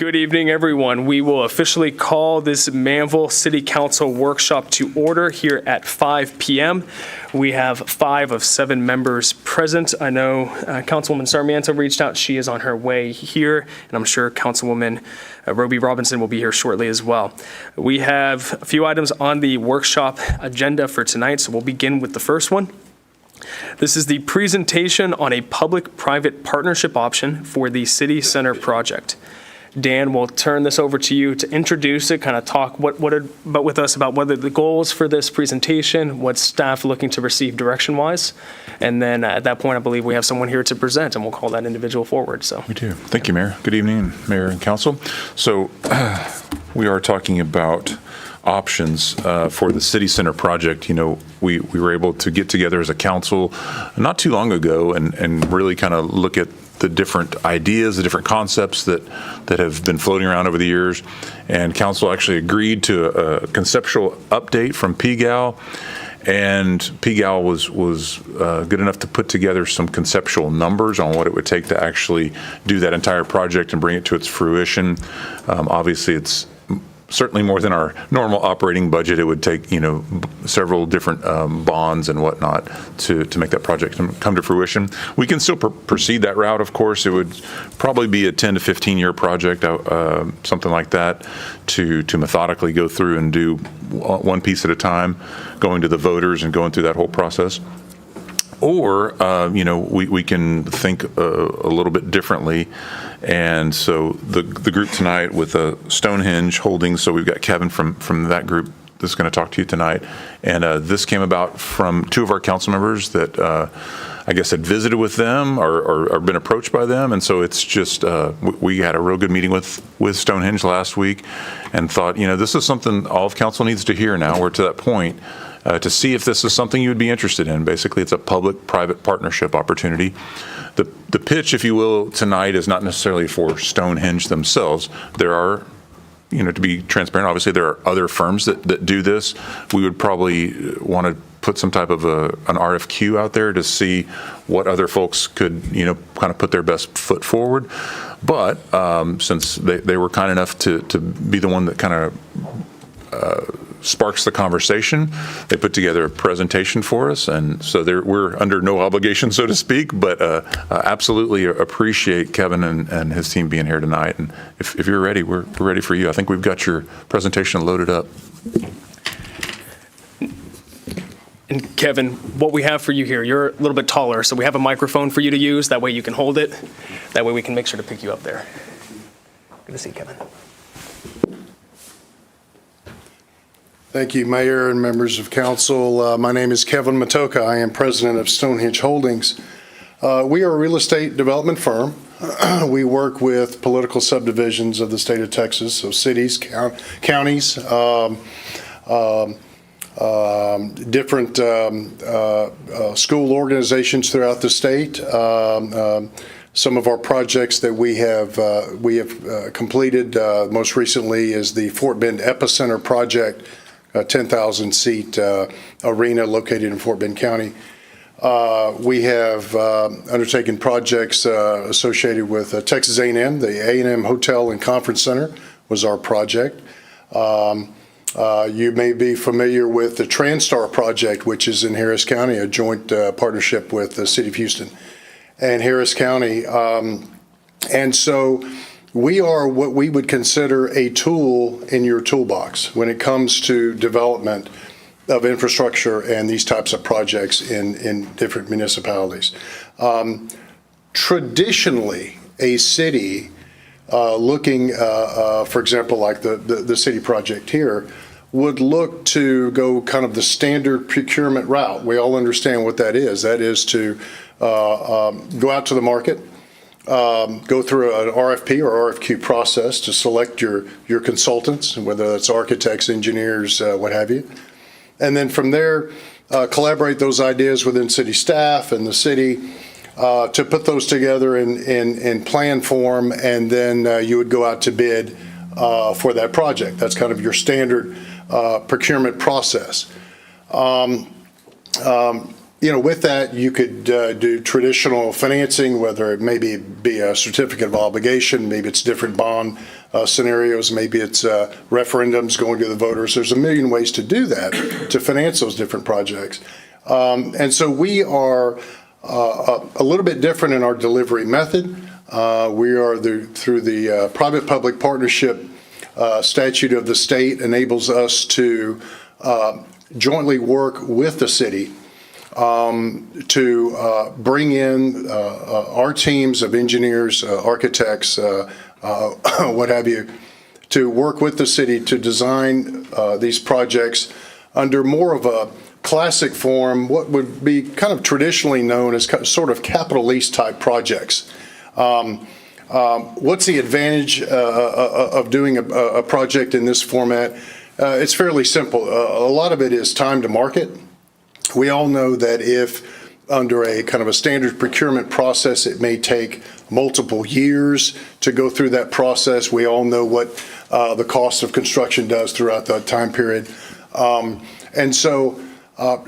Good evening, everyone. We will officially call this Manvel City Council workshop to order here at 5 p.m. We have 5 of 7 members present. I know Councilwoman Sarmiento reached out. She is on her way here, and I'm sure Councilwoman Roby Robinson will be here shortly as well. We have a few items on the workshop agenda for tonight, so we'll begin with the first one. This is the presentation on a public-private partnership option for the City Center project. Dan, we'll turn this over to you to introduce it, kind of talk with us about what are the goals for this presentation, what staff looking to receive direction-wise, and then at that point, I believe we have someone here to present, and we'll call that individual forward. So we do. Thank you, Mayor. Good evening, Mayor and Council. So we are talking about options for the City Center project. You know, we were able to get together as a council not too long ago and really kind of look at the different ideas, the different concepts that have been floating around over the years. And council actually agreed to a conceptual update from PGAL. And PGAL was good enough to put together some conceptual numbers on what it would take to actually do that entire project and bring it to its fruition. Obviously, it's certainly more than our normal operating budget. It would take, several different bonds and whatnot to make that project come to fruition. We can still proceed that route, of course. It would probably be a 10 to 15 year project, something like that, to methodically go through and do one piece at a time, going to the voters and going through that whole process. Or, we can think a little bit differently. And so the group tonight with Stonehenge Holdings, so we've got Kevin from that group that's going to talk to you tonight. And this came about from 2 of our council members that I guess had visited with them or been approached by them. And so it's just, we had a real good meeting with Stonehenge last week and thought, this is something all of council needs to hear now. We're to that point. To see if this is something you would be interested in. Basically, it's a public-private partnership opportunity. The pitch, if you will, tonight is not necessarily for Stonehenge themselves. There are, to be transparent, obviously there are other firms that do this. We would probably want to put some type of an RFQ out there to see what other folks could, kind of put their best foot forward. But since they were kind enough to be the one that kind of sparks the conversation. They put together a presentation for us, and so we're under no obligation, so to speak, but absolutely appreciate Kevin and his team being here tonight. And if you're ready, we're ready for you. I think we've got your presentation loaded up. And Kevin, what we have for you here, you're a little bit taller, so we have a microphone for you to use. That way you can hold it. That way we can make sure to pick you up there. Good to see you, Kevin. Thank you, Mayor and members of council. My name is Kevin Matoka. I am president of Stonehenge Holdings. We are a real estate development firm. We work with political subdivisions of the state of Texas, so cities, counties, different school organizations throughout the state. Some of our projects that we have completed most recently is the Fort Bend Epicenter project, a 10,000 seat arena located in Fort Bend County. We have undertaken projects associated with Texas A&M. The A&M Hotel and Conference Center was our project. You may be familiar with the Transtar project, which is in Harris County, a joint partnership with the City of Houston and Harris County. And so we are what we would consider a tool in your toolbox when it comes to development of infrastructure and these types of projects in different municipalities. Traditionally, a city looking, for example, like the city project here, would look to go kind of the standard procurement route. We all understand what that is. That is to go out to the market, go through an RFP or RFQ process to select your consultants, whether that's architects, engineers, what have you. And then from there, collaborate those ideas within city staff and the city to put those together in plan form, and then you would go out to bid for that project. That's kind of your standard procurement process. with that, you could do traditional financing, whether it maybe be a certificate of obligation, maybe it's different bond scenarios, maybe it's referendums going to the voters. There's a million ways to do that, to finance those different projects. And so we are a little bit different in our delivery method. We are through the private-public partnership statute of the state enables us to jointly work with the city to bring in our teams of engineers, architects, what have you, to work with the city to design these projects under more of a classic form, what would be kind of traditionally known as sort of capital lease type projects. What's the advantage of doing a project in this format? It's fairly simple. A lot of it is time to market. We all know that if under a kind of a standard procurement process, it may take multiple years to go through that process. We all know what the cost of construction does throughout that time period. And so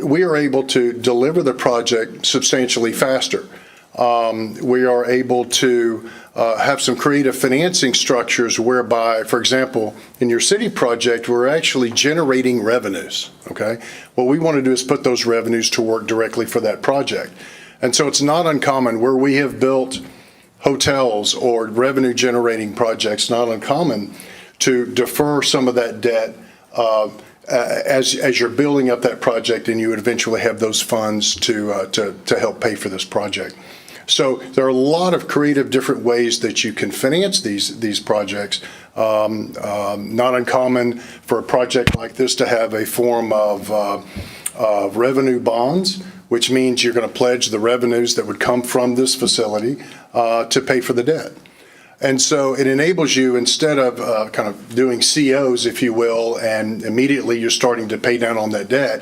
we are able to deliver the project substantially faster. We are able to have some creative financing structures whereby, for example, in your city project, we're actually generating revenues, okay? What we want to do is put those revenues to work directly for that project. And so it's not uncommon where we have built hotels or revenue generating projects, not uncommon to defer some of that debt as you're building up that project, and you would eventually have those funds to help pay for this project. So there are a lot of creative different ways that you can finance these projects. Not uncommon for a project like this to have a form of revenue bonds, which means you're going to pledge the revenues that would come from this facility to pay for the debt. And so it enables you, instead of kind of doing COs, if you will, and immediately you're starting to pay down on that debt,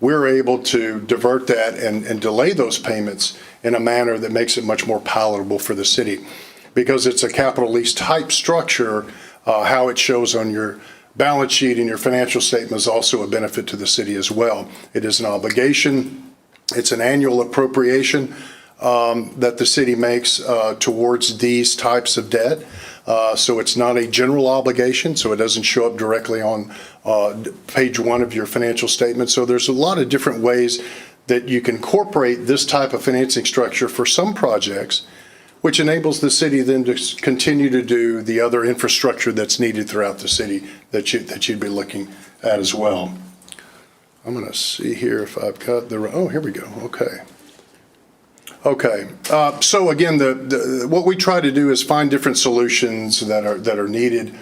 we're able to divert that and delay those payments in a manner that makes it much more palatable for the city. Because it's a capital lease type structure, how it shows on your balance sheet and your financial statement is also a benefit to the city as well. It is an obligation. It's an annual appropriation that the city makes towards these types of debt. So it's not a general obligation, so it doesn't show up directly on page 1 of your financial statement. So there's a lot of different ways that you can incorporate this type of financing structure for some projects, which enables the city then to continue to do the other infrastructure that's needed throughout the city that you'd be looking at as well. I'm going to see here if I've got oh, here we go. Okay. Okay. So again, what we try to do is find different solutions that are needed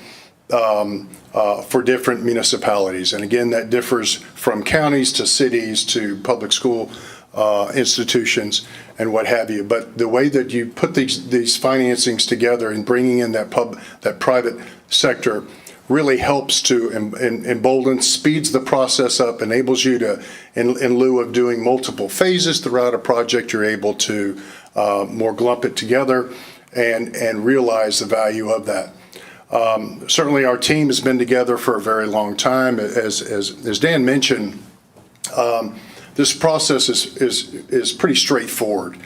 for different municipalities. And again, that differs from counties to cities to public school institutions and what have you. But the way that you put these financings together and bringing in that private sector really helps to embolden, speeds the process up, enables you to, in lieu of doing multiple phases throughout a project, you're able to more glump it together and realize the value of that. Certainly our team has been together for a very long time. As Dan mentioned, this process is pretty straightforward.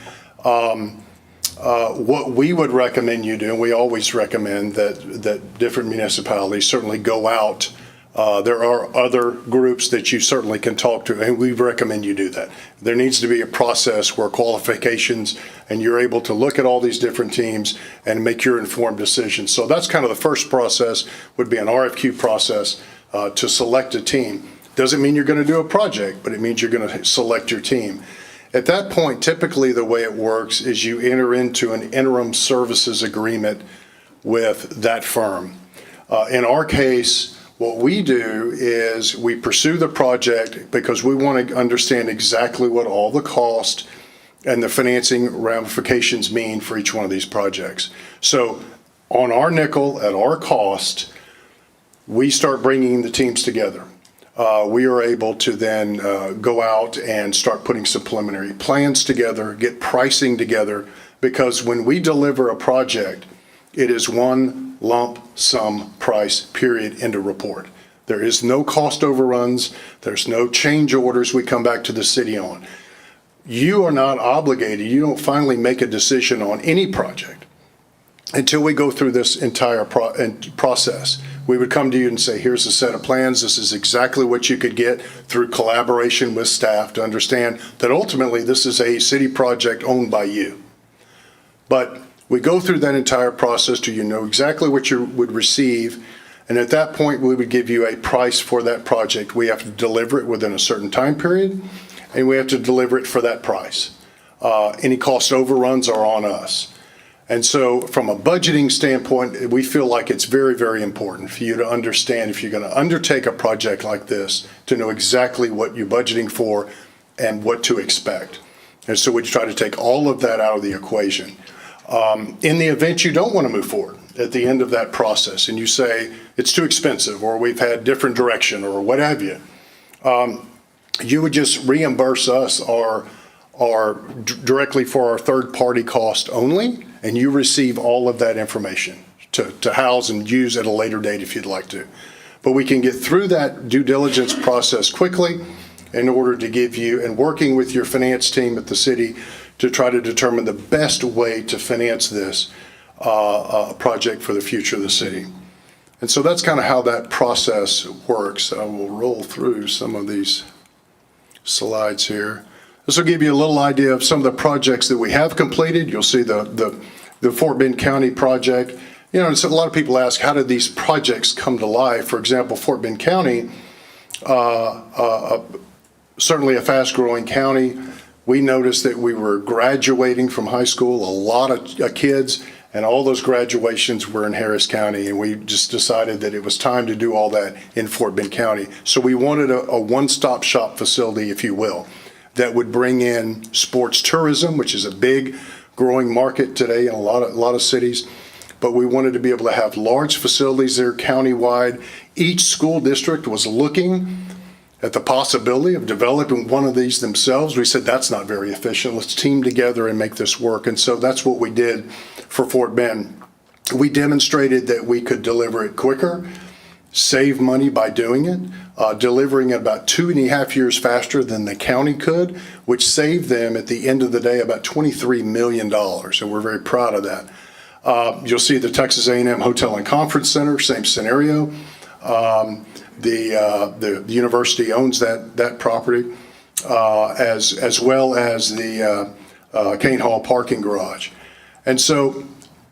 What we would recommend you do, and we always recommend that different municipalities certainly go out. There are other groups that you certainly can talk to, and we recommend you do that. There needs to be a process where qualifications, and you're able to look at all these different teams and make your informed decisions. So that's kind of the first process, would be an RFQ process to select a team. Doesn't mean you're going to do a project, but it means you're going to select your team. At that point, typically the way it works is you enter into an interim services agreement with that firm. In our case, what we do is we pursue the project because we want to understand exactly what all the cost and the financing ramifications mean for each one of these projects. So on our nickel, at our cost, we start bringing the teams together. We are able to then go out and start putting some preliminary plans together, get pricing together, because when we deliver a project, it is one lump sum price, period, end of report. There is no cost overruns. There's no change orders we come back to the city on. you are not obligated, you don't finally make a decision on any project until we go through this entire process. We would come to you and say, here's a set of plans. This is exactly what you could get through collaboration with staff to understand that ultimately this is a city project owned by you. But we go through that entire process till you know exactly what you would receive. And at that point, we would give you a price for that project. We have to deliver it within a certain time period, and we have to deliver it for that price. Any cost overruns are on us. And so from a budgeting standpoint, we feel like it's very, very important for you to understand if you're going to undertake a project like this, to know exactly what you're budgeting for and what to expect. And so we try to take all of that out of the equation. In the event you don't want to move forward at the end of that process and you say it's too expensive or we've had different direction or what have you, you would just reimburse us directly for our third-party cost only, and you receive all of that information to house and use at a later date if you'd like to. But we can get through that due diligence process quickly in order to give you, and working with your finance team at the city to try to determine the best way to finance this project for the future of the city. And so that's kind of how that process works. I will roll through some of these slides here. This will give you a little idea of some of the projects that we have completed. You'll see the Fort Bend County project. You know, a lot of people ask, how did these projects come to life? For example, Fort Bend County, certainly a fast-growing county. We noticed that we were graduating from high school, a lot of kids, and all those graduations were in Harris County, and we just decided that it was time to do all that in Fort Bend County. So we wanted a one-stop shop facility, if you will, that would bring in sports tourism, which is a big growing market today in a lot of cities. But we wanted to be able to have large facilities there countywide. Each school district was looking at the possibility of developing one of these themselves. We said, that's not very efficient. Let's team together and make this work. And so that's what we did for Fort Bend. We demonstrated that we could deliver it quicker, save money by doing it, delivering it about 2.5 years faster than the county could, which saved them at the end of the day about $23 million. And we're very proud of that. You'll see the Texas A&M Hotel and Conference Center, same scenario. The university owns that property, as well as the Kane Hall parking garage. And so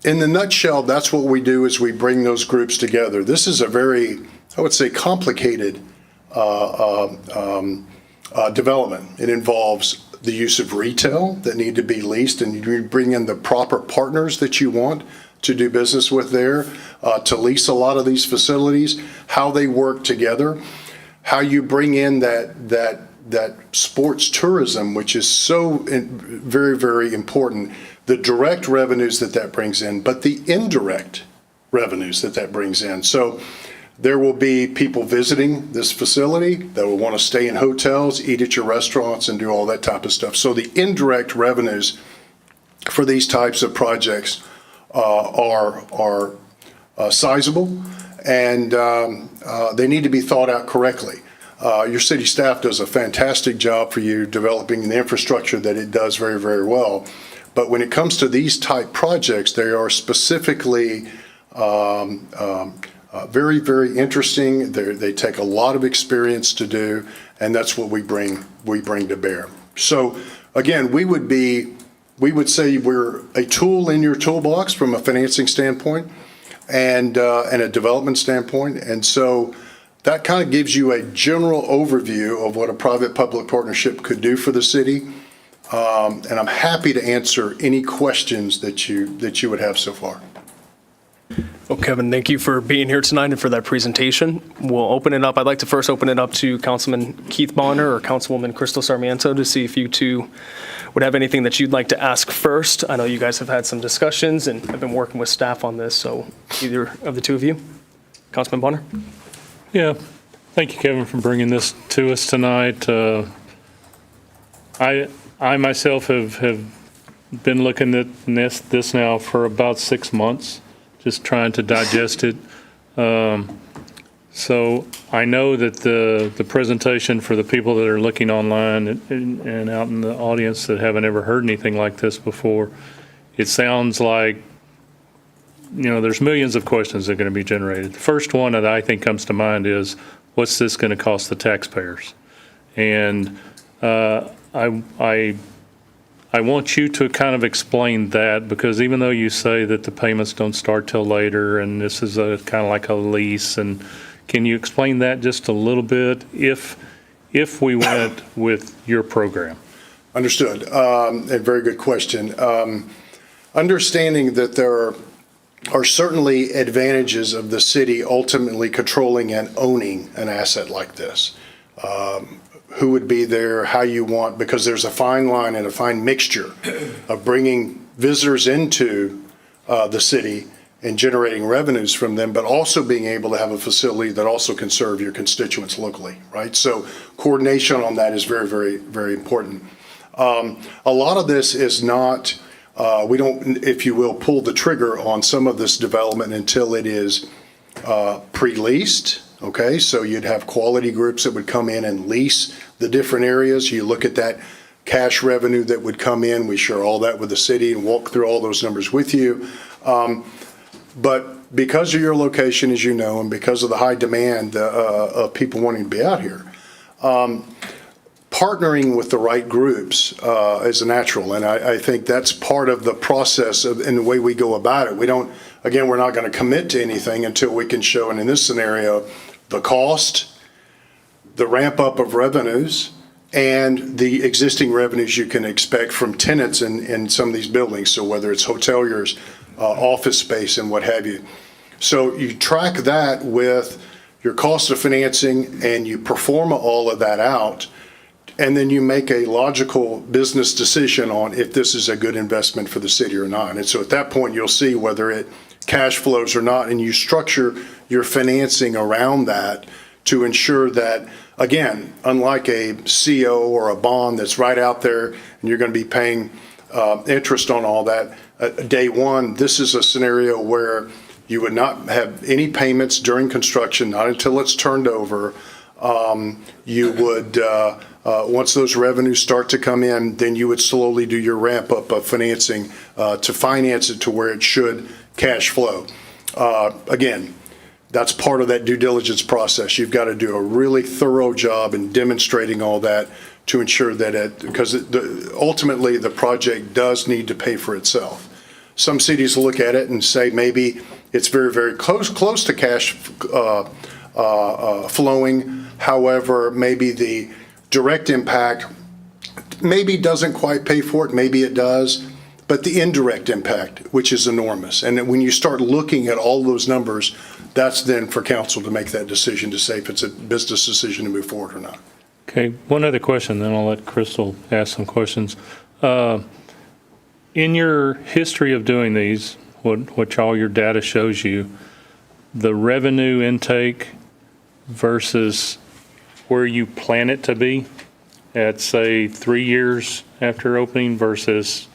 in the nutshell, that's what we do, is we bring those groups together. This is a very, I would say, complicated development. It involves the use of retail that need to be leased, and you bring in the proper partners that you want to do business with there, to lease a lot of these facilities, how they work together, how you bring in that sports tourism, which is so very, very important, the direct revenues that brings in, but the indirect revenues that brings in. So there will be people visiting this facility that will want to stay in hotels, eat at your restaurants, and do all that type of stuff. So the indirect revenues for these types of projects are sizable, and they need to be thought out correctly. Your city staff does a fantastic job for you developing the infrastructure that it does very, very well. But when it comes to these type projects, they are specifically very, very interesting. They take a lot of experience to do, and that's what we bring to bear. So again, we would say we're a tool in your toolbox from a financing standpoint and a development standpoint. And so that kind of gives you a general overview of what a private-public partnership could do for the city. And I'm happy to answer any questions that you would have so far. Well, Kevin, thank you for being here tonight and for that presentation. We'll open it up. I'd like to first open it up to Councilman Keith Bonner or Councilwoman Crystal Sarmiento to see if you two would have anything that you'd like to ask first. I know you guys have had some discussions and have been working with staff on this, so either of the two of you. Councilman Bonner? Yeah, thank you, Kevin, for bringing this to us tonight. I myself have been looking at this now for about 6 months, just trying to digest it. So I know that the presentation for the people that are looking online and out in the audience that haven't ever heard anything like this before, it sounds like, there's millions of questions that are going to be generated. The first one that I think comes to mind is, what's this going to cost the taxpayers? And I want you to kind of explain that, because even though you say that the payments don't start till later and this is a kind of like a lease, and can you explain that just a little bit if we went with your program? Understood. And very good question. Understanding that there are certainly advantages of the city ultimately controlling and owning an asset like this. Who would be there, how you want, because there's a fine line and a fine mixture of bringing visitors into the city and generating revenues from them, but also being able to have a facility that also can serve your constituents locally, right? So coordination on that is very, very, very important. A lot of this is not, we don't, if you will, pull the trigger on some of this development until it is pre-leased. Okay, so you'd have quality groups that would come in and lease the different areas. You look at that cash revenue that would come in. We share all that with the city and walk through all those numbers with you. But because of your location, as you know, and because of the high demand of people wanting to be out here, partnering with the right groups is a natural. And I think that's part of the process and the way we go about it. We don't, again, we're not going to commit to anything until we can show, and in this scenario, the cost, the ramp up of revenues, and the existing revenues you can expect from tenants in some of these buildings. So whether it's hoteliers, office space, and what have you. So you track that with your cost of financing and you perform all of that out, and then you make a logical business decision on if this is a good investment for the city or not. And so at that point, you'll see whether it cash flows or not, and you structure your financing around that to ensure that, again, unlike a CO or a bond that's right out there and you're going to be paying interest on all that, day one, this is a scenario where you would not have any payments during construction, not until it's turned over. You would, once those revenues start to come in, then you would slowly do your ramp up of financing to finance it to where it should cash flow. Again, that's part of that due diligence process. You've got to do a really thorough job in demonstrating all that to ensure that because ultimately the project does need to pay for itself. Some cities look at it and say maybe it's very, very close to cash flowing. However, maybe the direct impact maybe doesn't quite pay for it, maybe it does, but the indirect impact, which is enormous. And when you start looking at all those numbers, that's then for council to make that decision to say if it's a business decision to move forward or not. Okay, one other question, then I'll let Crystal ask some questions. In your history of doing these, which all your data shows you, the revenue intake versus where you plan it to be at, say, 3 years after opening versus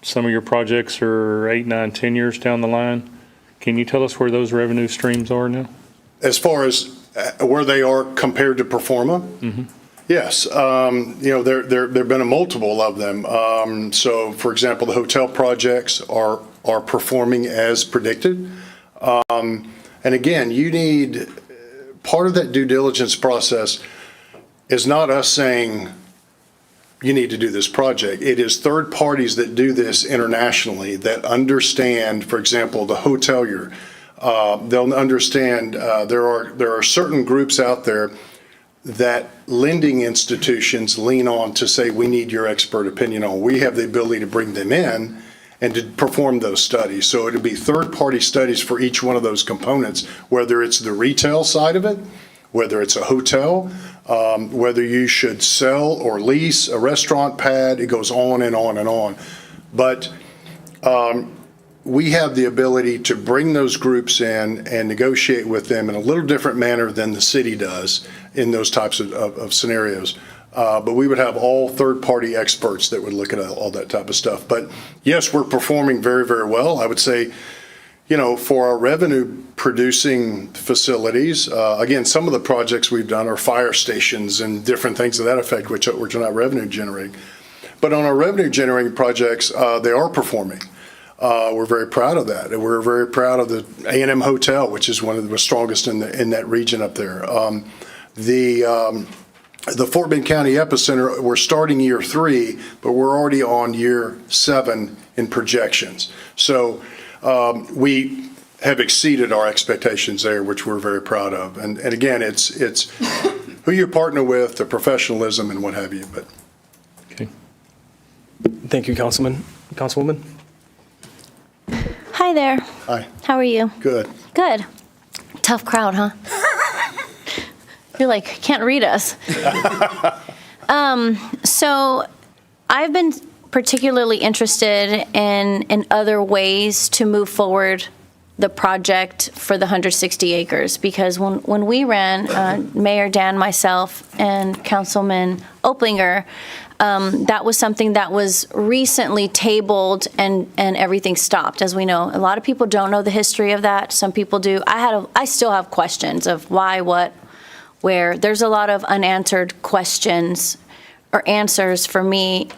some of your projects are 8, 9, 10 years down the line. Can you tell us where those revenue streams are now? As far as where they are compared to pro forma? Mm-hmm. Yes. There have been a multiple of them. So, for example, the hotel projects are performing as predicted. And again, you need part of that due diligence process is not us saying you need to do this project. It is third parties that do this internationally that understand, for example, the hotelier. They'll understand there are certain groups out there that lending institutions lean on to say, we need your expert opinion on. We have the ability to bring them in and to perform those studies. So it'll be third-party studies for each one of those components, whether it's the retail side of it, whether it's a hotel, whether you should sell or lease a restaurant pad. It goes on and on and on. But we have the ability to bring those groups in and negotiate with them in a little different manner than the city does in those types of scenarios. But we would have all third-party experts that would look at all that type of stuff. But yes, we're performing very, very well. I would say, for our revenue producing facilities, again, some of the projects we've done are fire stations and different things of that effect, which are not revenue generating. But on our revenue generating projects, they are performing. We're very proud of that. And we're very proud of the A&M Hotel, which is one of the strongest in that region up there. The Fort Bend County Epicenter, we're starting year 3, but we're already on year 7 in projections. So we have exceeded our expectations there, which we're very proud of. And again, it's who you partner with, the professionalism and what have you. But Okay. Thank you, Councilwoman. Hi there. hi, How are you? good. Good. Tough crowd, huh? You're like, can't read us. So I've been particularly interested in other ways to move forward the project for the 160 acres, because when we ran, Mayor Dan, myself, and Councilman Oplinger, that was something that was recently tabled and everything stopped. As we know, a lot of people don't know the history of that. Some people do. I still have questions of why, what, where. There's a lot of unanswered questions or answers for me.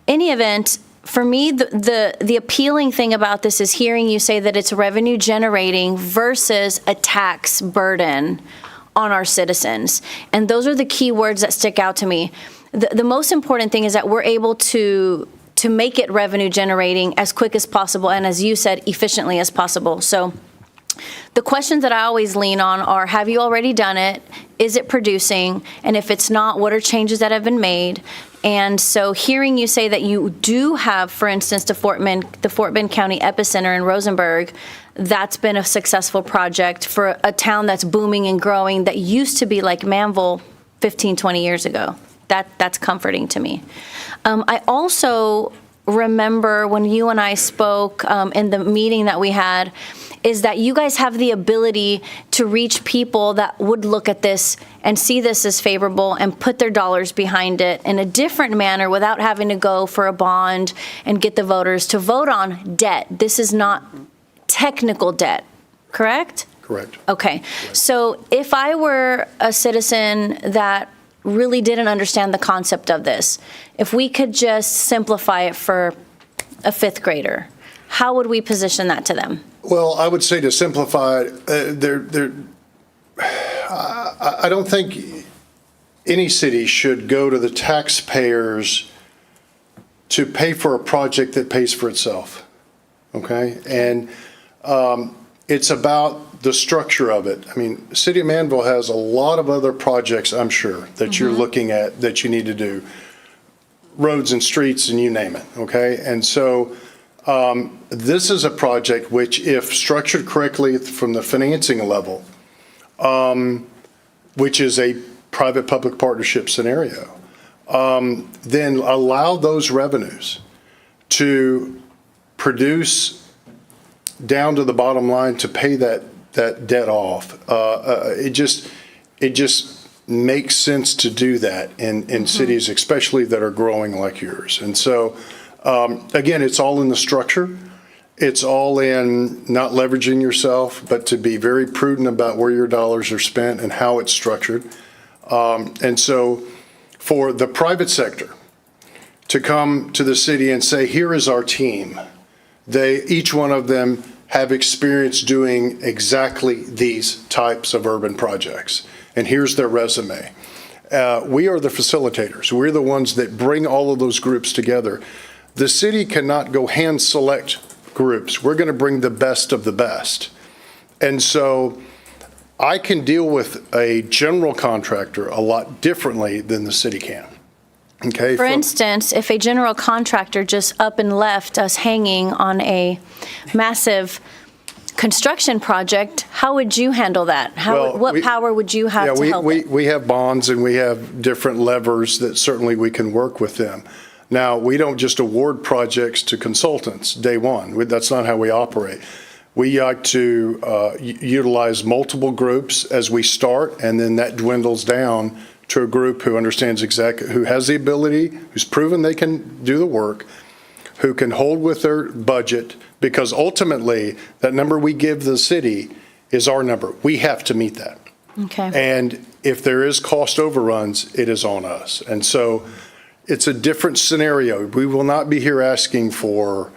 Any event, for me, the appealing thing about this is hearing you say that it's revenue generating versus a tax burden on our citizens. And those are the key words that stick out to me. The most important thing is that we're able to make it revenue generating as quick as possible, and as you said, efficiently as possible. So the questions that I always lean on are, have you already done it? Is it producing? And if it's not, what are changes that have been made? And so hearing you say that you do have, for instance, the Fort Bend County Epicenter in Rosenberg, that's been a successful project for a town that's booming and growing that used to be like Manvel 15, 20 years ago. That's comforting to me. I also remember when you and I spoke in the meeting that we had, is that you guys have the ability to reach people that would look at this and see this as favorable and put their dollars behind it in a different manner without having to go for a bond and get the voters to vote on debt. This is not technical debt, correct? Correct. Okay. So if I were a citizen that really didn't understand the concept of this, if we could just simplify it for a 5th grader, how would we position that to them? Well, I would say to simplify it, I don't think any city should go to the taxpayers to pay for a project that pays for itself, okay? And it's about the structure of it. I mean, City of Manvel has a lot of other projects, I'm sure, that you're looking at that you need to do. Roads and streets and you name it, okay? And so this is a project which, if structured correctly from the financing level, which is a private-public partnership scenario, then allow those revenues to produce down to the bottom line to pay that debt off. It just makes sense to do that in cities, especially that are growing like yours. And so, again, it's all in the structure. It's all in not leveraging yourself, but to be very prudent about where your dollars are spent and how it's structured. And so for the private sector to come to the city and say, here is our team, each one of them have experience doing exactly these types of urban projects. And here's their resume. We are the facilitators. We're the ones that bring all of those groups together. The city cannot go hand select groups. We're going to bring the best of the best. And so I can deal with a general contractor a lot differently than the city can. Okay. For instance, if a general contractor just up and left us hanging on a massive construction project, how would you handle that? What power would you have to help it? We have bonds and we have different levers that certainly we can work with them. Now, we don't just award projects to consultants day one. That's not how we operate. We like to utilize multiple groups as we start, and then that dwindles down to a group who understands exactly, who has the ability, who's proven they can do the work, who can hold with their budget, because ultimately, that number we give the city is our number. We have to meet that. Okay. And if there is cost overruns, it is on us. And so it's a different scenario. We will not be here asking for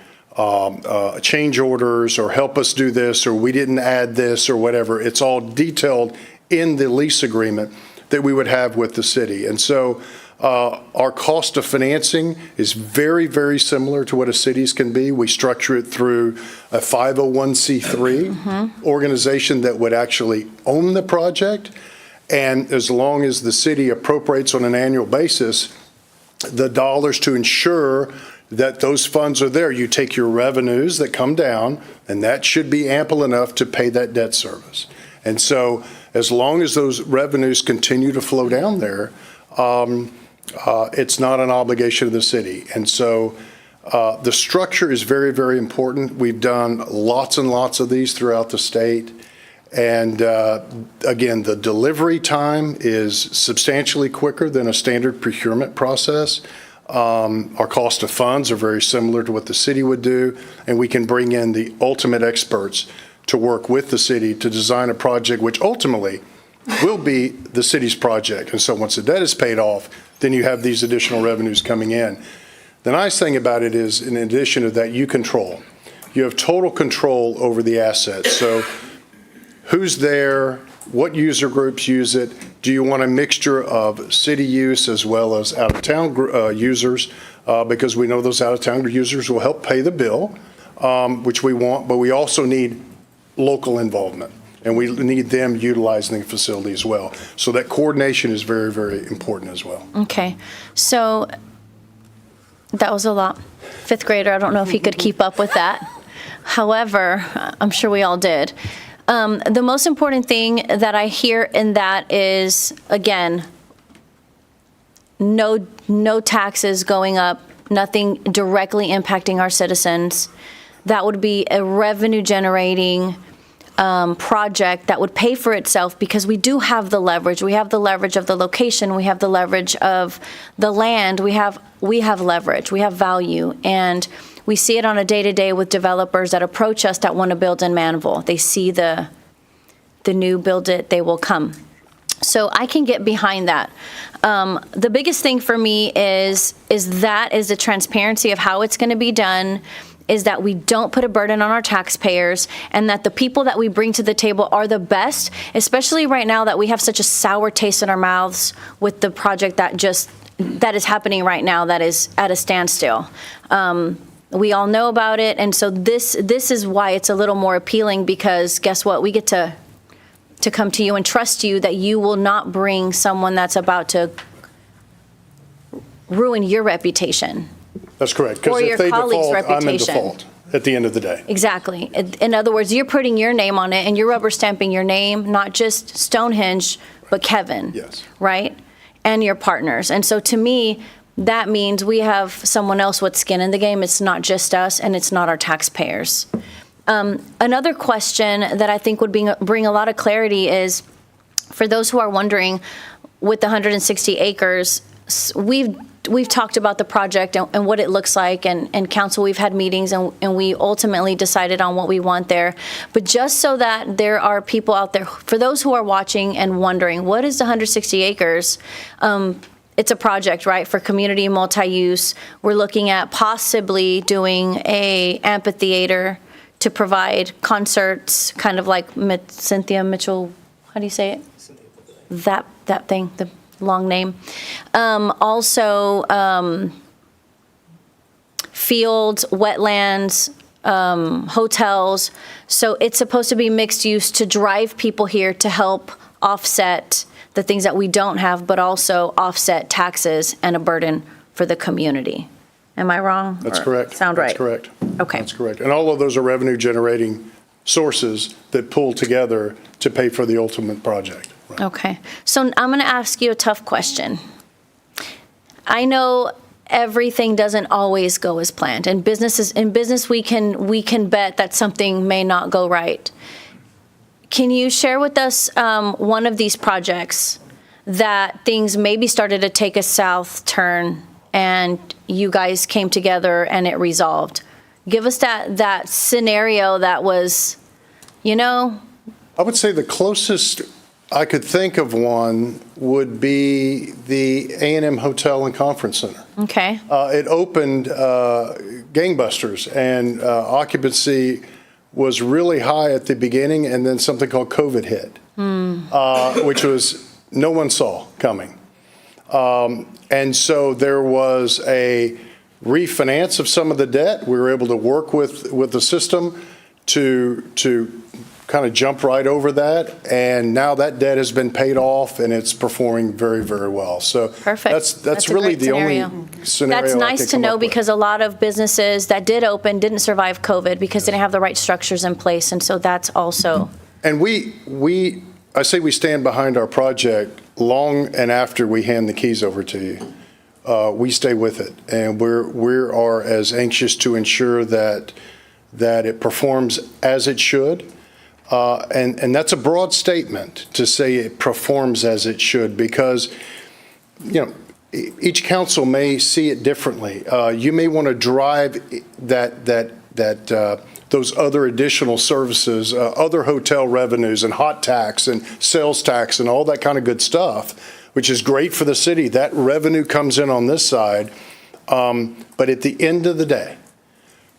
change orders or help us do this, or we didn't add this or whatever. It's all detailed in the lease agreement that we would have with the city. And so our cost of financing is very, very similar to what a city's can be. We structure it through a 501c3 organization that would actually own the project. And as long as the city appropriates on an annual basis the dollars to ensure that those funds are there, you take your revenues that come down, and that should be ample enough to pay that debt service. And so as long as those revenues continue to flow down there, it's not an obligation of the city. And so the structure is very, very important. We've done lots and lots of these throughout the state. And again, the delivery time is substantially quicker than a standard procurement process. Our cost of funds are very similar to what the city would do, and we can bring in the ultimate experts to work with the city to design a project which ultimately will be the city's project. And so once the debt is paid off, then you have these additional revenues coming in. The nice thing about it is, in addition to that, you have total control over the assets. So who's there? What user groups use it? Do you want a mixture of city use as well as out-of-town users? Because we know those out-of-town users will help pay the bill, which we want, but we also need local involvement, and we need them utilizing the facility as well. So that coordination is very, very important as well. Okay. So that was a lot. Fifth grader, I don't know if he could keep up with that. However, I'm sure we all did. The most important thing that I hear in that is, again, no taxes going up, nothing directly impacting our citizens. That would be a revenue generating project that would pay for itself, because we do have the leverage. We have the leverage of the location. We have the leverage of the land. We have leverage. We have value. And we see it on a day-to-day with developers that approach us that want to build in Manvel. They see the new build it, they will come. So I can get behind that. The biggest thing for me is the transparency of how it's going to be done, is that we don't put a burden on our taxpayers, and that the people that we bring to the table are the best, especially right now that we have such a sour taste in our mouths with the project that is happening right now, that is at a standstill. We all know about it, and so this is why it's a little more appealing, because guess what? We get to come to you and trust you that you will not bring someone that's about to ruin your reputation. That's correct. Or Because your if they colleague's default, I'm in reputation. default at the end of the day. Exactly. In other words, you're putting your name on it, and you're rubber stamping your name, not just Stonehenge, but Kevin. Yes. Right? And your partners. And so to me, that means we have someone else with skin in the game. It's not just us, and it's not our taxpayers. Another question that I think would bring a lot of clarity is, for those who are wondering, with the 160 acres, we've talked about the project and what it looks like, and council, we've had meetings, and we ultimately decided on what we want there. But just so that there are people out there, for those who are watching and wondering, what is the 160 acres? It's a project, right, for community multi-use. We're looking at possibly doing a amphitheater to provide concerts, kind of like Cynthia Mitchell, how do you say it? That thing, the long name. Also, fields, wetlands, hotels. So it's supposed to be mixed use to drive people here to help offset the things that we don't have, but also offset taxes and a burden for the community. Am I wrong? That's Or correct. Sound right? That's correct. Okay. That's correct. And all of those are revenue-generating sources that pull together to pay for the ultimate project. Right. Okay. So I'm going to ask you a tough question. I know everything doesn't always go as planned. In business, we can bet that something may not go right. Can you share with us one of these projects that things maybe started to take a south turn, and you guys came together and it resolved. Give us that scenario that was, I would say the closest I could think of one would be the A&M Hotel and Conference Center. okay. It opened gangbusters, and occupancy was really high at the beginning, and then something called COVID hit, which was no one saw coming. And so there was a refinance of some of the debt. We were able to work with the system to kind of jump right over that, and now that debt has been paid off, and it's performing very, very well. So Perfect. that's a really great the only scenario. That's I nice could to come know up with. because a lot of businesses that did open didn't survive COVID because they didn't have the right structures in place, and so that's also. And I say we stand behind our project long and after we hand the keys over to you. We stay with it, and we are as anxious to ensure that it performs as it should. And that's a broad statement to say it performs as it should, because, each council may see it differently. You may want to drive those other additional services, other hotel revenues and hot tax and sales tax and all that kind of good stuff, which is great for the city. That revenue comes in on this side. But at the end of the day,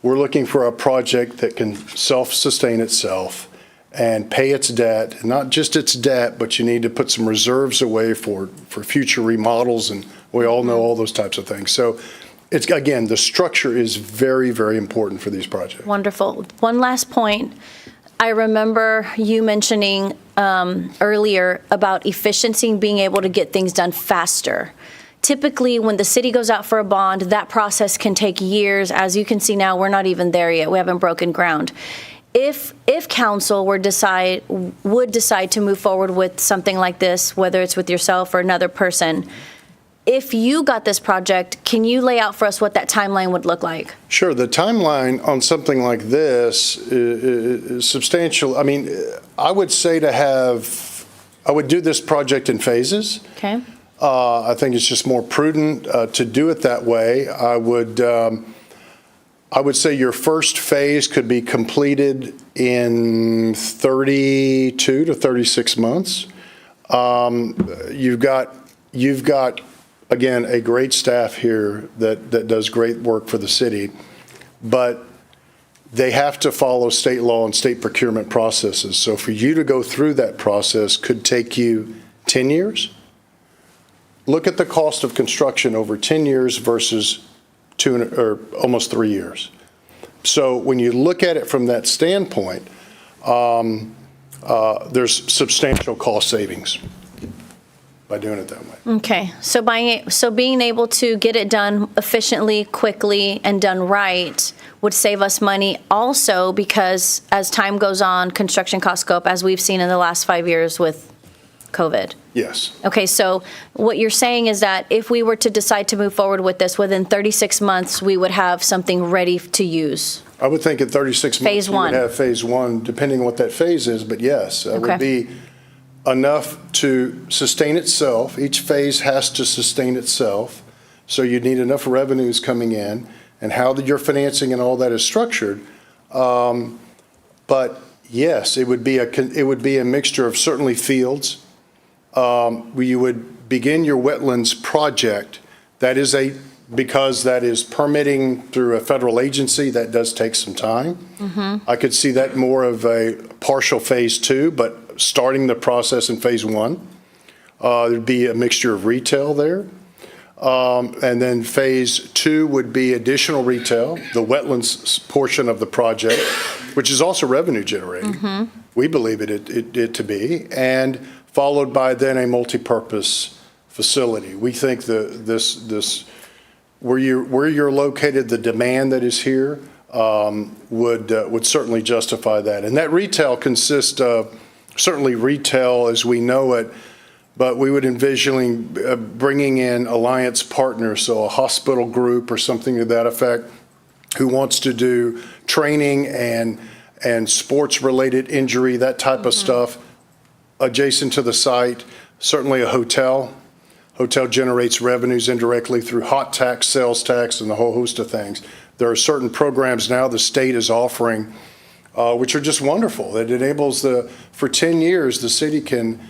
we're looking for a project that can self-sustain itself and pay its debt, not just its debt, but you need to put some reserves away for future remodels, and we all know all those types of things. So it's, again, the structure is very, very important for these projects. Wonderful. One last point. I remember you mentioning earlier about efficiency and being able to get things done faster. Typically, when the city goes out for a bond, that process can take years. As you can see now, we're not even there yet. We haven't broken ground. If council would decide to move forward with something like this, whether it's with yourself or another person, if you got this project, can you lay out for us what that timeline would look like? Sure. The timeline on something like this is substantial. I mean, I would say I would do this project in phases. Okay. I think it's just more prudent to do it that way. I would say your first phase could be completed in 32 to 36 months. You've got, again, a great staff here that does great work for the city, but they have to follow state law and state procurement processes. So for you to go through that process could take you 10 years. Look at the cost of construction over 10 years versus almost 3 years. So when you look at it from that standpoint, there's substantial cost savings by doing it that way. Okay. So being able to get it done efficiently, quickly, and done right would save us money also because as time goes on, construction costs go up, as we've seen in the last 5 years with COVID. Yes. Okay, so what you're saying is that if we were to decide to move forward with this, within 36 months, we would have something ready to use? I would think in 36 months, Phase you one. would have phase one, depending on what that phase is, but yes, it Okay. would be enough to sustain itself. Each phase has to sustain itself, so you need enough revenues coming in, and how your financing and all that is structured. But yes, it would be a mixture of certainly fields. Where you would begin your wetlands project, because that is permitting through a federal agency, that does take some time. I could see that more of a partial phase two, but starting the process in phase one. There'd be a mixture of retail there. And then phase two would be additional retail, the wetlands portion of the project, which is also revenue generating. We believe it to be, and followed by then a multi-purpose facility. We think this where you're located, the demand that is here would certainly justify that. And that retail consists of certainly retail as we know it, but we would envision bringing in alliance partners, so a hospital group or something to that effect, who wants to do training and sports-related injury, that type of stuff, adjacent to the site. Certainly a hotel Hotel generates revenues indirectly through hot tax, sales tax, and a whole host of things. There are certain programs now the state is offering, which are just wonderful. It enables for 10 years, the city can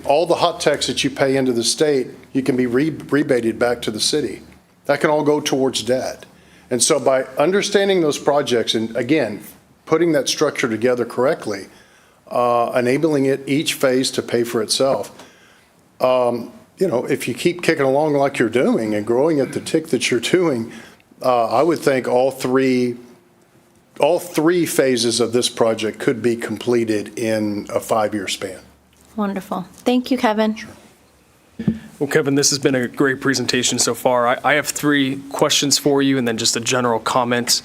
all the hot tax that you pay into the state, you can be rebated back to the city. That can all go towards debt. And so by understanding those projects and, again, putting that structure together correctly, enabling each phase to pay for itself, if you keep kicking along like you're doing and growing at the tick that you're doing, I would think all three phases of this project could be completed in a 5-year span. Wonderful. Thank you, Kevin. Sure. Well, Kevin, this has been a great presentation so far. I have 3 questions for you and then just a general comment.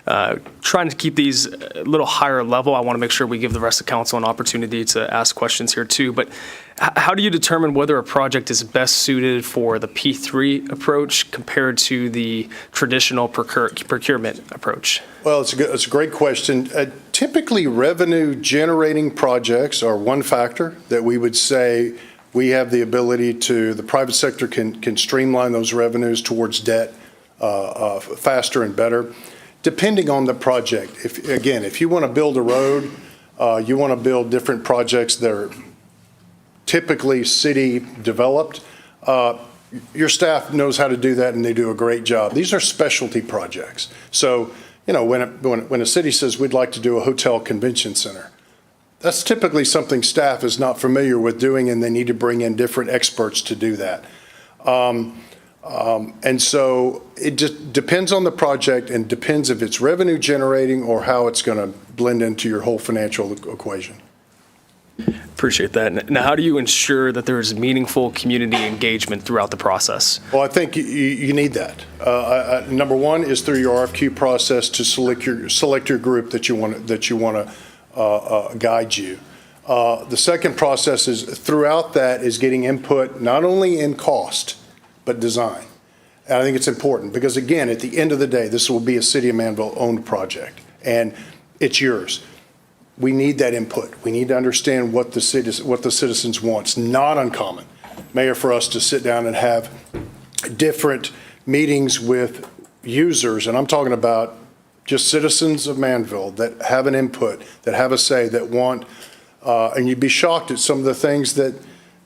Trying to keep these a little higher level. I want to make sure we give the rest of council an opportunity to ask questions here too. But how do you determine whether a project is best suited for the P3 approach compared to the traditional procurement approach? Well, it's a great question. Typically, revenue generating projects are one factor that we would say we have the ability the private sector can streamline those revenues towards debt faster and better. Depending on the project. If you want to build a road, you want to build different projects that are typically city developed, your staff knows how to do that and they do a great job. These are specialty projects. So, when a city says we'd like to do a hotel convention center, that's typically something staff is not familiar with doing and they need to bring in different experts to do that. And so it just depends on the project and depends if it's revenue generating or how it's going to blend into your whole financial equation. Appreciate that. Now, how do you ensure that there is meaningful community engagement throughout the process? Well, I think you need that. Number one is through your RFQ process to select your group that you want to guide you. The second process is throughout that is getting input not only in cost, but design. And I think it's important because, again, at the end of the day, this will be a City of Manvel owned project and it's yours. We need that input. We need to understand what the citizens want. It's not uncommon, Mayor, for us to sit down and have different meetings with users, and I'm talking about just citizens of Manvel that have an input, that have a say, that want, and you'd be shocked at some of the things that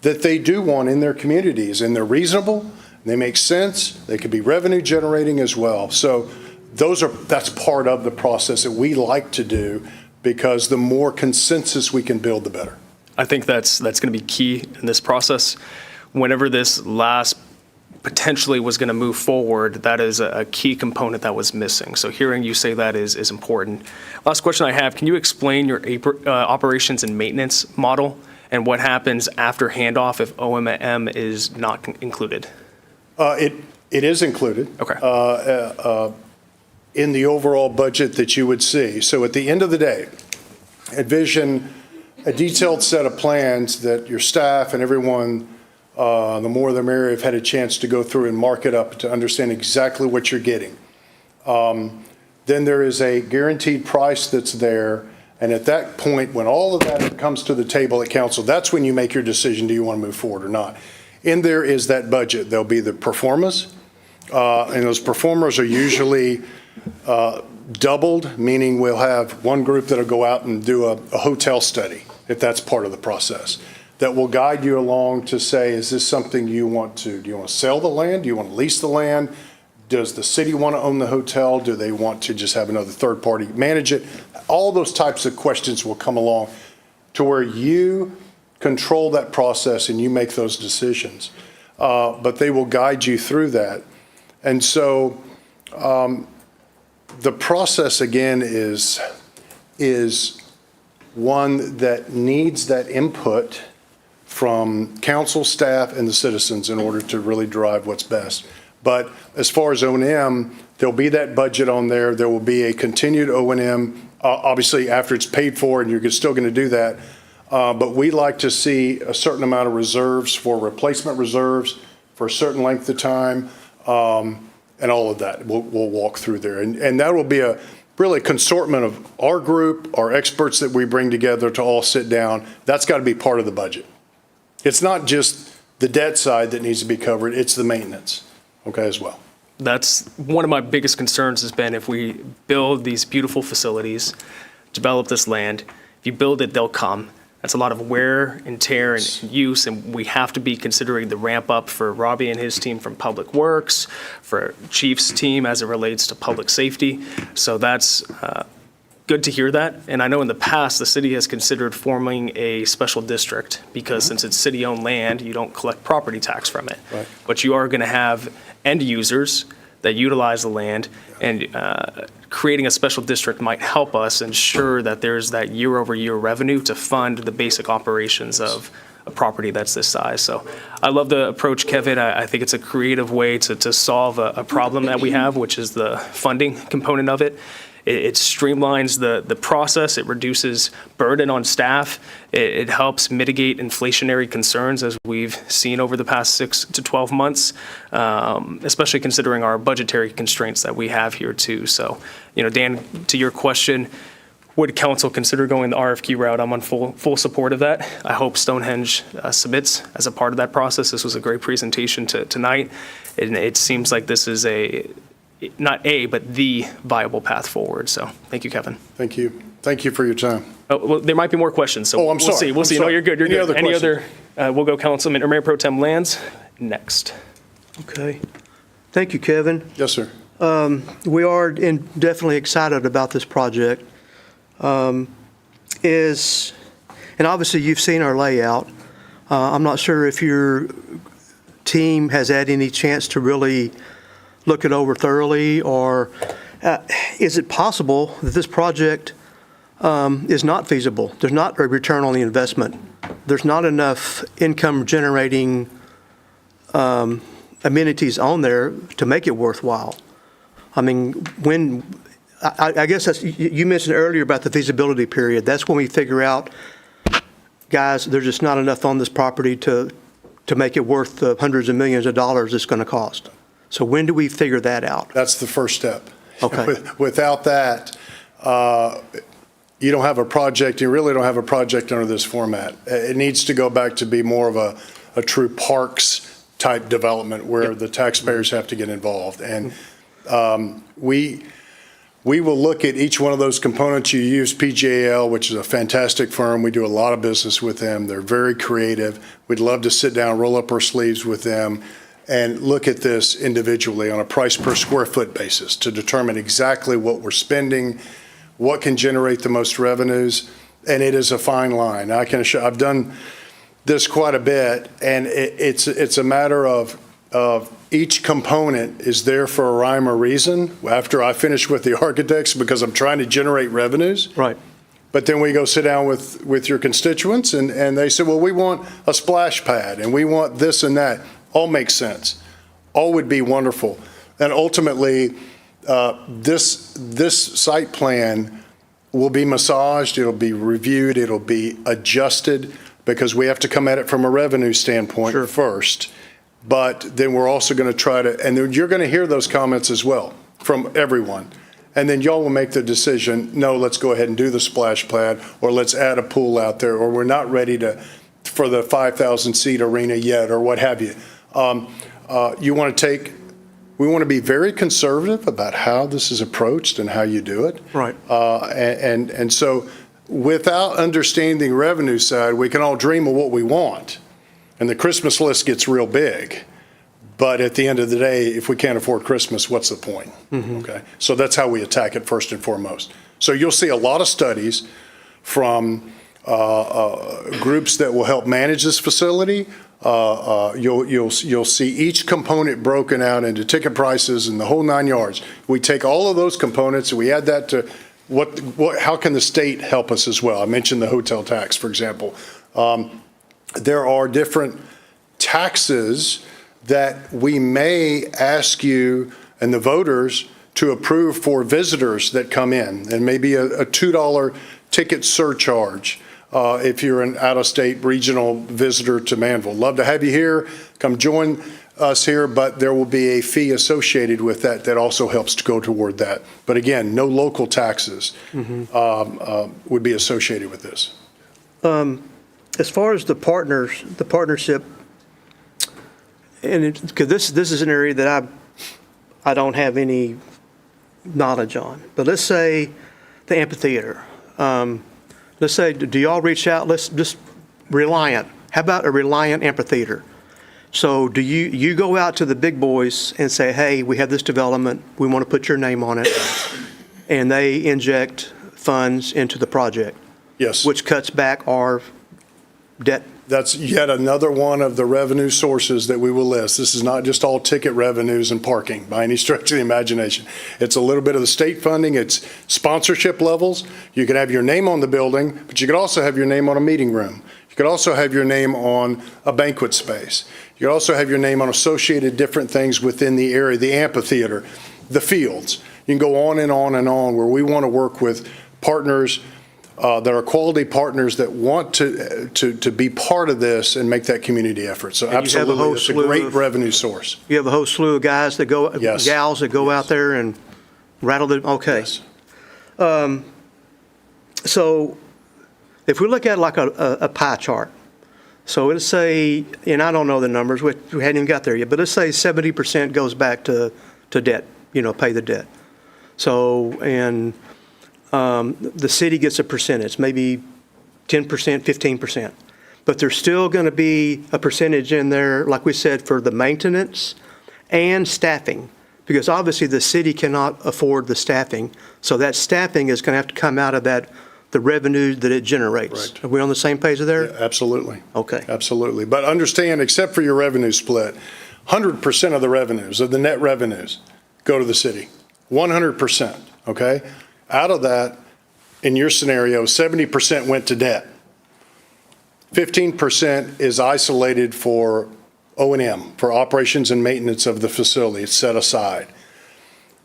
they do want in their communities, and they're reasonable. They make sense. They could be revenue generating as well. So that's part of the process that we like to do because the more consensus we can build, the better. I think that's going to be key in this process. Whenever this last potentially was going to move forward, that is a key component that was missing. So hearing you say that is important. Last question I have, can you explain your operations and maintenance model and what happens after handoff if O&M is not included? It is included. Okay. In the overall budget that you would see. So at the end of the day, envision a detailed set of plans that your staff and everyone, the more the merrier, have had a chance to go through and mark it up to understand exactly what you're getting. Then there is a guaranteed price that's there. And at that point, when all of that comes to the table at council, that's when you make your decision, do you want to move forward or not? In there is that budget. There'll be the performers, and those performers are usually doubled, meaning we'll have one group that'll go out and do a hotel study, if that's part of the process, that will guide you along to say, is this something do you want to sell the land? Do you want to lease the land? Does the city want to own the hotel? Do they want to just have another third party manage it? All those types of questions will come along to where you control that process and you make those decisions. But they will guide you through that. And so the process, again, is one that needs that input from council, staff, and the citizens in order to really drive what's best. But as far as O&M, there'll be that budget on there. There will be a continued O&M, obviously after it's paid for, and you're still going to do that. But we like to see a certain amount of reserves for replacement reserves for a certain length of time, and all of that. We'll walk through there. And that will be really a consortment of our group, our experts that we bring together to all sit down. That's got to be part of the budget. It's not just the debt side that needs to be covered, it's the maintenance, okay, as well. That's one of my biggest concerns has been if we build these beautiful facilities, develop this land, if you build it, they'll come. That's a lot of wear and tear and use, and we have to be considering the ramp up for Robbie and his team from Public Works, for Chief's team as it relates to public safety. So that's good to hear that. And I know in the past, the city has considered forming a special district because since it's city-owned land, you don't collect property tax from it. Right. But you are going to have end users that utilize the land, and creating a special district might help us ensure that there's that year-over-year revenue to fund the basic operations of a property that's this size. So I love the approach, Kevin. I think it's a creative way to solve a problem that we have, which is the funding component of it. It streamlines the process. It reduces burden on staff. It helps mitigate inflationary concerns as we've seen over the past 6 to 12 months, especially considering our budgetary constraints that we have here too. So, Dan, to your question, would council consider going the RFQ route? I'm on full support of that. I hope Stonehenge submits as a part of that process. This was a great presentation tonight, and it seems like this is not but the viable path forward. So thank you, Kevin. Thank you. Thank you for your time. Oh, well, there might be more questions. So I'm sorry. We'll see. No, you're good. You're Any good. other Any questions? other? We'll go Councilman or Mayor Pro Tem Lands next. Okay. Thank you, Kevin. Yes, sir. We are definitely excited about this project. And obviously you've seen our layout. I'm not sure if your team has had any chance to really look it over thoroughly, or is it possible that this project is not feasible? There's not a return on the investment. There's not enough income generating amenities on there to make it worthwhile. I mean, I guess you mentioned earlier about the feasibility period. That's when we figure out, guys, there's just not enough on this property to make it worth the hundreds of millions of dollars it's going to cost. So when do we figure that out? That's the first step. Okay. Without that, you don't have a project. You really don't have a project under this format. It needs to go back to be more of a true parks type development where the taxpayers have to get involved. And we will look at each one of those components. You use PGAL, which is a fantastic firm. We do a lot of business with them. They're very creative. We'd love to sit down, roll up our sleeves with them, and look at this individually on a price per square foot basis to determine exactly what we're spending, what can generate the most revenues, and it is a fine line. I can assure, I've done this quite a bit, and it's a matter of each component is there for a rhyme or reason after I finish with the architects because I'm trying to generate revenues. Right. But then we go sit down with your constituents and they say, well, we want a splash pad and we want this and that. All makes sense. All would be wonderful. And ultimately, this site plan will be massaged, it'll be reviewed, it'll be adjusted because we have to come at it from a revenue standpoint first. But then we're also going to try to, and then you're going to hear those comments as well from everyone. And then y'all will make the decision, no, let's go ahead and do the splash pad, or let's add a pool out there, or we're not ready for the 5,000 seat arena yet, or what have you. We want to be very conservative about how this is approached and how you do it. Right. And so without understanding the revenue side, we can all dream of what we want. And the Christmas list gets real big. But at the end of the day, if we can't afford Christmas, what's the point? Mm-hmm. Okay. So that's how we attack it first and foremost. So you'll see a lot of studies from groups that will help manage this facility. You'll see each component broken out into ticket prices and the whole 9 yards. We take all of those components and we add that to how can the state help us as well? I mentioned the hotel tax, for example. There are different taxes that we may ask you and the voters to approve for visitors that come in, and maybe a $2 ticket surcharge if you're an out-of-state regional visitor to Manvel. Love to have you here. Come join us here, but there will be a fee associated with that also helps to go toward that. But again, no local taxes would be associated with this. As far as the partnership because this is an area that I don't have any knowledge on. But let's say the amphitheater. Let's say, do y'all reach out? Let's just Reliant. How about a Reliant amphitheater? So do you go out to the big boys and say, hey, we have this development, we want to put your name on it, and they inject funds into the project, Yes. which cuts back our debt? That's yet another one of the revenue sources that we will list. This is not just all ticket revenues and parking by any stretch of the imagination. It's a little bit of the state funding. It's sponsorship levels. You can have your name on the building, but you could also have your name on a meeting room. You could also have your name on a banquet space. You could also have your name on associated different things within the area, the amphitheater, the fields. You can go on and on and on, where we want to work with partners that are quality partners that want to be part of this and make that community effort. So And you have a whole absolutely, it's a slew great of- revenue source. You have a whole slew of guys that go, Yes. gals that go out there and rattle the, okay. Yes. So if we look at like a pie chart, so let's say, and I don't know the numbers, we hadn't even got there yet, but let's say 70% goes back to debt, pay the debt. So, and the city gets a percentage, maybe 10%, 15%. But there's still going to be a percentage in there, like we said, for the maintenance and staffing, because obviously the city cannot afford the staffing. So that staffing is going to have to come out of the revenue that it generates. Right. Are we on the same page there? Yeah, absolutely. Okay. Absolutely. But understand, except for your revenue split, 100% of the revenues, of the net revenues, go to the city. 100%, okay? Out of that, in your scenario, 70% went to debt. 15% is isolated for O&M, for operations and maintenance of the facility. It's set aside.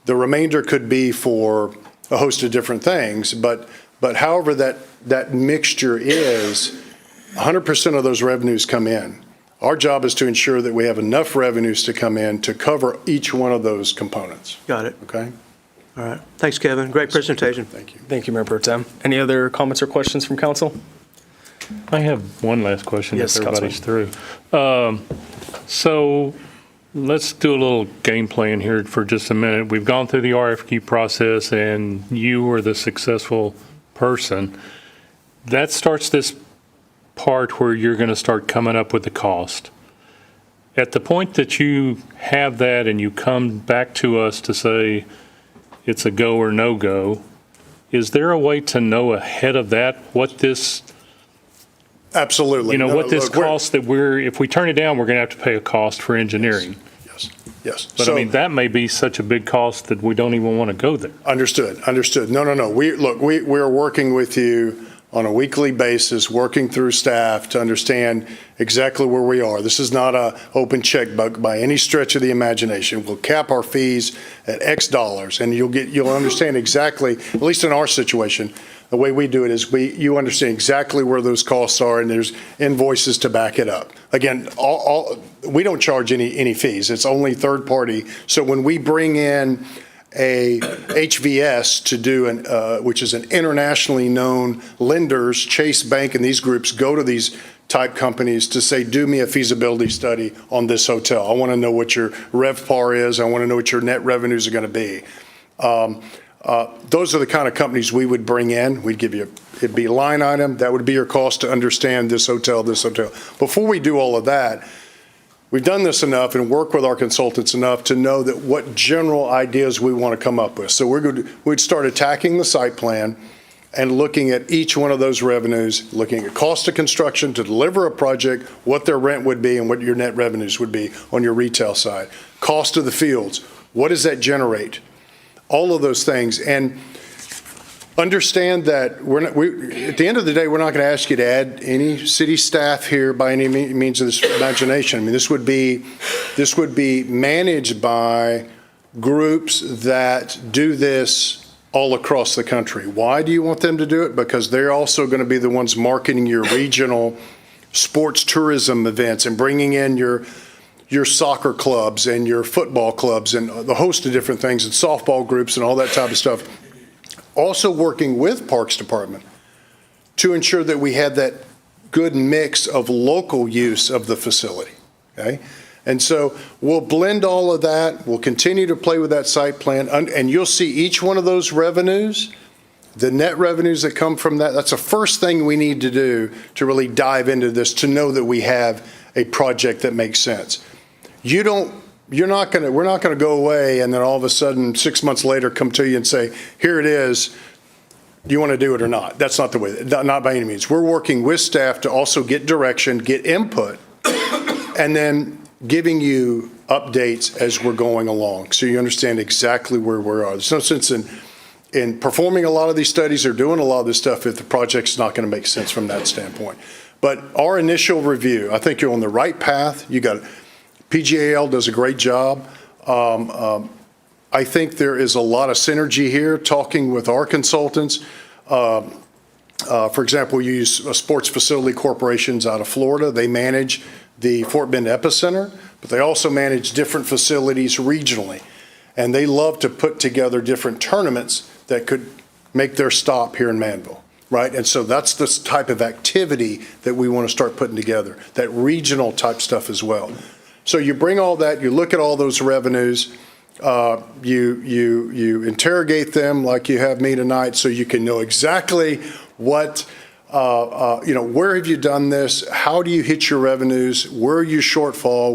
The remainder could be for a host of different things, but however that mixture is, 100% of those revenues come in. Our job is to ensure that we have enough revenues to come in to cover each one of those components, Got it. okay? All right. Thanks, Kevin. Great presentation. Thank you. Thank you, Mayor Pro Tem. Any other comments or questions from council? I have one last question if Yes, everybody's through. So let's do a little game plan here for just a minute. We've gone through the RFQ process and you were the successful person. That starts this part where you're going to start coming up with the cost. At the point that you have that and you come back to us to say it's a go or no go, is there a way to know ahead of that what this Absolutely. No, what this look, we're- cost that if we turn it down, we're going to have to pay a cost for engineering. Yes. But I So- mean, that may be such a big cost that we don't even want to go there. Understood. No. We're working with you on a weekly basis, working through staff to understand exactly where we are. This is not a open checkbook by any stretch of the imagination. We'll cap our fees at X dollars, and you'll understand exactly, at least in our situation, the way we do it is you understand exactly where those costs are, and there's invoices to back it up. Again, we don't charge any fees. It's only third party. So when we bring in a HVS to do which is an internationally known lenders, Chase Bank and these groups go to these type companies to say, do me a feasibility study on this hotel. I want to know what your RevPAR is. I want to know what your net revenues are going to be. Those are the kind of companies we would bring in. We'd give you, it'd be a line item. That would be your cost to understand this hotel, this hotel. Before we do all of that, we've done this enough and worked with our consultants enough to know that what general ideas we want to come up with. So we'd start attacking the site plan and looking at each one of those revenues, looking at cost of construction to deliver a project, what their rent would be and what your net revenues would be on your retail side. Cost of the fields, what does that generate? All of those things. And understand that at the end of the day, we're not going to ask you to add any city staff here by any means of this imagination. I mean, this would be managed by groups that do this all across the country. Why do you want them to do it? Because they're also going to be the ones marketing your regional sports tourism events and bringing in your soccer clubs and your football clubs and the host of different things and softball groups and all that type of stuff. Also working with Parks Department to ensure that we had that good mix of local use of the facility, okay? And so we'll blend all of that. We'll continue to play with that site plan, and you'll see each one of those revenues, the net revenues that come from that. That's the first thing we need to do to really dive into this, to know that we have a project that makes sense. We're not going to go away and then all of a sudden 6 months later come to you and say, here it is. Do you want to do it or not? That's not the way, not by any means. We're working with staff to also get direction, get input, and then giving you updates as we're going along, so you understand exactly where we are. There's no sense in performing a lot of these studies or doing a lot of this stuff if the project's not going to make sense from that standpoint. But our initial review, I think you're on the right path. You got PGAL does a great job. I think there is a lot of synergy here, talking with our consultants. For example, we use Sports Facility Corporations out of Florida. They manage the Fort Bend Epicenter, but they also manage different facilities regionally. And they love to put together different tournaments that could make their stop here in Manvel, right? And so that's the type of activity that we want to start putting together, that regional type stuff as well. So you bring all that, you look at all those revenues, you interrogate them like you have me tonight, so you can know exactly what, where have you done this? How do you hit your revenues? Where are you shortfall?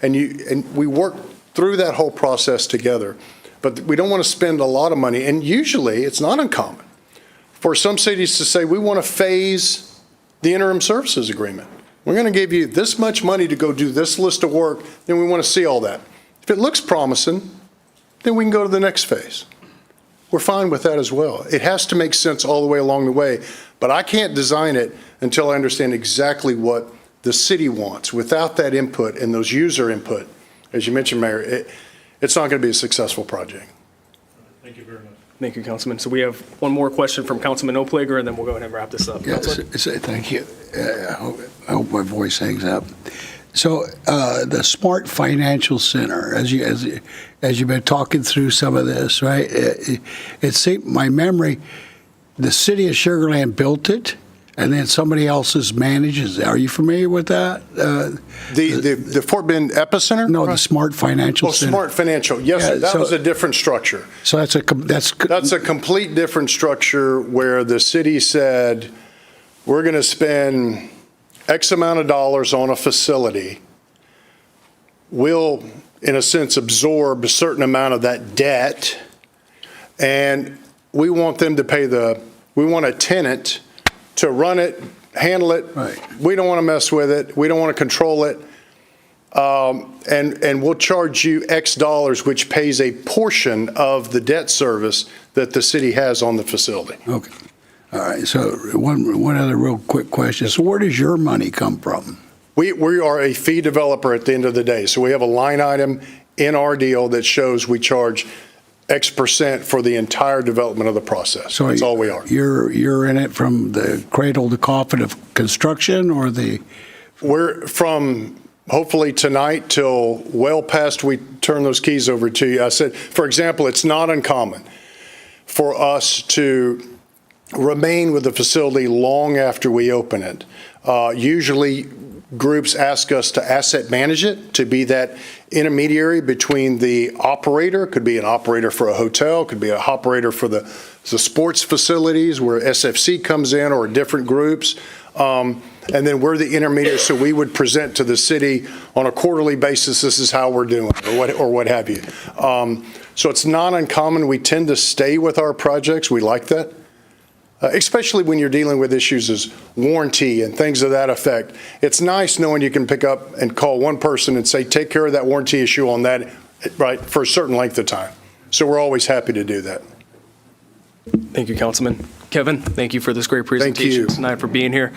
And we work through that whole process together. But we don't want to spend a lot of money. And usually it's not uncommon for some cities to say, we want to phase the interim services agreement. We're going to give you this much money to go do this list of work, then we want to see all that. If it looks promising, then we can go to the next phase. We're fine with that as well. It has to make sense all the way along the way, but I can't design it until I understand exactly what the city wants. Without that input and those user input, as you mentioned, Mayor, it's not going to be a successful project. Thank you very much. Thank you, Councilman. So we have one more question from Councilman Oplager, and then we'll go ahead and wrap this up. Yes, thank you. I hope my voice hangs up. So the Smart Financial Center, as you've been talking through some of this, right? It seemed, my memory, the city of Sugar Land built it, and then somebody else's manages it. Are you familiar with that? The Fort Bend Epicenter? No, the Smart Financial Center. Smart Financial. Yes, Yeah, that was a different structure. So that's That's a complete different structure where the city said, we're going to spend X amount of dollars on a facility. We'll, in a sense, absorb a certain amount of that debt, and we want them to pay we want a tenant to run it, handle it. Right. We don't want to mess with it. We don't want to control it. And we'll charge you X dollars, which pays a portion of the debt service that the city has on the facility. Okay. All right. So one other real quick question. So where does your money come from? We are a fee developer at the end of the day. So we have a line item in our deal that shows we charge X% for the entire development of the process. So that's all we are. You're in it from the cradle to coffin of construction, or We're from hopefully tonight till well past we turn those keys over to you. I said, for example, it's not uncommon for us to remain with the facility long after we open it. Usually groups ask us to asset manage it, to be that intermediary between the operator, could be an operator for a hotel, could be an operator for the sports facilities where SFC comes in, or different groups. And then we're the intermediary, so we would present to the city on a quarterly basis, this is how we're doing, or what have you. So it's not uncommon. We tend to stay with our projects. We like that. Especially when you're dealing with issues as warranty and things of that effect. It's nice knowing you can pick up and call one person and say, take care of that warranty issue on that, right, for a certain length of time. So we're always happy to do that. Thank you, Councilman. Kevin, thank you for this great presentation tonight, for being here.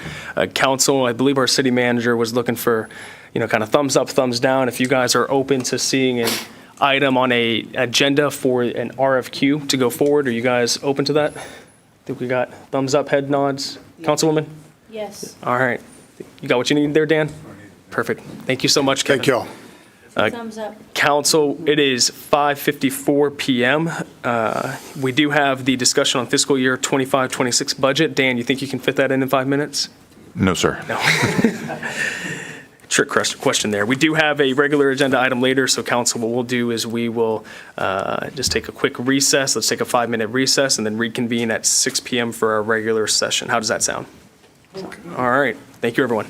Council, I believe our city manager was looking for, kind of thumbs up, thumbs down. If you guys are open to seeing an item on a agenda for an RFQ to go forward, are you guys open to that? I think we got thumbs up, head nods. Councilwoman? Yes. All right. You got what you need there, Dan? Perfect. Thank you so much, Kevin. Thank y'all. Thumbs up. Council, it is 5:54 p.m. We do have the discussion on fiscal year 25-26 budget. Dan, you think you can fit that in 5 minutes? No, sir. No. trick question there. We do have a regular agenda item later, so council, what we'll do is we will just take a quick recess. Let's take a 5-minute recess and then reconvene at 6 p.m. for our regular session. How does that sound? All right. Thank you, everyone.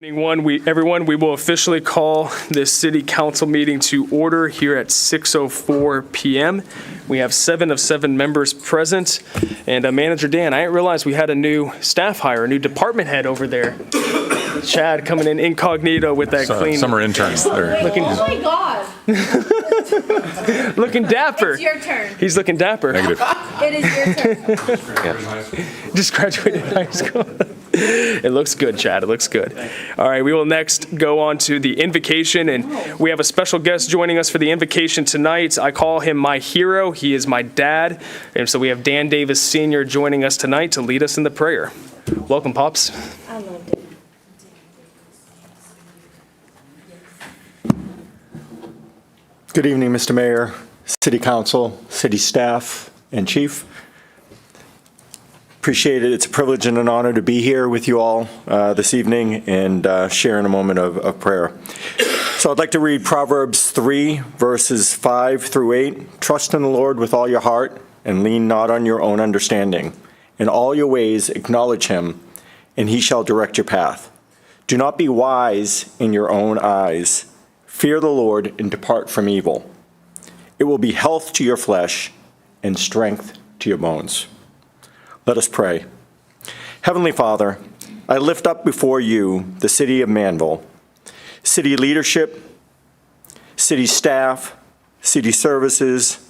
Everyone, we will officially call this city council meeting to order here at 6:04 p.m. We have 7 of 7 members present. And Manager Dan, I didn't realize we had a new staff hire, a new department head over there. Chad coming in incognito with that clean. Summer interns there. Oh my God. Looking dapper. It's your turn. He's looking dapper. Negative. It is your turn. Just graduated high school. It looks good, Chad. It looks good. All right, we will next go on to the invocation, and we have a special guest joining us for the invocation tonight. I call him my hero. He is my dad. And so we have Dan Davis Sr. joining us tonight to lead us in the prayer. Welcome, Pops. I loved it. Good evening, Mr. Mayor, City Council, City staff, and Chief. Appreciate it. It's a privilege and an honor to be here with you all this evening and share in a moment of prayer. So I'd like to read Proverbs 3, verses 5 through 8. Trust in the Lord with all your heart and lean not on your own understanding. In all your ways acknowledge him, and he shall direct your path. Do not be wise in your own eyes. Fear the Lord and depart from evil. It will be health to your flesh and strength to your bones. Let us pray. Heavenly Father, I lift up before you the city of Manvel, city leadership, city staff, city services,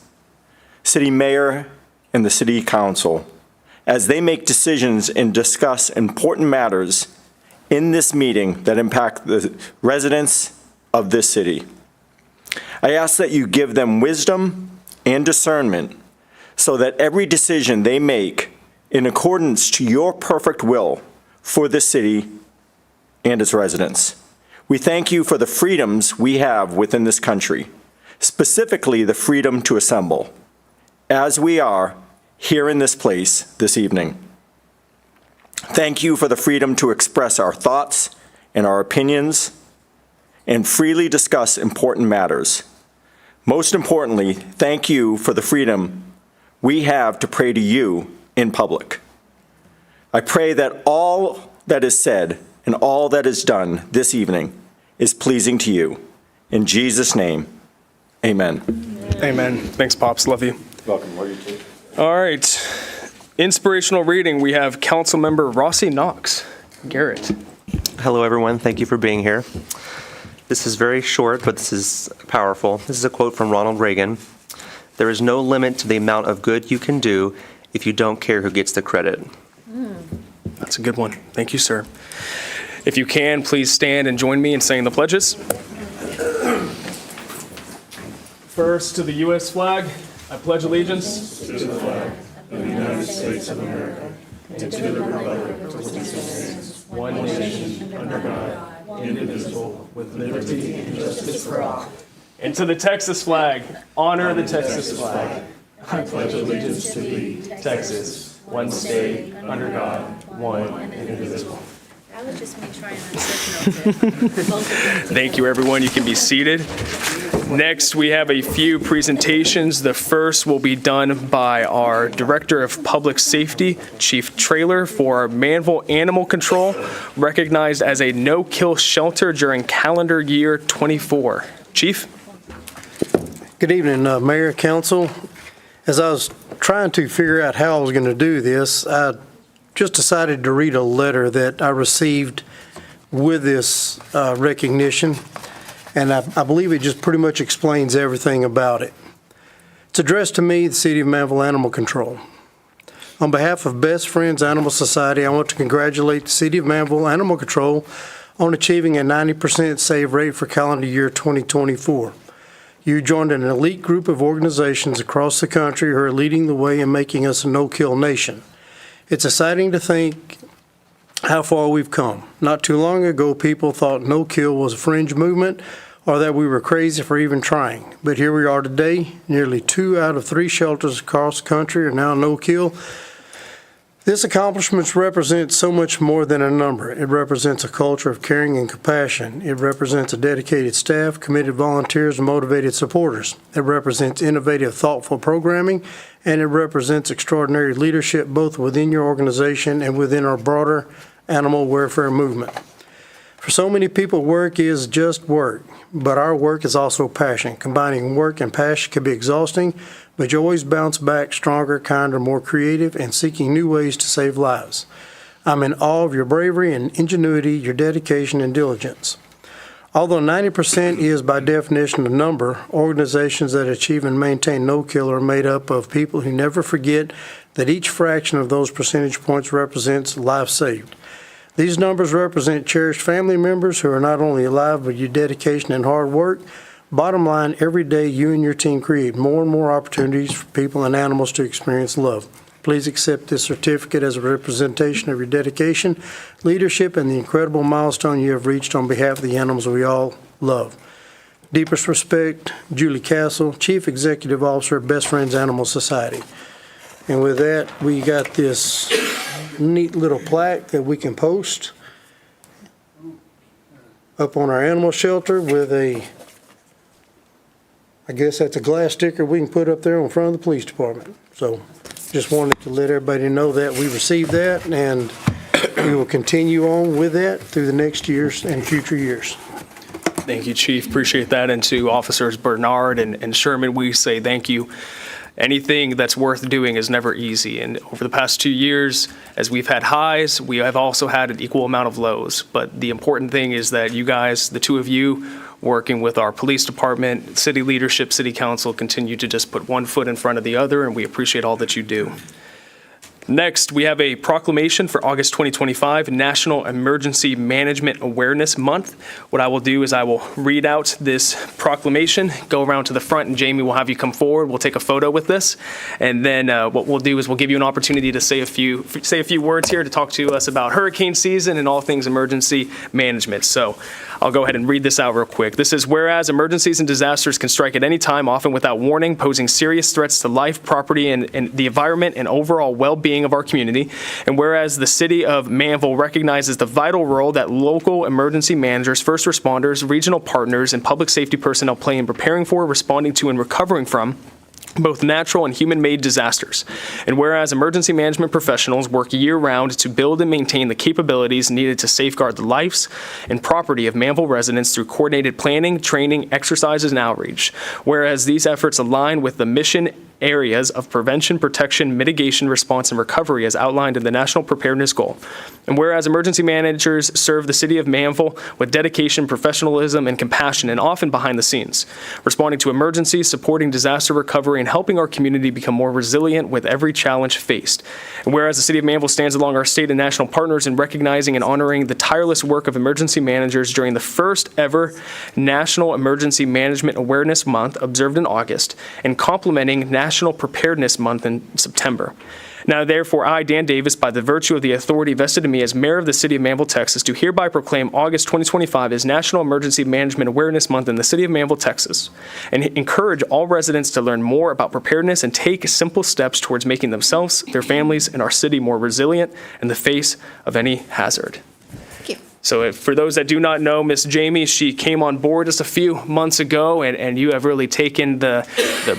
city mayor, and the city council, as they make decisions and discuss important matters in this meeting that impact the residents of this city. I ask that you give them wisdom and discernment so that every decision they make in accordance to your perfect will for this city and its residents. We thank you for the freedoms we have within this country, specifically the freedom to assemble, as we are here in this place this evening. Thank you for the freedom to express our thoughts and our opinions and freely discuss important matters. Most importantly, thank you for the freedom we have to pray to you in public. I pray that all that is said and all that is done this evening is pleasing to you. In Jesus' name, amen. Amen. Thanks, Pops. Love you. Welcome. Love you too. All right. Inspirational reading. We have Councilmember Rossi Knox. Garrett. Hello, everyone. Thank you for being here. This is very short, but this is powerful. This is a quote from Ronald Reagan. There is no limit to the amount of good you can do if you don't care who gets the credit. That's a good one. Thank you, sir. If you can, please stand and join me in saying the pledges. First, to the U.S. flag, I pledge allegiance to the flag of the United States of America and to the republic for which it stands, one nation, under God, indivisible, with liberty and justice for all. And to the Texas flag, honor the Texas flag. I pledge allegiance to thee, Texas, one state, under God, one and indivisible. That was just me trying to Thank you, everyone. You can be seated. Next, we have a few presentations. The first will be done by our Director of Public Safety, Chief Traylor, for our Manvel Animal Control, recognized as a no-kill shelter during calendar year 24. Chief? Good evening, Mayor, Council. As I was trying to figure out how I was going to do this, I just decided to read a letter that I received with this recognition, and I believe it just pretty much explains everything about it. It's addressed to me, the City of Manvel Animal Control. On behalf of Best Friends Animal Society, I want to congratulate the City of Manvel Animal Control on achieving a 90% save rate for calendar year 2024. You joined an elite group of organizations across the country who are leading the way in making us a no-kill nation. It's exciting to think how far we've come. Not too long ago, people thought no-kill was a fringe movement or that we were crazy for even trying. But here we are today. Nearly 2 out of 3 shelters across the country are now no-kill. This accomplishment represents so much more than a number. It represents a culture of caring and compassion. It represents a dedicated staff, committed volunteers, and motivated supporters. It represents innovative, thoughtful programming, and it represents extraordinary leadership both within your organization and within our broader animal welfare movement. For so many people, work is just work, but our work is also passion. Combining work and passion can be exhausting, but you always bounce back stronger, kinder, more creative, and seeking new ways to save lives. I'm in awe of your bravery and ingenuity, your dedication and diligence. Although 90% is by definition a number, organizations that achieve and maintain no kill are made up of people who never forget that each fraction of those percentage points represents life saved. These numbers represent cherished family members who are not only alive, but your dedication and hard work. Bottom line, every day you and your team create more and more opportunities for people and animals to experience love. Please accept this certificate as a representation of your dedication, leadership, and the incredible milestone you have reached on behalf of the animals we all love. Deepest respect, Julie Castle, Chief Executive Officer of Best Friends Animal Society. And with that, we got this neat little plaque that we can post up on our animal shelter with I guess that's a glass sticker we can put up there in front of the police department. So just wanted to let everybody know that we received that, and we will continue on with that through the next years and future years. Thank you, Chief. Appreciate that. And to Officers Bernard and Sherman, we say thank you. Anything that's worth doing is never easy. And over the past 2 years, as we've had highs, we have also had an equal amount of lows. But the important thing is that you guys, the two of you, working with our police department, city leadership, city council, continue to just put one foot in front of the other, and we appreciate all that you do. Next, we have a proclamation for August 2025, National Emergency Management Awareness Month. What I will do is I will read out this proclamation, go around to the front, and Jamie will have you come forward. We'll take a photo with this. And then what we'll do is we'll give you an opportunity to say a few words here to talk to us about hurricane season and all things emergency management. So I'll go ahead and read this out real quick. This is, whereas emergencies and disasters can strike at any time, often without warning, posing serious threats to life, property, and the environment and overall well-being of our community. And whereas the city of Manvel recognizes the vital role that local emergency managers, first responders, regional partners, and public safety personnel play in preparing for, responding to, and recovering from both natural and human-made disasters. And whereas emergency management professionals work year-round to build and maintain the capabilities needed to safeguard the lives and property of Manvel residents through coordinated planning, training, exercises, and outreach. Whereas these efforts align with the mission areas of prevention, protection, mitigation, response, and recovery as outlined in the National Preparedness Goal. And whereas emergency managers serve the city of Manvel with dedication, professionalism, and compassion, and often behind the scenes, responding to emergencies, supporting disaster recovery, and helping our community become more resilient with every challenge faced. And whereas the city of Manvel stands along our state and national partners in recognizing and honoring the tireless work of emergency managers during the first ever National Emergency Management Awareness Month observed in August, and complementing National Preparedness Month in September. Now, therefore, I, Dan Davis, by the virtue of the authority vested in me as mayor of the city of Manvel, Texas, do hereby proclaim August 2025 as National Emergency Management Awareness Month in the city of Manvel, Texas, and encourage all residents to learn more about preparedness and take simple steps towards making themselves, their families, and our city more resilient in the face of any hazard. So for those that do not know, Miss Jamie, she came on board just a few months ago, and you have really taken the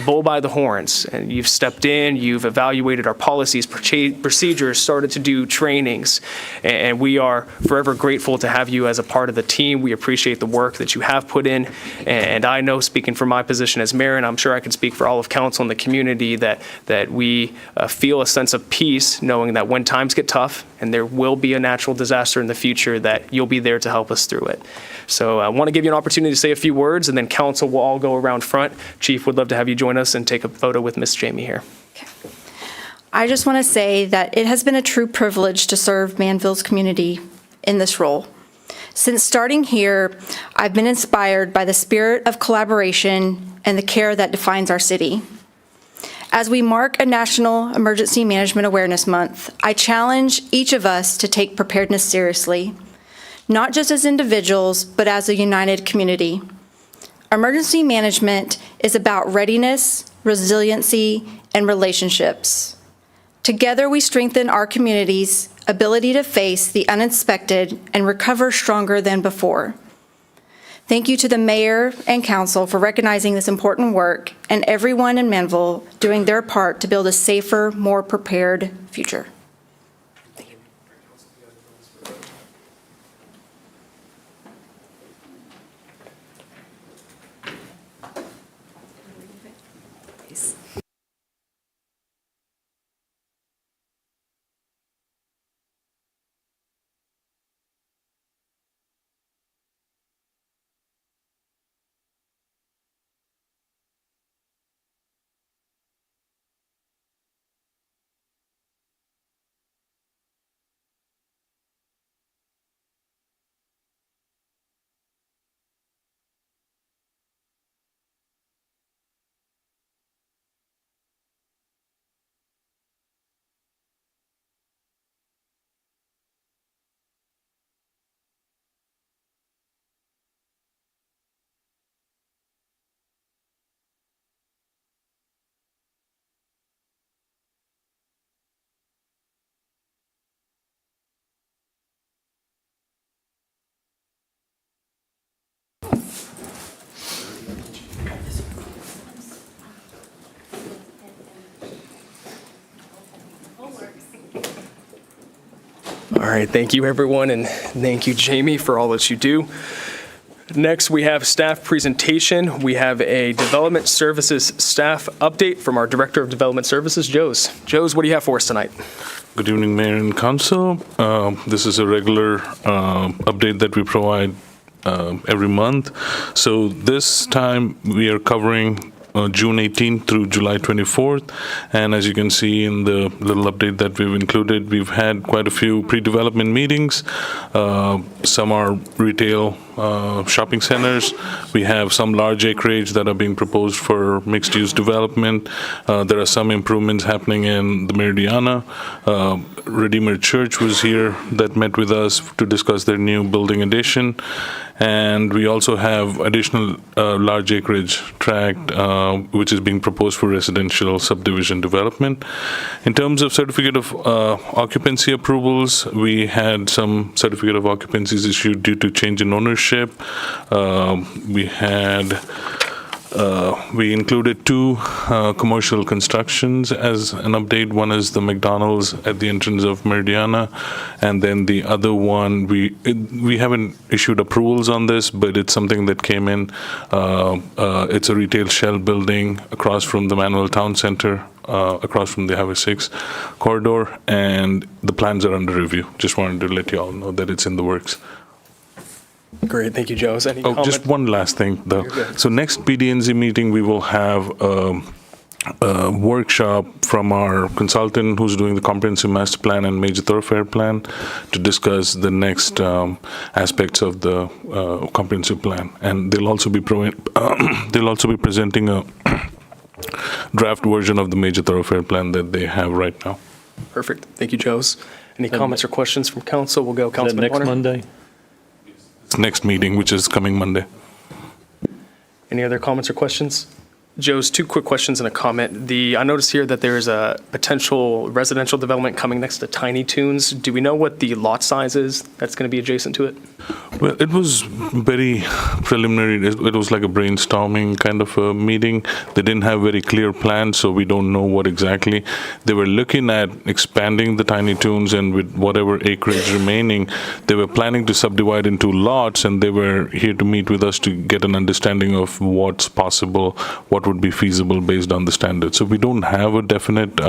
bull by the horns. And you've stepped in, you've evaluated our policies, procedures, started to do trainings. And we are forever grateful to have you as a part of the team. We appreciate the work that you have put in. And I know, speaking from my position as mayor, and I'm sure I can speak for all of council and the community, that we feel a sense of peace knowing that when times get tough and there will be a natural disaster in the future, that you'll be there to help us through it. So I want to give you an opportunity to say a few words, and then council will all go around front. Chief, would love to have you join us and take a photo with Miss Jamie here. Okay. I just want to say that it has been a true privilege to serve Manvel's community in this role. Since starting here, I've been inspired by the spirit of collaboration and the care that defines our city. As we mark a National Emergency Management Awareness Month, I challenge each of us to take preparedness seriously, not just as individuals, but as a united community. Emergency management is about readiness, resiliency, and relationships. Together, we strengthen our community's ability to face the unexpected and recover stronger than before. Thank you to the mayor and council for recognizing this important work, and everyone in Manvel doing their part to build a safer, more prepared future. All right, thank you, everyone, and thank you, Jamie, for all that you do. Next, we have staff presentation. We have a Development Services staff update from our Director of Development Services, Jose. Jose, what do you have for us tonight? Good evening, Mayor and Council. This is a regular update that we provide every month. So this time we are covering June 18th through July 24th. And as you can see in the little update that we've included, we've had quite a few pre-development meetings. Some are retail shopping centers. We have some large acreage that are being proposed for mixed-use development. There are some improvements happening in the Meridiana. Redeemer Church was here that met with us to discuss their new building addition. And we also have additional large acreage tract, which is being proposed for residential subdivision development. In terms of certificate of occupancy approvals, we had some certificate of occupancies issued due to change in ownership. We included two commercial constructions as an update. One is the McDonald's at the entrance of Meridiana, and then the other one, we haven't issued approvals on this, but it's something that came in. It's a retail shell building across from the Manvel Town Center, across from the Highway 6 corridor, and the plans are under review. Just wanted to let you all know that it's in the works. Great, thank you, Jose. Any comment? Just one last thing, though. So next PD&Z meeting, we will have a workshop from our consultant who's doing the comprehensive master plan and major thoroughfare plan to discuss the next aspects of the comprehensive plan. And they'll also be presenting a draft version of the major thoroughfare plan that they have right now. Perfect. Thank you, Jose. Any comments or questions from council? We'll go Councilman Warner. Next Monday? It's next meeting, which is coming Monday. Any other comments or questions? Jose, two quick questions and a comment. I noticed here that there's a potential residential development coming next to Tiny Toons. Do we know what the lot size is that's going to be adjacent to it? Well, it was very preliminary. It was like a brainstorming kind of a meeting. They didn't have very clear plans, so we don't know what exactly. They were looking at expanding the Tiny Toons, and with whatever acreage remaining, they were planning to subdivide into lots, and they were here to meet with us to get an understanding of what's possible, what would be feasible based on the standards. So we don't have a definite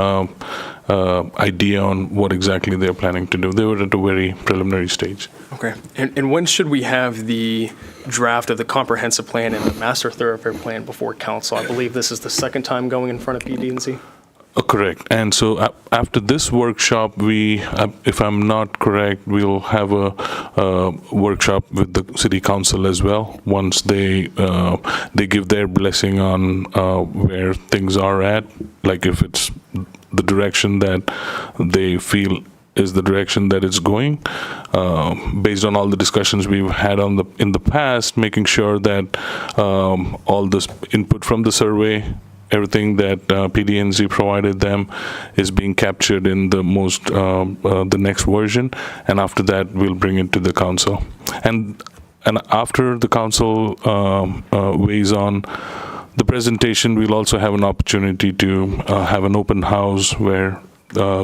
idea on what exactly they're planning to do. They were at a very preliminary stage. Okay. And when should we have the draft of the comprehensive plan and the master thoroughfare plan before council? I believe this is the second time going in front of PD&Z. Correct. And so after this workshop, if I'm not correct, we'll have a workshop with the city council as well. Once they give their blessing on where things are at, like if it's the direction that they feel is the direction that it's going, based on all the discussions we've had in the past, making sure that all this input from the survey, everything that PD&Z provided them, is being captured in the next version, and after that we'll bring it to the council. And after the council weighs on the presentation, we'll also have an opportunity to have an open house where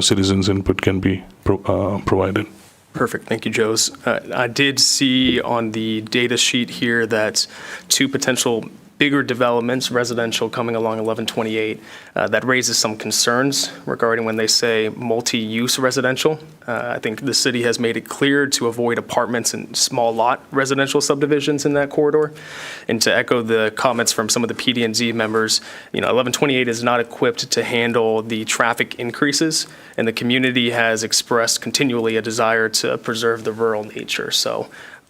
citizens' input can be provided. Perfect. Thank you, Jose. I did see on the data sheet here that two potential bigger developments, residential, coming along 1128, that raises some concerns regarding when they say multi-use residential. I think the city has made it clear to avoid apartments and small lot residential subdivisions in that corridor. And to echo the comments from some of the PD&Z members, 1128 is not equipped to handle the traffic increases, and the community has expressed continually a desire to preserve the rural nature. So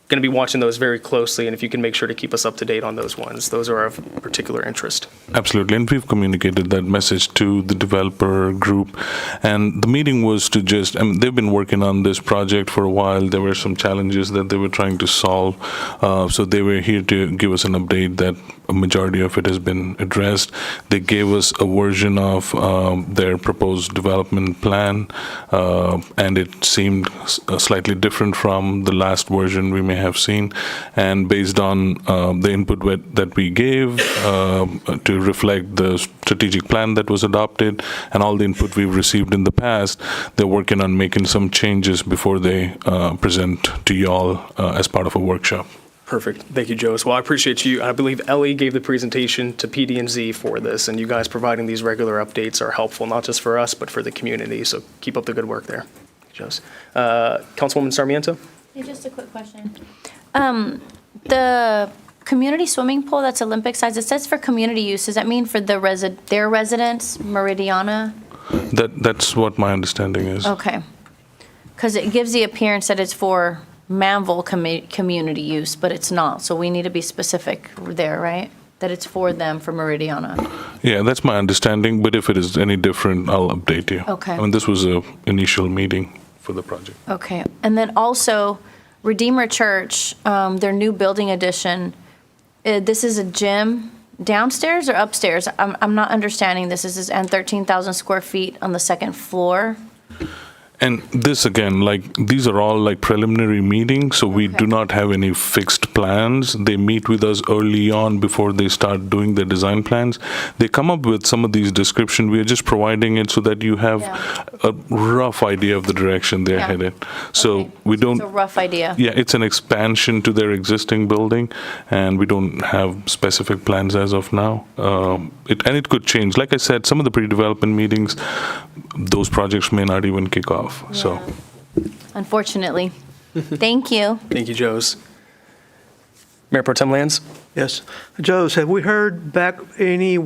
going to be watching those very closely, and if you can make sure to keep us up to date on those ones, those are of particular interest. Absolutely, and we've communicated that message to the developer group, and the meeting was to they've been working on this project for a while. There were some challenges that they were trying to solve, so they were here to give us an update that a majority of it has been addressed. They gave us a version of their proposed development plan, and it seemed slightly different from the last version we may have seen, and based on the input that we gave to reflect the strategic plan that was adopted and all the input we've received in the past. They're working on making some changes before they present to y'all as part of a workshop. Perfect. Thank you, Joe. Well, I appreciate you. I believe Ellie gave the presentation to PD&Z for this, and you guys providing these regular updates are helpful, not just for us, but for the community. So keep up the good work there, Joe. Councilwoman Sarmiento? Hey, just a quick question. The community swimming pool that's Olympic size, it says for community use. Does that mean for their residents, Meridiana? That's what my understanding is. Okay. Because it gives the appearance that it's for Manvel community use, but it's not. So we need to be specific there, right? That it's for them, for Meridiana. Yeah, that's my understanding, but if it is any different, I'll update you. Okay. I mean, this was a initial meeting for the project. Okay. And then also, Redeemer Church, their new building addition, this is a gym downstairs or upstairs? I'm not understanding this. This is and 13,000 square feet on the second floor. And this again, these are all preliminary meetings, so we do not have any fixed plans. They meet with us early on before they start doing the design plans. They come up with some of these descriptions. We are just providing it so that you have a rough idea of the direction they're headed. So we don't. It's a rough idea. Yeah, it's an expansion to their existing building, and we don't have specific plans as of now. It could change. Like I said, some of the pre-development meetings, those projects may not even kick off. So, Unfortunately. Thank you. Thank you, Joes. Mayor Pro Tem Lands? Yes. Joes, have we heard back any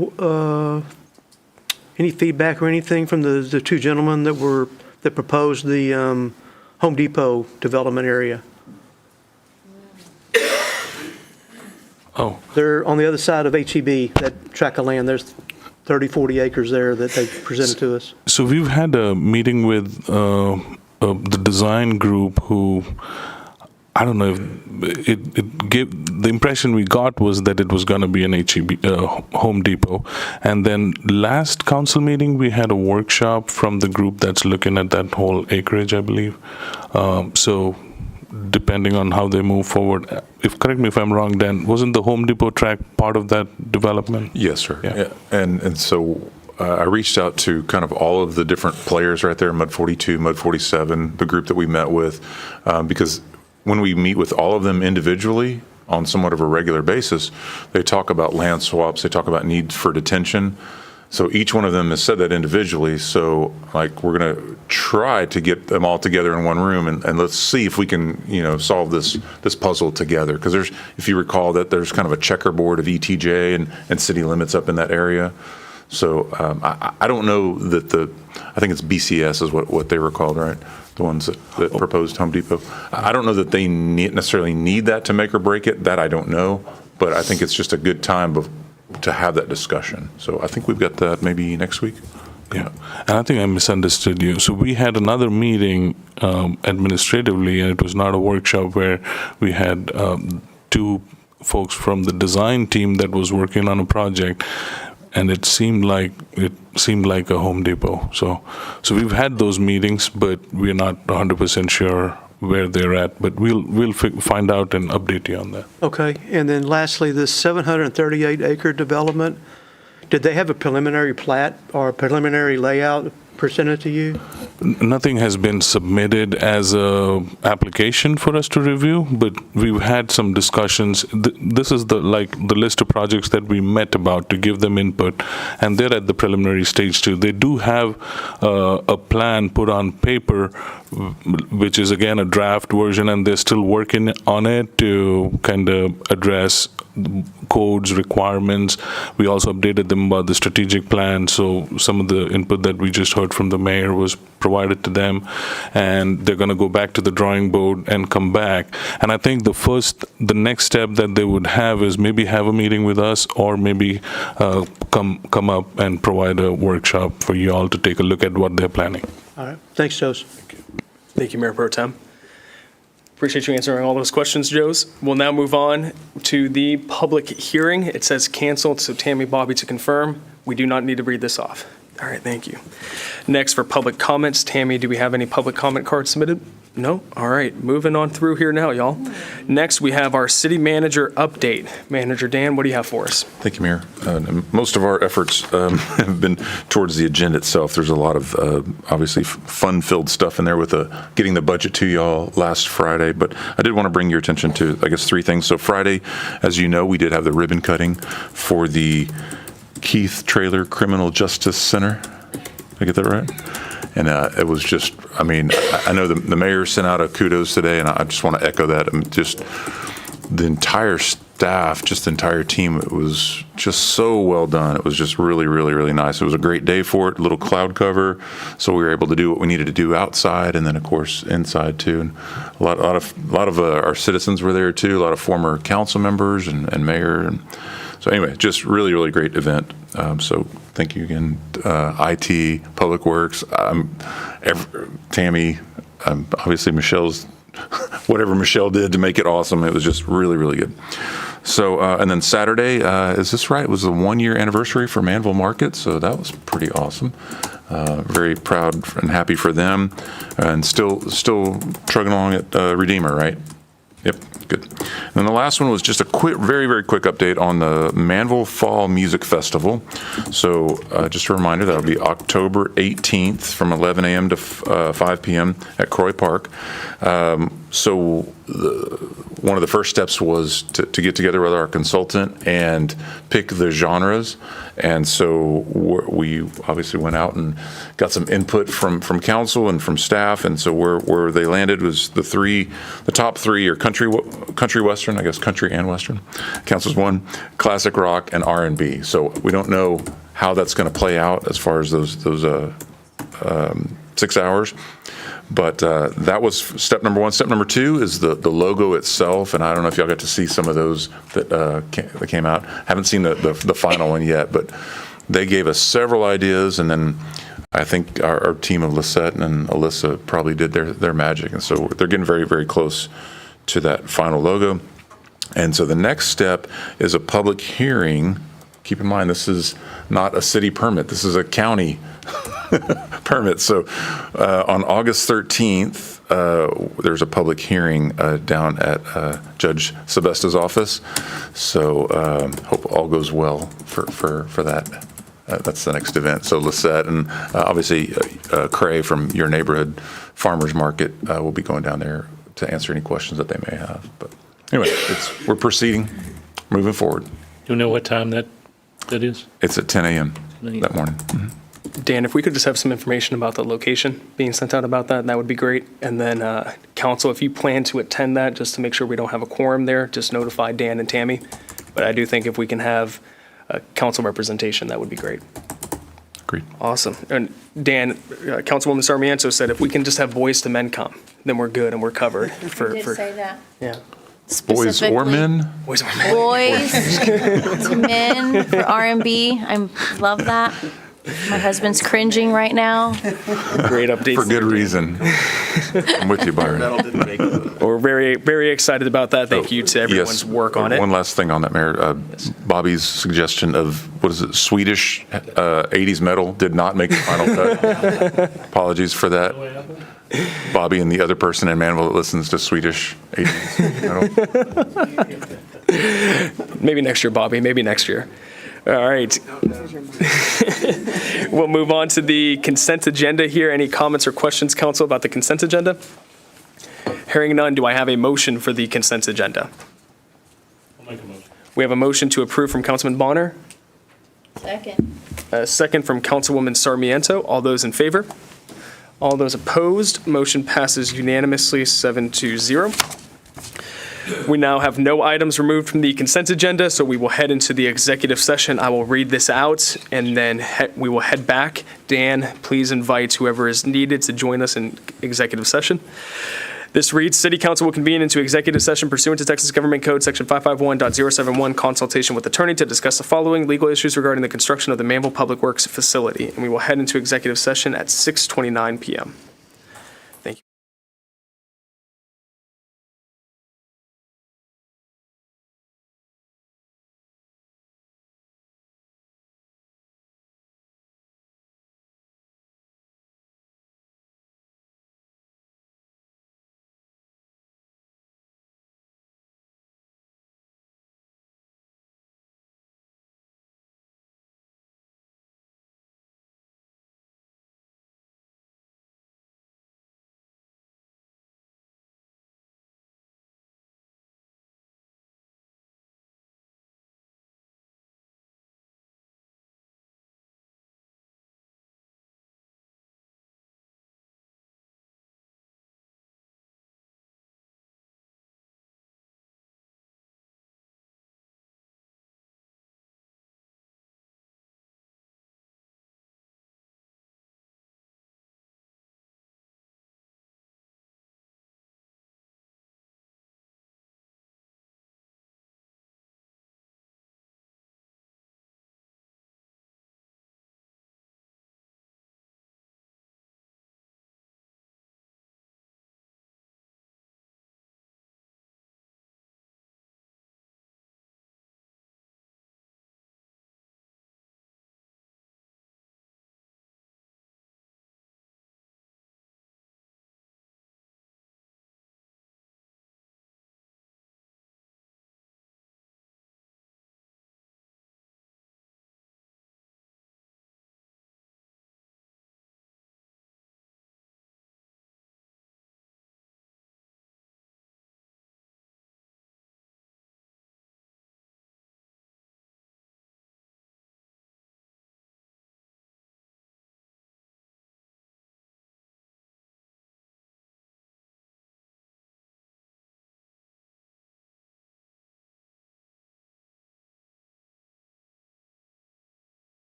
feedback or anything from the two gentlemen that proposed the Home Depot development area? Oh. They're on the other side of HEB, that tract of land. There's 30, 40 acres there that they presented to us. So we've had a meeting with the design group who, I don't know, if it gave, the impression we got was that it was going to be an HEB, Home Depot. And then last council meeting, we had a workshop from the group that's looking at that whole acreage, I believe. So depending on how they move forward, correct me if I'm wrong, Dan, wasn't the Home Depot tract part of that development? Yes, sir. Yeah. And so I reached out to kind of all of the different players right there, Mud 42, Mud 47, the group that we met with, because when we meet with all of them individually on somewhat of a regular basis, they talk about land swaps, they talk about need for detention. So each one of them has said that individually. So we're going to try to get them all together in one room and let's see if we can, solve this puzzle together. Because if you recall that there's kind of a checkerboard of ETJ and city limits up in that area. So I don't know that I think it's BCS is what they were called, right? The ones that proposed Home Depot. I don't know that they necessarily need that to make or break it. That I don't know. But I think it's just a good time to have that discussion. So I think we've got that maybe next week. Yeah, and I think I misunderstood you. So we had another meeting administratively, and it was not a workshop where we had two folks from the design team that was working on a project, and it seemed like a Home Depot. So we've had those meetings, but we're not 100% sure where they're at, but we'll find out and update you on that. Okay, and then lastly, this 738-acre development, did they have a preliminary plat or a preliminary layout presented to you? Nothing has been submitted as a application for us to review, but we've had some discussions. This is the list of projects that we met about to give them input, and they're at the preliminary stage too. They do have a plan put on paper, which is again a draft version, and they're still working on it to kind of address codes, requirements. We also updated them about the strategic plan, so some of the input that we just heard from the mayor was provided to them, and they're going to go back to the drawing board and come back. And I think the next step that they would have is maybe have a meeting with us, or maybe come up and provide a workshop for you all to take a look at what they're planning. All right, thanks, Joseph. Thank you, Mayor Pro Tem. Appreciate you answering all those questions, Joes. We'll now move on to the public hearing. It says canceled, so Tammy, Bobby, to confirm, we do not need to read this off. All right, thank you. Next, for public comments, Tammy, do we have any public comment cards submitted? No? All right, moving on through here now, y'all. Next, we have our city manager update. Manager Dan, what do you have for us? Thank you, Mayor. Most of our efforts have been towards the agenda itself. There's a lot of, obviously, fun-filled stuff in there with getting the budget to y'all last Friday. But I did want to bring your attention to, I guess, three things. So Friday, as you know, we did have the ribbon cutting for the Keith Traylor Criminal Justice Center. Did I get that right? And it was just, I mean, I know the mayor sent out a kudos today, and I just want to echo that. I mean, just the entire staff, just the entire team, it was just so well done. It was just really, really, really nice. It was a great day for it, a little cloud cover, so we were able to do what we needed to do outside, and then, of course, inside, too. And a lot of our citizens were there, too, a lot of former council members and mayor. And so anyway, just really, really great event. So thank you again, IT, Public Works, Tammy, obviously Michelle's, whatever Michelle did to make it awesome. It was just really, really good. So, and then Saturday, is this right? It was the 1-year anniversary for Manvel Market, so that was pretty awesome. Very proud and happy for them, and still trucking along at Redeemer, right? Yep, good. And then the last one was just a quick, very, very quick update on the Manvel Fall Music Festival. So just a reminder, that'll be October 18th from 11 a.m. to 5 p.m. at Croy Park. So one of the first steps was to get together with our consultant and pick the genres. And so we obviously went out and got some input from council and from staff. And so where they landed was the top three are country western, I guess country and western. Council's one, classic rock, and R&B. So we don't know how that's going to play out as far as those 6 hours. But that was step number one. Step number two is the logo itself, and I don't know if y'all got to see some of those that came out. Haven't seen the final one yet, but they gave us several ideas, and then I think our team of Lisette and Alyssa probably did their magic, and so they're getting very, very close to that final logo. And so the next step is a public hearing. Keep in mind, this is not a city permit. This is a county permit. So on August 13th, there's a public hearing down at Judge Sebesta's office. So hope all goes well for that. That's the next event. So Lisette and obviously Cray from your neighborhood farmers market will be going down there to answer any questions that they may have. But anyway, we're proceeding, moving forward. You know what time that is? It's at 10 a.m. that morning. Mm-hmm. Dan, if we could just have some information about the location being sent out about that would be great. And then council, if you plan to attend that, just to make sure we don't have a quorum there, just notify Dan and Tammy. But I do think if we can have council representation, that would be great. Agreed. Awesome. And Dan, Councilwoman Sarmiento said if we can just have boys to men come, then we're good and we're covered. I did say that. Yeah. Boys or men? Boys or men. Boys to men for R&B. I love that. My husband's cringing right now. Great updates. For good reason. I'm with you, Byron. We're very, very excited about that. Thank you to everyone's work on it. One last thing on that, Mayor. Bobby's suggestion of, what is it, Swedish 80s metal did not make the final cut. Apologies for that. Bobby and the other person in Manvel that listens to Swedish 80s metal. Maybe next year, Bobby. Maybe next year. All right. We'll move on to the consent agenda here. Any comments or questions, council, about the consent agenda? Hearing none, do I have a motion for the consent agenda? I'll make a motion. We have a motion to approve from Councilman Bonner, Second. a second from Councilwoman Sarmiento. All those in favor? All those opposed? Motion passes unanimously 7-0. We now have no items removed from the consent agenda, so we will head into the executive session. I will read this out, and then we will head back. Dan, please invite whoever is needed to join us in executive session. This reads, City Council will convene into executive session pursuant to Texas Government Code Section 551.071, consultation with attorney to discuss the following legal issues regarding the construction of the Manvel Public Works facility. And we will head into executive session at 6:29 p.m.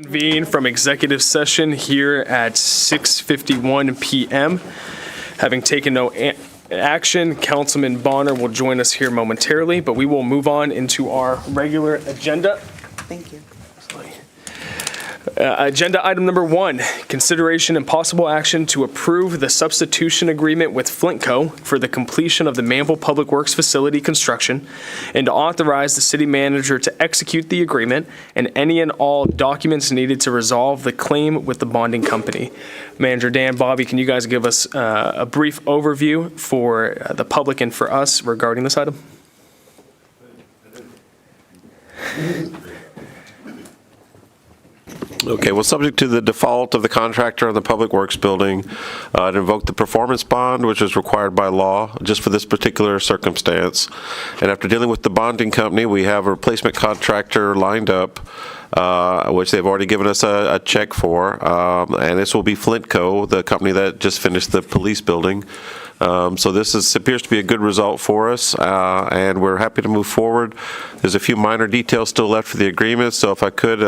Convene from executive session here at 6:51 p.m. Having taken no action, Councilman Bonner will join us here momentarily, but we will move on into our regular agenda. Thank you. Agenda item number 1, consideration and possible action to approve the substitution agreement with Flintco for the completion of the Manvel Public Works facility construction, and to authorize the city manager to execute the agreement and any and all documents needed to resolve the claim with the bonding company. Manager Dan, Bobby, can you guys give us a brief overview for the public and for us regarding this item? Okay, well, subject to the default of the contractor on the Public Works building, it invoked the performance bond, which is required by law just for this particular circumstance. And after dealing with the bonding company, we have a replacement contractor lined up, which they've already given us a check for. And this will be Flintco, the company that just finished the police building. So this appears to be a good result for us, and we're happy to move forward. There's a few minor details still left for the agreement, so if I could,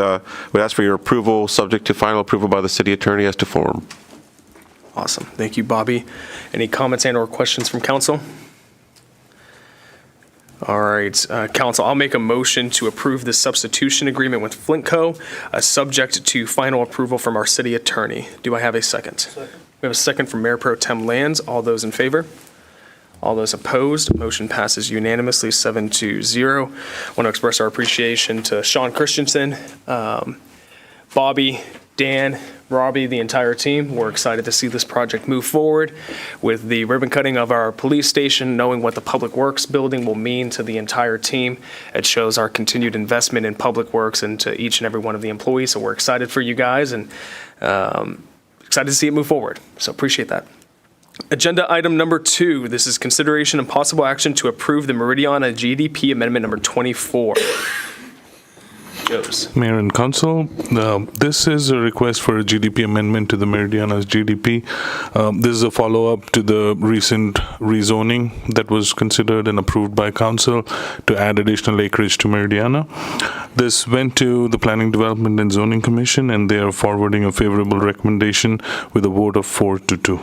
we'd ask for your approval, subject to final approval by the city attorney as to form. Awesome. Thank you, Bobby. Any comments and/or questions from council? All right, council, I'll make a motion to approve the substitution agreement with Flintco, subject to final approval from our city attorney. Do I have a second? Second. We have a second from Mayor Pro Tem Lands. All those in favor? All those opposed? Motion passes unanimously, 7-0. Want to express our appreciation to Sean Christensen, Bobby, Dan, Robbie, the entire team. We're excited to see this project move forward with the ribbon cutting of our police station, knowing what the Public Works building will mean to the entire team. It shows our continued investment in Public Works and to each and every one of the employees. So we're excited for you guys and excited to see it move forward. So appreciate that. Agenda item number 2, this is consideration and possible action to approve the Meridiana GDP Amendment number 24. Joe's. Mayor and Council, this is a request for a GDP amendment to the Meridiana's GDP. This is a follow-up to the recent rezoning that was considered and approved by Council to add additional acreage to Meridiana. This went to the Planning, Development, and Zoning Commission, and they are forwarding a favorable recommendation with a vote of 4-2.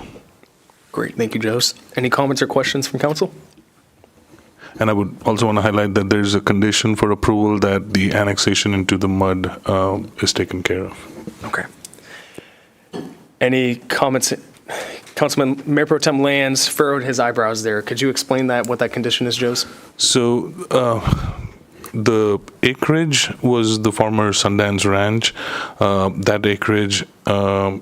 Great, thank you, Joe's. Any comments or questions from Council? And I would also want to highlight that there's a condition for approval that the annexation into the MUD is taken care of. Okay. Any comments? Councilman, Mayor Pro Tem Lands furrowed his eyebrows there. Could you explain what that condition is, Joe's? So the acreage was the former Sundance Ranch. That acreage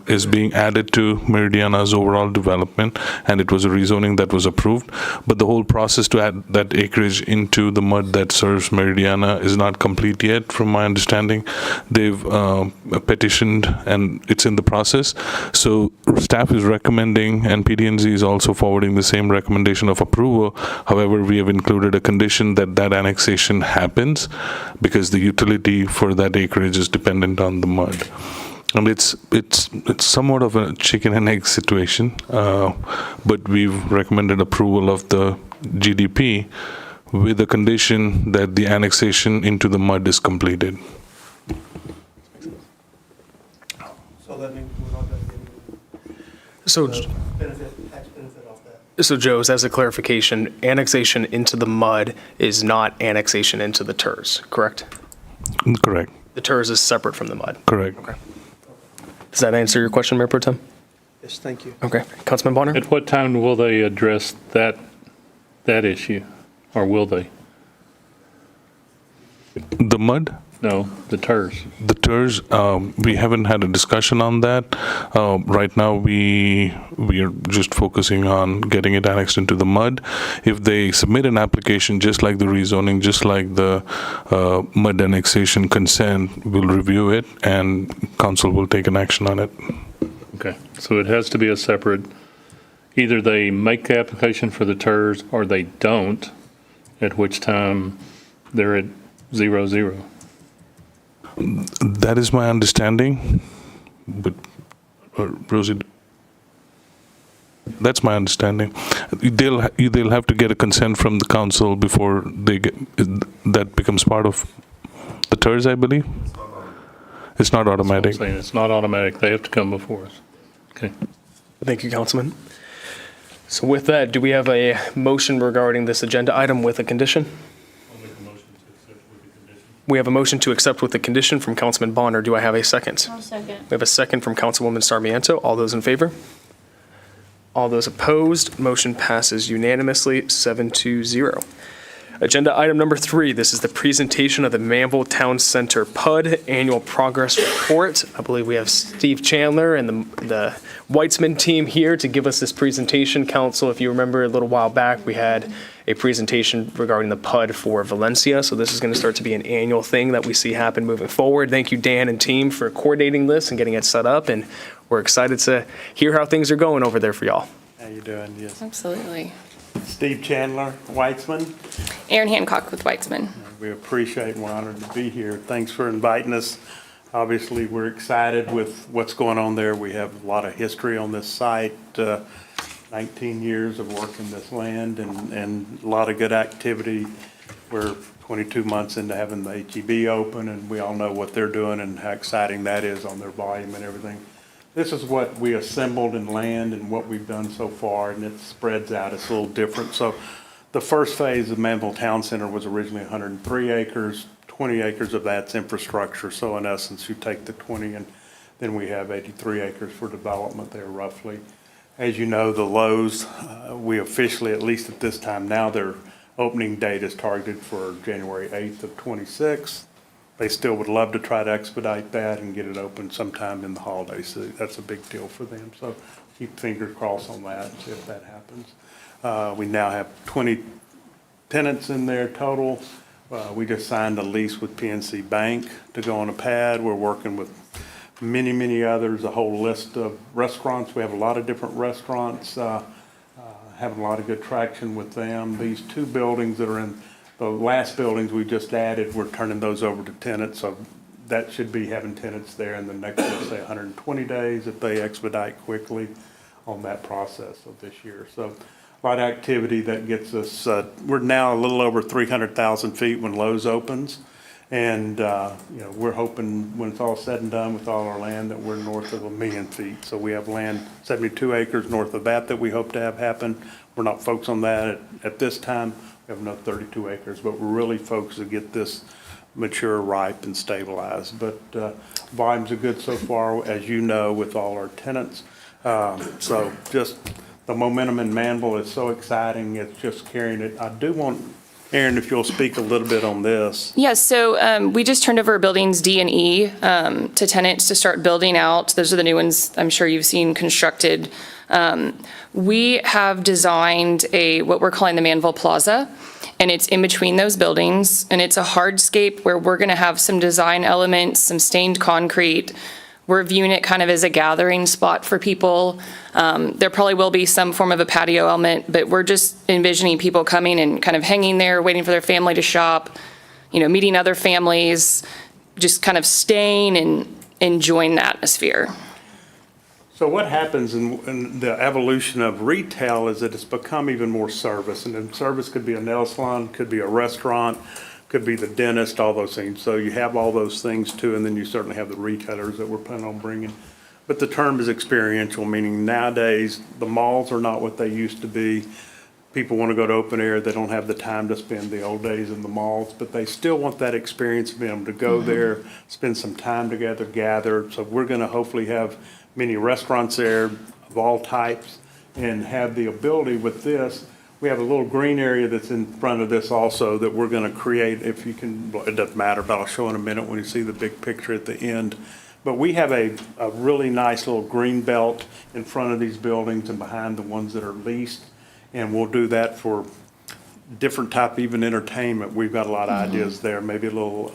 is being added to Meridiana's overall development, and it was a rezoning that was approved. But the whole process to add that acreage into the MUD that serves Meridiana is not complete yet, from my understanding. They've petitioned, and it's in the process. So staff is recommending, and PD&Z is also forwarding the same recommendation of approval. However, we have included a condition that that annexation happens because the utility for that acreage is dependent on the MUD. And it's somewhat of a chicken and egg situation, but we've recommended approval of the GDP with the condition that the annexation into the MUD is completed. So that means we're not going to get So, tax benefit off that. so Joe's, as a clarification, annexation into the MUD is not annexation into the TERS, correct? Correct. The TERS is separate from the MUD. Correct. Okay. Does that answer your question, Mayor Pro Tem? Yes, thank you. Okay. Councilman Bonner? At what time will they address that issue, or will they? The MUD? No, the TERS. The TERS, we haven't had a discussion on that. Right now, we are just focusing on getting it annexed into the MUD. If they submit an application, just like the rezoning, just like the MUD annexation consent, we'll review it, and council will take an action on it. Okay, so it has to be a separate, either they make the application for the TERS or they don't, at which time they're at 0-0. That is my understanding, but Rosie, that's my understanding. They'll have to get a consent from the council before that becomes part of the TERS, I believe. It's not automatic. I'm saying it's not automatic. They have to come before us. Okay. Thank you, Councilman. So with that, do we have a motion regarding this agenda item with a condition? We have a motion to accept with the condition from Councilman Bonner. Do I have a second? I'll second. We have a second from Councilwoman Sarmiento. All those in favor? All those opposed? Motion passes unanimously, 7-0. Agenda item number 3, this is the presentation of the Manvel Town Center PUD Annual Progress Report. I believe we have Steve Chandler and the Weitzman team here to give us this presentation. Council, if you remember a little while back, we had a presentation regarding the PUD for Valencia. So this is going to start to be an annual thing that we see happen moving forward. Thank you, Dan and team, for coordinating this and getting it set up. And we're excited to hear how things are going over there for y'all. How you doing? Yes. Absolutely. Steve Chandler, Weitzman. Aaron Hancock with Weitzman. We appreciate and we're honored to be here. Thanks for inviting us. Obviously, we're excited with what's going on there. We have a lot of history on this site, 19 years of working this land and a lot of good activity. We're 22 months into having the HEB open, and we all know what they're doing and how exciting that is on their volume and everything. This is what we assembled in land and what we've done so far, and it spreads out. It's a little different. So the first phase of Manvel Town Center was originally 103 acres. 20 acres of that's infrastructure. So in essence, you take the 20 and then we have 83 acres for development there roughly. As you know, the Lowe's, we officially, at least at this time now, their opening date is targeted for January 8th of 26. They still would love to try to expedite that and get it open sometime in the holidays. So that's a big deal for them. So keep fingers crossed on that and see if that happens. We now have 20 tenants in there total. We just signed a lease with PNC Bank to go on a pad. We're working with many, many others, a whole list of restaurants. We have a lot of different restaurants, having a lot of good traction with them. These two buildings that are in the last buildings we just added, we're turning those over to tenants. So that should be having tenants there in the next, let's say, 120 days if they expedite quickly on that process of this year. So a lot of activity that gets us, we're now a little over 300,000 feet when Lowe's opens. And, we're hoping when it's all said and done with all our land that we're north of 1 million feet. So we have land, 72 acres north of that we hope to have happen. We're not focused on that at this time. We have another 32 acres, but we're really focused to get this mature, ripe, and stabilized. But volumes are good so far, as you know, with all our tenants. So just the momentum in Manvel is so exciting. It's just carrying it. I do want, Aaron, if you'll speak a little bit on this. Yeah, so we just turned over buildings D and E to tenants to start building out. Those are the new ones I'm sure you've seen constructed. We have designed what we're calling the Manvel Plaza, and it's in between those buildings, and it's a hardscape where we're going to have some design elements, some stained concrete. We're viewing it kind of as a gathering spot for people. There probably will be some form of a patio element, but we're just envisioning people coming and kind of hanging there, waiting for their family to shop, meeting other families, just kind of staying and enjoying the atmosphere. So what happens in the evolution of retail is that it's become even more service. And then service could be a nail salon, could be a restaurant, could be the dentist, all those things. So you have all those things too, and then you certainly have the retailers that we're planning on bringing. But the term is experiential, meaning nowadays the malls are not what they used to be. People want to go to open air. They don't have the time to spend the old days in the malls, but they still want that experience of being able to go there, spend some time together, gather. So we're going to hopefully have many restaurants there of all types and have the ability with this. We have a little green area that's in front of this also that we're going to create, if you can, it doesn't matter, but I'll show in a minute when you see the big picture at the end. But we have a really nice little green belt in front of these buildings and behind the ones that are leased. And we'll do that for different type, even entertainment. We've got a lot of ideas there. Maybe a little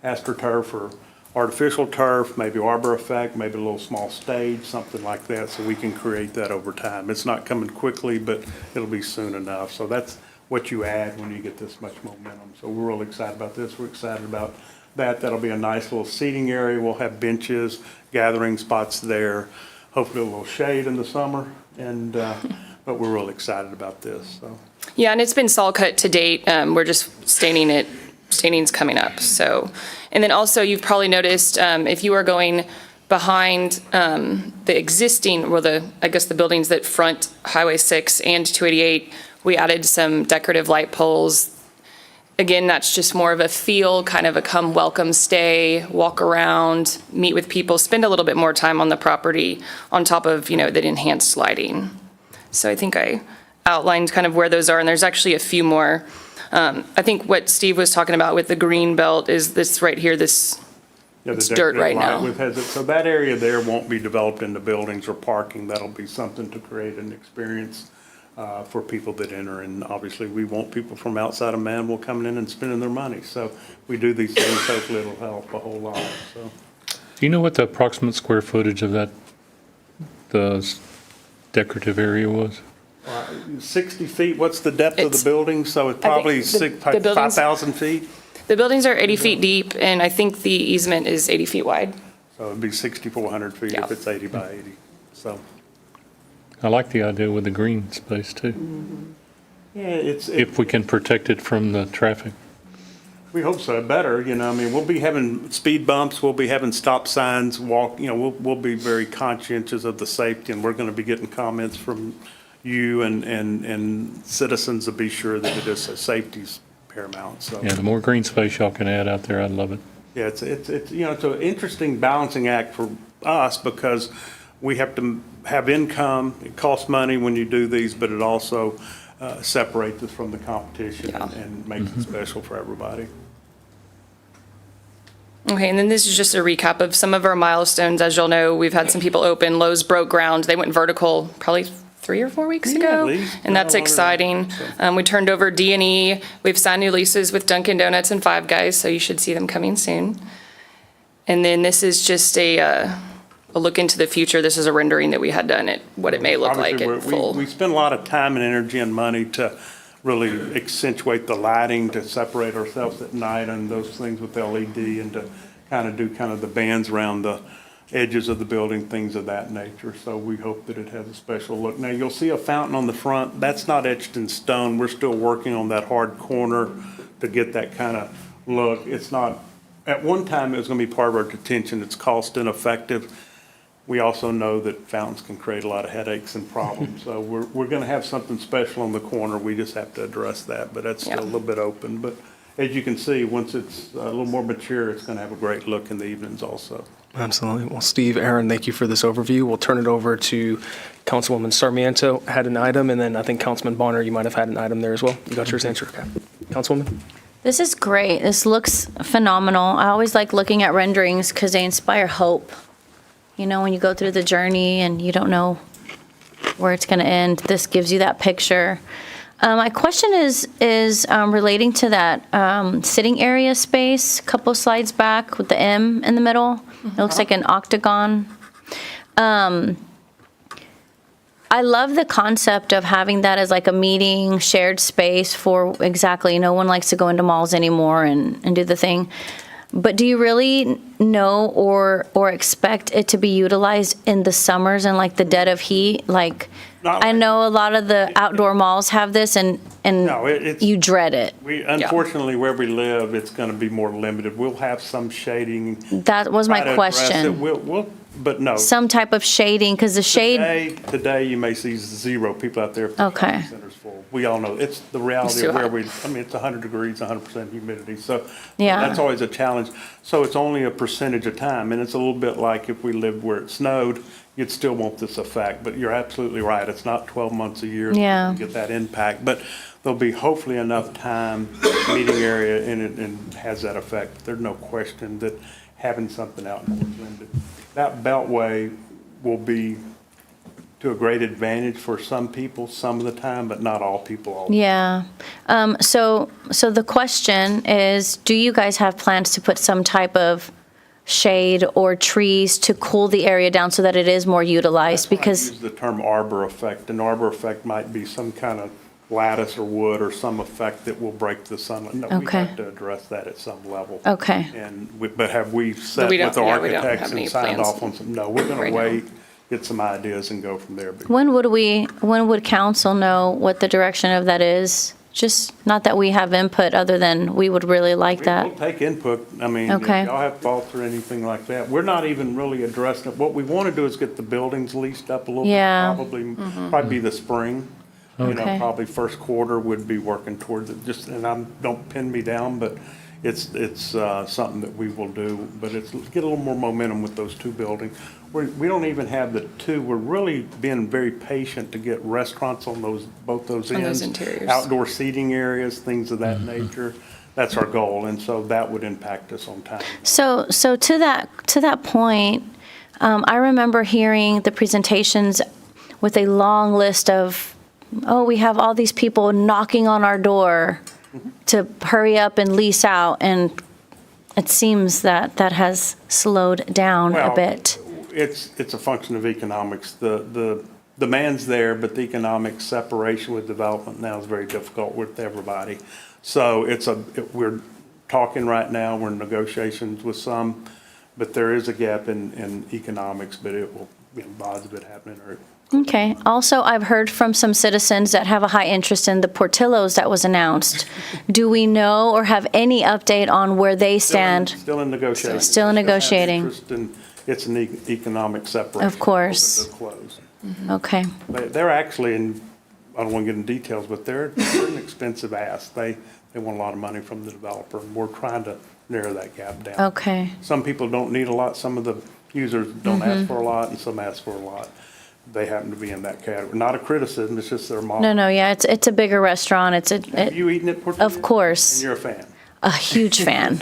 AstroTurf or artificial turf, maybe arbor effect, maybe a little small stage, something like that, so we can create that over time. It's not coming quickly, but it'll be soon enough. So that's what you add when you get this much momentum. So we're really excited about this. We're excited about that. That'll be a nice little seating area. We'll have benches, gathering spots there. Hopefully a little shade in the summer, and but we're really excited about this. So. Yeah, and it's been saw cut to date. We're just staining it standings coming up. So, and then also you've probably noticed if you are going behind the existing, well, I guess the buildings that front Highway 6 and 288, we added some decorative light poles. Again, that's just more of a feel, kind of a come, welcome, stay, walk around, meet with people, spend a little bit more time on the property on top of, the enhanced lighting. So I think I outlined kind of where those are, and there's actually a few more. I think what Steve was talking about with the green belt is this right here, it's dirt right now. So that area there won't be developed into buildings or parking. That'll be something to create an experience for people that enter. And obviously, we want people from outside of Manvel coming in and spending their money. So we do these things, hopefully it'll help a whole lot, so. Do you know what the approximate square footage of the decorative area was? 60 feet, what's the depth of the building? So it's probably 5,000 feet? The buildings are 80 feet deep, and I think the easement is 80 feet wide. So it'd be 6,400 feet if it's 80 by 80, so. I like the idea with the green space too. Yeah, if we can protect it from the traffic. We hope so, better, we'll be having speed bumps, we'll be having stop signs, we'll be very conscientious of the safety, and we're gonna be getting comments from you and citizens to be sure that it is, safety's paramount, so. Yeah, the more green space y'all can add out there, I'd love it. Yeah, it's an interesting balancing act for us because we have to have income. It costs money when you do these, but it also separates us from the competition and makes it special for everybody. Okay, and then this is just a recap of some of our milestones. As you'll know, we've had some people open. Lowe's broke ground. They went vertical probably 3 or 4 weeks ago, and that's exciting. We turned over D&E. We've signed new leases with Dunkin' Donuts and Five Guys, so you should see them coming soon. And then this is just a look into the future. This is a rendering that we had done at what it may look like at full. We spend a lot of time and energy and money to really accentuate the lighting, to separate ourselves at night and those things with LED, and to do the bands around the edges of the building, things of that nature. So we hope that it has a special look. Now, you'll see a fountain on the front. That's not etched in stone. We're still working on that hard corner to get that kind of look. It's not, at one time, it was going to be part of our detention. It's cost ineffective. We also know that fountains can create a lot of headaches and problems. So we're going to have something special on the corner. We just have to address that, but that's still a little bit open. But as you can see, once it's a little more mature, it's going to have a great look in the evenings also. Absolutely. Well, Steve, Aaron, thank you for this overview. We'll turn it over to Councilwoman Sarmiento had an item, and then I think Councilman Bonner, you might have had an item there as well. You got yours answered, okay. Councilwoman? This is great. This looks phenomenal. I always like looking at renderings because they inspire hope. When you go through the journey and you don't know where it's going to end, this gives you that picture. My question is relating to that sitting area space, a couple slides back with the M in the middle. It looks like an octagon. I love the concept of having that as like a meeting, shared space for exactly, no one likes to go into malls anymore and do the thing. But do you really know or expect it to be utilized in the summers and like the dead of heat? Like, I know a lot of the outdoor malls have this and you dread it. Unfortunately, where we live, it's going to be more limited. We'll have some shading. That was my question. But no. Some type of shading, because the shade. Today you may see 0 people out there. Okay. Center's full. We all know it's the reality of where it's 100 degrees, 100% humidity. So that's always a challenge. So it's only a percentage of time. And it's a little bit like if we lived where it snowed, you'd still want this effect. But you're absolutely right. It's not 12 months a year to get that impact. But there'll be hopefully enough time, meeting area, and it has that effect. There's no question that having something out in Portland, that beltway will be to a great advantage for some people some of the time, but not all people all the time. Yeah. So the question is, do you guys have plans to put some type of shade or trees to cool the area down so that it is more utilized? Because I use the term arbor effect. An arbor effect might be some kind of lattice or wood or some effect that will break the sunlight. No, we have to address that at some level. Okay. But have we set with the architects and signed off on some? No, we're going to wait, get some ideas and go from there. When would council know what the direction of that is? Just not that we have input other than we would really like that. We'll take input. I mean, if Okay. y'all have thoughts or anything like that, we're not even really addressing it. What we want to do is get the buildings leased up a little bit, Yeah. probably be the spring. You know, Okay. probably first quarter would be working towards it. Just, and don't pin me down, but it's something that we will do. But it's get a little more momentum with those two buildings. We don't even have the two. We're really being very patient to get restaurants on both those On those ends. interiors. Outdoor seating areas, things of that nature. That's our goal, and so that would impact us on time. So to that point, I remember hearing the presentations with a long list of, oh, we have all these people knocking on our door to hurry up and lease out, and it seems that has slowed down a bit. It's a function of economics. The demand's there, but the economic separation with development now is very difficult with everybody. So we're talking right now, we're in negotiations with some, but there is a gap in economics, but it will, odds of it happening are. Okay. Also, I've heard from some citizens that have a high interest in the Portillo's that was announced. Do we know or have any update on where they stand? Still in negotiation. Still negotiating. It's an economic separation. Of course. Open to close. Okay. They're actually, and I don't want to get into details, but they're an expensive ask. They want a lot of money from the developer, and we're trying to narrow that gap down. Okay. Some people don't need a lot. Some of the users don't ask for a lot, and some ask for a lot. They happen to be in that category. Not a criticism, it's just their model. No, yeah, it's a bigger restaurant. Have you eaten at Portillo's? Of course. And you're a fan? A huge fan.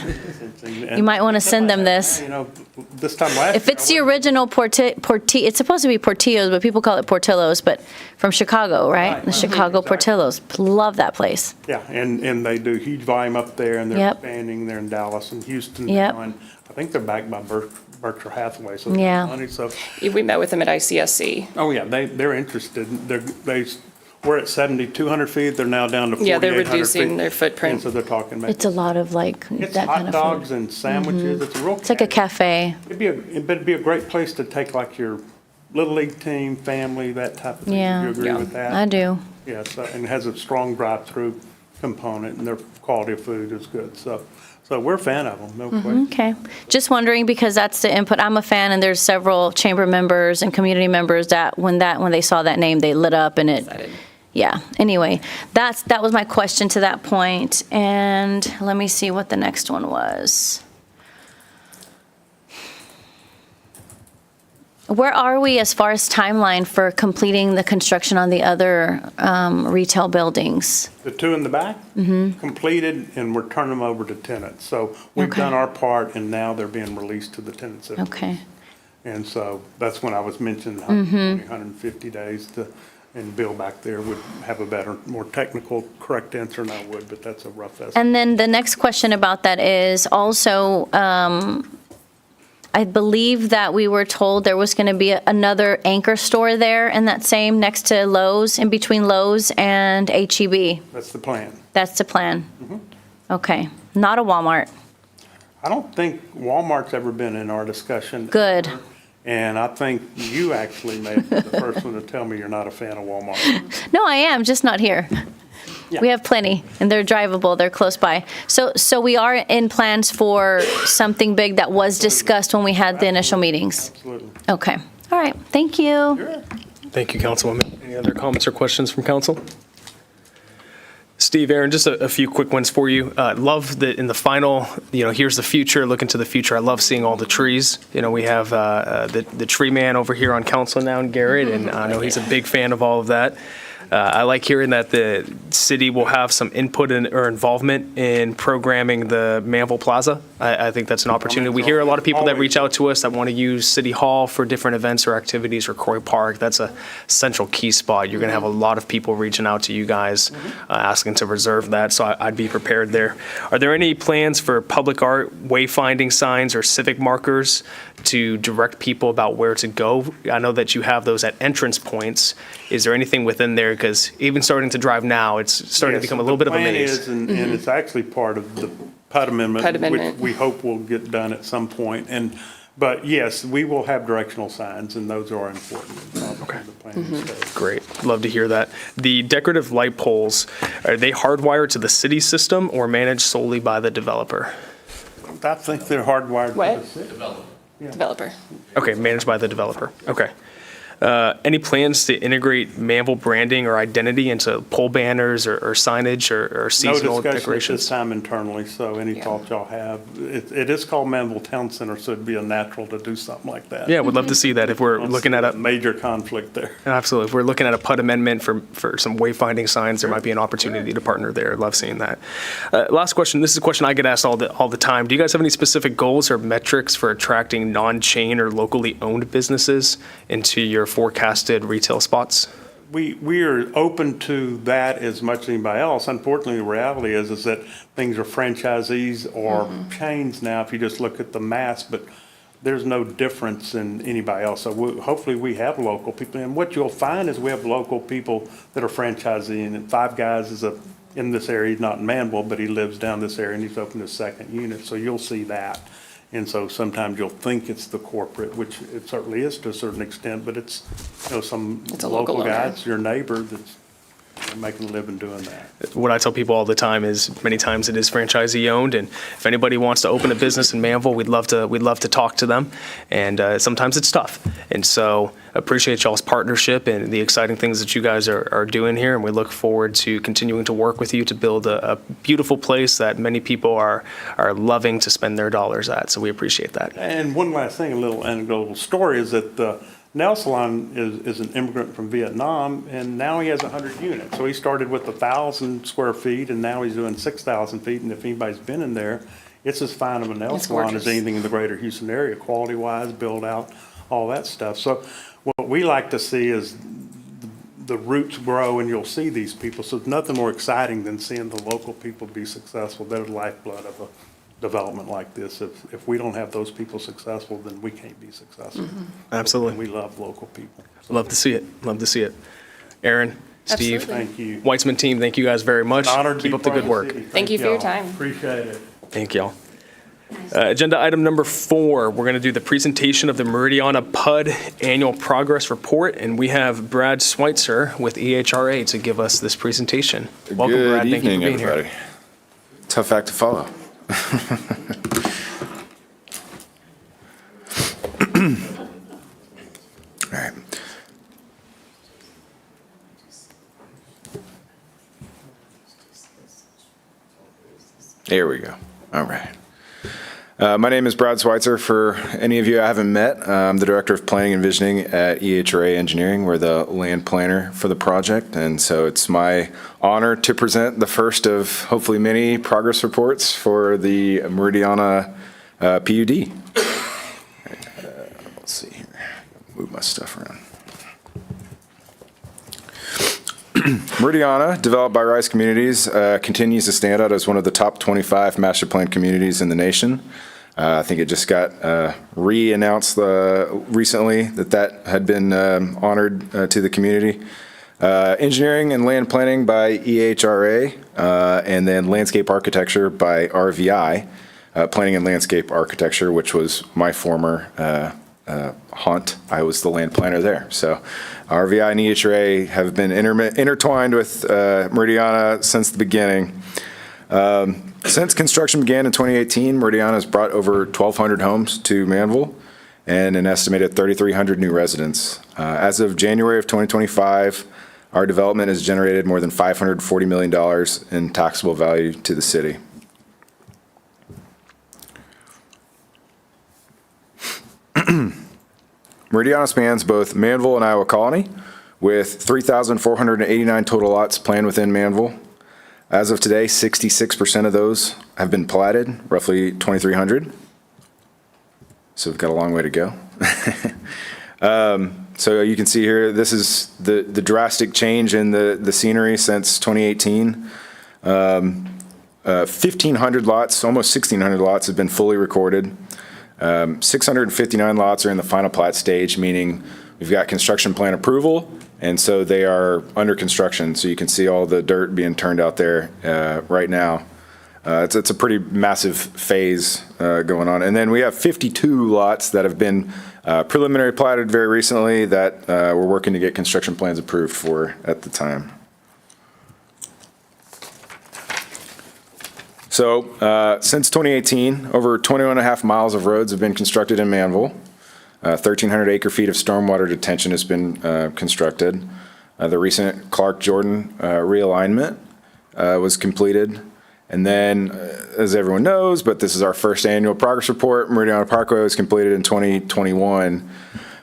You might want to send them this. You know, this time last If it's the original it's supposed to be Portillo's, but people call it Portillo's, but from Chicago, right? The Chicago Portillo's. Love that place. Yeah, and they do huge volume up there, and they're Yep. expanding. They're in Dallas and Houston Yep. now, and I think they're backed by Berkshire Hathaway, so Yeah. money. So, We met with them at ICSC. oh yeah, they're interested. We're at 7,200 feet. They're now down to 4,800 Yeah, they're feet. reducing their footprint. And so they're talking about. It's a lot of It's that hot kind of dogs food. and sandwiches. It's a real. It's like a cafe. It'd be a great place to take like your little league team, family, that type of thing. Yeah. Do you agree with that? I do. Yes, and it has a strong drive-through component, and their quality of food is good. So we're a fan of them, no question. Okay. Just wondering because that's the input. I'm a fan, and there's several chamber members and community members that when they saw that name, they lit up and it. Excited. Yeah. Anyway, that was my question to that point. And let me see what the next one was. Where are we as far as timeline for completing the construction on the other retail buildings? The two in the back, completed, and we're turning them over to tenants. So we've Okay. done our part, and now they're being released to the tenants. Okay. And so that's when I was mentioning 120, 150 days and Bill back there would have a better, more technical, correct answer than I would, but that's a rough estimate. And then the next question about that is also, I believe that we were told there was going to be another anchor store there in that same, next to Lowe's, in between Lowe's and H-E-B. That's the plan. That's the plan? Okay. Not a Walmart. I don't think Walmart's ever been in our discussion. Good. And I think you actually may be the first one to tell me you're not a fan of Walmart. No, I am, just not here. Yeah. We have plenty, and they're drivable, they're close by. So we are in plans for something big that was discussed when we had the initial meetings? Absolutely. Okay. All right, thank you. Thank you, Councilwoman. Any other comments or questions from council? Steve, Aaron, just a few quick ones for you. Love that in the final, here's the future, look into the future. I love seeing all the trees. We have the tree man over here on council now, Garrett, and I know he's a big fan of all of that. I like hearing that the city will have some input or involvement in programming the Manvel Plaza. I think that's an opportunity. We hear a lot of people that reach out to us that want to use City Hall for different events or activities, or Corey Park. That's a central key spot. You're going to have a lot of people reaching out to you guys, asking to reserve that, so I'd be prepared there. Are there any plans for public art, wayfinding signs, or civic markers to direct people about where to go? I know that you have those at entrance points. Is there anything within there? Because even starting to drive now, it's starting to become a little bit of a maze. The plan is, and it's actually part of the PUD amendment, which we hope will get done at some point. But yes, we will have directional signs, and those are important. Okay. the planning stage. Great. Love to hear that. The decorative light poles, are they hardwired to the city system or managed solely by the developer? I think they're hardwired to What? the city. Developer. Okay, managed by the developer. Okay. Any plans to integrate Manvel branding or identity into pole banners or signage or seasonal No discussion at decorations? this time internally, so any thoughts y'all have. It is called Manvel Town Center, so it'd be a natural to do something like that. Yeah, would love to see that if we're Don't looking see at a, major conflict there. absolutely, if we're looking at a PUD amendment for some wayfinding signs, there might be an opportunity to partner there. Love seeing that. Last question, this is a question I get asked all the time. Do you guys have any specific goals or metrics for attracting non-chain or locally owned businesses into your forecasted retail spots? We are open to that as much as anybody else. Unfortunately, the reality is that things are franchisees or chains now, if you just look at the mass, but there's no difference in anybody else. So hopefully we have local people. And what you'll find is we have local people that are franchising. And Five Guys is in this area, he's not in Manvel, but he lives down this area and he's opened his second unit. So you'll see that. And so sometimes you'll think it's the corporate, which it certainly is to a certain extent, but it's, some It's a local owner. guy, it's your neighbor that's making a living doing that. What I tell people all the time is many times it is franchisee owned, and if anybody wants to open a business in Manvel, we'd love to talk to them. And sometimes it's tough. And so appreciate y'all's partnership and the exciting things that you guys are doing here. And we look forward to continuing to work with you to build a beautiful place that many people are loving to spend their dollars at. So we appreciate that. And one last thing, a little anecdotal story is that Nail Salon is an immigrant from Vietnam, and now he has 100 units. So he started with 1,000 square feet, and now he's doing 6,000 feet. And if anybody's been in there, it's as fine of a nail It's salon gorgeous. as anything in the greater Houston area, quality-wise, build out, all that stuff. So what we like to see is the roots grow, and you'll see these people. So it's nothing more exciting than seeing the local people be successful. They're the lifeblood of a development like this. If we don't have those people successful, then we can't be successful. Absolutely. And we love local people. Love to see it. Love to see it. Aaron, Steve, Absolutely. Thank you. Weitzman team, thank you guys very much. Honored to Keep be up the part good of work. city. Thank you for your y'all. time. Appreciate it. Thank y'all. Agenda item number 4, we're going to do the presentation of the Meridiana PUD Annual Progress Report, and we have Brad Schweitzer with EHRA to give us this presentation. Welcome, Good Brad. Thank you evening, for being here. everybody. Tough act to follow. All right. There we go. All right. My name is Brad Schweitzer. For any of you I haven't met, I'm the Director of Planning and Visioning at EHRA Engineering. We're the land planner for the project, and so it's my honor to present the first of hopefully many progress reports for the Meridiana PUD. Let's see here. Move my stuff around. Meridiana, developed by Rice Communities, continues to stand out as one of the top 25 master plan communities in the nation. I think it just got re-announced recently that had been honored to the community. Engineering and land planning by EHRA, and then landscape architecture by RVI, planning and landscape architecture, which was my former haunt. I was the land planner there. So RVI and EHRA have been intertwined with Meridiana since the beginning. Since construction began in 2018, Meridiana has brought over 1,200 homes to Manvel and an estimated 3,300 new residents. As of January of 2025, our development has generated more than $540 million in taxable value to the city. Meridiana spans both Manvel and Iowa Colony, with 3,489 total lots planned within Manvel. As of today, 66% of those have been platted, roughly 2,300. So we've got a long way to go. So you can see here, this is the drastic change in the scenery since 2018. 1,500 lots, almost 1,600 lots have been fully recorded. 659 lots are in the final plat stage, meaning we've got construction plan approval, and so they are under construction. So you can see all the dirt being turned out there right now. It's a pretty massive phase going on. And then we have 52 lots that have been preliminary platted very recently that we're working to get construction plans approved for at the time. So since 2018, over 21.5 miles of roads have been constructed in Manvel. 1,300 acre-feet of stormwater detention has been constructed. The recent Clark-Jordan realignment was completed. And then, as everyone knows, but this is our first annual progress report, Meridiana Parkway was completed in 2021,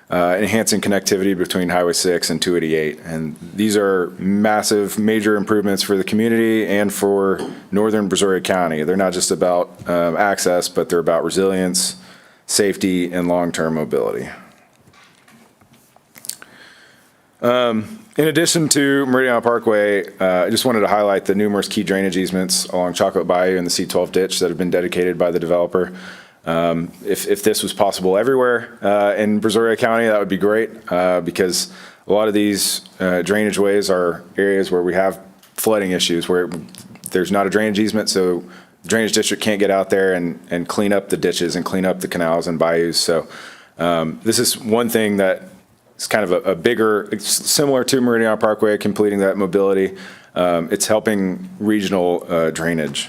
enhancing connectivity between Highway 6 and 288. And these are massive, major improvements for the community and for northern Brazoria County. They're not just about access, but they're about resilience, safety, and long-term mobility. In addition to Meridiana Parkway, I just wanted to highlight the numerous key drainage easements along Chocolate Bayou and the C12 ditch that have been dedicated by the developer. If this was possible everywhere in Brazoria County, that would be great because a lot of these drainage ways are areas where we have flooding issues, where there's not a drainage easement, so the drainage district can't get out there and clean up the ditches and clean up the canals and bayous. So this is one thing that it's kind of a bigger, it's similar to Meridiana Parkway, completing that mobility. It's helping regional drainage.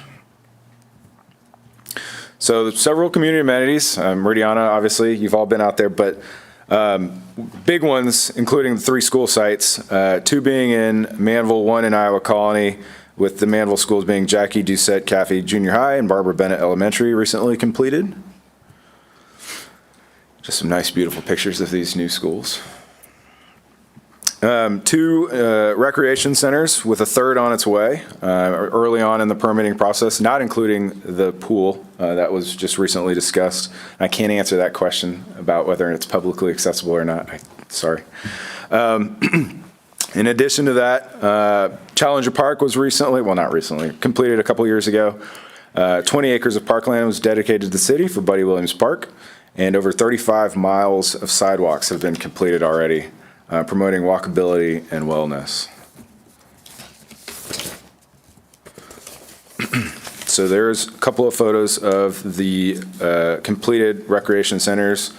So several community amenities, Meridiana, obviously, you've all been out there, but big ones, including the 3 school sites, 2 being in Manvel, 1 in Iowa Colony, with the Manvel schools being Jackie Doucette Caffey Junior High and Barbara Bennett Elementary recently completed. Just some nice, beautiful pictures of these new schools. 2 recreation centers with a 3rd on its way early on in the permitting process, not including the pool that was just recently discussed. I can't answer that question about whether it's publicly accessible or not. Sorry. In addition to that, Challenger Park was recently, well, not recently, completed a couple years ago. 20 acres of parkland was dedicated to the city for Buddy Williams Park, and over 35 miles of sidewalks have been completed already, promoting walkability and wellness. So there's a couple of photos of the completed recreation centers,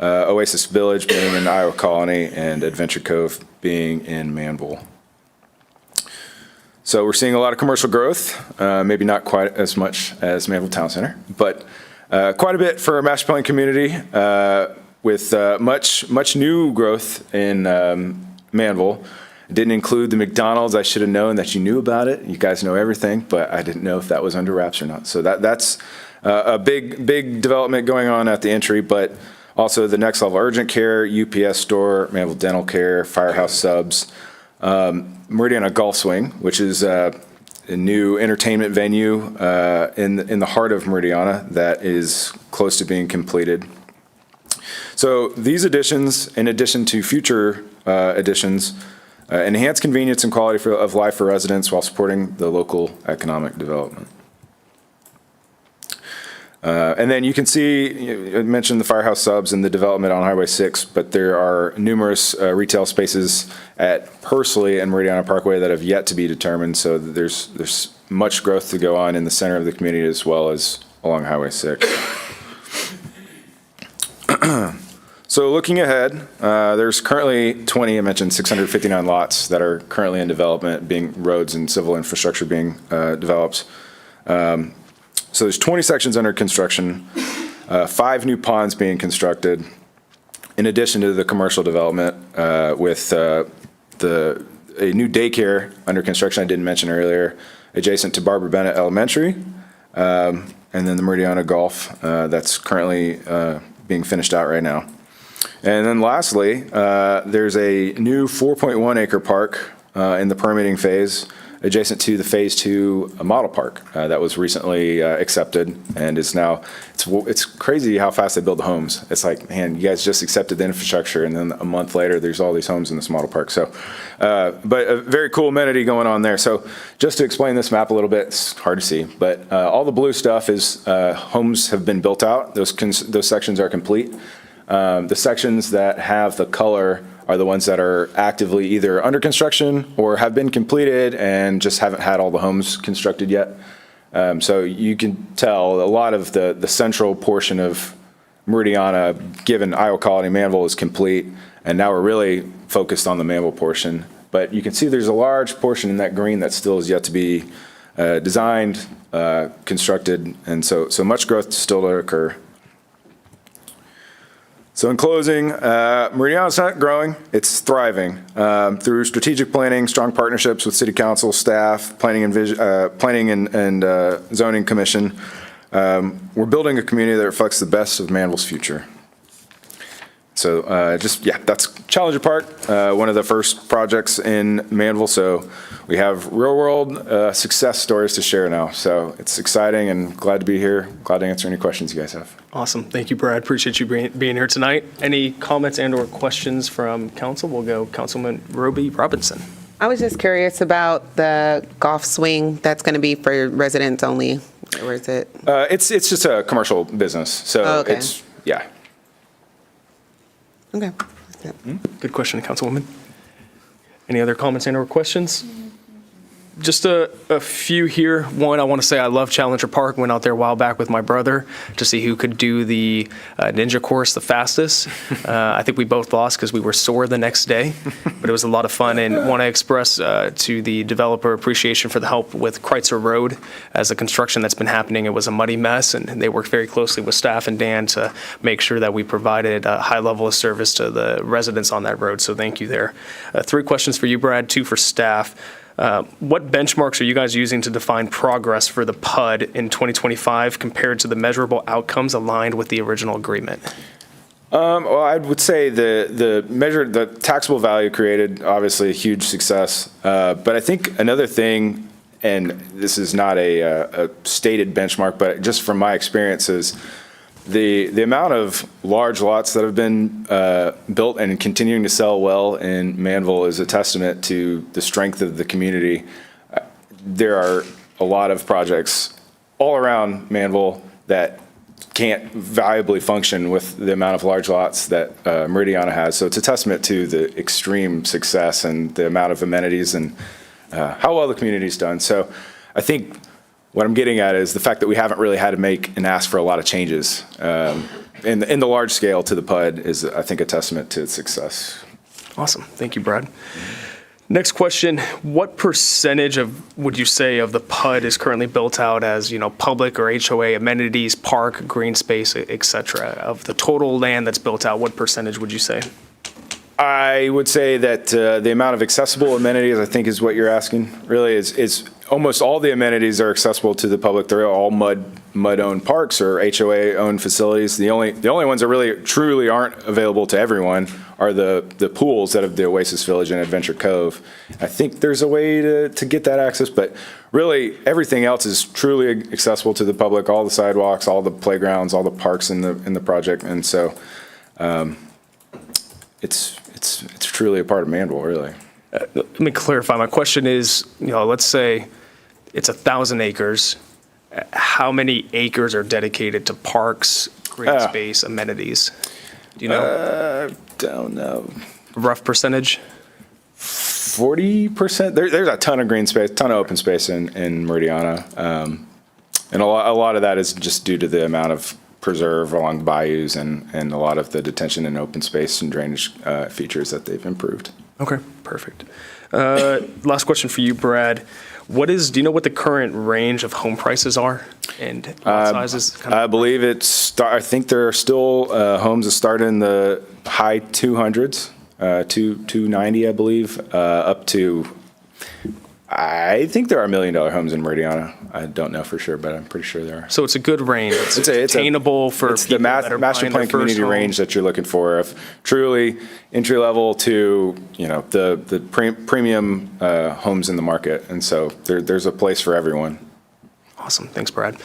Oasis Village being in Iowa Colony and Adventure Cove being in Manvel. So we're seeing a lot of commercial growth, maybe not quite as much as Manvel Town Center, but quite a bit for a master plan community with much new growth in Manvel. Didn't include the McDonald's. I should have known that you knew about it. You guys know everything, but I didn't know if that was under wraps or not. So that's a big development going on at the entry, but also the next level urgent care, UPS store, Manvel Dental Care, Firehouse Subs, Meridiana Golf Swing, which is a new entertainment venue in the heart of Meridiana that is close to being completed. So these additions, in addition to future additions, enhance convenience and quality of life for residents while supporting the local economic development. And then you can see, I mentioned the Firehouse Subs and the development on Highway 6, but there are numerous retail spaces at Pursley and Meridiana Parkway that have yet to be determined, so there's much growth to go on in the center of the community as well as along Highway 6. So looking ahead, there's currently 20, I mentioned 659 lots that are currently in development, being roads and civil infrastructure being developed. So there's 20 sections under construction, 5 new ponds being constructed, in addition to the commercial development with a new daycare under construction I didn't mention earlier, adjacent to Barbara Bennett Elementary, and then the Meridiana Golf that's currently being finished out right now. And then lastly, there's a new 4.1 acre park in the permitting phase, adjacent to the Phase 2 model park that was recently accepted and is now, it's crazy how fast they build the homes. It's like, man, you guys just accepted the infrastructure and then a month later there's all these homes in this model park. So, but a very cool amenity going on there. So just to explain this map a little bit, it's hard to see, but all the blue stuff is homes have been built out. Those sections are complete. The sections that have the color are the ones that are actively either under construction or have been completed and just haven't had all the homes constructed yet. So you can tell a lot of the central portion of Meridiana, given Iowa Colony, Manvel is complete, and now we're really focused on the Manvel portion. But you can see there's a large portion in that green that still is yet to be designed, constructed, and so much growth still to occur. So in closing, Meridiana's not growing, it's thriving. Through strategic planning, strong partnerships with city council, staff, planning and zoning commission, we're building a community that reflects the best of Manvel's future. So that's Challenger Park, one of the first projects in Manvel. So we have real world success stories to share now. So it's exciting and glad to be here. Glad to answer any questions you guys have. Awesome. Thank you, Brad. Appreciate you being here tonight. Any comments and or questions from council? We'll go Councilman Roby Robinson. I was just curious about the golf swing that's going to be for residents only. Where is it? It's just a commercial business. So it's, yeah. Okay. Good question, Councilwoman. Any other comments and or questions? Just a few here. One, I want to say I love Challenger Park. Went out there a while back with my brother to see who could do the ninja course the fastest. I think we both lost because we were sore the next day, but it was a lot of fun. And want to express to the developer appreciation for the help with Kreitzer Road as the construction that's been happening. It was a muddy mess, and they worked very closely with staff and Dan to make sure that we provided a high level of service to the residents on that road. So thank you there. 3 questions for you, Brad, 2 for staff. What benchmarks are you guys using to define progress for the PUD in 2025 compared to the measurable outcomes aligned with the original agreement? Well, I would say the taxable value created, obviously a huge success. But I think another thing, and this is not a stated benchmark, but just from my experiences, the amount of large lots that have been built and continuing to sell well in Manvel is a testament to the strength of the community. There are a lot of projects all around Manvel that can't valuably function with the amount of large lots that Meridiana has. So it's a testament to the extreme success and the amount of amenities and how well the community's done. So I think what I'm getting at is the fact that we haven't really had to make and ask for a lot of changes in the large scale to the PUD is, I think, a testament to its success. Awesome. Thank you, Brad. Next question. What percentage would you say of the PUD is currently built out as, public or HOA amenities, park, green space, et cetera? Of the total land that's built out, what percentage would you say? I would say that the amount of accessible amenities, I think, is what you're asking. Really, is almost all the amenities are accessible to the public. They're all mud-owned parks or HOA-owned facilities. The only ones that really truly aren't available to everyone are the pools that have the Oasis Village and Adventure Cove. I think there's a way to get that access, but really everything else is truly accessible to the public. All the sidewalks, all the playgrounds, all the parks in the project, and so it's truly a part of Manvel, really. Let me clarify. My question is, let's say it's 1,000 acres. How many acres are dedicated to parks, green space, amenities? Do you know? Don't know. Rough percentage? 40%. There's a ton of green space, ton of open space in Meridiana. And a lot of that is just due to the amount of preserve along bayous and a lot of the detention and open space and drainage features that they've improved. Okay, perfect. Last question for you, Brad. Do you know what the current range of home prices are and lot sizes? I believe I think there are still homes that start in the high 200s, 290, I believe, up to, I think there are $1 million homes in Meridiana. I don't know for sure, but I'm pretty sure there are. So it's a good range. It's attainable for it's people the that are master buying plan their first community home. range that you're looking for, of truly entry level to the premium homes in the market, and so there's a place for everyone. Awesome, thanks, Brad.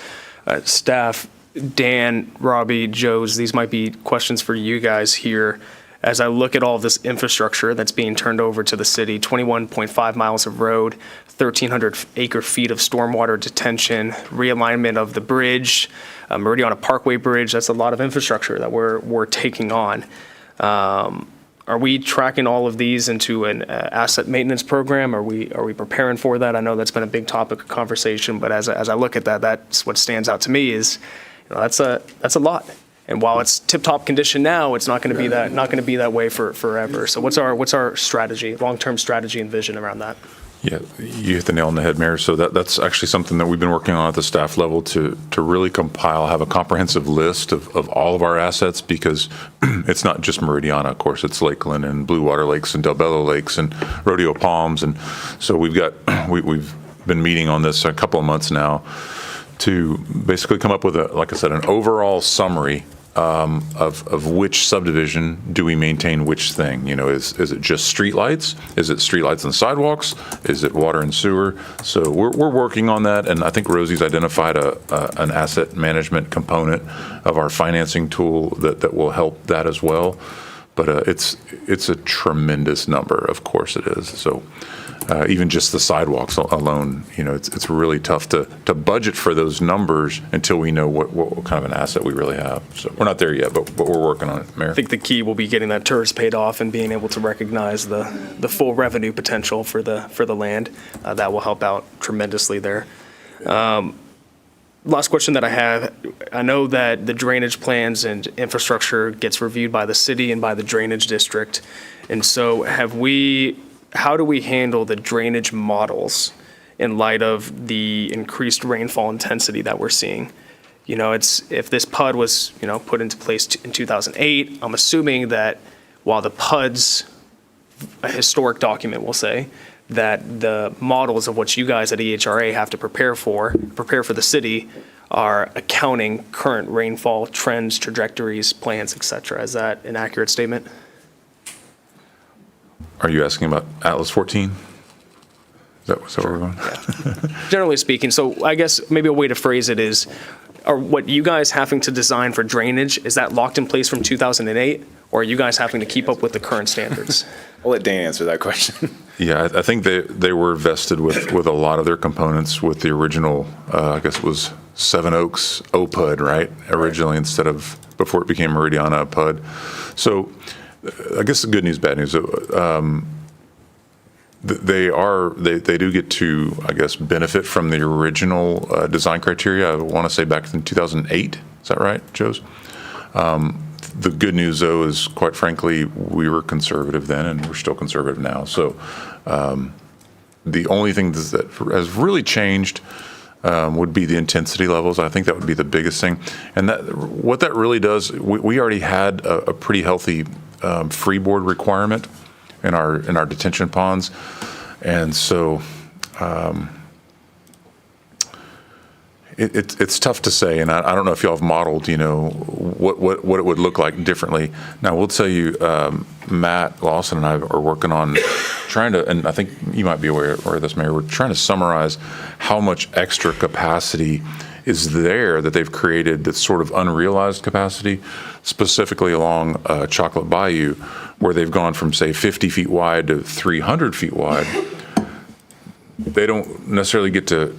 Staff, Dan, Robbie, Joes, these might be questions for you guys here. As I look at all of this infrastructure that's being turned over to the city, 21.5 miles of road, 1,300 acre feet of stormwater detention, realignment of the bridge, Meridiana Parkway Bridge, that's a lot of infrastructure that we're taking on. are we tracking all of these into an asset maintenance program? Are we preparing for that? I know that's been a big topic of conversation, but as I look at that, that's what stands out to me is, that's a lot. And while it's tip-top condition now, it's not going to be that way for forever. So what's our strategy, long-term strategy and vision around that? Yeah, you hit the nail on the head, Mayor. So that's actually something that we've been working on at the staff level to really have a comprehensive list of all of our assets, because it's not just Meridiana, of course. It's Lakeland and Blue Water Lakes and Del Bello Lakes and Rodeo Palms. And so we've been meeting on this a couple of months now to basically come up with, like I said, an overall summary of which subdivision do we maintain which thing. Is it just streetlights? Is it streetlights and sidewalks? Is it water and sewer? So we're working on that, and I think Rosie's identified an asset management component of our financing tool that will help that as well. But it's a tremendous number, of course it is. So even just the sidewalks alone, it's really tough to budget for those numbers until we know what kind of an asset we really have. So we're not there yet, but we're working on it, Mayor. I think the key will be getting that TERS paid off and being able to recognize the full revenue potential for the land. That will help out tremendously there. Last question that I have, I know that the drainage plans and infrastructure gets reviewed by the city and by the drainage district. And so how do we handle the drainage models in light of the increased rainfall intensity that we're seeing? If this PUD was, put into place in 2008, I'm assuming that while the PUD's a historic document, we'll say, that the models of what you guys at EHRA have to prepare for the city are accounting current rainfall trends, trajectories, plans, et cetera. Is that an accurate statement? Are you asking about Atlas 14? Is that where we're going? Yeah. Generally speaking, so I guess maybe a way to phrase it is, are what you guys having to design for drainage, is that locked in place from 2008? Or are you guys having to keep up with the current standards? I'll let Dan answer that question. Yeah, I think they were vested with a lot of their components with the original, I guess it was Seven Oaks OPUD, right? Originally, instead of, before it became Meridiana PUD. So I guess the good news, bad news, they do get to, I guess, benefit from the original design criteria. I want to say back in 2008. Is that right, Joes? The good news, though, is quite frankly, we were conservative then, and we're still conservative now. So the only thing that has really changed would be the intensity levels. I think that would be the biggest thing. And what that really does, we already had a pretty healthy freeboard requirement in our detention ponds, and so it's tough to say, and I don't know if y'all have modeled, what it would look like differently. Now, we'll tell you, Matt Lawson and I are working on trying to, and I think you might be aware of this, Mayor, we're trying to summarize how much extra capacity is there that they've created that's sort of unrealized capacity, specifically along Chocolate Bayou, where they've gone from, say, 50 feet wide to 300 feet wide. They don't necessarily get to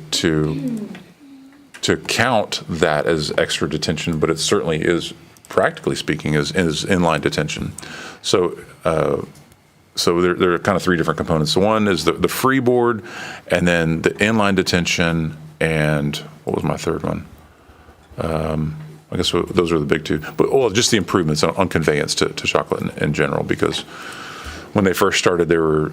count that as extra detention, but it certainly is, practically speaking, is inline detention. So there are kind of three different components. One is the freeboard, and then the inline detention, and what was my third one? I guess those are the big two. But just the improvements on conveyance to Chocolate in general, because when they first started, there were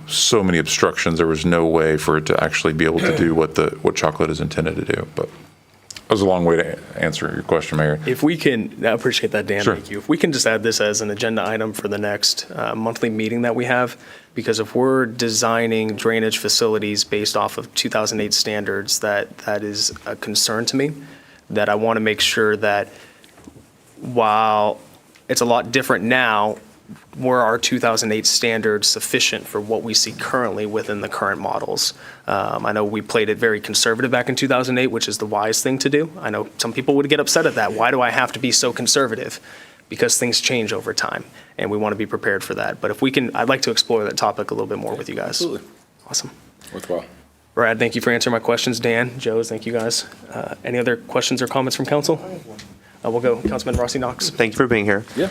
so many obstructions. There was no way for it to actually be able to do what Chocolate is intended to do. But that was a long way to answer your question, Mayor. If we can, I appreciate that, Dan. Sure. Thank you. If we can just add this as an agenda item for the next monthly meeting that we have, because if we're designing drainage facilities based off of 2008 standards, that is a concern to me. That I want to make sure that while it's a lot different now, were our 2008 standards sufficient for what we see currently within the current models? I know we played it very conservative back in 2008, which is the wise thing to do. I know some people would get upset at that. Why do I have to be so conservative? Because things change over time, and we want to be prepared for that. But if we can, I'd like to explore that topic a little bit more with you guys. Absolutely. Awesome. Worthwhile. Brad, thank you for answering my questions. Dan, Joes, thank you guys. Any other questions or comments from council? We'll go Councilman Rossi Knox. Thank you for being here. Yeah.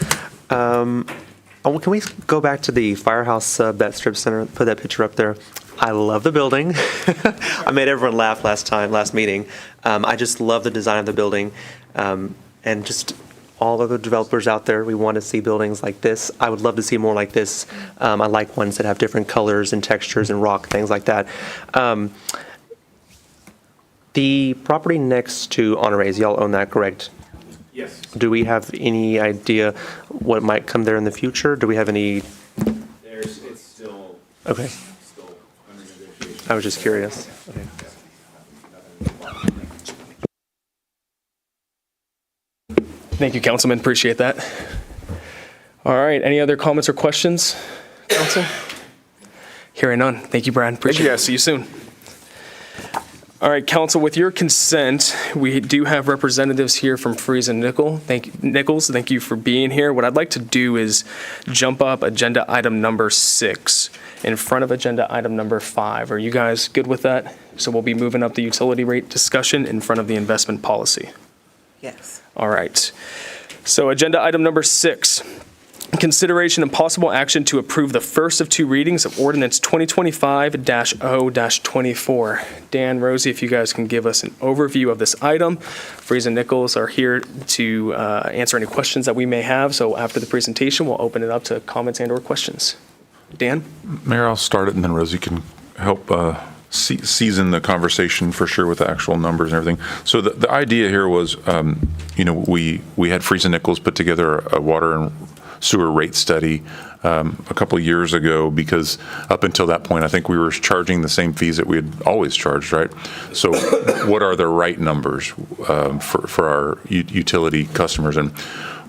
I Oh, can we go back to the firehouse that strip center? Put that picture up there. I love the building. I made everyone laugh last meeting. I just love the design of the building, and just all of the developers out there. We want to see buildings like this. I would love to see more like this. I like ones that have different colors and textures and rock, things like that. The property next to Honorays, y'all own that, correct? Yes. Do we have any idea what might come there in the future? Do we have any? It's still. Okay. Still under negotiation. I was just curious. Okay. Thank you, Councilman. Appreciate that. All right. Any other comments or questions, Council? Hearing none. Thank you, Brad. Appreciate it. See you soon. All right, Council, with your consent, we do have representatives here from Freeze and Nichols. Thank you for being here. What I'd like to do is jump up agenda item number 6 in front of agenda item number 5. Are you guys good with that? So we'll be moving up the utility rate discussion in front of the investment policy. Yes. All right. So agenda item number 6. Consideration and possible action to approve the first of 2 readings of ordinance 2025-0-24. Dan, Rosie, if you guys can give us an overview of this item. Freeze and Nichols are here to answer any questions that we may have. So after the presentation, we'll open it up to comments and/or questions. Dan? Mayor, I'll start it, and then Rosie can help season the conversation for sure with the actual numbers and everything. So the idea here was, we had Freeze and Nichols put together a water and sewer rate study a couple of years ago, because up until that point, I think we were charging the same fees that we had always charged, right? So what are the right numbers for our utility customers? And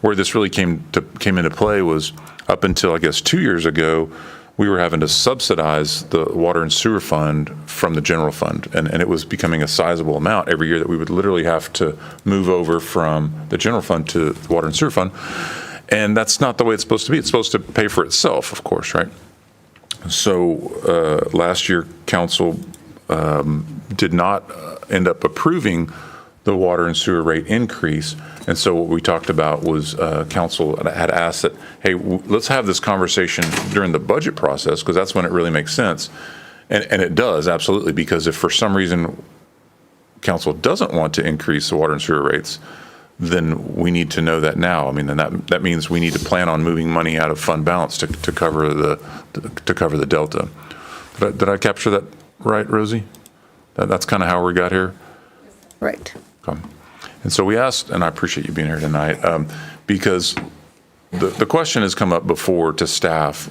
where this really came into play was up until, I guess, 2 years ago, we were having to subsidize the water and sewer fund from the general fund. And it was becoming a sizable amount every year that we would literally have to move over from the general fund to the water and sewer fund. And that's not the way it's supposed to be. It's supposed to pay for itself, of course, right? So last year, council did not end up approving the water and sewer rate increase. And so what we talked about was council had asked that, hey, let's have this conversation during the budget process, because that's when it really makes sense. And it does, absolutely, because if for some reason council doesn't want to increase the water and sewer rates, then we need to know that now. I mean, then that means we need to plan on moving money out of fund balance to cover the delta. Did I capture that right, Rosie? That's kind of how we got here? Right. Okay. And so we asked, and I appreciate you being here tonight, because the question has come up before to staff,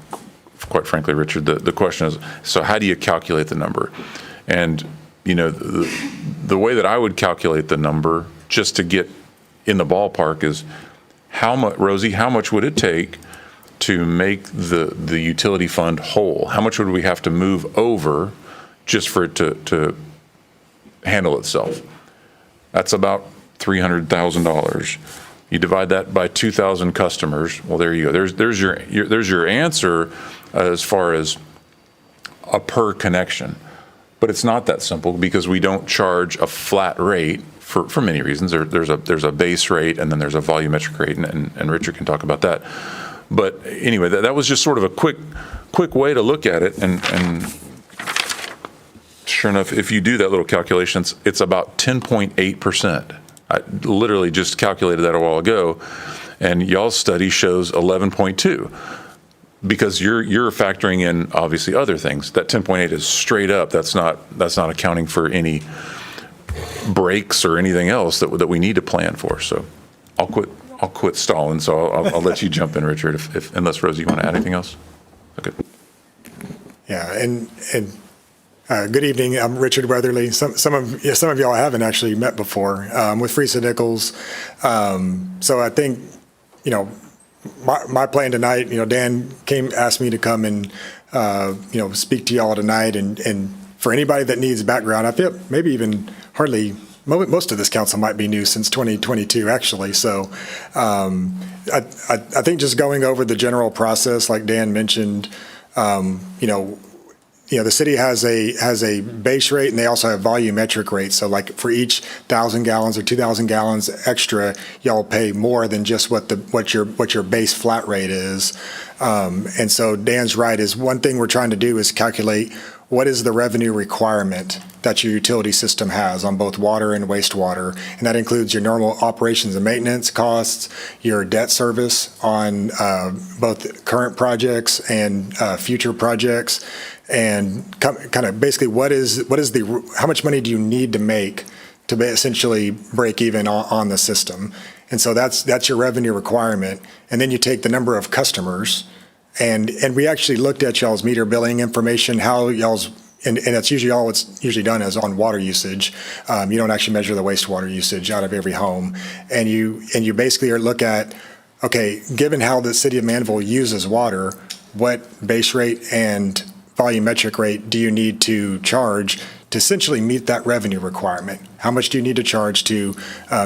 quite frankly, Richard. The question is, so how do you calculate the number? And, the way that I would calculate the number, just to get in the ballpark, is how much, Rosie, how much would it take to make the utility fund whole? How much would we have to move over just for it to handle itself? That's about $300,000. You divide that by 2,000 customers. Well, there you go. There's your answer as far as a per connection. But it's not that simple, because we don't charge a flat rate for many reasons. There's a base rate, and then there's a volumetric rate, and Richard can talk about that. But anyway, that was just sort of a quick way to look at it, and sure enough, if you do that little calculations, it's about 10.8%. I literally just calculated that a while ago, and y'all's study shows 11.2. Because you're factoring in obviously other things. That 10.8 is straight up. That's not accounting for any breaks or anything else that we need to plan for. So I'll quit stalling. So I'll let you jump in, Richard, if unless Rosie, you want to add anything else? Okay. Yeah, and good evening. I'm Richard Weatherly. Some of y'all I haven't actually met before with Freeze and Nichols. So I think my plan tonight, Dan asked me to come and, speak to y'all tonight. And for anybody that needs background, I feel maybe even most of this council might be new since 2022, actually. So I think just going over the general process, like Dan mentioned, the city has a base rate, and they also have volumetric rates. So like for each 1,000 gallons or 2,000 gallons extra, y'all pay more than just what your base flat rate is. And so Dan's right, is one thing we're trying to do is calculate what is the revenue requirement that your utility system has on both water and wastewater. And that includes your normal operations and maintenance costs, your debt service on both current projects and future projects, and kind of basically how much money do you need to make to essentially break even on the system. And so that's your revenue requirement. And then you take the number of customers, and we actually looked at y'all's meter billing information, how y'all's, and that's usually all it's usually done is on water usage. You don't actually measure the wastewater usage out of every home. And you basically look at, okay, given how the city of Manvel uses water, what base rate and volumetric rate do you need to charge to essentially meet that revenue requirement? How much do you need to charge to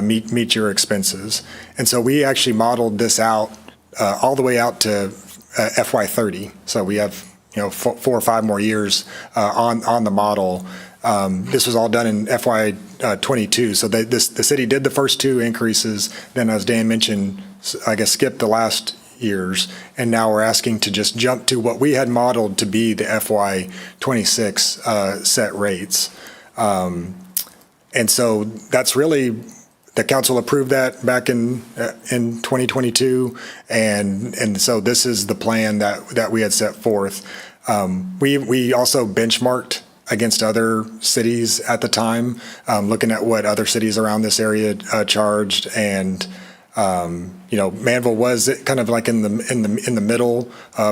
meet your expenses? And so we actually modeled this out all the way out to FY30. So we have 4 or 5 more years on the model. This was all done in FY22. So the city did the first 2 increases. Then, as Dan mentioned, I guess skipped the last years, and now we're asking to just jump to what we had modeled to be the FY26 set rates. And so that's really, the council approved that back in 2022, and so this is the plan that we had set forth. We also benchmarked against other cities at the time, looking at what other cities around this area charged, and Manvel was kind of like in the middle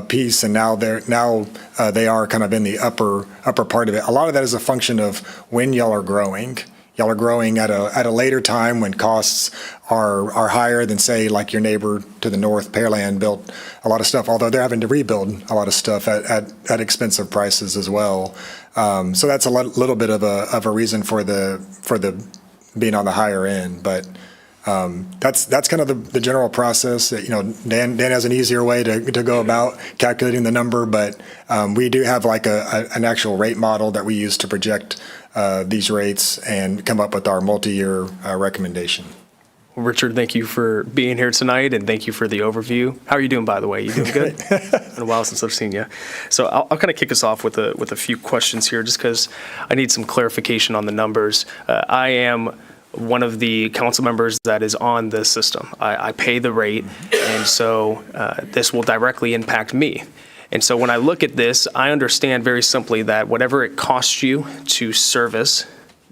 piece, and now they are kind of in the upper part of it. A lot of that is a function of when y'all are growing. Y'all are growing at a later time when costs are higher than, say, like your neighbor to the north, Pearland, built a lot of stuff, although they're having to rebuild a lot of stuff at expensive prices as well. So that's a little bit of a reason for the being on the higher end, but that's kind of the general process. Dan has an easier way to go about calculating the number, but we do have like an actual rate model that we use to project these rates and come up with our multi-year recommendation. Well, Richard, thank you for being here tonight, and thank you for the overview. How are you doing, by the way? You doing good? It's been a while since I've seen you. So I'll kind of kick us off with a few questions here, just because I need some clarification on the numbers. I am one of the council members that is on this system. I pay the rate, and so this will directly impact me. And so when I look at this, I understand very simply that whatever it costs you to service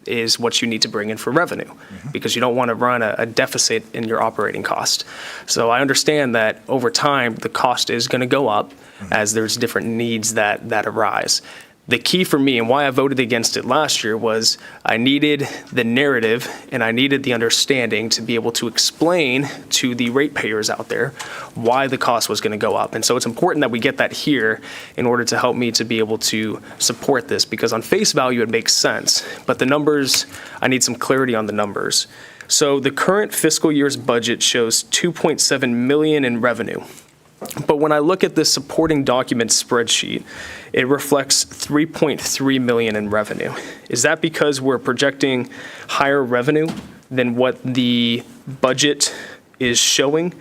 is what you need to bring in for revenue, because you don't want to run a deficit in your operating cost. So I understand that over time, the cost is going to go up as there's different needs that arise. The key for me, and why I voted against it last year, was I needed the narrative and I needed the understanding to be able to explain to the ratepayers out there why the cost was going to go up. And so it's important that we get that here in order to help me to be able to support this, because on face value it makes sense, but the numbers, I need some clarity on the numbers. So the current fiscal year's budget shows $2.7 million in revenue. But when I look at this supporting document spreadsheet, it reflects $3.3 million in revenue. Is that because we're projecting higher revenue than what the budget is showing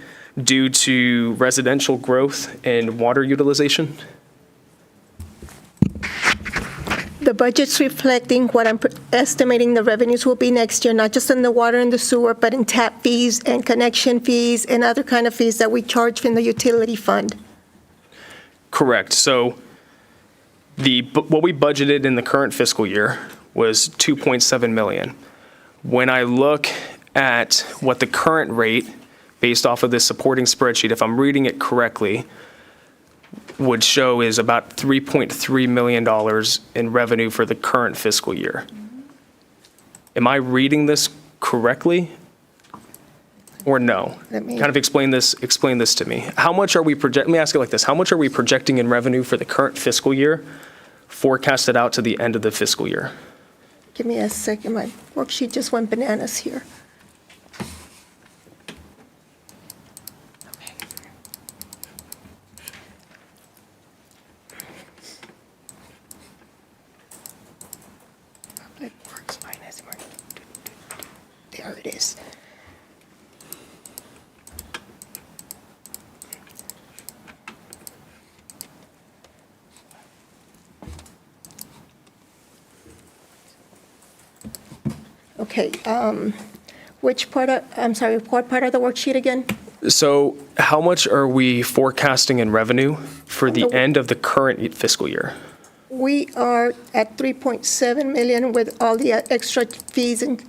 due to residential growth and water utilization? The budget's reflecting what I'm estimating the revenues will be next year, not just in the water and the sewer, but in tap fees and connection fees and other kind of fees that we charge from the utility fund. Correct. So what we budgeted in the current fiscal year was $2.7 million. When I look at what the current rate, based off of this supporting spreadsheet, if I'm reading it correctly, would show is about $3.3 million in revenue for the current fiscal year. Am I reading this correctly or no? Kind of explain this to me. How much are we let me ask it like this. How much are we projecting in revenue for the current fiscal year, forecasted out to the end of the fiscal year? Give me a second. My worksheet just went bananas here. Okay, which part of, I'm sorry, what part of the worksheet again? So how much are we forecasting in revenue for the end of the current fiscal year? We are at 3.7 million with all the extra fees and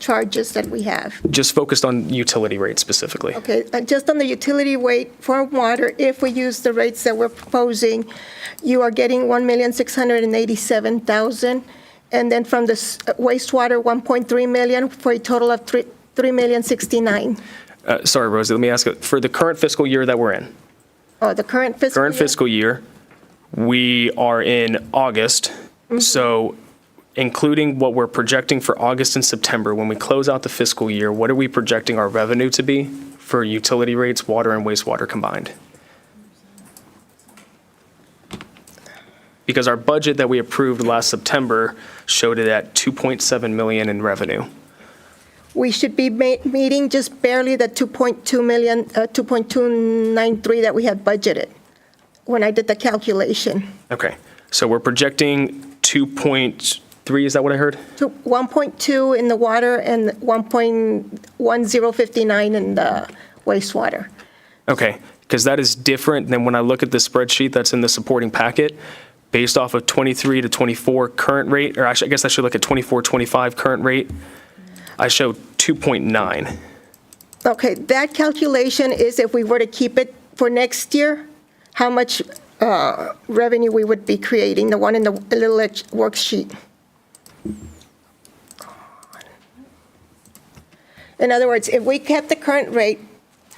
charges that we have. Just focused on utility rates specifically. Okay, just on the utility rate for water, if we use the rates that we're proposing, you are getting 1,687,000. And then from the wastewater, 1.3 million for a total of 3,069,000. Sorry, Rosie, let me ask you, for the current fiscal year that we're in, Oh, the current fiscal current year? fiscal year, we are in August. So including what we're projecting for August and September, when we close out the fiscal year, what are we projecting our revenue to be for utility rates, water and wastewater combined? Because our budget that we approved last September showed it at 2.7 million in revenue. We should be meeting just barely the 2.2 million, 2.293 that we had budgeted when I did the calculation. Okay, so we're projecting 2.3, is that what I heard? 1.2 in the water and 1.1059 in the wastewater. Okay, because that is different than when I look at the spreadsheet that's in the supporting packet, based off of 23 to 24 current rate, or actually, I guess I should look at 24, 25 current rate. I show 2.9. Okay, that calculation is if we were to keep it for next year, how much revenue we would be creating, the one in the little worksheet. In other words, if we kept the current rate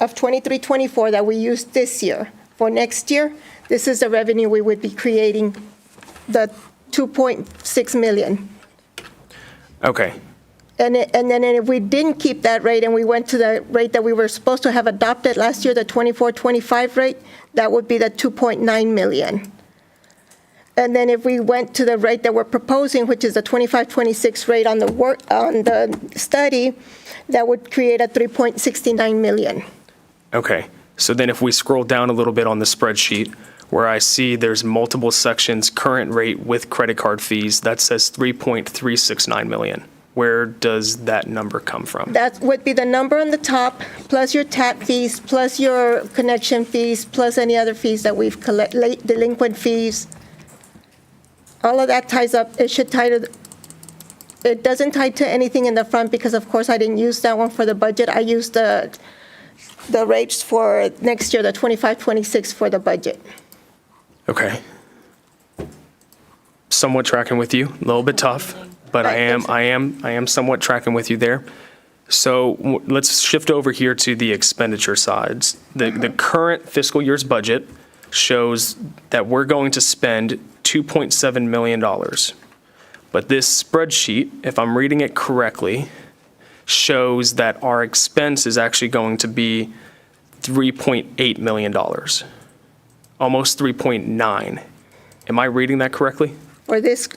of 23-24 that we used this year, for next year, this is the revenue we would be creating, the 2.6 million. Okay, And then if we didn't keep that rate and we went to the rate that we were supposed to have adopted last year, the 24-25 rate, that would be the 2.9 million. And then if we went to the rate that we're proposing, which is the 25-26 rate on the study, that would create a 3.69 million. okay. So then if we scroll down a little bit on the spreadsheet, where I see there's multiple sections, current rate with credit card fees, that says 3.369 million. Where does that number come from? That would be the number on the top, plus your tap fees, plus your connection fees, plus any other fees that we've collected, late delinquent fees. All of that ties up, it should tie to, it doesn't tie to anything in the front because of course I didn't use that one for the budget. I used the rates for next year, the 25-26 for the budget. Okay. Somewhat tracking with you, a little bit tough, but I am somewhat tracking with you there. So let's shift over here to the expenditure sides. The current fiscal year's budget shows that we're going to spend $2.7 million. But this spreadsheet, if I'm reading it correctly, shows that our expense is actually going to be $3.8 million, almost 3.9. Am I reading that correctly? For this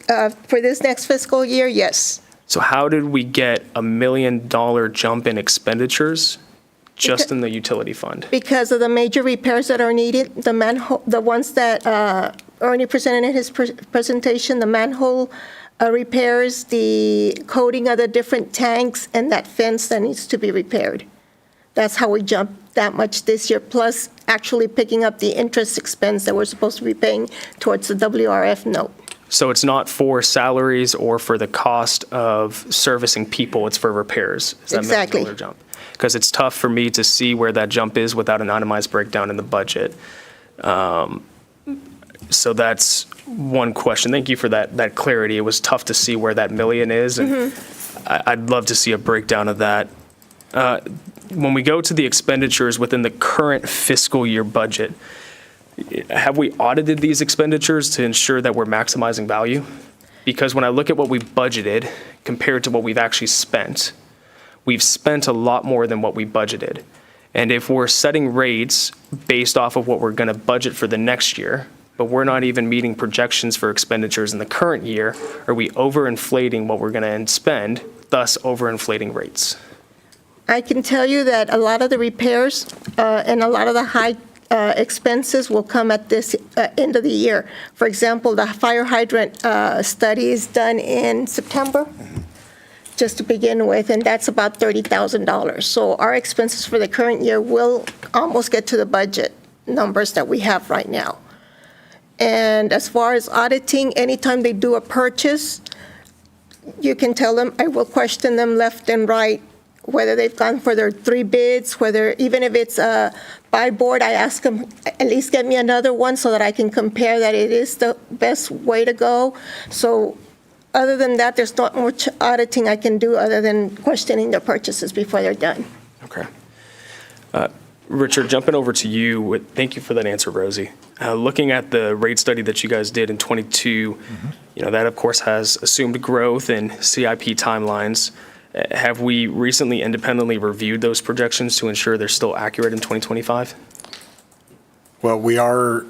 next fiscal year, yes. So how did we get $1 million jump in expenditures just in the utility fund? Because of the major repairs that are needed, the manhole, the ones that Ernie presented in his presentation, the manhole repairs, the coating of the different tanks, and that fence that needs to be repaired. That's how we jumped that much this year, plus actually picking up the interest expense that we're supposed to be paying towards the WRF note. So it's not for salaries or for the cost of servicing people, it's for repairs? Is that Exactly. $1 million jump? Because it's tough for me to see where that jump is without an itemized breakdown in the budget. So that's one question. Thank you for that clarity. It was tough to see where that million is, and I'd love to see a breakdown of that. When we go to the expenditures within the current fiscal year budget, have we audited these expenditures to ensure that we're maximizing value? Because when I look at what we budgeted compared to what we've actually spent, we've spent a lot more than what we budgeted. And if we're setting rates based off of what we're going to budget for the next year, but we're not even meeting projections for expenditures in the current year, are we overinflating what we're going to spend, thus overinflating rates? I can tell you that a lot of the repairs and a lot of the high expenses will come at this end of the year. For example, the fire hydrant study is done in September. just to begin with, and that's about $30,000. So our expenses for the current year will almost get to the budget numbers that we have right now. And as far as auditing, anytime they do a purchase, you can tell them, I will question them left and right, whether they've gone for their 3 bids, whether, even if it's a buy board, I ask them, at least get me another one so that I can compare that it is the best way to go. So other than that, there's not much auditing I can do other than questioning their purchases before they're done. Okay. Richard, jumping over to you, thank you for that answer, Rosie. Looking at the rate study that you guys did in '22, that of course has assumed growth and CIP timelines. Have we recently independently reviewed those projections to ensure they're still accurate in 2025? Well, we are,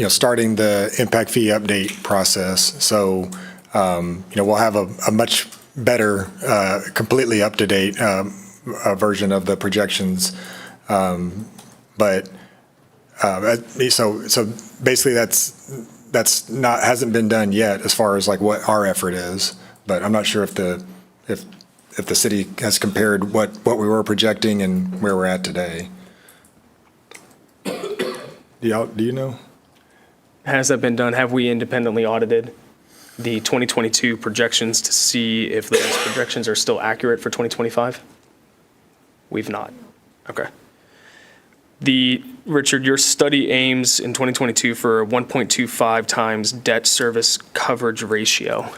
starting the impact fee update process. So, we'll have a much better, completely up-to-date version of the projections. So basically hasn't been done yet as far as like what our effort is. But I'm not sure if the city has compared what we were projecting and where we're at today. Do you know? Has that been done? Have we independently audited the 2022 projections to see if those projections are still accurate for 2025? We've not. Okay. Richard, your study aims in 2022 for a 1.25 times debt service coverage ratio.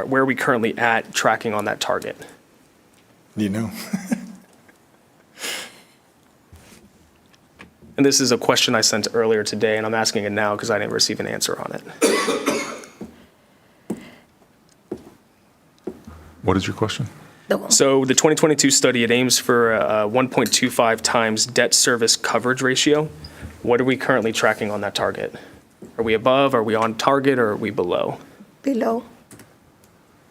Where are we currently at tracking on that target? Do you know? And this is a question I sent earlier today, and I'm asking it now because I didn't receive an answer on it. What is your question? So the 2022 study, it aims for a 1.25 times debt service coverage ratio. What are we currently tracking on that target? Are we above, are we on target, or are we below? Below,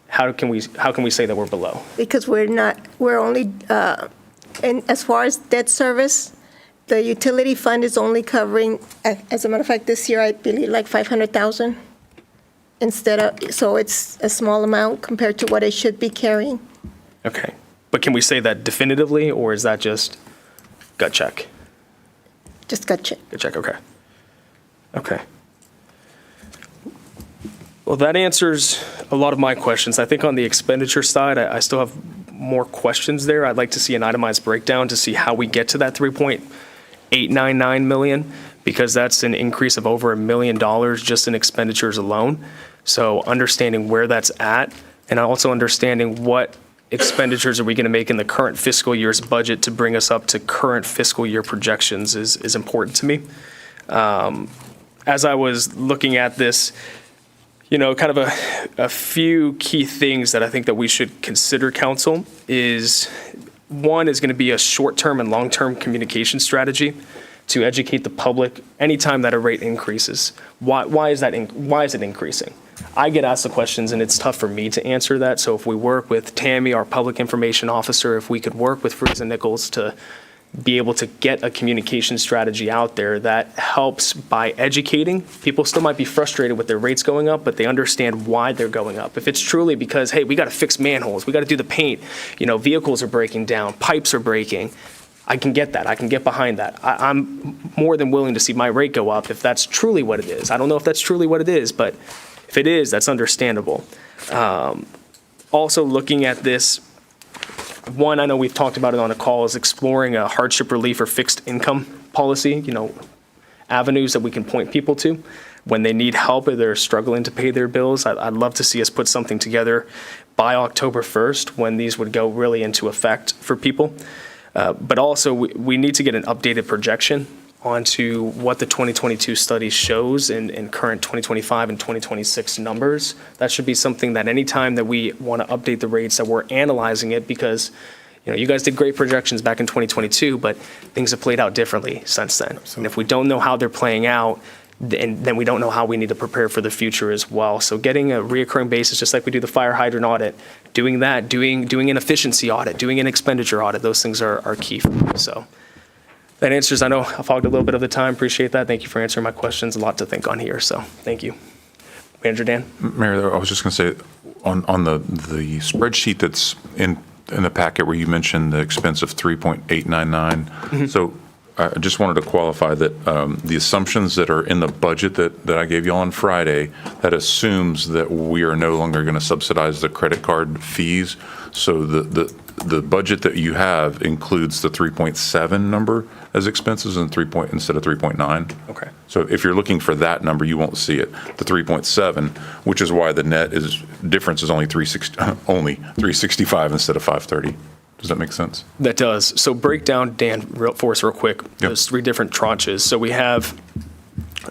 How can we say that we're below? because we're only, and as far as debt service, the utility fund is only covering, as a matter of fact, this year, I believe, like 500,000 so it's a small amount compared to what it should be carrying. Okay. But can we say that definitively, or is that just gut check? Just gut check. Gut check, okay. Okay. Well, that answers a lot of my questions. I think on the expenditure side, I still have more questions there. I'd like to see an itemized breakdown to see how we get to that 3.899 million, because that's an increase of over $1 million just in expenditures alone. So understanding where that's at, and also understanding what expenditures are we going to make in the current fiscal year's budget to bring us up to current fiscal year projections is important to me. As I was looking at this, kind of a few key things that I think that we should consider, council, is one is going to be a short-term and long-term communication strategy to educate the public anytime that a rate increases. Why is it increasing? I get asked the questions, and it's tough for me to answer that. So if we work with Tammy, our public information officer, if we could work with Friesen Nichols to be able to get a communication strategy out there that helps by educating. People still might be frustrated with their rates going up, but they understand why they're going up. If it's truly because, hey, we got to fix manholes, we got to do the paint, vehicles are breaking down, pipes are breaking, I can get that. I can get behind that. I'm more than willing to see my rate go up if that's truly what it is. I don't know if that's truly what it is, but if it is, that's understandable. Also looking at this, one, I know we've talked about it on a call, is exploring a hardship relief or fixed income policy, avenues that we can point people to when they need help or they're struggling to pay their bills. I'd love to see us put something together by October 1st when these would go really into effect for people. But also, we need to get an updated projection onto what the 2022 study shows in current 2025 and 2026 numbers. That should be something that anytime that we want to update the rates, that we're analyzing it, because you guys did great projections back in 2022, but things have played out differently since then. Absolutely. And if we don't know how they're playing out, then we don't know how we need to prepare for the future as well. So getting a reoccurring basis, just like we do the fire hydrant audit, doing that, doing an efficiency audit, doing an expenditure audit, those things are key for me. So that answers, I know I fogged a little bit of the time, appreciate that. Thank you for answering my questions, a lot to think on here, so thank you. Manager Dan? Mayor, I was just going to say, on the spreadsheet that's in the packet where you mentioned the expense of 3.899, so I just wanted to qualify that the assumptions that are in the budget that I gave you on Friday, that assumes that we are no longer going to subsidize the credit card fees. So the budget that you have includes the 3.7 number as expenses and instead of 3.9. Okay. So if you're looking for that number, you won't see it. The 3.7, which is why the net difference is only 365 instead of 530. Does that make sense? That does. So break down, Dan, for us real quick, those three different tranches. So we have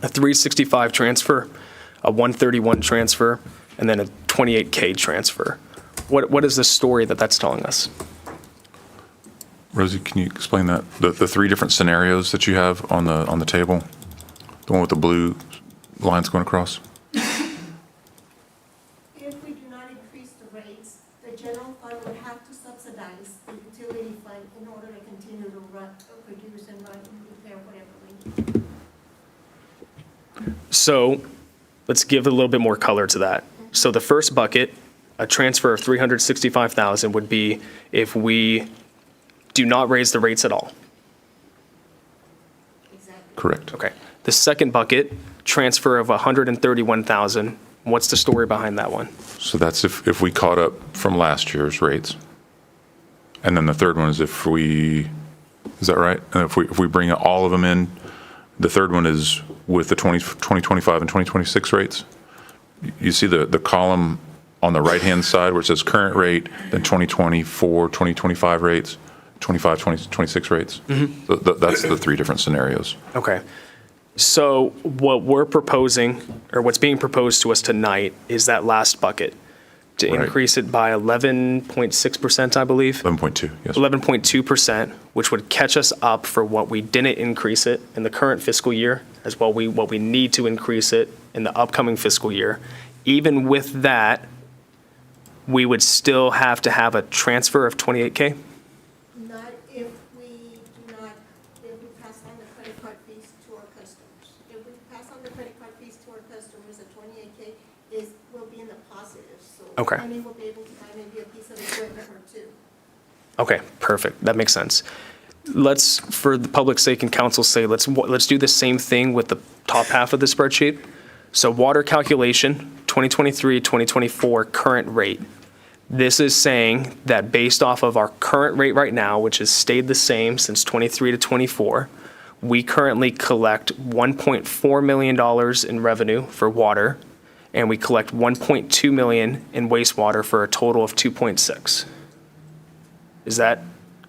a 365 transfer, a 131 transfer, and then a 28K transfer. What is the story that's telling us? Rosie, can you explain that? The three different scenarios that you have on the table? The one with the blue lines going across? If we do not increase the rates, the general fund would have to subsidize the utility fund in order to continue to produce and run and repair whatever we need. So let's give a little bit more color to that. So the first bucket, a transfer of $365,000 would be if we do not raise the rates at all. Correct. Okay. The second bucket, transfer of $131,000. What's the story behind that one? So that's if we caught up from last year's rates. And then the third one is is that right? And if we bring all of them in, the third one is with the 2025 and 2026 rates. You see the column on the right-hand side where it says current rate, then 2024, 2025 rates, 25, 2026 rates. Mm-hmm. That's the three different scenarios. Okay. So what we're proposing, or what's being proposed to us tonight, is that last bucket to increase it by 11.6%, I believe. 11.2, yes. 11.2%, which would catch us up for what we didn't increase it in the current fiscal year, as well what we need to increase it in the upcoming fiscal year. Even with that, we would still have to have a transfer of 28K? Not if we pass on the credit card fees to our customers. If we pass on the credit card fees to our customers, the 28K will be in the positive. So Okay. Penny will be able to buy maybe a piece of equipment or two. Okay, perfect. That makes sense. Let's, for the public's sake and council's sake, let's do the same thing with the top half of the spreadsheet. So water calculation, 2023, 2024 current rate. This is saying that based off of our current rate right now, which has stayed the same since 23 to 24, we currently collect $1.4 million in revenue for water, and we collect $1.2 million in wastewater for a total of 2.6. Is that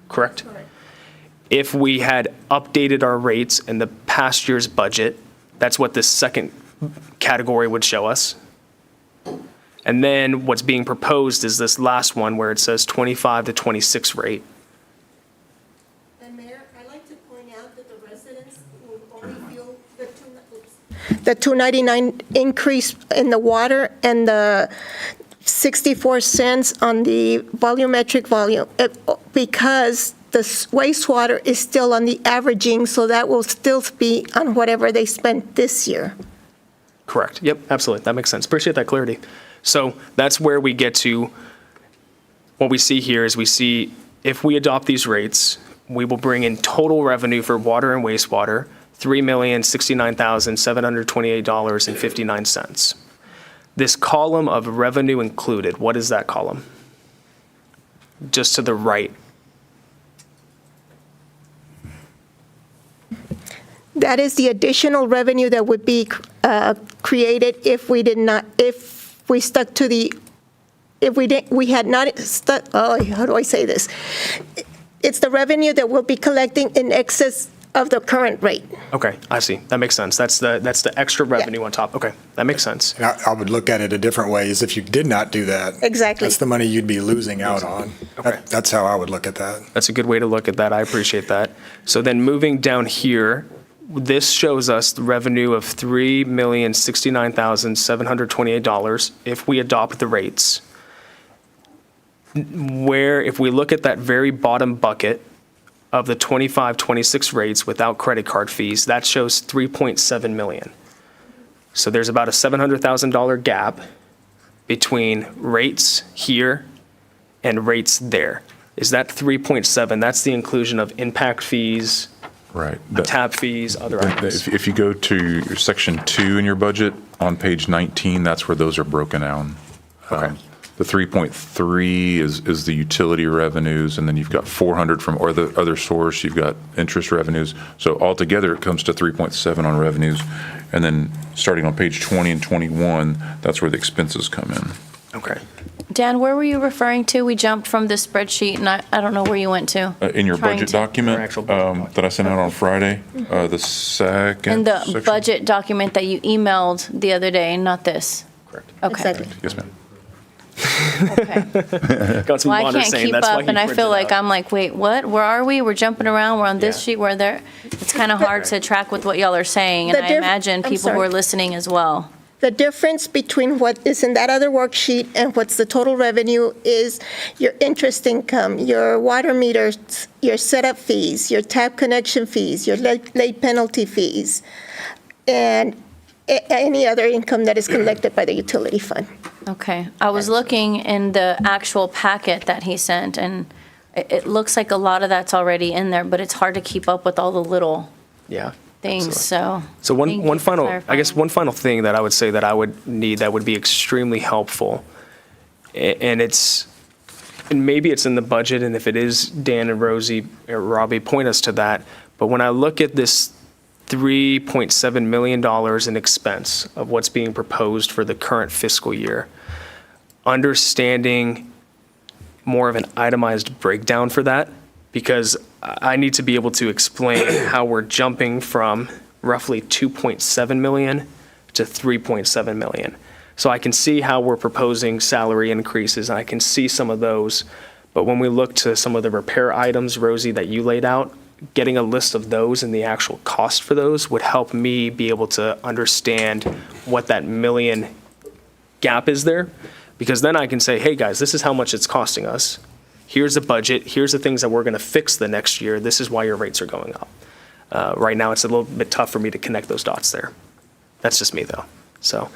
correct? Correct. If we had updated our rates in the past year's budget, that's what this second category would show us. And then what's being proposed is this last one where it says 25 to 26 rate. And Mayor, I'd like to point out that the residents will only feel the $2.99 increase in the water and the 64 cents on the volumetric volume, because the wastewater is still on the averaging, so that will still be on whatever they spent this year. Correct. Yep, absolutely. That makes sense. Appreciate that clarity. So that's where we get to, what we see here is we see if we adopt these rates, we will bring in total revenue for water and wastewater, $3,069,728.59. This column of revenue included, what is that column? Just to the right. That is the additional revenue that would be created if we had not stuck, how do I say this? It's the revenue that we'll be collecting in excess of the current rate. Okay, I see. That makes sense. That's the extra revenue on top. Okay, that makes sense. And I would look at it a different way, is if you did not do that. Exactly. That's the money you'd be losing out on. Okay. That's how I would look at that. That's a good way to look at that. I appreciate that. So then moving down here, this shows us the revenue of $3,069,728 if we adopt the rates. Where, if we look at that very bottom bucket of the 25-26 rates without credit card fees, that shows $3.7 million. So there's about a $700,000 gap between rates here and rates there. Is that 3.7? That's the inclusion of impact fees, Right. tap fees, other items. If you go to your section 2 in your budget, on page 19, that's where those are broken down. Okay. The 3.3 is the utility revenues, and then you've got 400 from or the other source, you've got interest revenues. So altogether, it comes to 3.7 on revenues. And then starting on page 20 and 21, that's where the expenses come in. Okay. Dan, where were you referring to? We jumped from this spreadsheet, and I don't know where you went to. In your Trying budget to- document that I sent out on Friday, the second In the section. budget document that you emailed the other day, not this? Correct. Okay. Yes, ma'am. Got some Well, I bonders can't saying keep that's why up, he and I printed feel it like out. I'm like, wait, what? Where are we? We're jumping around. We're on this Yeah. sheet. We're there. It's kind of hard to track with what y'all are saying, and The I diff- imagine I'm people who sorry. are listening as well. The difference between what is in that other worksheet and what's the total revenue is your interest income, your water meters, your setup fees, your tap connection fees, your late penalty fees, and any other income that is collected by the utility fund. Okay. I was looking in the actual packet that he sent, and it looks like a lot of that's already in there, but it's hard to keep up with all the little Yeah. things, so. So thank you one for final, I clarifying. guess one final thing that I would say that I would need that would be extremely helpful, and maybe it's in the budget, and if it is, Dan and Rosie or Robbie point us to that. But when I look at this $3.7 million in expense of what's being proposed for the current fiscal year, understanding more of an itemized breakdown for that, because I need to be able to explain how we're jumping from roughly 2.7 million to 3.7 million. So I can see how we're proposing salary increases, and I can see some of those. But when we look to some of the repair items, Rosie, that you laid out, getting a list of those and the actual cost for those would help me be able to understand what that million gap is there. Because then I can say, hey, guys, this is how much it's costing us. Here's a budget, here's the things that we're going to fix the next year, this is why your rates are going up. Right now, it's a little bit tough for me to connect those dots there. That's just me, though. So,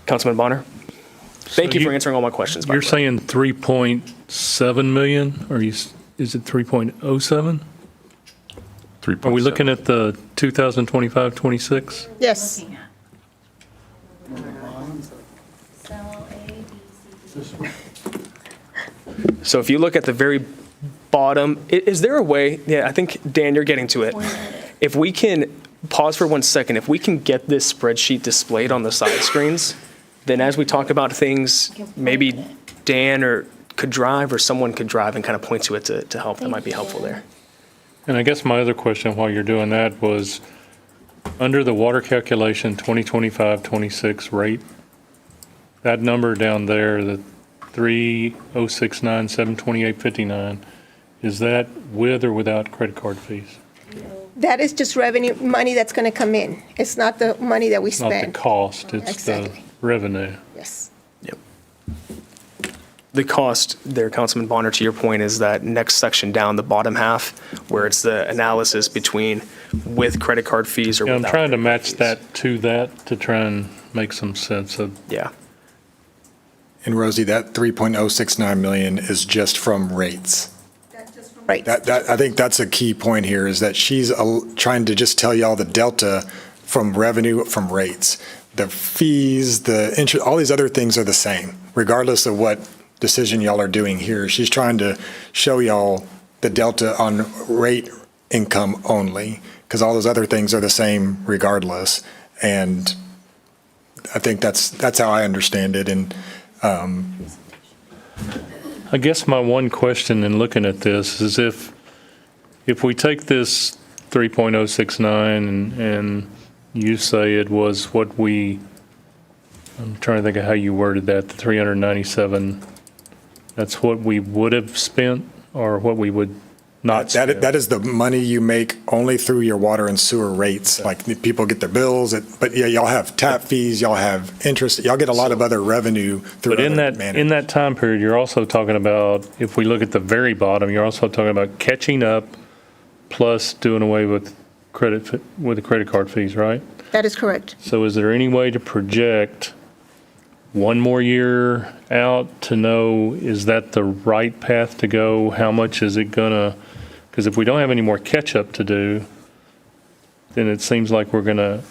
Councilman Bonner, thank you for answering all my questions. by You're the way. saying 3.7 million, or is it 3.07? Are we looking at the 2025-26? Yes. So if you look at the very bottom, is there a way, yeah, I think, Dan, you're getting to it. If we can, pause for 1 second, if we can get this spreadsheet displayed on the side screens, then as we talk about things, maybe Dan could drive or someone could drive and kind of point to it to help. That might be helpful there. And I guess my other question while you're doing that was, under the water calculation 2025-26 rate, that number down there, the 3,069, 728.59, is that with or without credit card fees? That is just revenue, money that's going to come in. It's not the money that we Not the spend. cost, it's the Exactly. revenue. Yes. The cost there, Councilman Bonner, to your point, is that next section down, the bottom half, where it's the analysis between with credit card fees or Yeah, I'm without. trying to match that to try and make some sense of. Yeah. And Rosie, that 3.069 million is just from rates. Right. That, I think that's a key point here, is that she's trying to just tell y'all the delta from revenue from rates. The fees, the interest, all these other things are the same, regardless of what decision y'all are doing here. She's trying to show y'all the delta on rate income only, because all those other things are the same regardless. And I think that's how I understand it. And I guess my one question in looking at this is if we take this 3.069 and you say it was what I'm trying to think of how you worded that, the 397, that's what we would have spent or what we would not spend? that is the money you make only through your water and sewer rates. Like, the people get their bills, but yeah, y'all have tap fees, y'all have interest, y'all get a lot of other revenue through But in other that time period, you're also talking about, if we look at the very bottom, you're also talking about catching up plus doing away with the credit card fees, right? That is correct. So is there any way to project one more year out to know, is that the right path to go? How much is it gonna, because if we don't have any more catch-up to do, then it seems like we're gonna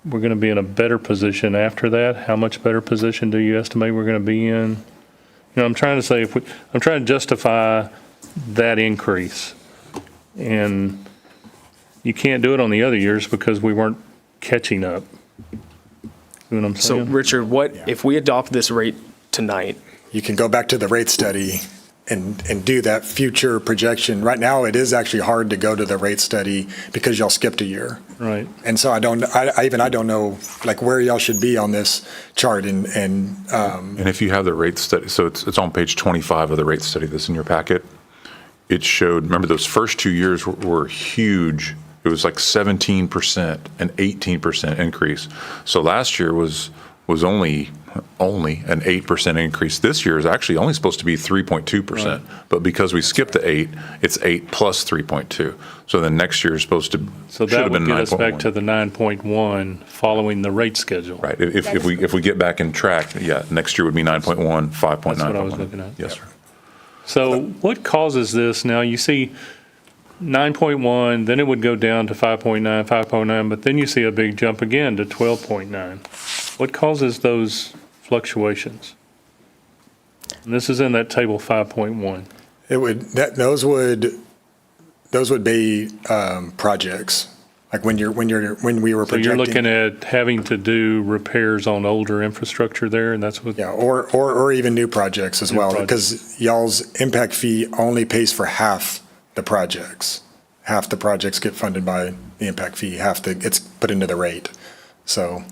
be in a better position after that. How much better position do you estimate we're gonna be in? You know, I'm trying to say, I'm trying to justify that increase. And you can't do it on the other years because we weren't catching up. You know what I'm So, saying? Richard, what if we adopt this rate tonight? You can go back to the rate study and do that future projection. Right now, it is actually hard to go to the rate study because y'all skipped a year. Right. And so I don't know, like, where y'all should be on this chart and if you have the rate study, so it's on page 25 of the rate study that's in your packet. It showed, remember those first 2 years were huge. It was like 17% and 18% increase. So last year was only an 8% increase. This year is actually only supposed to be 3.2%. Right. But because we skipped the 8, it's 8 plus 3.2. So then next year is supposed to, So should that have would been get us 9.1. back to the 9.1 following the rate schedule. Right. If we get back in track, yeah, next year would be 9.1, 5.9. That's what I was looking at. Yes, sir. So what causes this? Now, you see 9.1, then it would go down to 5.9, 5.9, but then you see a big jump again to 12.9. What causes those fluctuations? And this is in that table 5.1. Those would be projects. Like when we were projecting. So you're looking at having to do repairs on older infrastructure there, and that's what? Yeah, or even new projects as well, because y'all's impact fee only pays for half the projects. Half the projects get funded by the impact fee, half gets put into the rate. So,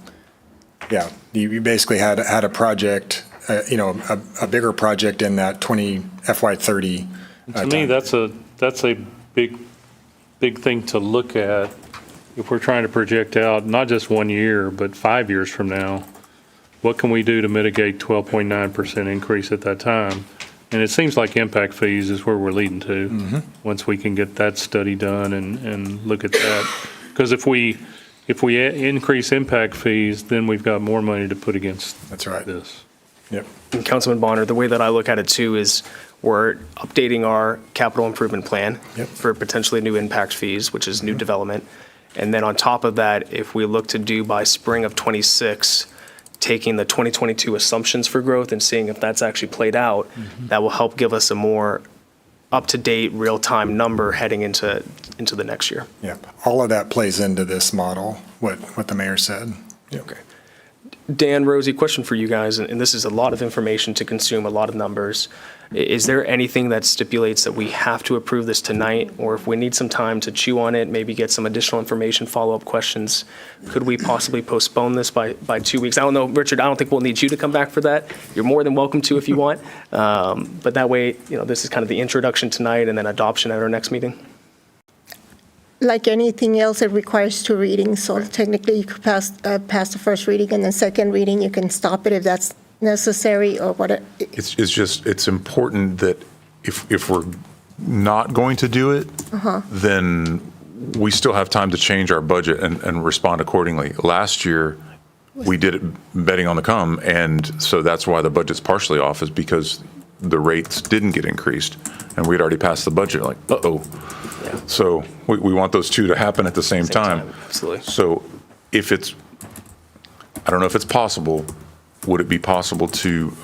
yeah, you basically had a project, a bigger project in that FY30. To me, that's a big thing to look at if we're trying to project out not just 1 year, but 5 years from now. What can we do to mitigate 12.9% increase at that time? And it seems like impact fees is where we're leading to, once we can get that study done and look at that. Because if we increase impact fees, then we've got more money to put against this. Yep. And Councilman Bonner, the way that I look at it too is we're updating our capital improvement plan for potentially new impact fees, which is new development. And then on top of that, if we look to do by spring of _26, taking the 2022 assumptions for growth and seeing if that's actually played out, that will help give us a more up-to-date, real-time number heading into the next year. Yeah, all of that plays into this model, what the mayor said. Yep. Okay. Dan, Rosie, question for you guys, and this is a lot of information to consume, a lot of numbers. Is there anything that stipulates that we have to approve this tonight, or if we need some time to chew on it, maybe get some additional information, follow-up questions, could we possibly postpone this by 2 weeks? I don't know, Richard, I don't think we'll need you to come back for that. You're more than welcome to if you want. But that way, this is kind of the introduction tonight and then adoption at our next meeting. Like anything else, it requires 2 readings, so technically you could pass the first reading, and then second reading, you can stop it if that's necessary or what. It's important that if we're not going to do it, then we still have time to change our budget and respond accordingly. Last year, we did it betting on the come, and so that's why the budget's partially off, is because the rates didn't get increased, and we'd already passed the budget, like, uh-oh. Yeah. So we want those two to happen at the same time. Absolutely. So I don't know if it's possible, would it be possible to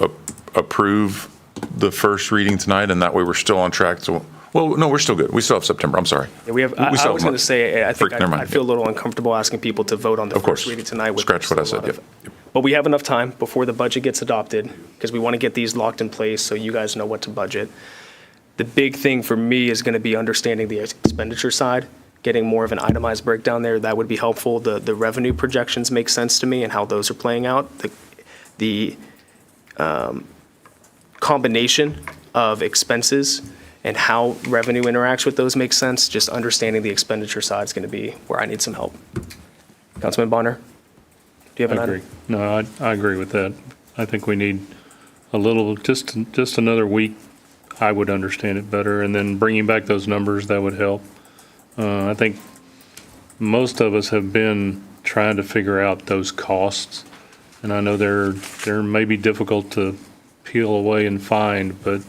approve the first reading tonight, and that way we're still on track to, well, no, we're still good. We still have September, I'm sorry. Yeah, we have. I was going to say, I think Never mind. I feel a little uncomfortable asking people to vote on the first reading tonight. With Scratch what I said, yep. But we have enough time before the budget gets adopted, because we want to get these locked in place so you guys know what to budget. The big thing for me is going to be understanding the expenditure side, getting more of an itemized breakdown there. That would be helpful. The revenue projections make sense to me and how those are playing out. The combination of expenses and how revenue interacts with those makes sense. Just understanding the expenditure side is going to be where I need some help. Councilman Bonner, do you have an item? No, I agree with that. I think we need a little, just another week. I would understand it better, and then bringing back those numbers, that would help. I think most of us have been trying to figure out those costs. And I know they're maybe difficult to peel away and find, but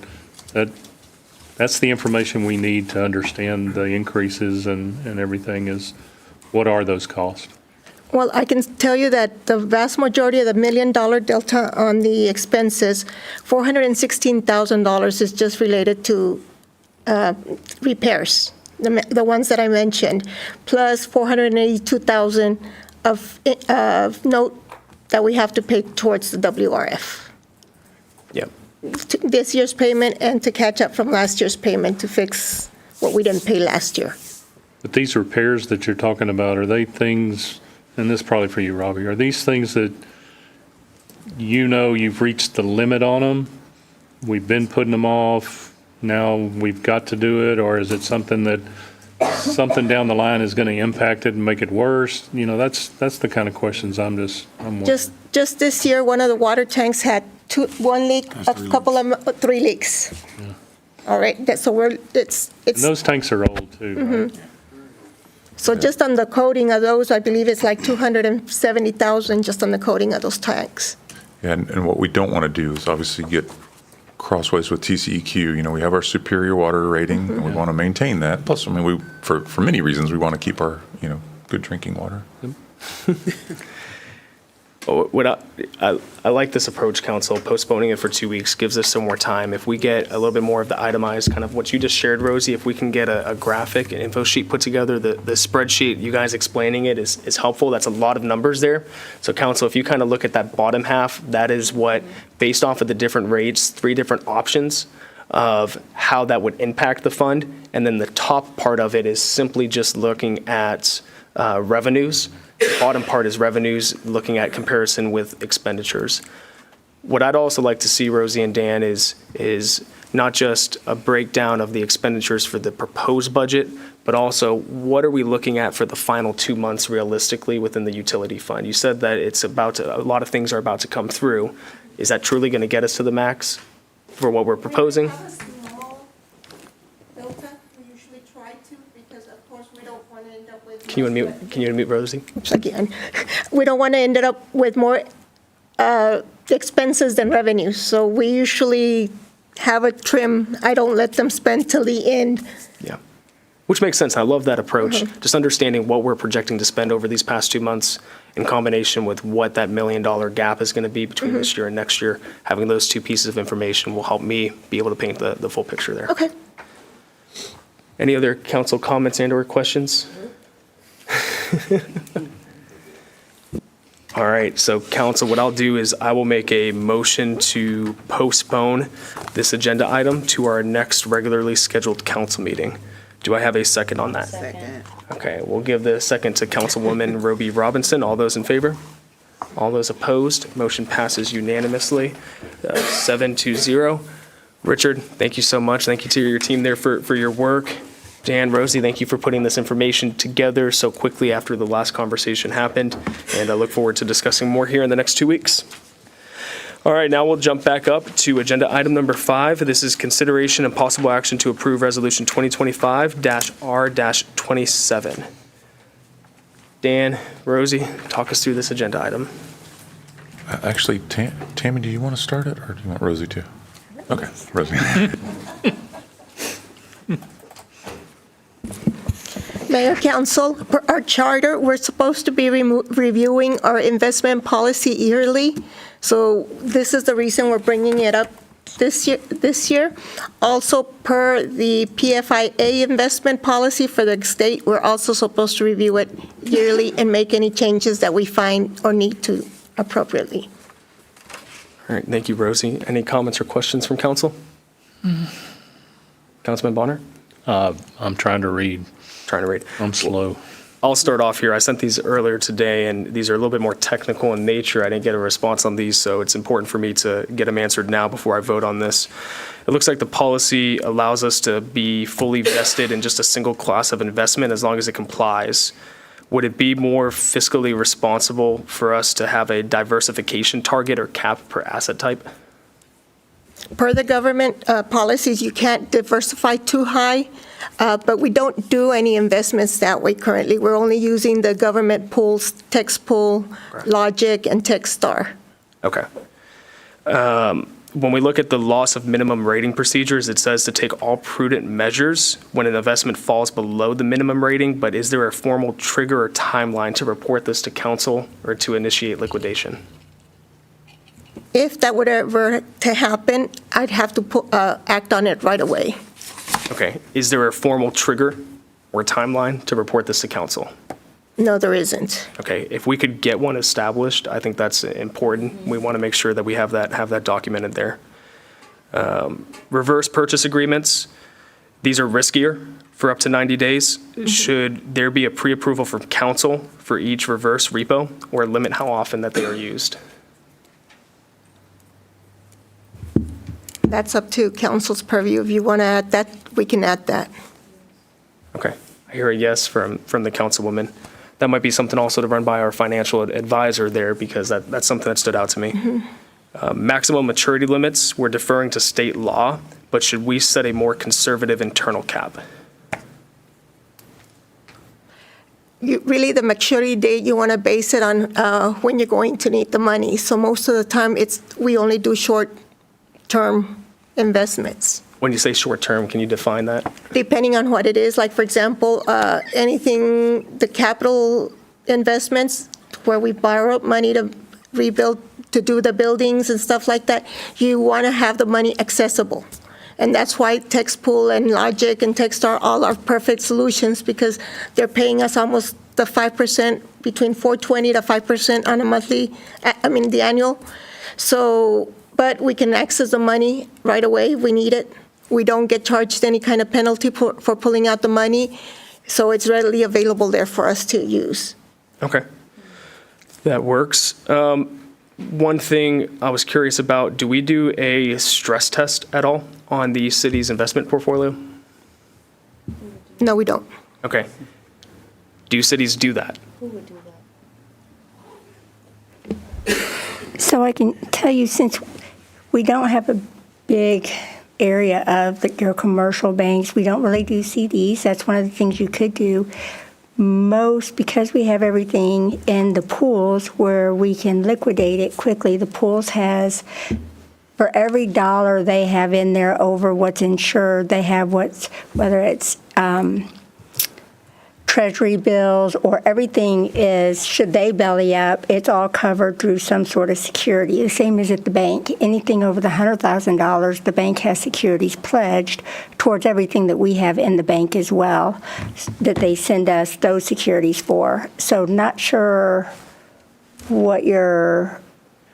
that's the information we need to understand the increases and everything is, what are those costs? Well, I can tell you that the vast majority of the $1 million delta on the expenses, $416,000 is just related to repairs, the ones that I mentioned, plus $482,000 of note that we have to pay towards the WRF. Yep. This year's payment and to catch up from last year's payment to fix what we didn't pay last year. But these repairs that you're talking about, are they things, and this is probably for you, Robbie, are these things that you know you've reached the limit on them? We've been putting them off, now we've got to do it, or is it something that something down the line is going to impact it and make it worse? You know, that's the kind of questions I'm wondering. Just this year, one of the water tanks had one leak, three leaks. Yeah. All right, it's. And those tanks are old too, right? So just on the coating of those, I believe it's like $270,000 just on the coating of those tanks. Yeah, and what we don't want to do is obviously get crossways with TCEQ. You know, we have our superior water rating, and we want to maintain that. Plus, I mean, for many reasons, we want to keep our, good drinking water. What I like this approach, Council. Postponing it for 2 weeks gives us some more time. If we get a little bit more of the itemized, kind of what you just shared, Rosie, if we can get a graphic, an info sheet put together, the spreadsheet, you guys explaining it is helpful. That's a lot of numbers there. So, Council, if you kind of look at that bottom half, that is what, based off of the different rates, 3 different options of how that would impact the fund. And then the top part of it is simply just looking at revenues. The bottom part is revenues, looking at comparison with expenditures. What I'd also like to see, Rosie and Dan, is not just a breakdown of the expenditures for the proposed budget, but also what are we looking at for the final 2 months realistically within the utility fund? You said that a lot of things are about to come through. Is that truly going to get us to the max for what we're proposing? Can you unmute Rosie? Again, we don't want to end up with more expenses than revenues. So we usually have a trim. I don't let them spend till the end. Yeah, which makes sense. I love that approach. Just understanding what we're projecting to spend over these past 2 months in combination with what that $1 million gap is going to be between this year and next year. Having those 2 pieces of information will help me be able to paint the full picture there. Okay. Any other council comments and/or questions? All right, so council, what I'll do is I will make a motion to postpone this agenda item to our next regularly scheduled council meeting. Do I have a second on that? Second. Okay, we'll give the second to Councilwoman Roby Robinson. All those in favor? All those opposed? Motion passes unanimously, 7-0. Richard, thank you so much. Thank you to your team there for your work. Dan, Rosie, thank you for putting this information together so quickly after the last conversation happened, and I look forward to discussing more here in the next 2 weeks. All right, now we'll jump back up to agenda item number 5. This is consideration and possible action to approve Resolution 2025-R-27. Dan, Rosie, talk us through this agenda item. Actually, Tammy, do you want to start it, or do you want Rosie to? Okay, Rosie. Mayor, Council, per our charter, we're supposed to be reviewing our investment policy yearly. So this is the reason we're bringing it up this year. Also, per the PFIA investment policy for the state, we're also supposed to review it yearly and make any changes that we find or need to appropriately. All right, thank you, Rosie. Any comments or questions from council? Councilman Bonner? I'm trying to read. I'm slow. I'll start off here. I sent these earlier today, and these are a little bit more technical in nature. I didn't get a response on these, so it's important for me to get them answered now before I vote on this. It looks like the policy allows us to be fully vested in just a single class of investment as long as it complies. Would it be more fiscally responsible for us to have a diversification target or cap per asset type? Per the government policies, you can't diversify too high. But we don't do any investments that way currently. We're only using the government pools, Text Pool, Logic, and TechStar. Okay. When we look at the loss of minimum rating procedures, it says to take all prudent measures when an investment falls below the minimum rating, but is there a formal trigger or timeline to report this to council or to initiate liquidation? If that would ever to happen, I'd have to act on it right away. Okay. Is there a formal trigger or timeline to report this to council? No, there isn't. Okay. If we could get one established, I think that's important. We want to make sure that we have that documented there. Reverse purchase agreements, these are riskier for up to 90 days. Should there be a pre-approval from council for each reverse repo or limit how often that they are used? That's up to council's purview. If you want to add that, we can add that. Okay. I hear a yes from the councilwoman. That might be something also to run by our financial advisor there, because that's something that stood out to me. Maximum maturity limits, we're deferring to state law, but should we set a more conservative internal cap? Really, the maturity date, you want to base it on when you're going to need the money. So most of the time, we only do short-term investments. When you say short-term, can you define that? Depending on what it is, like, for example, anything, the capital investments where we borrow money to rebuild, to do the buildings and stuff like that, you want to have the money accessible. And that's why TextPool and Logic and TechStar all are perfect solutions, because they're paying us almost the 5%, between 4.20 to 5% on a monthly, the annual. So, but we can access the money right away if we need it. We don't get charged any kind of penalty for pulling out the money, so it's readily available there for us to use. Okay. That works. One thing I was curious about, do we do a stress test at all on the city's investment portfolio? No, we don't. Okay. Do cities do that? Who would do that? So I can tell you, since we don't have a big area of your commercial banks, we don't really do CDs. That's one of the things you could do. Because we have everything in the pools where we can liquidate it quickly, the pools has, for every dollar they have in there over what's insured, they have whether it's treasury bills or everything is, should they belly up, it's all covered through some sort of security. The same as at the bank. Anything over the $100,000, the bank has securities pledged towards everything that we have in the bank as well, that they send us those securities for. So not sure what your...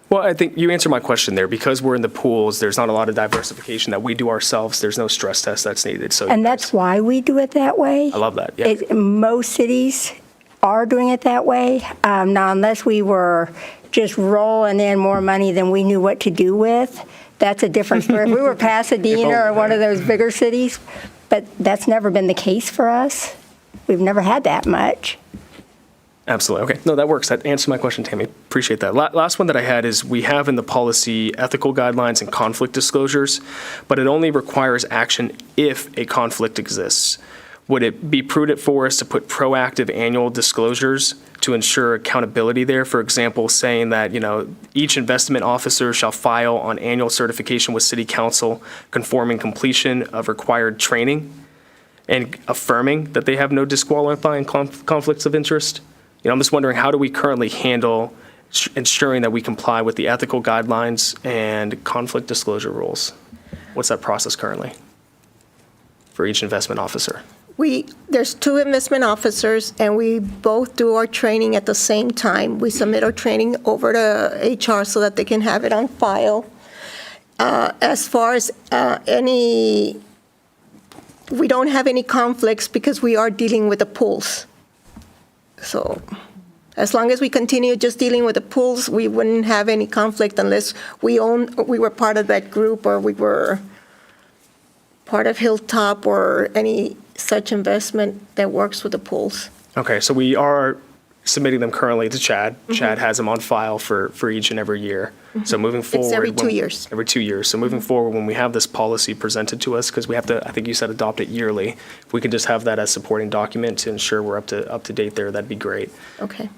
Well, I think you answered my question there. Because we're in the pools, there's not a lot of diversification that we do ourselves. There's no stress test that's needed. So, and that's why we do it that way. I love that. Yeah. Most cities are doing it that way. Now, unless we were just rolling in more money than we knew what to do with, that's a different story. If we were Pasadena or one of those bigger cities, but that's never been the case for us. We've never had that much. Absolutely. Okay. No, that works. That answers my question, Tammy. Appreciate that. Last one that I had is we have in the policy ethical guidelines and conflict disclosures, but it only requires action if a conflict exists. Would it be prudent for us to put proactive annual disclosures to ensure accountability there? For example, saying that, each investment officer shall file on annual certification with City Council conforming completion of required training and affirming that they have no disqualifying conflicts of interest? I'm just wondering, how do we currently handle ensuring that we comply with the ethical guidelines and conflict disclosure rules? What's that process currently for each investment officer? There's 2 investment officers, and we both do our training at the same time. We submit our training over to HR so that they can have it on file. As far as we don't have any conflicts because we are dealing with the pools. So as long as we continue just dealing with the pools, we wouldn't have any conflict unless we were part of that group, or we were part of Hilltop or any such investment that works with the pools. Okay, so we are submitting them currently to Chad. Chad has them on file for each and every year. So moving forward. It's every 2 years. Every 2 years. So moving forward, when we have this policy presented to us, because we have to, I think you said adopt it yearly, if we could just have that as supporting document to ensure we're up to date there, that'd be great. Okay.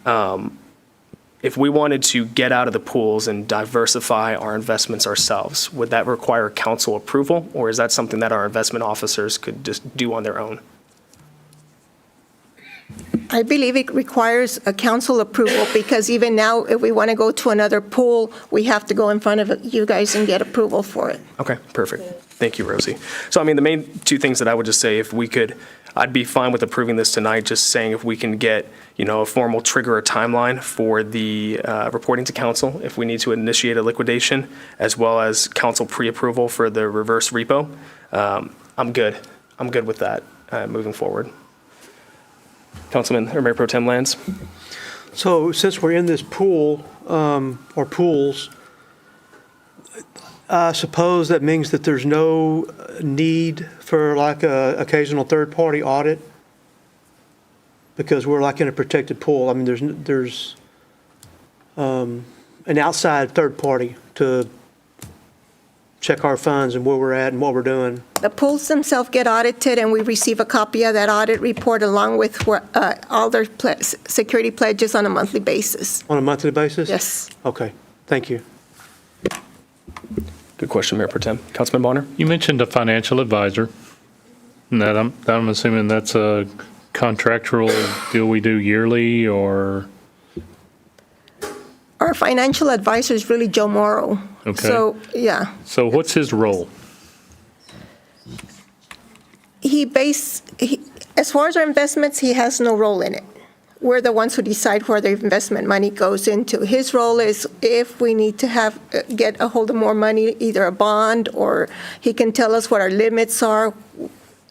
If we wanted to get out of the pools and diversify our investments ourselves, would that require council approval, or is that something that our investment officers could just do on their own? I believe it requires a council approval because even now, if we want to go to another pool, we have to go in front of you guys and get approval for it. Okay, perfect. Thank you, Rosie. So, I mean, the main two things that I would just say, if we could, I'd be fine with approving this tonight, just saying if we can get, a formal trigger or timeline for the reporting to council, if we need to initiate a liquidation, as well as council pre-approval for the reverse repo. I'm good. I'm good with that moving forward. Councilman or Mayor Pro Tem Lance? So since we're in this pool, or pools, I suppose that means that there's no need for like a occasional third-party audit? Because we're like in a protected pool. I mean, there's an outside third party to check our funds and where we're at and what we're doing. The pools themselves get audited, and we receive a copy of that audit report along with all their security pledges on a monthly basis. On a monthly basis? Yes. Okay, thank you. Good question, Mayor Pro Tem. Councilman Bonner? You mentioned a financial advisor, and that I'm assuming that's a contractual deal we do yearly, or? Our financial advisor is really Joe Morrow. Okay. So, yeah. So what's his role? As far as our investments, he has no role in it. We're the ones who decide where the investment money goes into. His role is if we need to get a hold of more money, either a bond, or he can tell us what our limits are,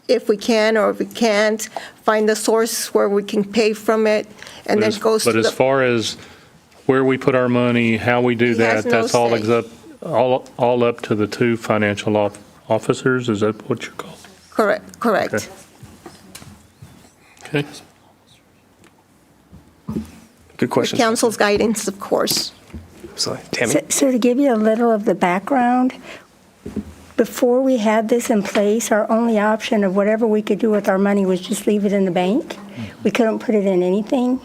if we can or if we can't, find the source where we can pay from it, and then goes to But as far as where we put our money, how we do that, has no that's all say. all up to the two financial officers? Is that what you're called? Correct. Okay. Good question. With council's guidance, of course. So, Tammy? So to give you a little of the background, before we had this in place, our only option of whatever we could do with our money was just leave it in the bank. We couldn't put it in anything.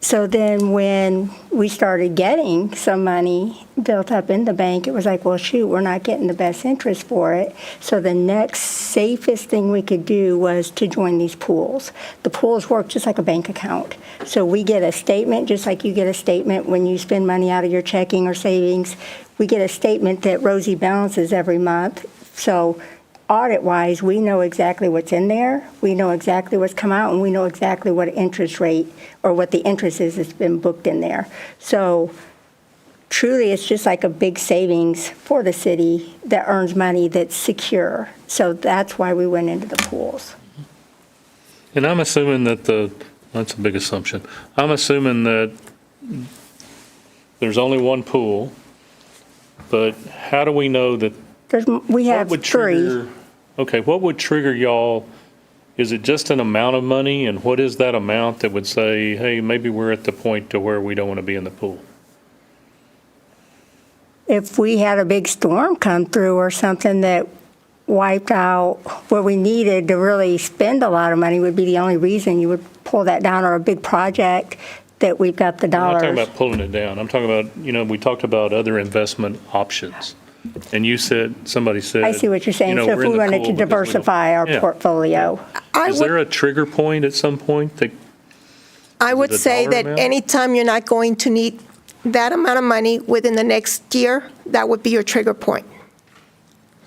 So then when we started getting some money built up in the bank, it was like, well, shoot, we're not getting the best interest for it. So the next safest thing we could do was to join these pools. The pools work just like a bank account. So we get a statement, just like you get a statement when you spend money out of your checking or savings. We get a statement that Rosie balances every month. So audit-wise, we know exactly what's in there, we know exactly what's come out, and we know exactly what interest rate or what the interest is that's been booked in there. So truly, it's just like a big savings for the city that earns money that's secure. So that's why we went into the pools. And I'm assuming that that's a big assumption. I'm assuming that there's only one pool, but how do we know that? We have three. Okay, what would trigger y'all? Is it just an amount of money, and what is that amount that would say, hey, maybe we're at the point to where we don't want to be in the pool? If we had a big storm come through or something that wiped out where we needed to really spend a lot of money would be the only reason you would pull that down, or a big project that we've got the I'm dollars. not talking about pulling it down. I'm talking about, we talked about other investment options. And somebody said. I see what you're saying. So if we're in we the wanted pool to because we don't- diversify our Yeah. portfolio. Is there a trigger point at some point that? I would it a say dollar that amount? anytime you're not going to need that amount of money within the next year, that would be your trigger point.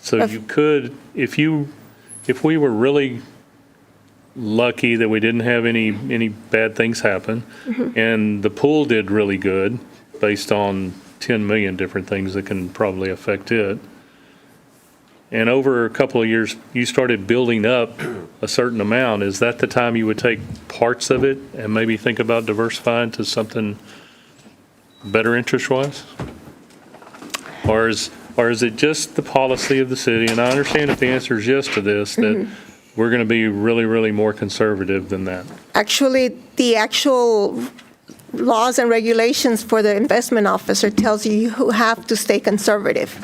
So you could, if we were really lucky that we didn't have any bad things happen, and the pool did really good based on 10 million different things that can probably affect it, and over a couple of years, you started building up a certain amount, is that the time you would take parts of it and maybe think about diversifying to something better interest-wise? Or is it just the policy of the city? And I understand if the answer is yes to this, that we're going to be really, really more conservative than that. Actually, the actual laws and regulations for the investment officer tells you you have to stay conservative.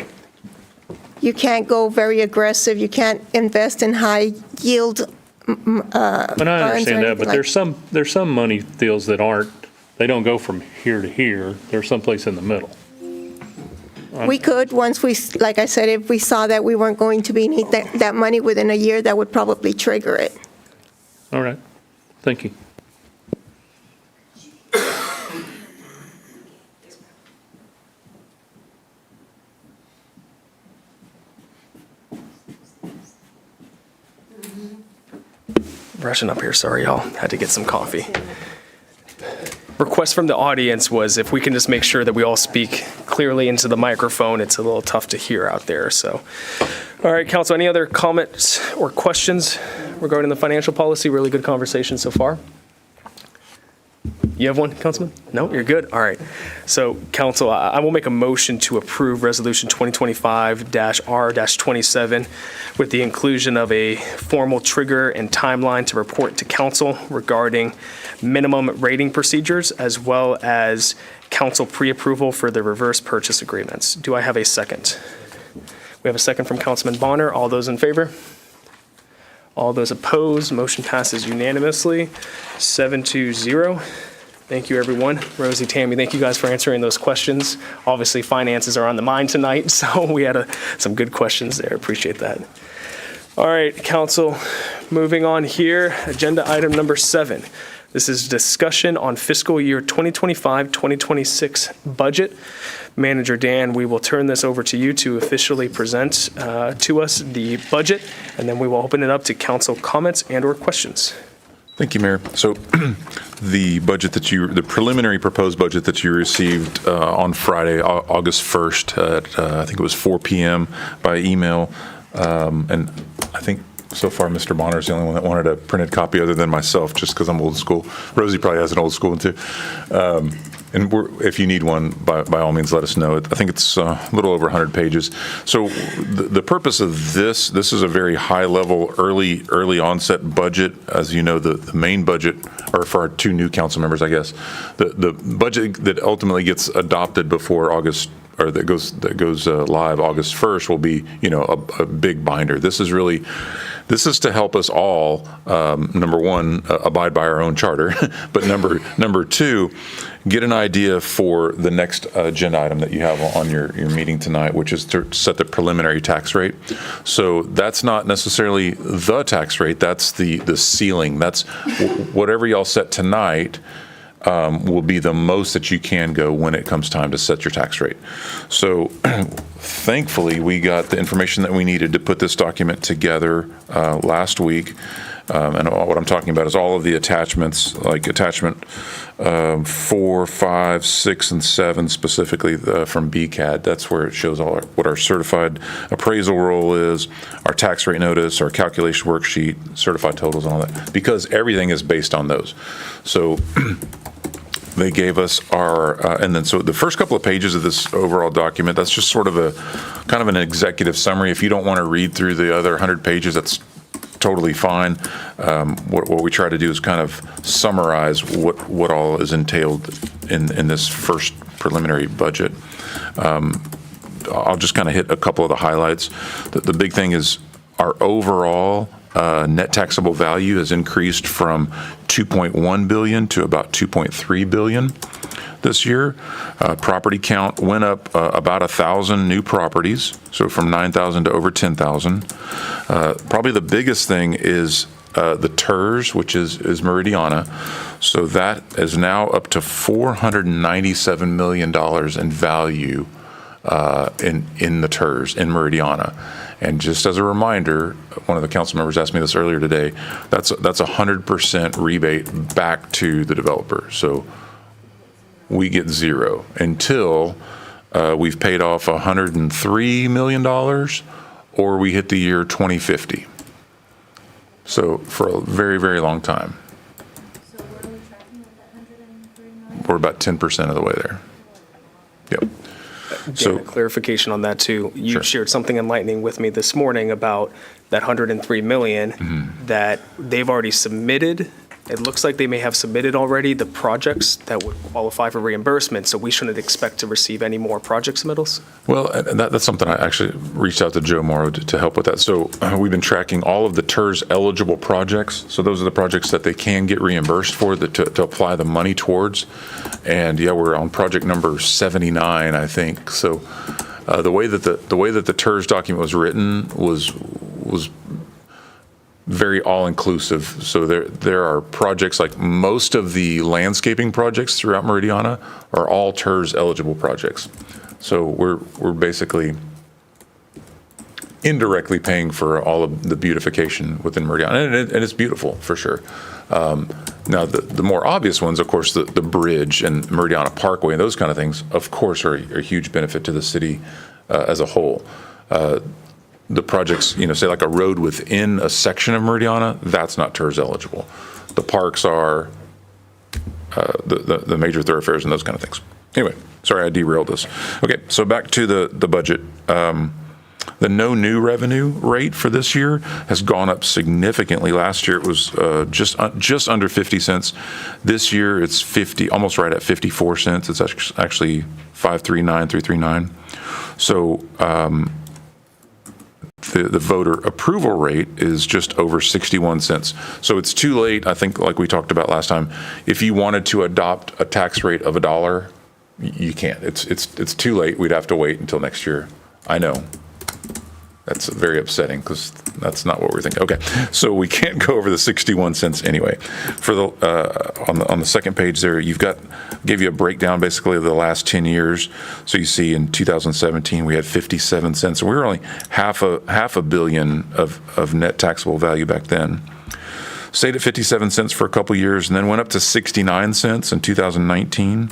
You can't go very aggressive. You can't invest in high yield. And I understand that, but there's some money deals that aren't. They don't go from here to here. There's someplace in the middle. We could, once we, like I said, if we saw that we weren't going to be need that money within a year, that would probably trigger it. All right. Thank you. Rushing up here, sorry y'all, had to get some coffee. Request from the audience was if we can just make sure that we all speak clearly into the microphone. It's a little tough to hear out there, so. All right, council, any other comments or questions regarding the financial policy? Really good conversation so far. You have one, Councilman? No, you're good? All right. So, council, I will make a motion to approve Resolution 2025-R-27 with the inclusion of a formal trigger and timeline to report to council regarding minimum rating procedures, as well as council pre-approval for the reverse purchase agreements. Do I have a second? We have a second from Councilman Bonner. All those in favor? All those opposed? Motion passes unanimously, 7-0. Thank you, everyone. Rosie, Tammy, thank you guys for answering those questions. Obviously, finances are on the mind tonight, so we had some good questions there. Appreciate that. All right, council, moving on here. Agenda item number 7. This is discussion on fiscal year 2025-2026 budget. Manager Dan, we will turn this over to you to officially present to us the budget, and then we will open it up to council comments and/or questions. Thank you, Mayor. So the preliminary proposed budget that you received on Friday, August 1st, at I think it was 4 p.m. by email, and I think so far Mr. Bonner is the only one that wanted a printed copy other than myself, just because I'm old school. Rosie probably has an old school one too. And if you need one, by all means, let us know. I think it's a little over 100 pages. So the purpose of this is a very high-level, early onset budget. As you know, the main budget, or for our 2 new council members, I guess, the budget that ultimately gets adopted before August, or that goes live August 1st, will be, a big binder. This is to help us all, number one, abide by our own charter, but number 2, get an idea for the next agenda item that you have on your meeting tonight, which is to set the preliminary tax rate. So that's not necessarily the tax rate, that's the ceiling. That's whatever y'all set tonight will be the most that you can go when it comes time to set your tax rate. So thankfully, we got the information that we needed to put this document together last week. And what I'm talking about is all of the attachments, like attachment 4, 5, 6, and 7, specifically from BCAD. That's where it shows what our certified appraisal roll is, our tax rate notice, our calculation worksheet, certified totals, and all that, because everything is based on those. So they gave us and then so the first couple of pages of this overall document, that's just sort of kind of an executive summary. If you don't want to read through the other 100 pages, that's totally fine. What we try to do is kind of summarize what all is entailed in this first preliminary budget. I'll just kind of hit a couple of the highlights. The big thing is our overall net taxable value has increased from $2.1 billion to about $2.3 billion this year. Property count went up about 1,000 new properties, so from 9,000 to over 10,000. Probably the biggest thing is the TERS, which is Meridiana. So that is now up to $497 million in value in the TERS in Meridiana. And just as a reminder, one of the council members asked me this earlier today, that's 100% rebate back to the developer. So we get zero until we've paid off $103 million or we hit the year 2050. So for a very, very long time. So what are we tracking with that 103 million? We're about 10% of the way there. Yep. So a clarification on that too. You shared something enlightening with me this morning about that $103 million that they've already submitted it looks like they may have submitted already the projects that would qualify for reimbursement, so we shouldn't expect to receive any more project submittals? Well, and that's something I actually reached out to Joe Morrow to help with that. So we've been tracking all of the TERS eligible projects. So those are the projects that they can get reimbursed for to apply the money towards. And yeah, we're on project number 79, I think. So the way that the TERS document was written was very all-inclusive. So there are projects, like most of the landscaping projects throughout Meridiana are all TERS eligible projects. So we're basically indirectly paying for all of the beautification within Meridiana, and it's beautiful for sure. Now the more obvious ones, of course, the bridge and Meridiana Parkway and those kind of things, of course, are a huge benefit to the city as a whole. The projects, say like a road within a section of Meridiana, that's not TERS eligible. The parks are, the major thoroughfares and those kind of things. Anyway, sorry I derailed this. Okay, so back to the budget. The no new revenue rate for this year has gone up significantly. Last year it was just under 50 cents. This year it's almost right at 54 cents. It's actually 539,339. So the voter approval rate is just over 61 cents. So it's too late, I think, like we talked about last time. If you wanted to adopt a tax rate of $1, you can't. It's too late. We'd have to wait until next year. I know. That's very upsetting because that's not what we're thinking. Okay, so we can't go over the 61 cents anyway. For on the second page there, gave you a breakdown basically of the last 10 years. So you see in 2017 we had 57 cents, and we were only half a billion of net taxable value back then. Stayed at 57 cents for a couple years, and then went up to 69 cents in 2019,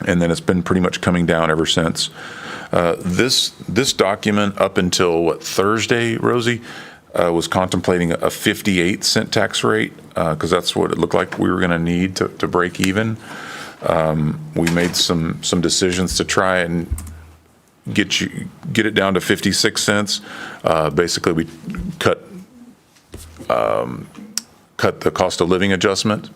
and then it's been pretty much coming down ever since. This document up until Thursday, Rosie, was contemplating a 58 cent tax rate because that's what it looked like we were going to need to break even. We made some decisions to try and get it down to 56 cents. Basically, we cut the cost of living adjustment.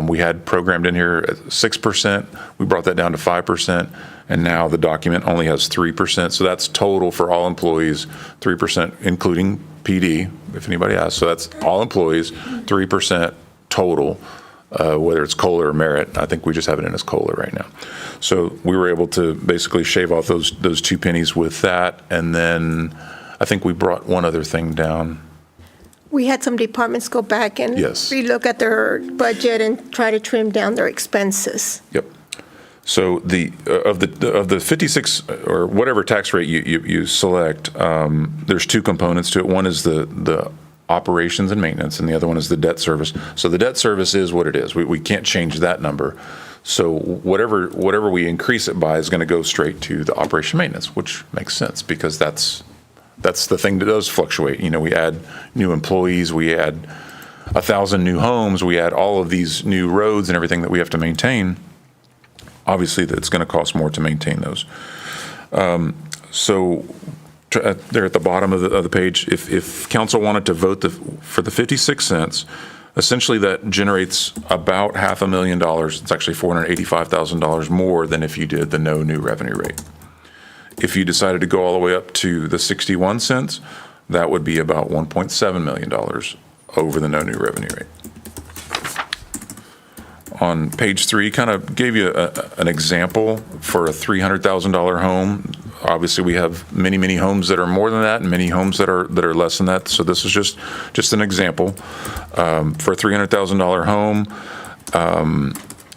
We had programmed in here at 6%. We brought that down to 5%. And now the document only has 3%. So that's total for all employees, 3%, including PD, if anybody asks. So that's all employees, 3% total, whether it's COLA or merit. I think we just have it in as COLA right now. So we were able to basically shave off those 2 pennies with that. And then I think we brought one other thing down. We had some departments go back and Yes. relook at their budget and try to trim down their expenses. Yep. So of the 56 or whatever tax rate you select, there's 2 components to it. One is the operations and maintenance, and the other one is the debt service. So the debt service is what it is. We can't change that number. So whatever we increase it by is going to go straight to the operation maintenance, which makes sense because that's the thing that does fluctuate. We add new employees, we add 1,000 new homes, we add all of these new roads and everything that we have to maintain. Obviously, it's going to cost more to maintain those. So there at the bottom of the page, if council wanted to vote for the 56 cents, essentially that generates about $500,000. It's actually $485,000 more than if you did the no new revenue rate. If you decided to go all the way up to the 61 cents, that would be about $1.7 million over the no new revenue rate. On page 3, kind of gave you an example for a $300,000 home. Obviously, we have many homes that are more than that, and many homes that are less than that. So this is just an example for a $300,000 home.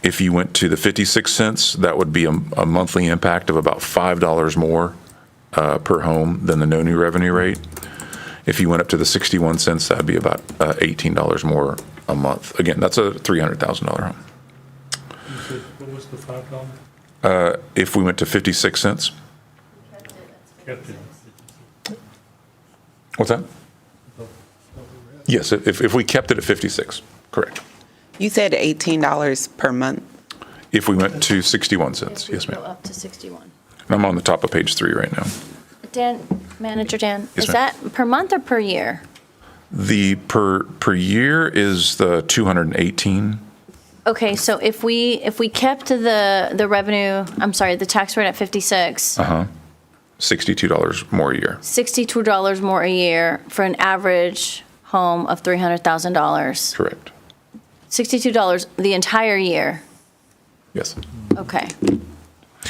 If you went to the 56 cents, that would be a monthly impact of about $5 more per home than the no new revenue rate. If you went up to the 61 cents, that'd be about $18 more a month. Again, that's a $300,000 home. What was the $5? If we went to 56 cents. What's that? Yes, if we kept it at 56, correct. You said $18 per month. If we went to 61 cents, yes, Go ma'am. up to 61. I'm on the top of page 3 right now. Manager Dan, Yes, is ma'am. that per month or per year? The per year is the 218. Okay, so if we kept the revenue, I'm sorry, the tax rate at 56, $62 more a year. $62 more a year for an average home of $300,000. Correct. $62 the entire year. Yes. Okay.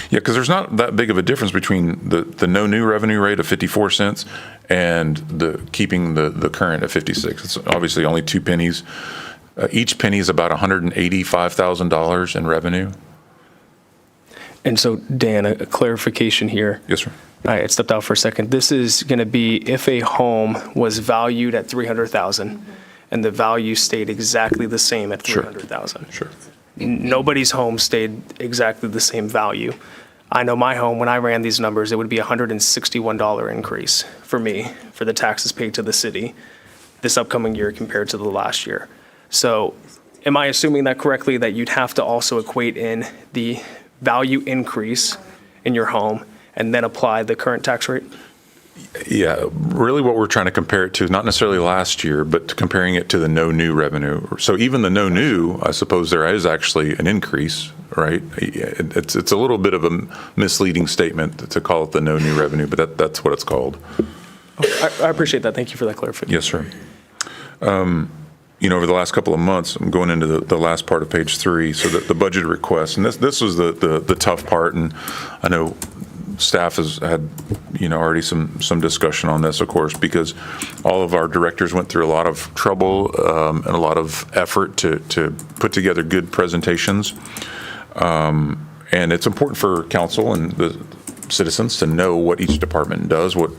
Yeah, because there's not that big of a difference between the no new revenue rate of 54 cents and keeping the current at 56. It's obviously only 2 pennies. Each penny is about $185,000 in revenue. And so, Dan, a clarification here. Yes, sir. All right, I stepped out for a second. This is going to be if a home was valued at $300,000 and the value stayed exactly the same at $300,000. Sure. Nobody's home stayed exactly the same value. I know my home, when I ran these numbers, it would be a $161 increase for me for the taxes paid to the city this upcoming year compared to the last year. So am I assuming that correctly, that you'd have to also equate in the value increase in your home and then apply the current tax rate? Yeah, really what we're trying to compare it to, not necessarily last year, but comparing it to the no new revenue. So even the no new, I suppose there is actually an increase, right? It's a little bit of a misleading statement to call it the no new revenue, but that's what it's called. I appreciate that. Thank you for that clarification. Yes, sir. Over the last couple of months, I'm going into the last part of page 3, so the budget request, and this was the tough part, and I know staff has had, already some discussion on this, of course, because all of our directors went through a lot of trouble and a lot of effort to put together good presentations. And it's important for council and the citizens to know what each department does, what,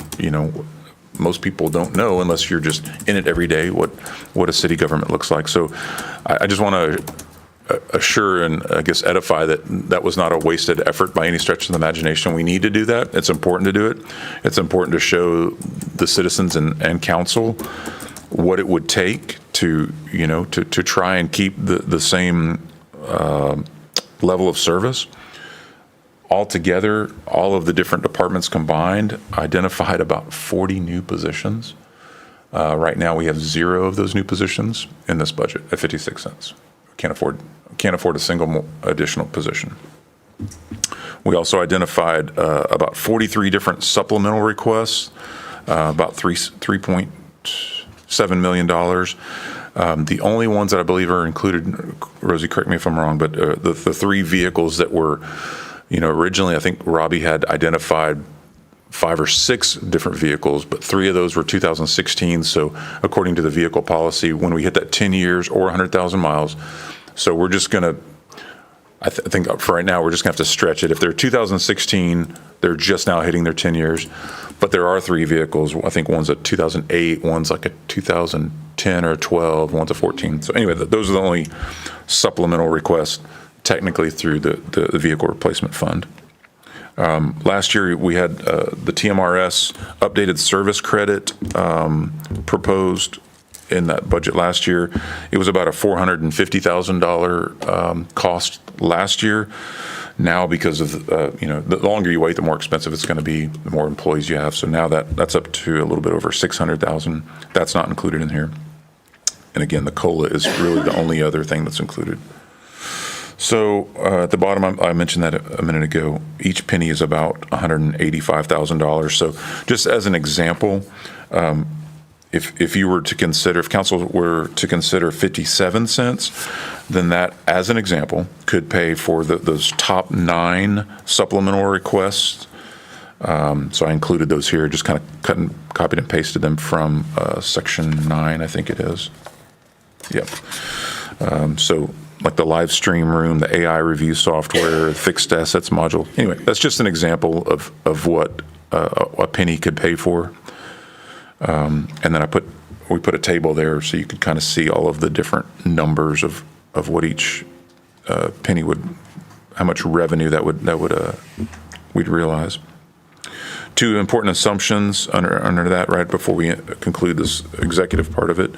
most people don't know unless you're just in it every day, what a city government looks like. So I just want to assure and I guess edify that was not a wasted effort by any stretch of the imagination. We need to do that. It's important to do it. It's important to show the citizens and council what it would take to try and keep the same level of service. Altogether, all of the different departments combined identified about 40 new positions. Right now, we have 0 of those new positions in this budget at 56 cents. Can't afford a single additional position. We also identified about 43 different supplemental requests, about $3.7 million. The only ones that I believe are included, Rosie, correct me if I'm wrong, but the 3 vehicles that were, originally I think Robbie had identified 5 or 6 different vehicles, but 3 of those were 2016. So according to the vehicle policy, when we hit that 10 years or 100,000 miles, so we're just going to, I think for right now, we're just going to have to stretch it. If they're 2016, they're just now hitting their 10 years. But there are 3 vehicles. I think one's a 2008, one's like a 2010 or 12, one's a 14. So anyway, those are the only supplemental requests technically through the vehicle replacement fund. Last year, we had the TMRS updated service credit proposed in that budget last year. It was about a $450,000 cost last year. Now, because of the longer you wait, the more expensive it's going to be, the more employees you have. So now that's up to a little bit over $600,000. That's not included in here. And again, the COLA is really the only other thing that's included. So at the bottom, I mentioned that a minute ago, each penny is about $185,000. So just as an example, if you were to consider, if council were to consider 57 cents, then that, as an example, could pay for those top 9 supplemental requests. So I included those here, just kind of copied and pasted them from section 9, I think it is. Yep. So like the live stream room, the AI review software, the fixed assets module. Anyway, that's just an example of what a penny could pay for. And then we put a table there so you could kind of see all of the different numbers of what each penny how much revenue that we'd realize. 2 important assumptions under that, right before we conclude this executive part of it.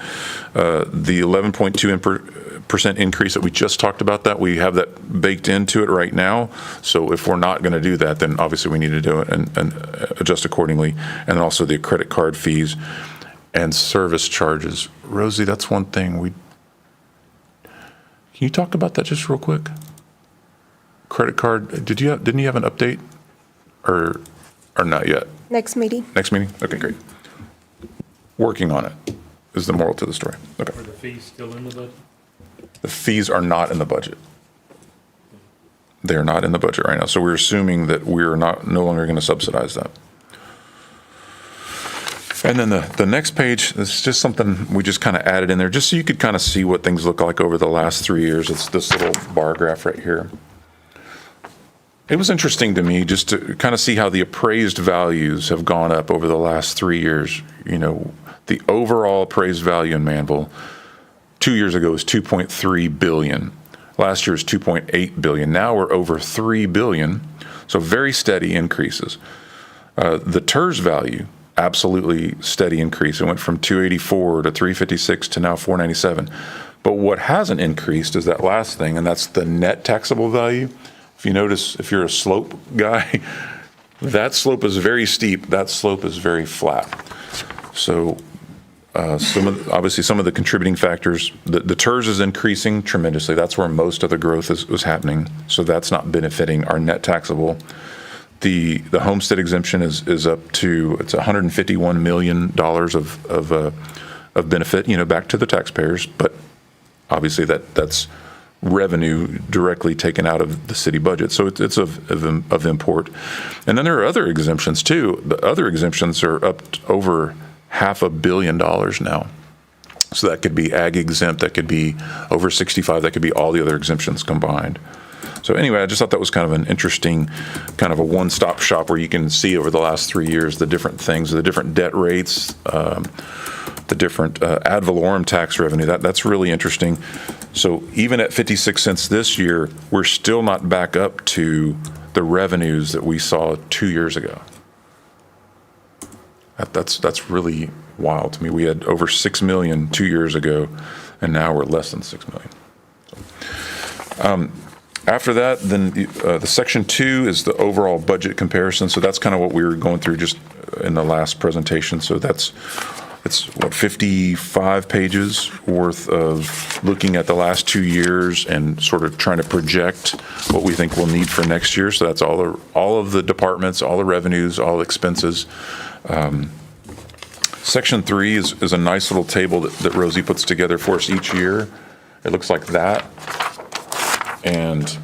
The 11.2% increase that we just talked about, that we have that baked into it right now. So if we're not going to do that, then obviously we need to do it and adjust accordingly. And also the credit card fees. and service charges. Rosie, that's one thing can you talk about that just real quick? Credit card, didn't you have an update or not yet? Next meeting. Next meeting? Okay, great. Working on it is the moral to the story. Okay. Are the fees still in the budget? The fees are not in the budget. They are not in the budget right now. So we're assuming that we're no longer going to subsidize that. And then the next page is just something we just kind of added in there, just so you could kind of see what things look like over the last 3 years. It's this little bar graph right here. It was interesting to me just to kind of see how the appraised values have gone up over the last 3 years. You know, the overall appraised value in Manvel 2 years ago was $2.3 billion. Last year was $2.8 billion. Now we're over $3 billion. So very steady increases. The TERS value, absolutely steady increase. It went from 284 to 356 to now 497. But what hasn't increased is that last thing, and that's the net taxable value. If you notice, if you're a slope guy, that slope is very steep, that slope is very flat. So obviously some of the contributing factors, the TERS is increasing tremendously. That's where most of the growth is happening. So that's not benefiting our net taxable. The homestead exemption is up to, it's $151 million of benefit, back to the taxpayers. But obviously that's revenue directly taken out of the city budget. So it's of import. And then there are other exemptions too. The other exemptions are up to over $500 million now. So that could be ag exempt, that could be over 65, that could be all the other exemptions combined. So anyway, I just thought that was kind of an interesting, kind of a one-stop shop where you can see over the last 3 years the different things, the different debt rates, the different ad valorem tax revenue. That's really interesting. So even at 56 cents this year, we're still not back up to the revenues that we saw 2 years ago. That's really wild to me. We had over 6 million 2 years ago, and now we're less than 6 million. So, after that, then the section 2 is the overall budget comparison. So that's kind of what we were going through just in the last presentation. So it's 55 pages worth of looking at the last 2 years and sort of trying to project what we think we'll need for next year. So that's all of the departments, all the revenues, all expenses. Section 3 is a nice little table that Rosie puts together for us each year. It looks like that. And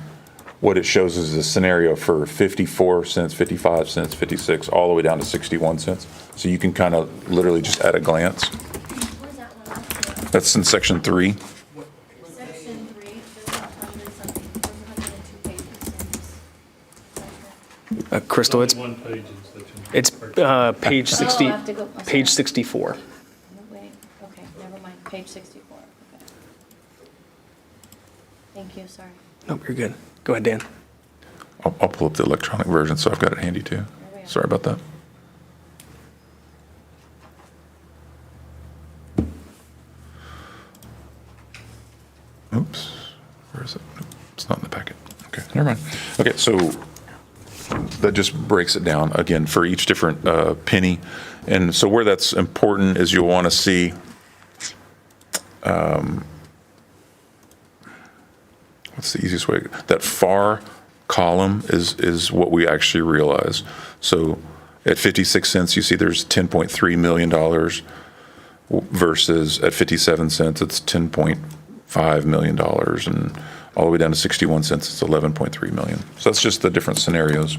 what it shows is a scenario for 54 cents, 55 cents, 56, all the way down to 61 cents. So you can kind of literally just at a glance. That's in section 3. Section 3, there's 100 something, there's 102 pages. Crystal, it's One page in section. it's page 60, Oh, I have to go- I'm page sorry. 64. No, wait, okay, never mind, page 64, okay. Thank you, sorry. Nope, you're good. Go ahead, Dan. I'll pull up the electronic version, so I've got it handy too. Sorry about that. Oops, where is it? Nope, it's not in the packet. Okay, never mind. Okay, so that just breaks it down again for each different penny. And so where that's important is you'll want to see what's the easiest way? That far column is what we actually realize. So at 56 cents, you see there's $10.3 million versus at 57 cents, it's $10.5 million. And all the way down to 61 cents, it's 11.3 million. So that's just the different scenarios.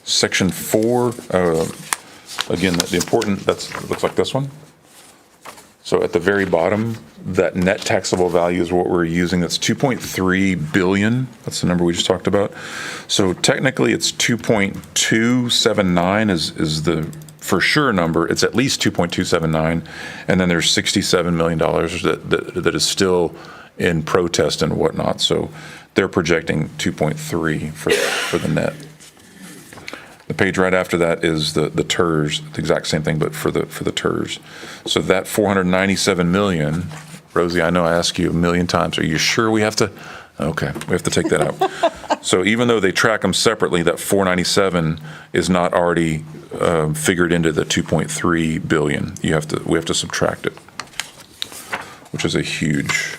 Section 4, again, the important, looks like this one. So at the very bottom, that net taxable value is what we're using. That's 2.3 billion. That's the number we just talked about. So technically it's 2.279 is the for sure number. It's at least 2.279. And then there's $67 million that is still in protest and whatnot. So they're projecting 2.3 for the net. The page right after that is the TERS, the exact same thing, but for the TERS. So that 497 million, Rosie, I know I asked you a million times, are you sure we have to Okay, we have to take that out. So even though they track them separately, that 497 is not already figured into the 2.3 billion. We have to subtract it, which is a huge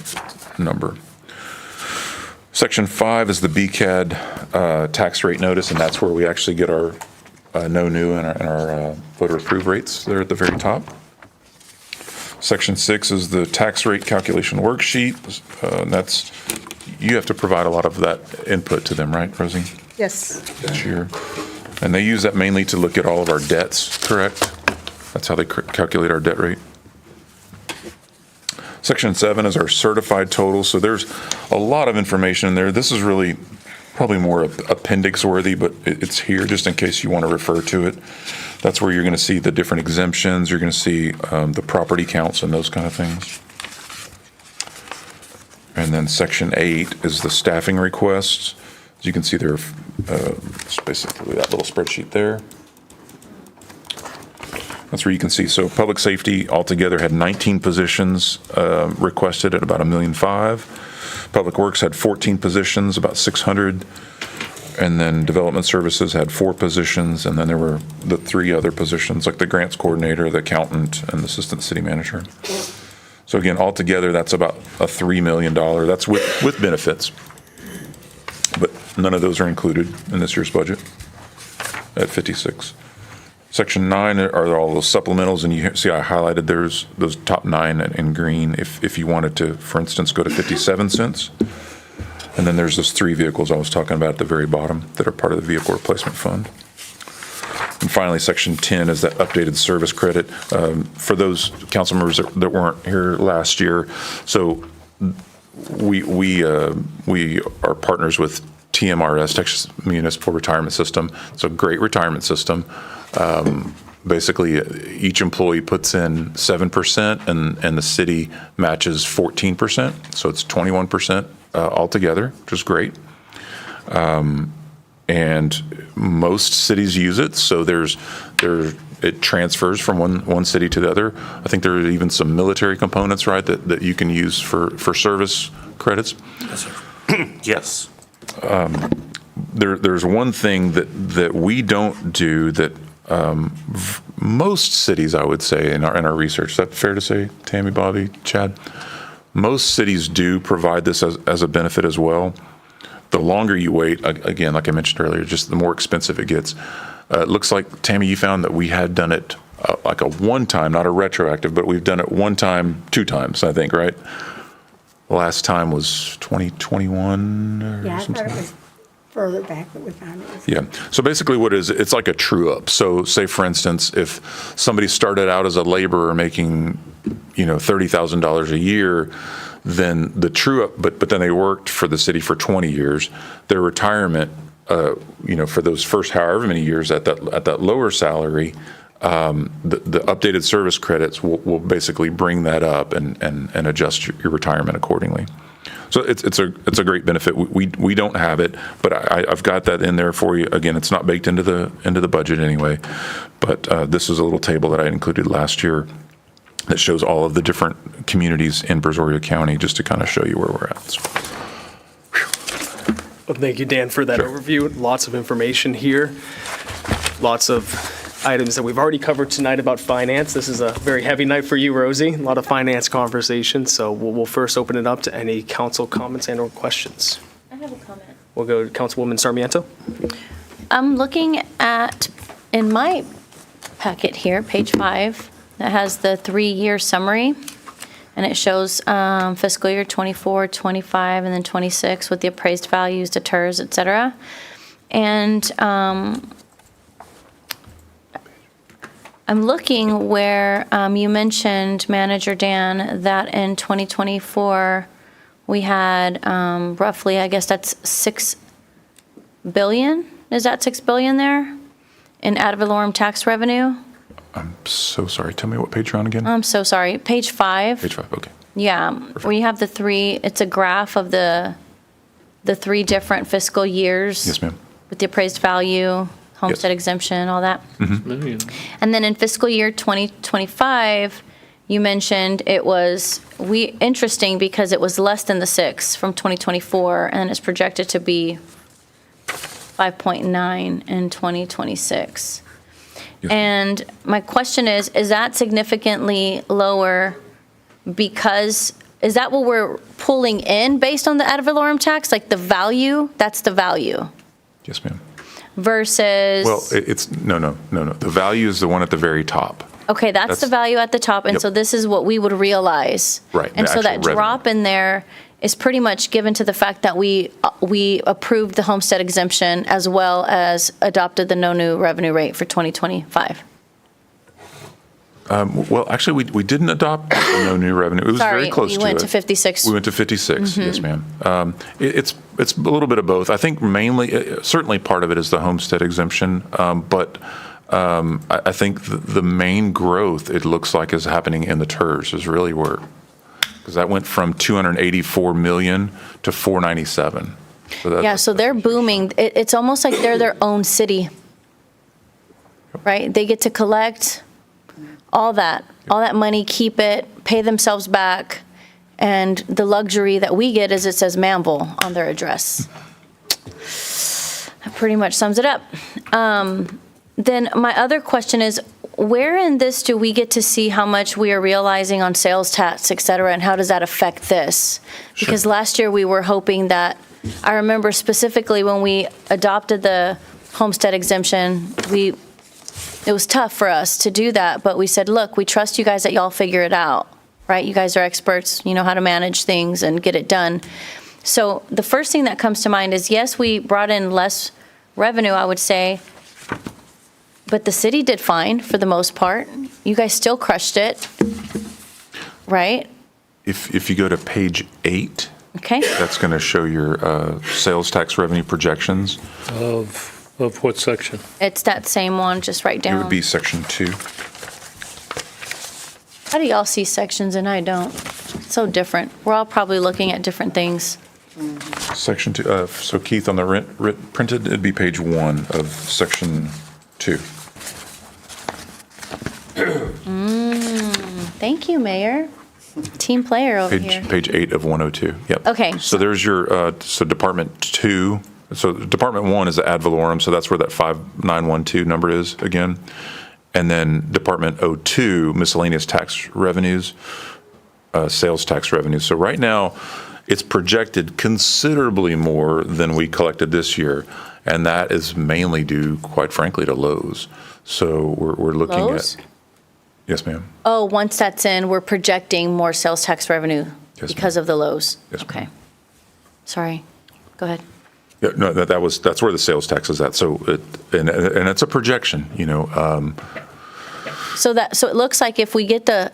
number. Section 5 is the BCAD tax rate notice, and that's where we actually get our no new and our voter approved rates. They're at the very top. Section 6 is the tax rate calculation worksheet. And that's, you have to provide a lot of that input to them, right, Rosie? Yes. This year. And they use that mainly to look at all of our debts, correct? That's how they calculate our debt rate. Section 7 is our certified total. So there's a lot of information in there. This is really probably more appendix worthy, but it's here just in case you want to refer to it. That's where you're going to see the different exemptions. You're going to see the property counts and those kind of things. And then Section 8 is the staffing requests. As you can see there, it's basically that little spreadsheet there. That's where you can see. So public safety altogether had 19 positions requested at about $1.5 million. Public Works had 14 positions, about 600. And then Development Services had 4 positions. And then there were the 3 other positions, like the grants coordinator, the accountant, and the assistant city manager. So again, altogether, that's about a $3 million. That's with benefits. But none of those are included in this year's budget at 56. Section 9 are all those supplementals, and you see I highlighted those top 9 in green if you wanted to, for instance, go to 57 cents. And then there's those 3 vehicles I was talking about at the very bottom that are part of the vehicle replacement fund. And finally, Section 10 is that updated service credit. For those council members that weren't here last year, so we are partners with TMRS, Texas Municipal Retirement System. It's a great retirement system. Basically, each employee puts in 7%, and the city matches 14%. So it's 21% altogether, which is great. And most cities use it. So it transfers from one city to the other. I think there are even some military components, right, that you can use for service credits. Yes, sir. Yes. There's one thing that we don't do that most cities, I would say, in our research. Is that fair to say, Tammy, Bobby, Chad? Most cities do provide this as a benefit as well. The longer you wait, again, like I mentioned earlier, just the more expensive it gets. It looks like, Tammy, you found that we had done it like a one-time, not a retroactive, but we've done it 1 time, 2 times, I think, right? The last time was 2021 or Yeah, I something. thought it was further back, but we found it. Yeah. So basically what it is, it's like a true up. So say, for instance, if somebody started out as a laborer making, $30,000 a year, then the true up, but then they worked for the city for 20 years, their retirement, for those first however many years at that lower salary, the updated service credits will basically bring that up and adjust your retirement accordingly. So it's a great benefit. We don't have it, but I've got that in there for you. Again, it's not baked into the budget anyway, but this is a little table that I included last year that shows all of the different communities in Brazoria County, just to kind of show you where we're at. So. Well, thank you, Dan, for that overview. Lots of information here. Lots of items that we've already covered tonight about finance. This is a very heavy night for you, Rosie. A lot of finance conversation. So we'll first open it up to any council comments and or questions. I have a comment. We'll go to Councilwoman Sarmiento. I'm looking at, in my packet here, page 5, that has the 3-year summary, and it shows fiscal year 24, 25, and then 26 with the appraised values, deters, et cetera. And I'm looking where you mentioned, Manager Dan, that in 2024, we had roughly, I guess that's $6 billion. Is that $6 billion there in ad valorem tax revenue? I'm so sorry. Tell me what page you're on again. I'm so sorry. Page 5. Page 5, okay. Yeah, where you have the 3, it's a graph of the 3 different fiscal years. Yes, ma'am. With the appraised value, homestead exemption, all that. Mm-hmm. And then in fiscal year 2025, you mentioned it was, interesting because it was less than the 6 from 2024, and it's projected to be 5.9 in 2026. And my question is that significantly lower because, is that what we're pulling in based on the ad valorem tax? Like the value, that's the value? Yes, ma'am. Versus? Well, it's, no. The value is the one at the very top. Okay, that's the value at the top, and Yep. so this is what we would realize. Right, And the so that actual revenue. drop in there is pretty much given to the fact that we approved the homestead exemption as well as adopted the no new revenue rate for 2025. Well, actually, we didn't adopt the no new revenue. It was very close to it. Sorry, we went to 56. We went to 56, Mhm. yes, ma'am. It's a little bit of both. I think mainly, certainly part of it is the homestead exemption, but I think the main growth, it looks like, is happening in the TERS, is really where, because that went from 284 million to 497. Yeah, so they're booming. It's almost like they're their own city, right? They get to collect all that money, keep it, pay themselves back, and the luxury that we get is it says Manvel on their address. That pretty much sums it up. Then my other question is, where in this do we get to see how much we are realizing on sales tax, et cetera, and how does that affect this? Because last year we were hoping that, I remember specifically when we adopted the homestead exemption, it was tough for us to do that, but we said, look, we trust you guys that y'all figure it out, right? You guys are experts, you know how to manage things and get it done. So the first thing that comes to mind is, yes, we brought in less revenue, I would say, but the city did fine for the most part. You guys still crushed it, right? If you go to page 8, Okay. that's going to show your sales tax revenue projections. Of what section? It's that same one, just write It down. would be section 2. How do y'all see sections and I don't? It's so different. We're all probably looking at different things. Section 2, so Keith, on the printed, it'd be page 1 of section 2. Thank you, Mayor. Team player over here. Page 8 of 102, yep. Okay. So there's your, so Department 2, so Department 1 is the ad valorem, so that's where that 5912 number is again. And then Department 02, miscellaneous tax revenues, sales tax revenues. So right now, it's projected considerably more than we collected this year, and that is mainly due, quite frankly, to Lowe's. So we're looking Lowe's? at. Yes, ma'am. Oh, once that's in, we're projecting more sales tax revenue Yes, because of the lows. Yes, Okay. Sorry. Go ahead. Yeah, no, that's where the sales tax is at. So and it's a projection, you know. So it looks like if we get the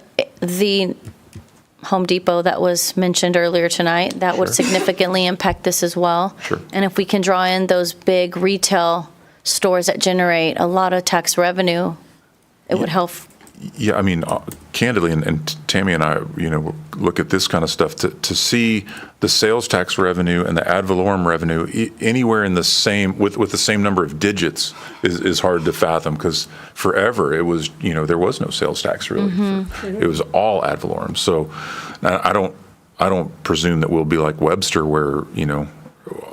Home Depot that was mentioned earlier tonight, that would significantly impact this as well. Sure. And if we can draw in those big retail stores that generate a lot of tax revenue, it would help. Yeah, I mean, candidly, and Tammy and I, you know, look at this kind of stuff to see the sales tax revenue and the ad valorem revenue anywhere in the same with the same number of digits is hard to fathom, because forever it was, you know, there was no sales tax really. It was all ad valorem. So I don't presume that we'll be like Webster, where, you know,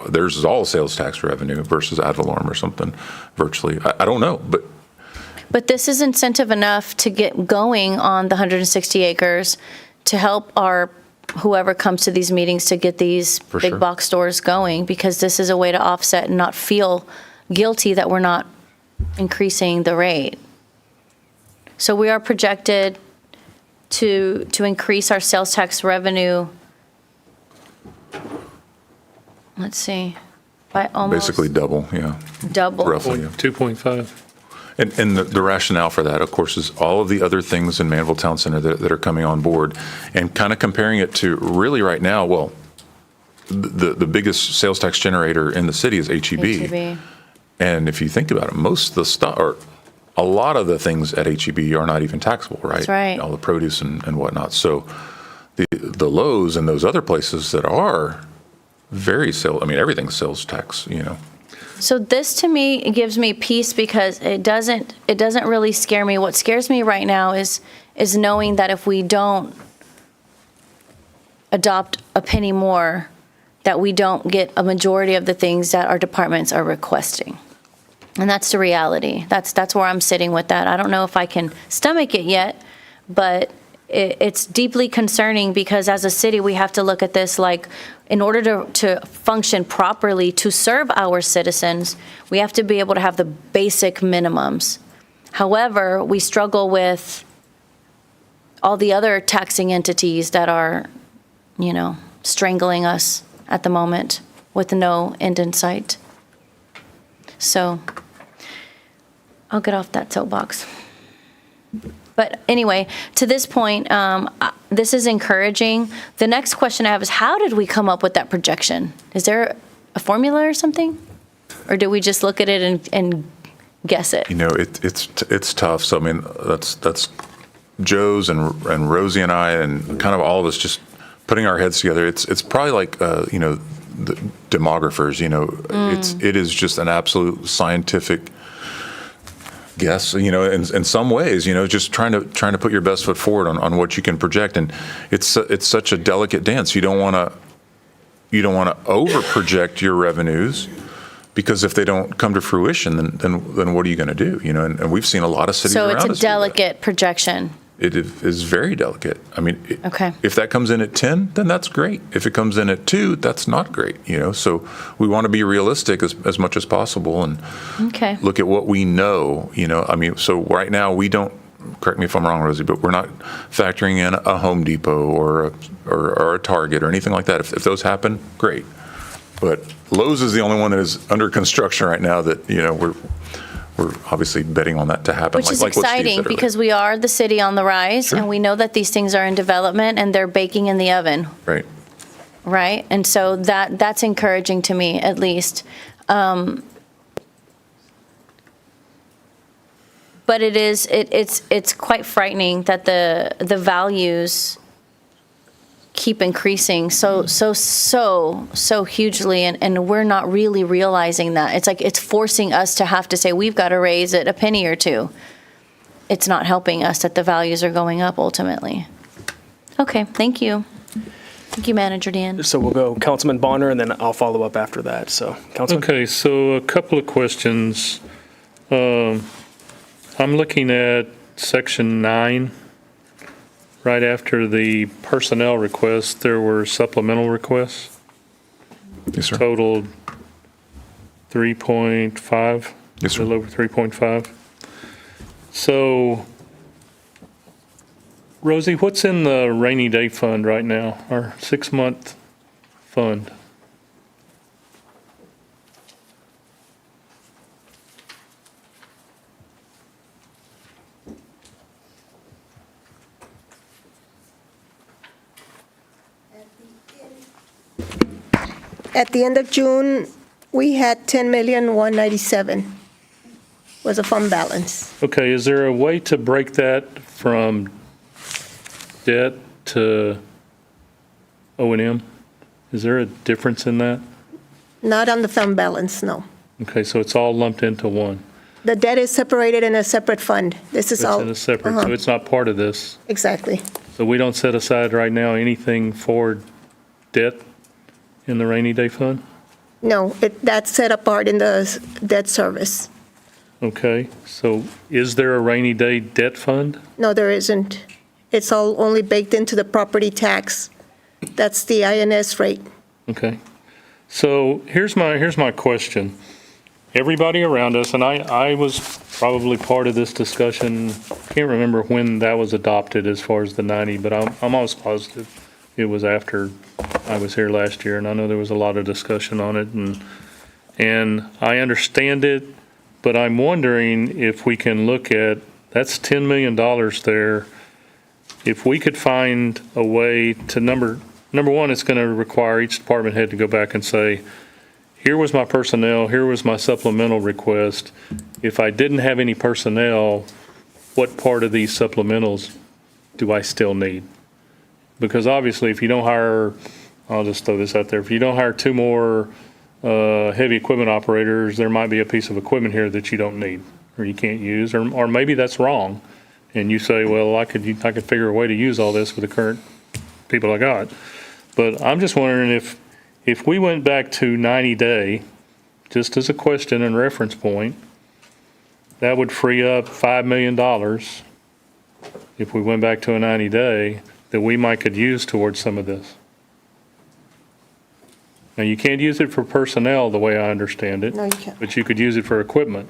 theirs is all sales tax revenue versus ad valorem or something virtually. I don't know, But this is incentive enough to get going on the 160 acres to help whoever comes to these meetings to get these big box stores going, because this is a way to offset and not feel guilty that we're not increasing the rate. So we are projected to increase our sales tax revenue, let's see, by almost basically double, yeah. double. Roughly, yeah. 2.5. And the rationale for that, of course, is all of the other things in Manvel Town Center that are coming on board, and kind of comparing it to really right now, well, the biggest sales tax generator in the city is HEB. HEB. And if you think about it, most of the stuff, or a lot of the things at HEB are not even taxable, right? That's right. All the produce and whatnot. So the Lowe's and those other places that are everything's sales tax, you know. So this to me, it gives me peace because it doesn't really scare me. What scares me right now is is knowing that if we don't adopt a penny more, that we don't get a majority of the things that our departments are requesting. And that's the reality. That's where I'm sitting with that. I don't know if I can stomach it yet, but it's deeply concerning because as a city, we have to look at this like, in order to function properly, to serve our citizens, we have to be able to have the basic minimums. However, we struggle with all the other taxing entities that are, strangling us at the moment with no end in sight. So I'll get off that soapbox. But anyway, to this point, this is encouraging. The next question I have is, how did we come up with that projection? Is there a formula or something? Or do we just look at it and guess it? It's tough. So, I mean, that's Joe's and Rosie and I and kind of all of us just putting our heads together. It's probably like, the demographers, it is just an absolute scientific guess, in some ways, just trying to put your best foot forward on what you can project. And it's such a delicate dance. You don't want to over project your revenues, because if they don't come to fruition, then what are you going to do? And we've seen a lot of cities around us. So it's a delicate projection. It is very delicate. I mean, okay. If that comes in at 10, then that's great. If it comes in at 2, that's not great. So we want to be realistic as much as possible and look at what we know. I mean, so right now we don't. Correct me if I'm wrong, Rosie, but we're not factoring in a Home Depot or a Target or anything like that. If those happen, great. But Lowe's is the only one that is under construction right now that we're obviously betting on that to happen. Which is exciting because we are the city on the rise, and we know that these things are in development and they're baking in the oven. Right. Right. And so that's encouraging to me, at least. But it's quite frightening that the values keep increasing so hugely, and we're not really realizing that. It's like it's forcing us to have to say we've got to raise it a penny or two. It's not helping us that the values are going up ultimately. Okay, thank you. Thank you, Manager Dan. So we'll go Councilman Bonner, and then I'll follow up after that. So, Councilman. Okay, so a couple of questions. I'm looking at Section 9. Right after the personnel requests, there were supplemental requests. Yes, sir. Totaled 3.5. Yes, sir. A little over 3.5. So, Rosie, what's in the rainy day fund right now, our 6-month fund? At the end of June, we had 10,197,000 was a fund balance. Okay, is there a way to break that from debt to O&M? Is there a difference in that? Not on the fund balance, no. Okay, so it's all lumped into one. The debt is separated in a separate fund. This is all. It's in a separate, so it's not part of this. Exactly. So we don't set aside right now anything for debt in the rainy day fund? No, that's set apart in the debt service. Okay, so is there a rainy day debt fund? No, there isn't. It's all only baked into the property tax. That's the INS rate. Okay. So here's my question. Everybody around us, and I was probably part of this discussion, can't remember when that was adopted as far as the 90, but I'm almost positive it was after I was here last year, and I know there was a lot of discussion on it, and I understand it, but I'm wondering if we can look at, that's $10 million there. If we could find a way to number one, it's going to require each department head to go back and say, here was my personnel, here was my supplemental request. If I didn't have any personnel, what part of these supplementals do I still need? Because obviously, if you don't hire, I'll just throw this out there, if you don't hire 2 more heavy equipment operators, there might be a piece of equipment here that you don't need or you can't use, or maybe that's wrong. and you say, well, I could figure a way to use all this with the current people I got. But I'm just wondering if we went back to 90-day, just as a question and reference point, that would free up $5 million if we went back to a 90-day that we might could use towards some of this. Now, you can't use it for personnel the way I understand it. No, you can't. But you could use it for equipment.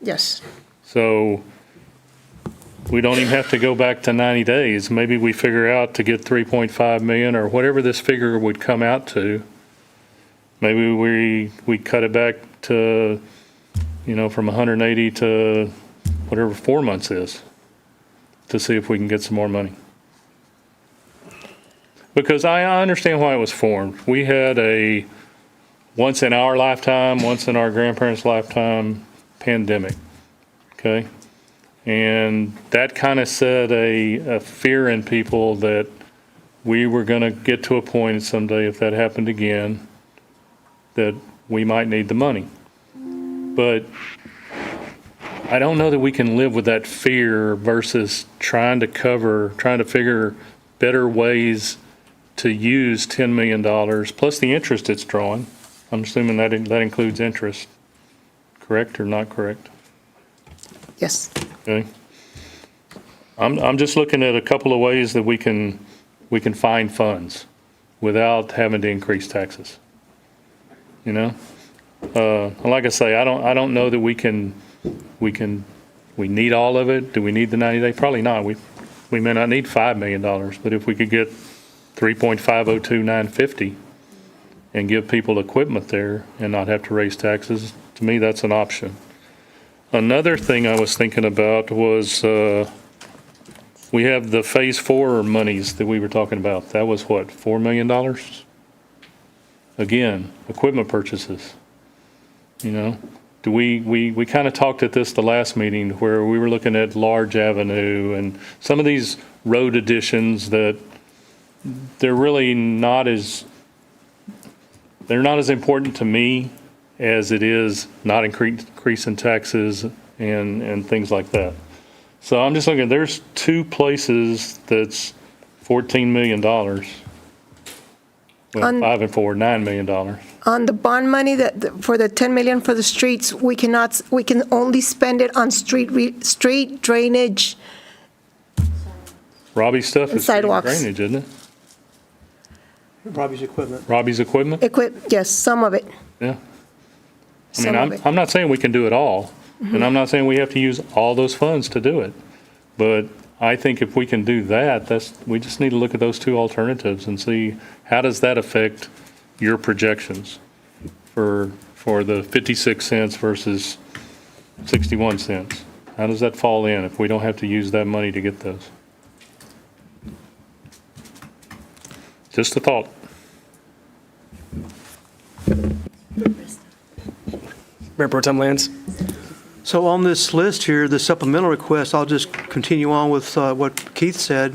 Yes. So we don't even have to go back to 90 days. Maybe we figure out to get 3.5 million or whatever this figure would come out to. Maybe we cut it back to, from 180 to whatever 4 months is to see if we can get some more money. Because I understand why it was formed. We had a once in our lifetime, once in our grandparents' lifetime pandemic, okay? And that kind of set a fear in people that we were going to get to a point someday, if that happened again, that we might need the money. But I don't know that we can live with that fear versus trying to figure better ways to use $10 million, plus the interest it's drawing. I'm assuming that includes interest, correct or not correct? Yes. Okay. I'm just looking at a couple of ways that we can find funds without having to increase taxes. Like I say, I don't know that we need all of it. Do we need the 90-day? Probably not. We may not need $5 million, but if we could get 3.502950 and give people equipment there and not have to raise taxes, to me, that's an option. Another thing I was thinking about was we have the Phase 4 monies that we were talking about. That was what, $4 million? Again, equipment purchases. Do we kind of talked at this the last meeting where we were looking at Large Avenue and some of these road additions that they're really not as important to me as it is not increasing taxes and things like that. So I'm just looking, there's two places that's $14 million. Well, 5 and 4, $9 million. On the bond money for the 10 million for the streets, we can only spend it on street drainage. Robbie's stuff is street sidewalks. drainage, isn't it? Robbie's equipment. Robbie's equipment? Yes, some of it. Yeah. I Some mean, of it. I'm not saying we can do it all, and I'm not saying we have to use all those funds to do it. But I think if we can do that, we just need to look at those two alternatives and see how does that affect your projections for the 56 cents versus 61 cents. How does that fall in if we don't have to use that money to get those? Just a thought. Mayor Pro Tem Lands? So on this list here, the supplemental request, I'll just continue on with what Keith said.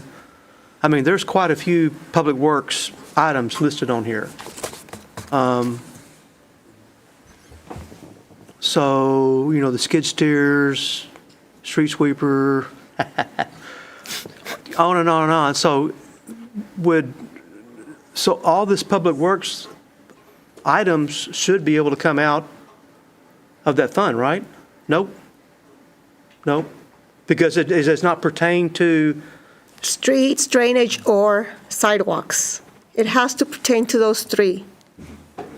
I mean, there's quite a few public works items listed on here. So, the skid steers, street sweeper, on and on and on. So all this public works items should be able to come out of that fund, right? Nope. Because it does not pertain to Streets, drainage, or sidewalks. It has to pertain to those three.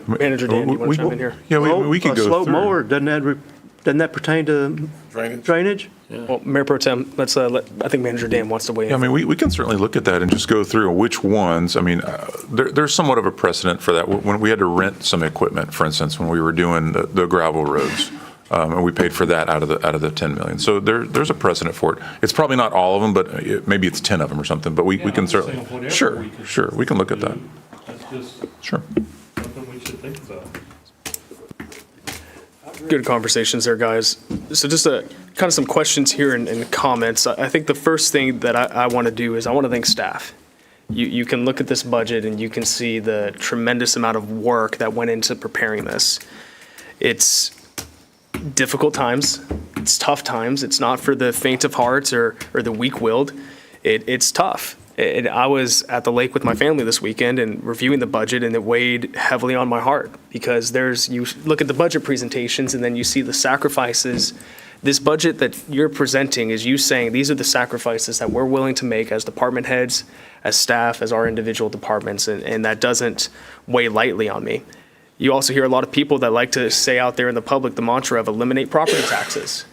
Manager Dan, you want to chime in here? Yeah, we could go slope through. mower, doesn't that pertain to drainage? Well, Mayor Pro Tem, I think Manager Dan wants to weigh in. Yeah, I mean, we can certainly look at that and just go through which ones. I mean, there's somewhat of a precedent for that. When we had to rent some equipment, for instance, when we were doing the gravel roads, and we paid for that out of the 10 million. So there's a precedent for it. It's probably not all of them, but maybe it's 10 of them or something. But we can certainly, sure, we can look at that. That's just Sure. something we should think about. Good conversations there, guys. So just kind of some questions here and comments. I think the first thing that I want to do is I want to thank staff. You can look at this budget and you can see the tremendous amount of work that went into preparing this. difficult times. It's tough times. It's not for the faint of hearts or the weak-willed. It's tough. I was at the lake with my family this weekend and reviewing the budget, and it weighed heavily on my heart because you look at the budget presentations and then you see the sacrifices. This budget that you're presenting is you saying these are the sacrifices that we're willing to make as department heads, as staff, as our individual departments, and that doesn't weigh lightly on me. You also hear a lot of people that like to say out there in the public the mantra of eliminate property taxes.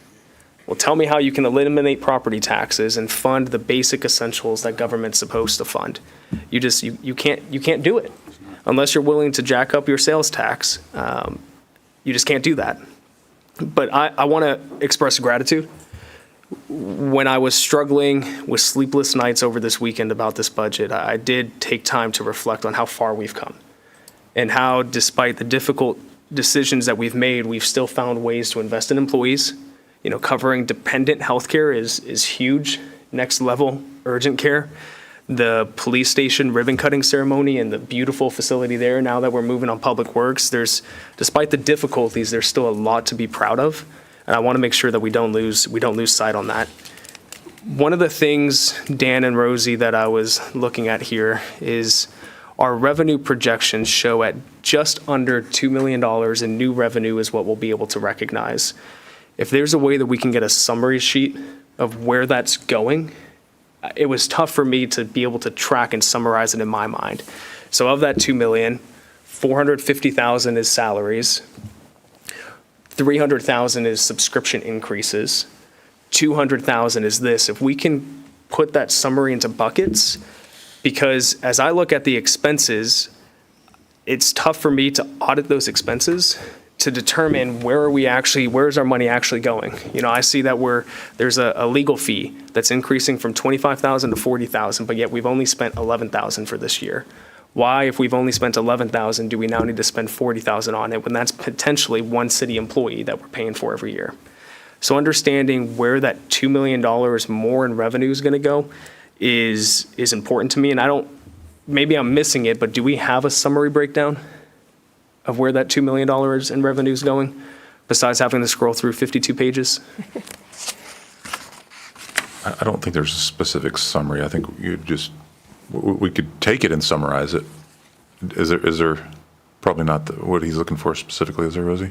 Well, tell me how you can eliminate property taxes and fund the basic essentials that government's supposed to fund. You can't do it unless you're willing to jack up your sales tax. You just can't do that. But I want to express gratitude. When I was struggling with sleepless nights over this weekend about this budget, I did take time to reflect on how far we've come and how, despite the difficult decisions that we've made, we've still found ways to invest in employees. Covering dependent healthcare is huge, next level urgent care. The police station ribbon cutting ceremony and the beautiful facility there, now that we're moving on public works, despite the difficulties, there's still a lot to be proud of. And I want to make sure that we don't lose sight on that. One of the things, Dan and Rosie, that I was looking at here is our revenue projections show at just under $2 million in new revenue is what we'll be able to recognize. If there's a way that we can get a summary sheet of where that's going, it was tough for me to be able to track and summarize it in my mind. So of that $2 million, $450,000 is salaries, $300,000 is subscription increases, $200,000 is this. If we can put that summary into buckets, because as I look at the expenses, it's tough for me to audit those expenses to determine where's our money actually going. I see that there's a legal fee that's increasing from $25,000 to $40,000, but yet we've only spent $11,000 for this year. Why, if we've only spent $11,000, do we now need to spend $40,000 on it when that's potentially one city employee that we're paying for every year? So understanding where that $2 million more in revenue is going to go is important to me. And maybe I'm missing it, but do we have a summary breakdown of where that $2 million in revenue is going, besides having to scroll through 52 pages? I don't think there's a specific summary. I think we could take it and summarize it. Is there probably not what he's looking for specifically, is there, Rosie?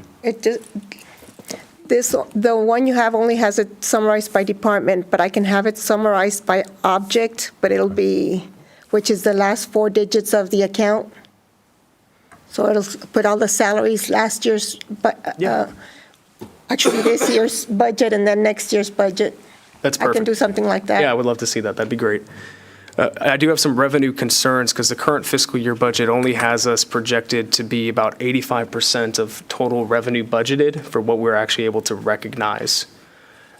The one you have only has it summarized by department, but I can have it summarized by object, but it'll be, which is the last four digits of the account. So it'll put all the salaries, last year's, actually this year's budget and then next year's budget. That's perfect. I can do something like that. Yeah, I would love to see that. That'd be great. I do have some revenue concerns because the current fiscal year budget only has us projected to be about 85% of total revenue budgeted for what we're actually able to recognize.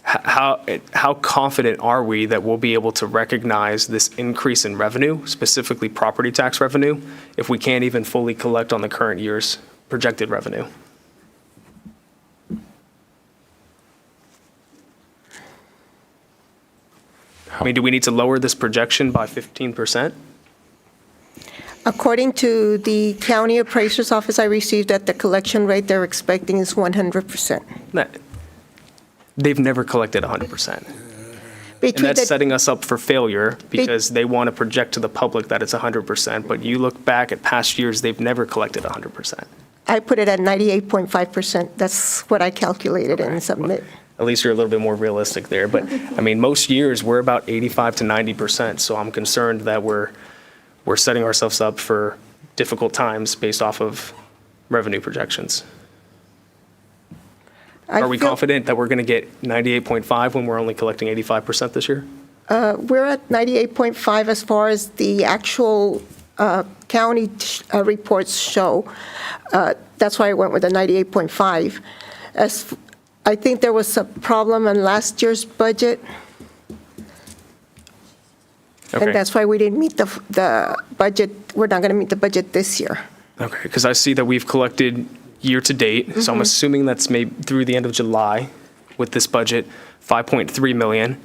How confident are we that we'll be able to recognize this increase in revenue, specifically property tax revenue, if we can't even fully collect on the current year's projected revenue? Do we need to lower this projection by 15%? According to the county appraiser's office I received, at the collection rate they're expecting is 100%. They've never collected 100%. And that's setting us up for failure because they want to project to the public that it's 100%. But you look back at past years, they've never collected 100%. I put it at 98.5%. That's what I calculated and submit. At least you're a little bit more realistic there. But most years we're about 85 to 90%. So I'm concerned that we're setting ourselves up for difficult times based off of revenue projections. Are we confident that we're going to get 98.5 when we're only collecting 85% this year? We're at 98.5 as far as the actual county reports show. That's why I went with the 98.5. I think there was a problem in last year's budget. Okay. And that's why we didn't meet the budget. We're not going to meet the budget this year. Okay, because I see that we've collected year to date, so I'm assuming that's maybe through the end of July with this budget, 5.3 million.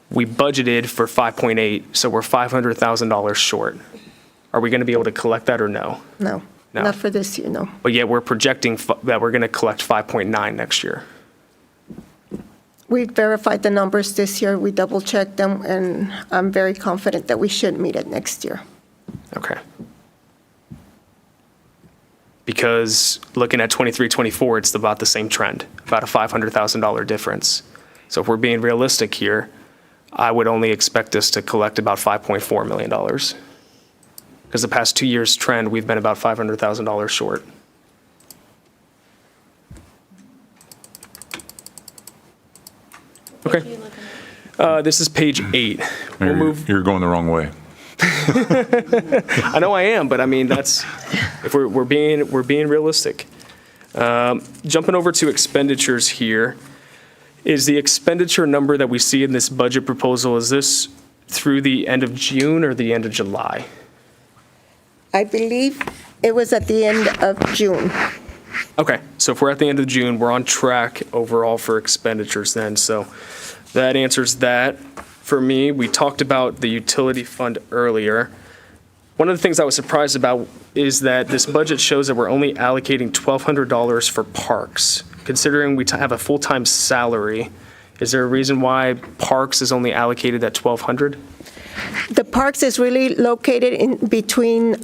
We budgeted for 5.8, so we're $500,000 short. Are we going to be able to collect that or no? No, not for this year, no. But yet we're projecting that we're going to collect 5.9 next year. we verified the numbers this year, we double-checked them, and I'm very confident that we should meet it next year. Okay. Because looking at 23, 24, it's about the same trend, about a $500,000 difference. So if we're being realistic here, I would only expect us to collect about $5.4 million. Because the past 2 years' trend, we've been about $500,000 short. Okay. This is page 8. We'll move. You're going the wrong way. I know I am, but I mean, that's, if we're being realistic. Jumping over to expenditures here, is the expenditure number that we see in this budget proposal, is this through the end of June or the end of July? I believe it was at the end of June. Okay, so if we're at the end of June, we're on track overall for expenditures then, so that answers that. For me, we talked about the utility fund earlier. One of the things I was surprised about is that this budget shows that we're only allocating $1,200 for parks. Considering we have a full-time salary, is there a reason why parks is only allocated at $1,200? The parks is really located in between,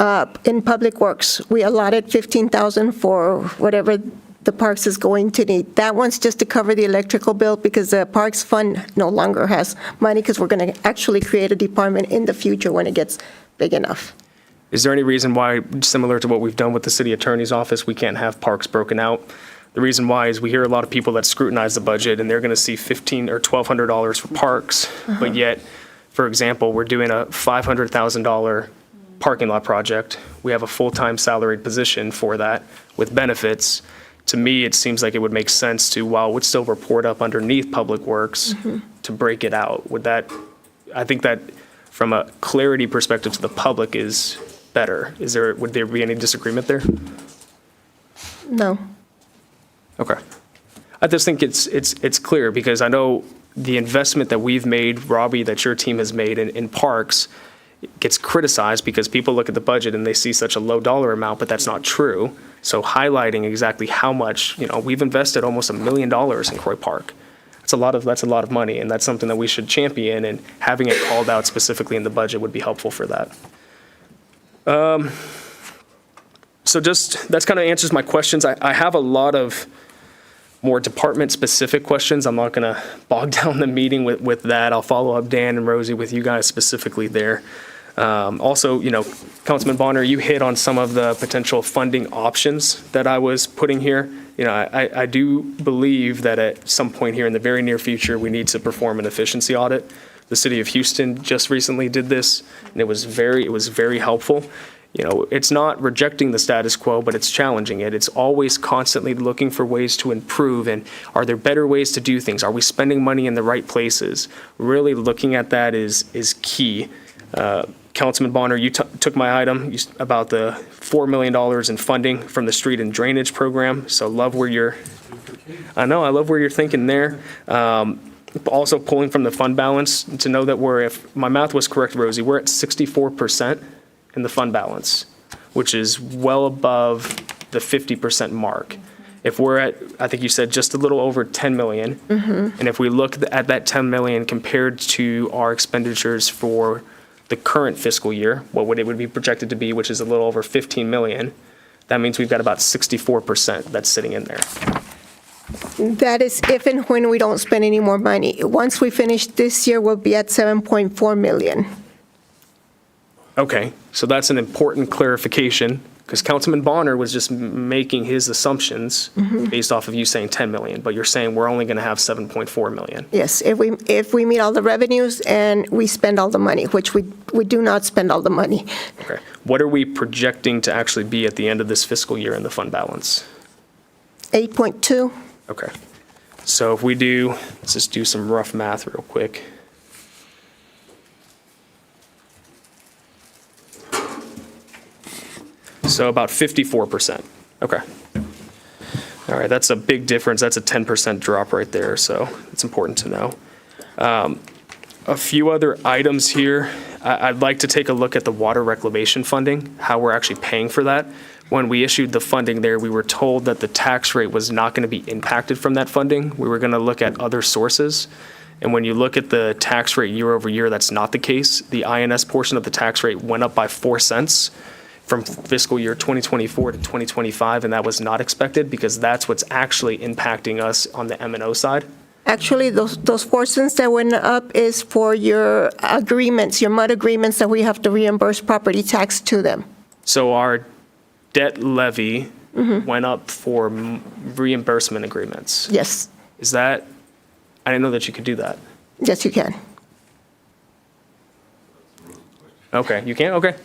in Public Works. We allotted $15,000 for whatever the parks is going to need. That one's just to cover the electrical bill because the parks fund no longer has money because we're going to actually create a department in the future when it gets big enough. Is there any reason why, similar to what we've done with the city attorney's office, we can't have parks broken out? The reason why is we hear a lot of people that scrutinize the budget and they're going to see $1,500 or $1,200 for parks, but yet, for example, we're doing a $500,000 parking lot project. We have a full-time salaried position for that with benefits. To me, it seems like it would make sense to, while it would still report up underneath Public Works, to break it out. Would that, I think that from a clarity perspective to the public is better. Would there be any disagreement there? No. Okay. I just think it's clear because I know the investment that we've made, Robbie, that your team has made in parks gets criticized because people look at the budget and they see such a low dollar amount, but that's not true. So highlighting exactly how much, we've invested almost $1 million in Croy Park. That's a lot of money, and that's something that we should champion, and having it called out specifically in the budget would be helpful for that. So that's kind of answers my questions. I have a lot of more department-specific questions. I'm not going to bog down the meeting with that. I'll follow up, Dan and Rosie, with you guys specifically there. Also, Councilman Bonner, you hit on some of the potential funding options that I was putting here. I do believe that at some point here in the very near future, we need to perform an efficiency audit. The city of Houston just recently did this, and it was very helpful. It's not rejecting the status quo, but it's challenging it. It's always constantly looking for ways to improve, and are there better ways to do things? Are we spending money in the right places? Really looking at that is key. Councilman Bonner, you took my item about the $4 million in funding from the street and drainage program. So I love where you're thinking there. Also pulling from the fund balance to know that if my math was correct, Rosie, we're at 64% in the fund balance, which is well above the 50% mark. If we're at, I think you said just a little over 10 million, and if we look at that 10 million compared to our expenditures for the current fiscal year, what it would be projected to be, which is a little over 15 million, that means we've got about 64% that's sitting in there. That is if and when we don't spend any more money. Once we finish this year, we'll be at 7.4 million. Okay, so that's an important clarification, because Councilman Bonner was just making his assumptions based off of you saying 10 million, but you're saying we're only going to have 7.4 million. Yes, if we meet all the revenues and we spend all the money, which we do not spend all the money. Okay, what are we projecting to actually be at the end of this fiscal year in the fund balance? 8.2. Okay, so if we let's just do some rough math real quick. So about 54%. Okay. All right, that's a big difference. That's a 10% drop right there, so it's important to know. A few other items here. I'd like to take a look at the water reclamation funding, how we're actually paying for that. when we issued the funding there, we were told that the tax rate was not going to be impacted from that funding. We were going to look at other sources. And when you look at the tax rate year over year, that's not the case. The INS portion of the tax rate went up by 4 cents from fiscal year 2024 to 2025, and that was not expected because that's what's actually impacting us on the M&O side. Actually, those 4 cents that went up is for your agreements, your MUD agreements that we have to reimburse property tax to them. So our debt levy went up for reimbursement agreements. Yes. Is that, I didn't know that you could do that. Yes, you can. Okay, you can? Okay.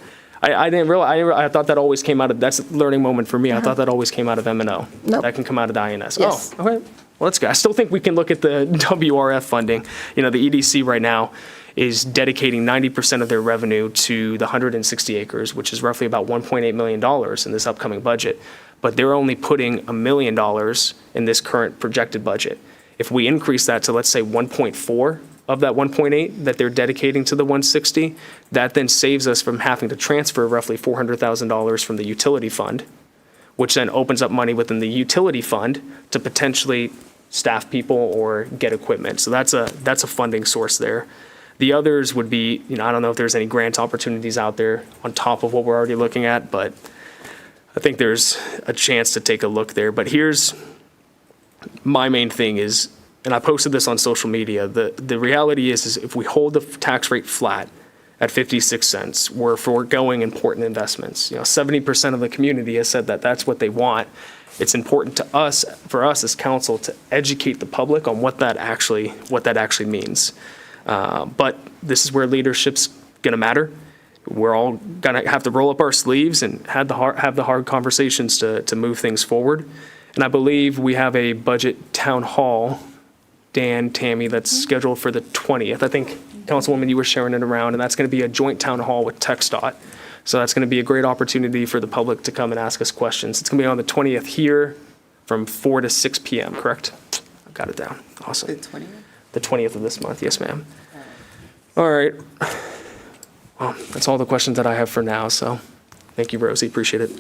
I didn't realize, I thought that always came out of, that's a learning moment for me. I thought that always came out of M&O. Nope. That can come out of the INS. Yes. Oh, okay. Well, that's good. I still think we can look at the WRF funding. You know, the EDC right now is dedicating 90% of their revenue to the 160 acres, which is roughly about $1.8 million in this upcoming budget. But they're only putting $1 million in this current projected budget. If we increase that to, let's say, 1.4 of that 1.8 that they're dedicating to the 160, that then saves us from having to transfer roughly $400,000 from the utility fund, which then opens up money within the utility fund to potentially staff people or get equipment. So that's a funding source there. The others would be, you know, I don't know if there's any grant opportunities out there on top of what we're already looking at, but I think there's a chance to take a look there. But here's my main thing is, and I posted this on social media, the reality is if we hold the tax rate flat at 56 cents, we're foregoing important investments. You know, 70% of the community has said that that's what they want. It's important to us, for us as council, to educate the public on what that actually means. But this is where leadership's going to matter. We're all going to have to roll up our sleeves and have the hard conversations to move things forward. And I believe we have a budget town hall, Dan, Tammy, that's scheduled for the 20th. I think, Councilwoman, you were sharing it around, and that's going to be a joint town hall with TxDOT. So that's going to be a great opportunity for the public to come and ask us questions. It's going to be on the 20th here from 4 to 6 p.m., correct? I've got it down. Awesome. The 20th? The 20th of this month, yes, ma'am. All right. Well, that's all the questions that I have for now, so thank you, Rosie, appreciate it.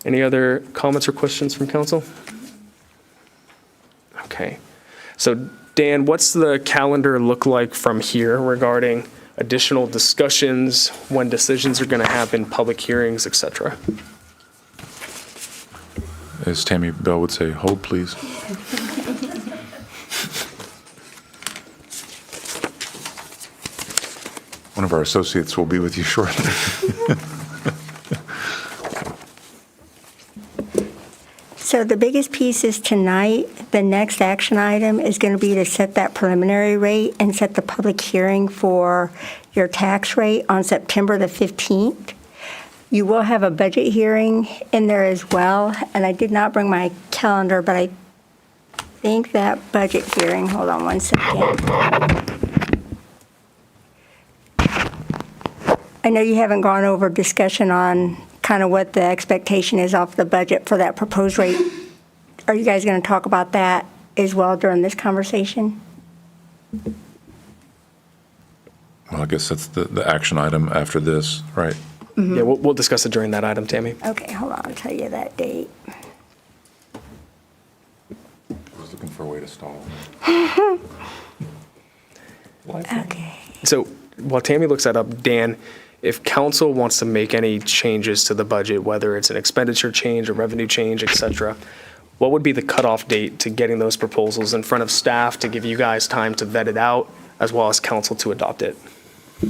Any other comments or questions from council? Okay. So Dan, what's the calendar look like from here regarding additional discussions, when decisions are going to happen, public hearings, et cetera? As Tammy Bell would say, hold please. One of our associates will be with you shortly. So the biggest piece is tonight, the next action item is going to be to set that preliminary rate and set the public hearing for your tax rate on September the 15th. You will have a budget hearing in there as well, and I did not bring my calendar, but I think that budget hearing, hold on one second. I know you haven't gone over discussion on kind of what the expectation is off the budget for that proposed rate. Are you guys going to talk about that as well during this conversation? Well, I guess that's the action item after this, right? Yeah, we'll discuss it during that item, Tammy. Okay, hold on, I'll tell you that date. I was looking for a way to stall. Okay. So while Tammy looks that up, Dan, if council wants to make any changes to the budget, whether it's an expenditure change, a revenue change, et cetera, what would be the cutoff date to getting those proposals in front of staff to give you guys time to vet it out, as well as council to adopt it? How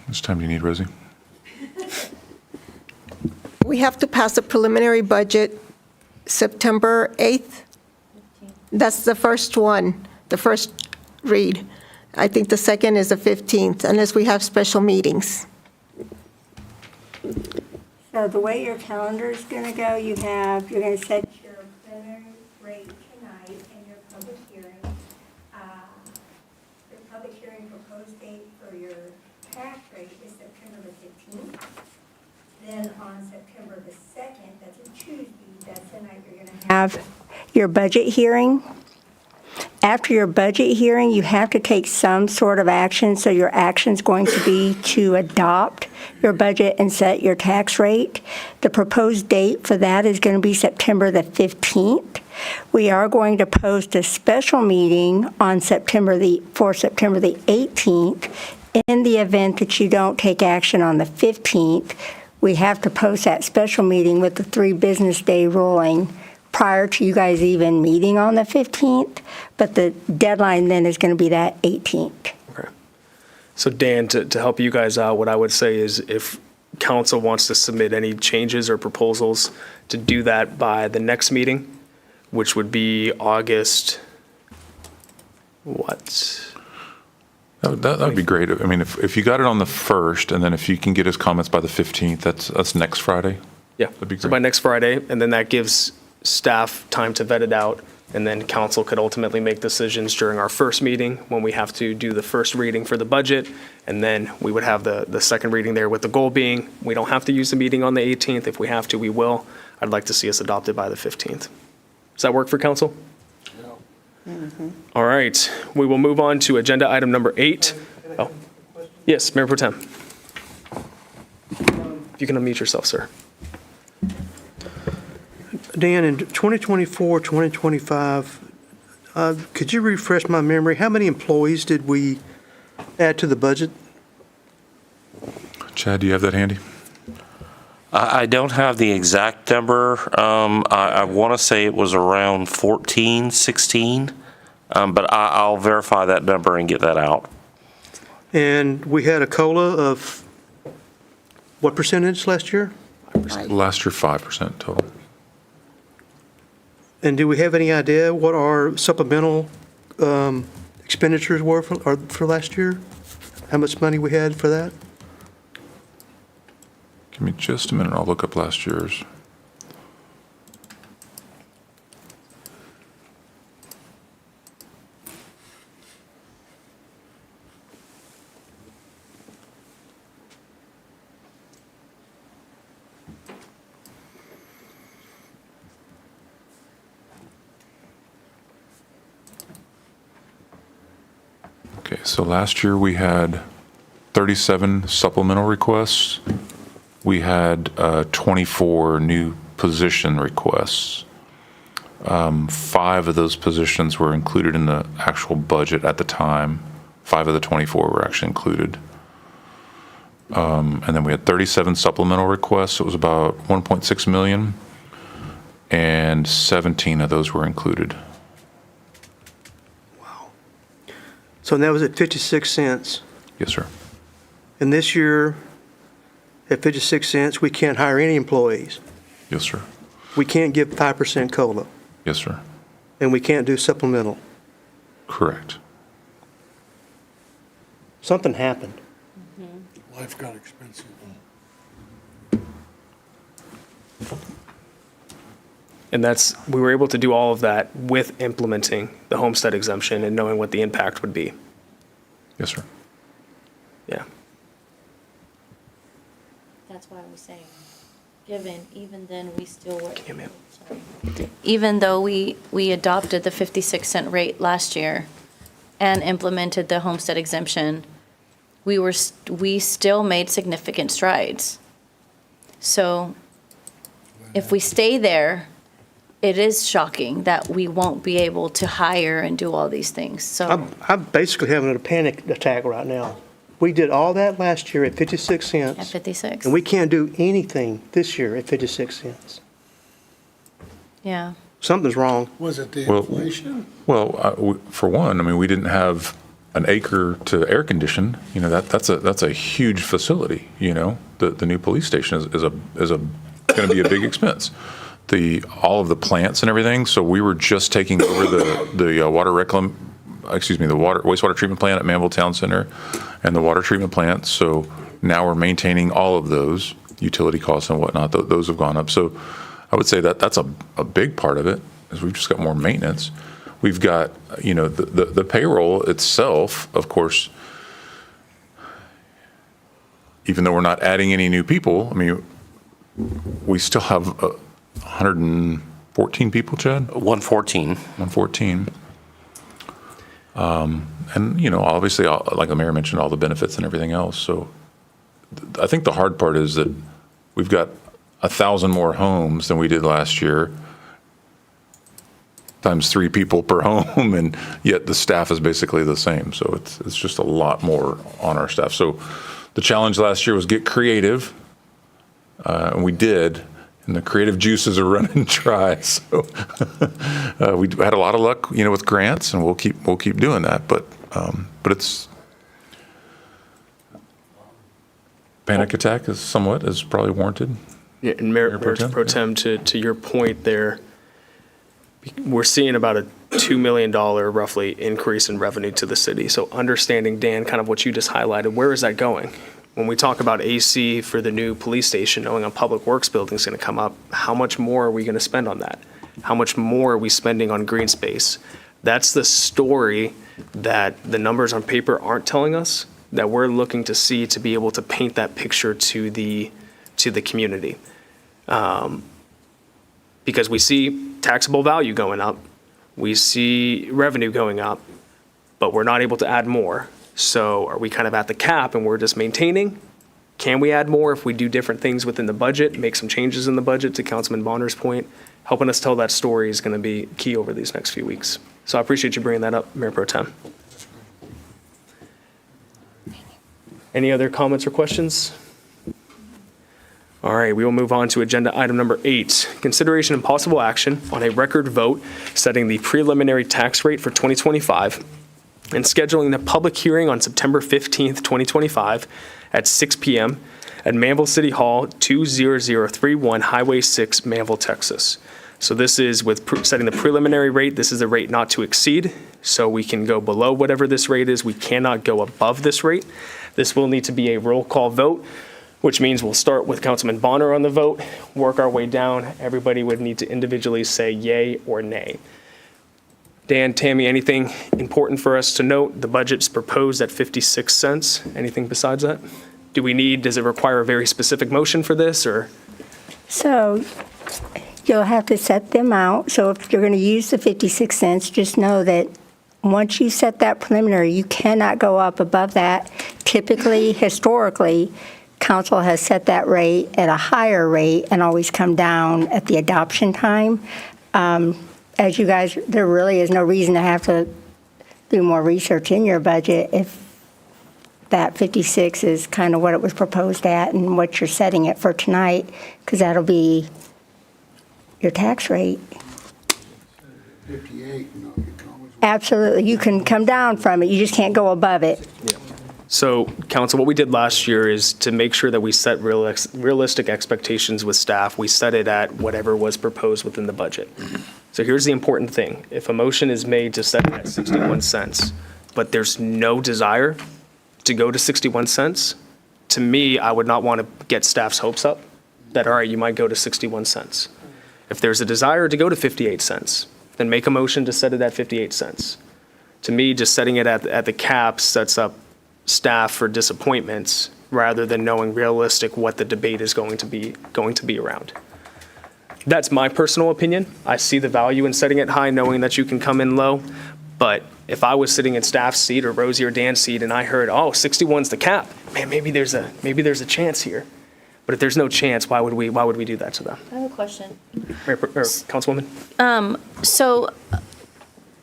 much time do you need, Rosie? We have to pass a preliminary budget September 8th. That's the first one, the first read. I think the second is the 15th, unless we have special meetings. So the way your calendar is going to go, you're going to set your preliminary rate tonight and your public hearing. The public hearing proposed date for your tax rate is September the 15th. Then on September the 2nd, that's a Tuesday, that's the night you're going to have your budget hearing. After your budget hearing, you have to take some sort of action, so your action is going to be to adopt your budget and set your tax rate. The proposed date for that is going to be September the 15th. We are going to post a special meeting on September the 18th. In the event that you don't take action on the 15th, we have to post that special meeting with the 3 business day ruling prior to you guys even meeting on the 15th, but the deadline then is going to be that 18th. Okay. So Dan, to help you guys out, what I would say is if council wants to submit any changes or proposals, to do that by the next meeting, which would be August, what? That would be great. I mean, if you got it on the 1st, and then if you can get his comments by the 15th, that's next Friday. Yeah, That'd be so great. by next Friday, and then that gives staff time to vet it out, and then council could ultimately make decisions during our first meeting when we have to do the first reading for the budget, and then we would have the second reading there with the goal being, we don't have to use the meeting on the 18th. If we have to, we will. I'd like to see us adopted by the 15th. Does that work for council? All right, we will move on to agenda item number 8. Oh, yes, Mayor Pro Tem. If you can unmute yourself, sir. Dan, in 2024, 2025, could you refresh my memory? How many employees did we add to the budget? Chad, do you have that handy? I don't have the exact number. I want to say it was around 14, 16, but I'll verify that number and get that out. And we had a COLA of what percentage last year? Last year, 5% total. And do we have any idea what our supplemental expenditures were for last year? How much money we had for that? Give me just a minute. I'll look up last year's. Okay, so last year we had 37 supplemental requests. We had 24 new position requests. 5 of those positions were included in the actual budget at the time. 5 of the 24 were actually included. And then we had 37 supplemental requests. It was about 1.6 million. And 17 of those were included. So that was at 56 cents. Yes, sir. And this year, at 56 cents, we can't hire any employees. Yes, sir. We can't give 5% COLA. Yes, sir. And we can't do supplemental. Correct. Something happened. Life got expensive. And we were able to do all of that with implementing the homestead exemption and knowing what the impact would be. Yes, sir. Yeah. That's why we say, even then, we still were. Even though we adopted the 56-cent rate last year and implemented the homestead exemption, we still made significant strides. So if we stay there, it is shocking that we won't be able to hire and do all these things. So I'm basically having a panic attack right now. We did all that last year at 56 cents. at 56. And we can't do anything this year at 56 cents. Yeah. Something's wrong. Was it the Well- inflation? Well, for one, I mean, we didn't have an acre to air condition. You know, that's a huge facility. You know, the new police station is going to be a big expense. All of the plants and everything. So we were just taking over the wastewater treatment plant at Manvel Town Center and the water treatment plant. So now we're maintaining all of those utility costs and whatnot. Those have gone up. So I would say that's a big part of it, is we've just got more maintenance. We've got, the payroll itself, of course, even though we're not adding any new people, I mean, we still have 114 people, Chad? 114. 114. And, obviously, like the mayor mentioned, all the benefits and everything else. So I think the hard part is that we've got 1,000 more homes than we did last year, times 3 people per home, and yet the staff is basically the same. So it's just a lot more on our staff. So the challenge last year was get creative, and we did, and the creative juices are running dry. So we had a lot of luck, with grants, and we'll keep doing that. But it's panic attack is probably warranted. Yeah, and Mayor Pro Tem, to your point there, we're seeing about a $2 million roughly increase in revenue to the city. So understanding, Dan, kind of what you just highlighted, where is that going? When we talk about AC for the new police station, knowing a public works building is going to come up, how much more are we going to spend on that? How much more are we spending on green space? That's the story that the numbers on paper aren't telling us, that we're looking to see to be able to paint that picture to the community. Because we see taxable value going up, we see revenue going up, but we're not able to add more. So are we kind of at the cap and we're just maintaining? Can we add more if we do different things within the budget, make some changes in the budget, to Councilman Bonner's point? Helping us tell that story is going to be key over these next few weeks. So I appreciate you bringing that up, Mayor Pro Tem. Any other comments or questions? All right, we will move on to agenda item number 8, consideration and possible action on a record vote setting the preliminary tax rate for 2025 and scheduling the public hearing on September 15th, 2025 at 6 p.m. at Manvel City Hall, 20031 Highway 6, Manvel, Texas. So this is with setting the preliminary rate. This is a rate not to exceed, so we can go below whatever this rate is. We cannot go above this rate. This will need to be a roll call vote, which means we'll start with Councilman Bonner on the vote, work our way down. Everybody would need to individually say yay or nay. Dan, Tammy, anything important for us to note? The budget's proposed at 56 cents. Anything besides that? Does it require a very specific motion for this, or? So you'll have to set them out. So if you're going to use the 56 cents, just know that once you set that preliminary, you cannot go up above that. Typically, historically, council has set that rate at a higher rate and always come down at the adoption time. As you guys, there really is no reason to have to do more research in your budget if that 56 is kind of what it was proposed at and what you're setting it for tonight, because that'll be your tax rate. 58, Absolutely. You can come down from it. You just can't go above it. Yeah. So, Council, what we did last year is to make sure that we set realistic expectations with staff. We set it at whatever was proposed within the budget. So here's the important thing. If a motion is made to set it at 61 cents, but there's no desire to go to 61 cents, to me, I would not want to get staff's hopes up that, all right, you might go to 61 cents. If there's a desire to go to 58 cents, then make a motion to set it at 58 cents. To me, just setting it at the cap sets up staff for disappointments rather than knowing realistic what the debate is going to be around. That's my personal opinion. I see the value in setting it high, knowing that you can come in low. But if I was sitting in staff's seat or Rosie or Dan's seat and I heard, oh, 61's the cap, man, maybe there's a chance here. But if there's no chance, why would we do that to them? I have a question. Councilwoman? So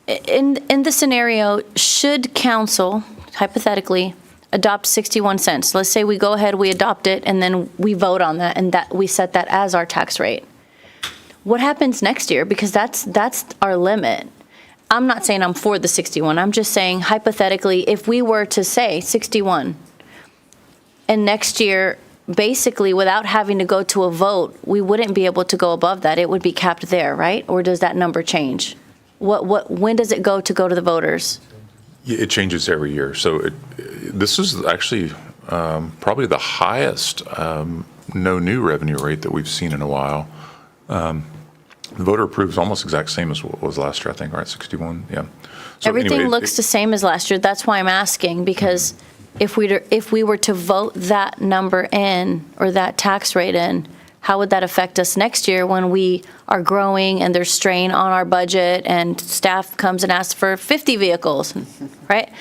in the scenario, should council, hypothetically, adopt 61 cents? Let's say we go ahead, we adopt it, and then we vote on that, and that we set that as our tax rate. What happens next year? Because that's our limit. I'm not saying I'm for the 61. I'm just saying hypothetically, if we were to say 61, and next year, basically without having to go to a vote, we wouldn't be able to go above that. It would be capped there, right? Or does that number change? When does it go to the voters? It changes every year. So this is actually probably the highest no new revenue rate that we've seen in a while. The voter approves almost exact same as what was last year, I think, right? 61, yeah. So Everything anyway, looks the same as last year. That's why I'm asking, because if we were to vote that number in, or that tax rate in, how would that affect us next year when we are growing and there's strain on our budget and staff comes and asks for 50 vehicles, right?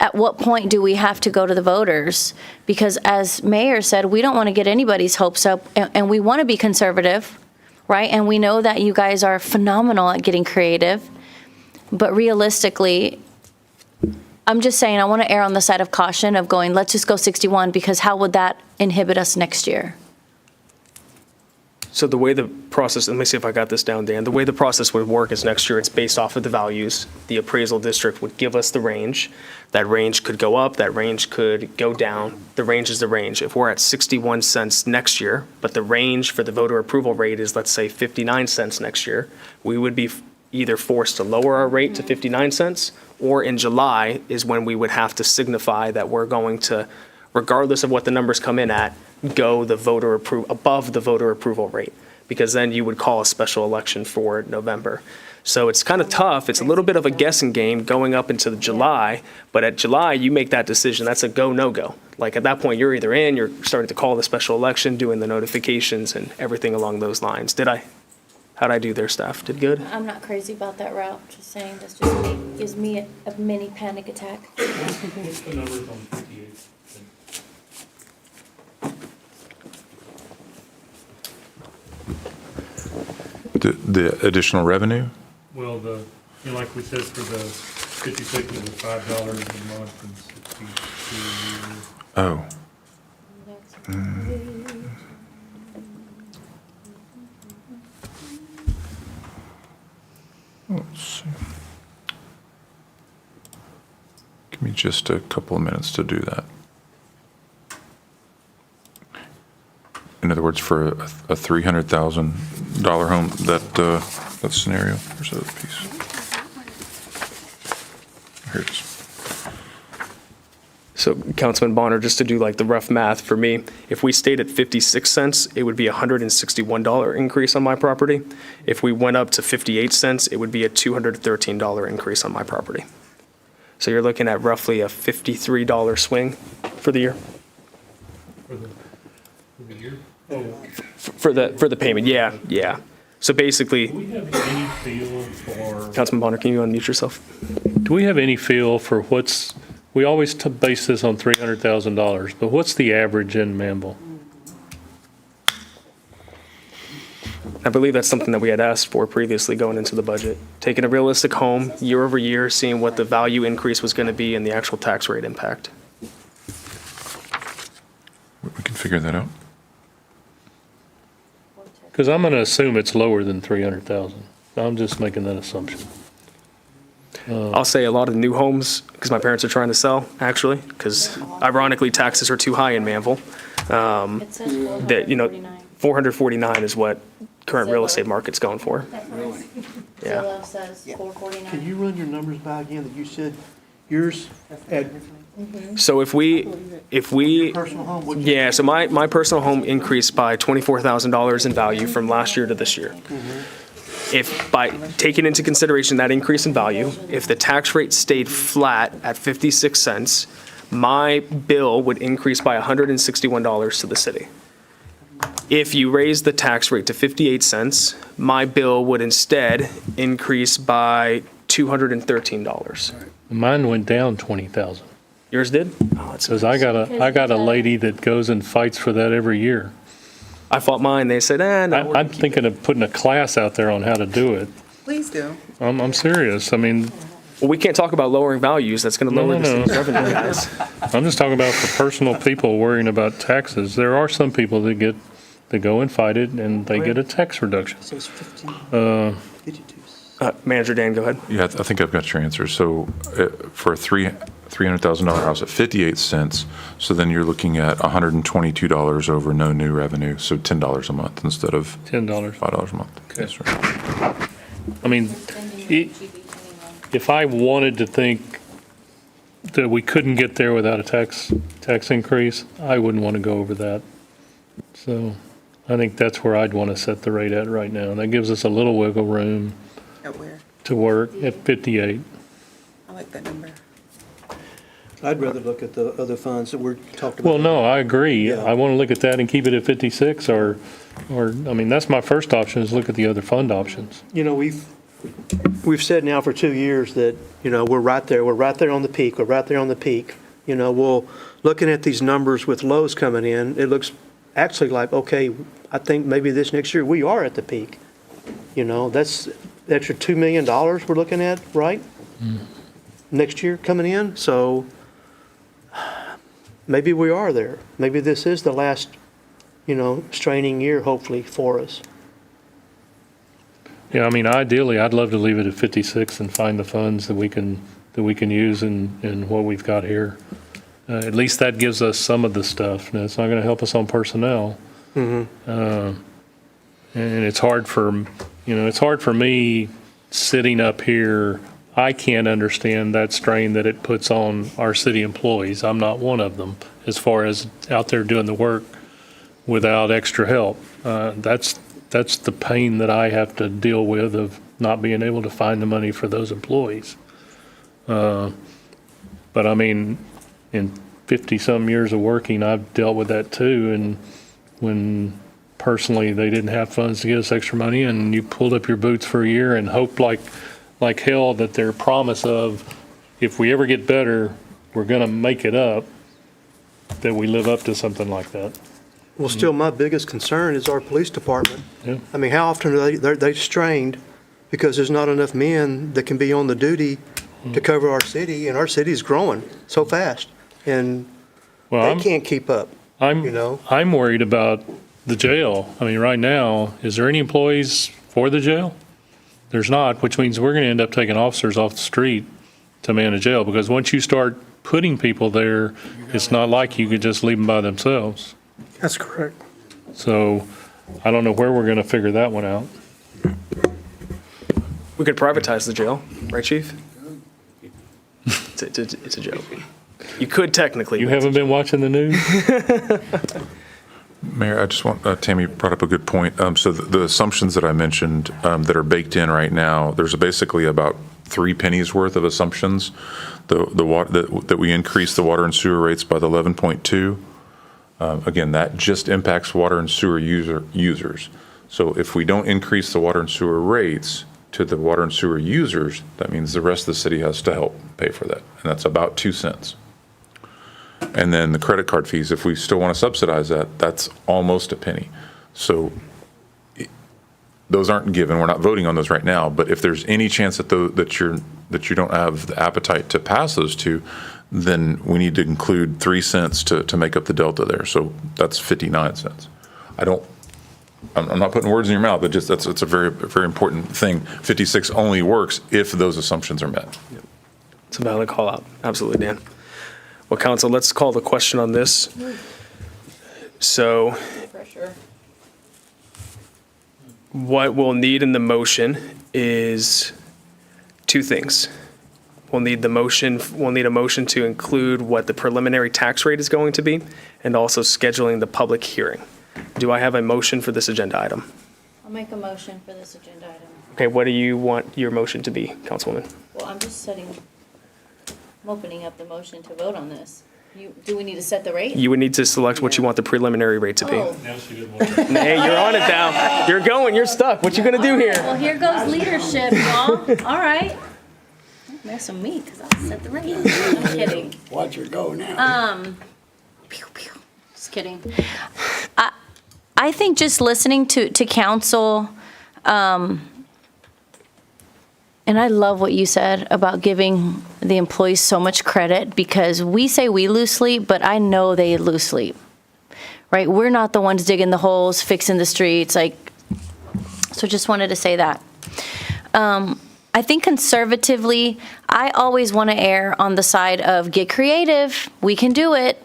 at what point do we have to go to the voters? Because as Mayor said, we don't want to get anybody's hopes up, and we want to be conservative, right? And we know that you guys are phenomenal at getting creative. But realistically, I'm just saying, I want to err on the side of caution of going, let's just go 61, because how would that inhibit us next year? So the way the process, let me see if I got this down, Dan. The way the process would work is next year, it's based off of the values. The appraisal district would give us the range. That range could go up, that range could go down. The range is the range. If we're at 61 cents next year, but the range for the voter approval rate is, let's say, 59 cents next year, we would be either forced to lower our rate to 59 cents, or in July is when we would have to signify that we're going to, regardless of what the numbers come in at, go above the voter approval rate, because then you would call a special election for November. So it's kind of tough. It's a little bit of a guessing game going up into July, but at July, you make that decision. That's a go, no-go. Like at that point, you're either in, you're starting to call the special election, doing the notifications and everything along those lines. How'd I do there, staff? Did good? I'm not crazy about that route, just saying, that's just me, gives me a mini panic attack. What's the numbers on 58? The additional revenue? Well, like we said, for the 56 is $5 a month and 62. Oh. Let's see. Give me just a couple of minutes to do that. In other words, for a $300,000 home, that scenario, where's the other piece? Here it is. So Councilman Bonner, just to do like the rough math for me, if we stayed at 56 cents, it would be a $161 increase on my property. If we went up to 58 cents, it would be a $213 increase on my property. So you're looking at roughly a $53 swing for the year. For the year? Oh. For the payment, yeah. So basically, Do we have any feel for, Councilman Bonner, can you unmute yourself? do we have any feel for we always base this on $300,000, but what's the average in Manvel? I believe that's something that we had asked for previously going into the budget. Taking a realistic home year over year, seeing what the value increase was going to be and the actual tax rate impact. We can figure that out. Because I'm going to assume it's lower than 300,000. I'm just making that assumption. I'll say a lot of new homes, because my parents are trying to sell, actually, because ironically, taxes are too high in Manvel. It says 449 is what current real estate market's going for. Yeah. Zillow says 449. Can you run your numbers by again that you said yours at So if we, personal home? what'd you- yeah, so my personal home increased by $24,000 in value from last year to this year. If by taking into consideration that increase in value, if the tax rate stayed flat at 56 cents, my bill would increase by $161 to the city. If you raise the tax rate to 58 cents, my bill would instead increase by $213. Mine went down 20,000. Yours did? Oh, that's Because I got a lady that goes and fights for that every year. I fought mine. They said, no. I'm thinking of putting a class out there on how to do it. Please do. I'm serious. I mean, Well, we can't talk about lowering values. That's going to lower the No. city's revenue, guys. I'm just talking about for personal people worrying about taxes. There are some people that go and fight it and they get a tax reduction. So it's 15, 52. Manager Dan, go ahead. Yeah, I think I've got your answer. So for a $300,000 house at 58 cents, so then you're looking at $122 over no new revenue, so $10 a month instead of $10. $5 a month. Okay. Yes, sir. I mean, if I wanted to think that we couldn't get there without a tax increase, I wouldn't want to go over that. So I think that's where I'd want to set the rate at right now. That gives us a little wiggle room At where? to work at 58. I like that number. I'd rather look at the other funds that we're talking about. Well, no, I agree. Yeah. I want to look at that and keep it at 56 or, I mean, that's my first option is look at the other fund options. You know, we've we've said now for 2 years that, we're right there on the peak, Well, looking at these numbers with Lowe's coming in, it looks actually like, okay, I think maybe this next year we are at the peak. That's the extra $2 million we're looking at, right? Next year coming in, so maybe we are there. Maybe this is the last, straining year, hopefully, for us. Yeah, I mean, ideally, I'd love to leave it at 56 and find the funds that we can use in what we've got here. At least that gives us some of the stuff. Now, it's not going to help us on personnel. And it's hard for me sitting up here. I can't understand that strain that it puts on our city employees. I'm not one of them as far as out there doing the work without extra help. That's the pain that I have to deal with of not being able to find the money for those employees. But I mean, in 50-some years of working, I've dealt with that too. And when personally they didn't have funds to give us extra money, and you pulled up your boots for a year and hoped like hell that their promise of, if we ever get better, we're going to make it up, that we live up to something like that. Well, still, my biggest concern is our police department. Yeah. I mean, how often are they strained because there's not enough men that can be on the duty to cover our city, and our city is growing so fast, and they can't keep up. I'm worried about the jail. I mean, right now, is there any employees for the jail? There's not, which means we're going to end up taking officers off the street to man a jail, because once you start putting people there, it's not like you could just leave them by themselves. That's correct. So I don't know where we're going to figure that one out. We could privatize the jail, right, Chief? It's a joke. You could technically. You haven't been watching the news? Mayor, I just want, Tammy brought up a good point. So the assumptions that I mentioned that are baked in right now, there's basically about 3 pennies worth of assumptions. That we increase the water and sewer rates by the 11.2. Again, that just impacts water and sewer users. So if we don't increase the water and sewer rates to the water and sewer users, that means the rest of the city has to help pay for that. And that's about 2 cents. And then the credit card fees, if we still want to subsidize that, that's almost a penny. So those aren't given. We're not voting on those right now. But if there's any chance that you don't have the appetite to pass those two, then we need to include 3 cents to make up the delta there. So that's 59 cents. I'm not putting words in your mouth, but just it's a very, very important thing. 56 only works if those assumptions are met. It's a valid call out. Absolutely, Dan. Well, council, let's call the question on this. So what we'll need in the motion is 2 things. We'll need a motion to include what the preliminary tax rate is going to be, and also scheduling the public hearing. Do I have a motion for this agenda item? I'll make a motion for this agenda item. Okay, what do you want your motion to be, Councilwoman? Well, I'm opening up the motion to vote on this. Do we need to set the rate? You would need to select what you want the preliminary rate to be. Oh. Hey, you're on it now. You're going, you're stuck. What you gonna do here? Well, here goes leadership, y'all. All right. Don't mess with me, because I'll set the rate. I'm kidding. Watch her go now. Just kidding. I think just listening to council, and I love what you said about giving the employees so much credit, because we say we lose sleep, but I know they lose sleep, right? We're not the ones digging the holes, fixing the streets, so just wanted to say that. I think conservatively, I always want to err on the side of get creative, we can do it.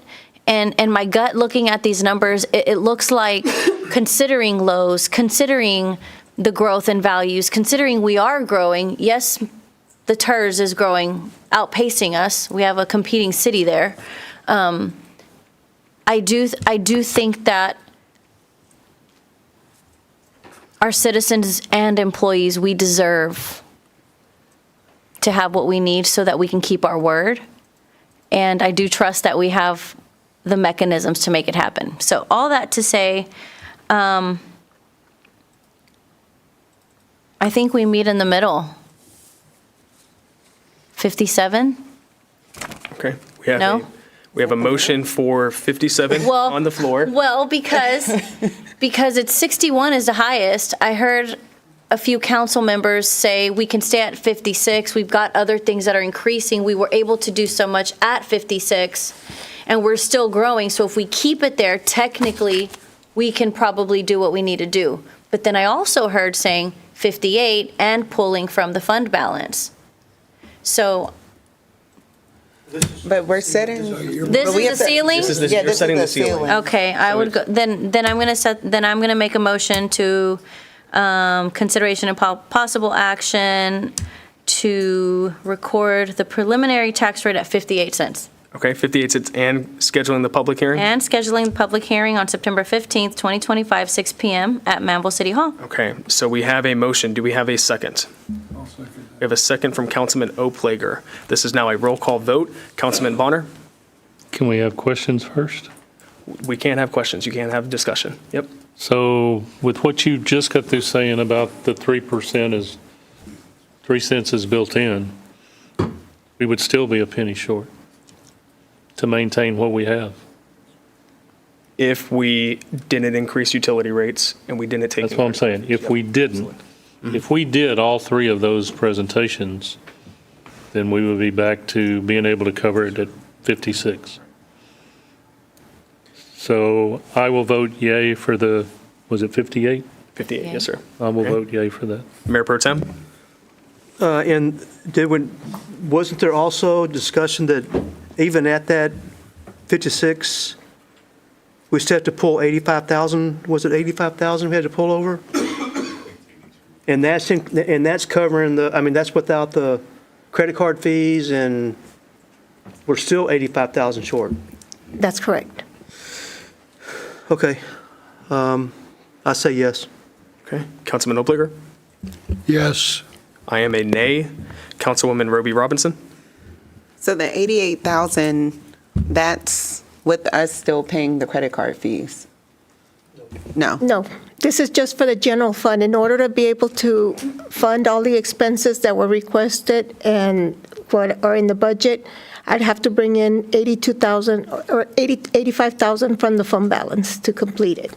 And my gut looking at these numbers, it looks like considering lows, considering the growth in values, considering we are growing. Yes, the TERS is growing, outpacing us. We have a competing city there. I do think that our citizens and employees, we deserve to have what we need so that we can keep our word. And I do trust that we have the mechanisms to make it happen. So all that to say, I think we meet in the middle. 57? Okay. No? We have a motion for 57 Well, on the floor. Well, because it's 61 is the highest. I heard a few council members say we can stay at 56. We've got other things that are increasing. We were able to do so much at 56, and we're still growing. So if we keep it there, technically, we can probably do what we need to do. But then I also heard saying 58 and pulling from the fund balance. So But we're setting. this is the ceiling? You're setting the ceiling. Okay, I would go, then I'm gonna make a motion to, consideration and possible action to record the preliminary tax rate at 58 cents. Okay, 58 cents and scheduling the public hearing? And scheduling the public hearing on September 15th, 2025, 6 PM at Manvel City Hall. Okay, so we have a motion. Do we have a second? We have a second from Councilman Oplager. This is now a roll call vote. Councilman Bonner? Can we have questions first? We can't have questions. You can't have discussion. Yep. So with what you just got through saying about the 3% is, 3 cents is built in, we would still be a penny short to maintain what we have. If we didn't increase utility rates and we didn't take. That's what I'm saying. If we didn't, if we did all 3 of those presentations, then we would be back to being able to cover it at 56. So I will vote yay for the, was it 58? 58, yes, sir. I will Okay. vote yay for that. Mayor Pro Tem? And wasn't there also discussion that even at that 56, we still have to pull 85,000? Was it 85,000 we had to pull over? And that's covering that's without the credit card fees, and we're still 85,000 short. That's correct. Okay. I say yes. Okay. Councilman Oplager? Yes. I am a nay. Councilwoman Roby Robinson? So the 88,000, that's with us still paying the credit card fees? No. No, this is just for the general fund. In order to be able to fund all the expenses that were requested and what are in the budget, I'd have to bring in 82,000 or 85,000 from the fund balance to complete it.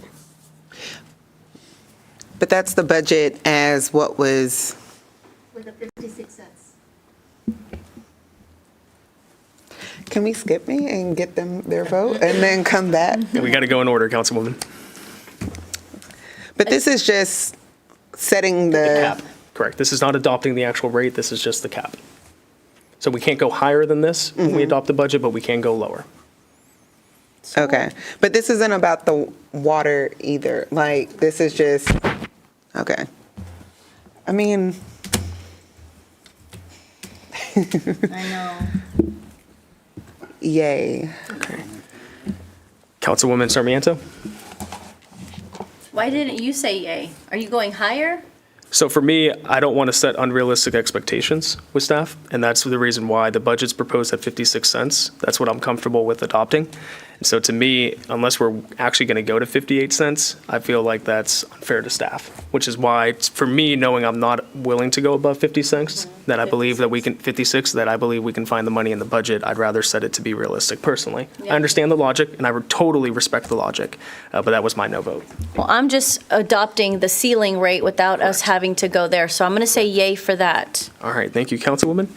But that's the budget as what was, With the 56 cents. can we skip me and get them their vote and then come back? We got to go in order, Councilwoman. But this is just setting the. Cap. Correct. This is not adopting the actual rate. This is just the cap. So we can't go higher than this when we adopt the budget, but we can go lower. Okay, but this isn't about the water either, like, this is just, okay. I mean. I know. Yay. Okay. Councilwoman Sarmiento? Why didn't you say yay? Are you going higher? So for me, I don't want to set unrealistic expectations with staff, and that's the reason why the budget's proposed at 56 cents. That's what I'm comfortable with adopting. And so to me, unless we're actually going to go to 58 cents, I feel like that's unfair to staff, which is why, for me, knowing I'm not willing to go above 50 cents, that I believe that we can, 56, that I believe we can find the money in the budget, I'd rather set it to be realistic personally. I understand the logic, and I would totally respect the logic, but that was my no vote. Well, I'm just adopting the ceiling rate without us having to go there, so I'm going to say yay for that. All right, thank you, Councilwoman.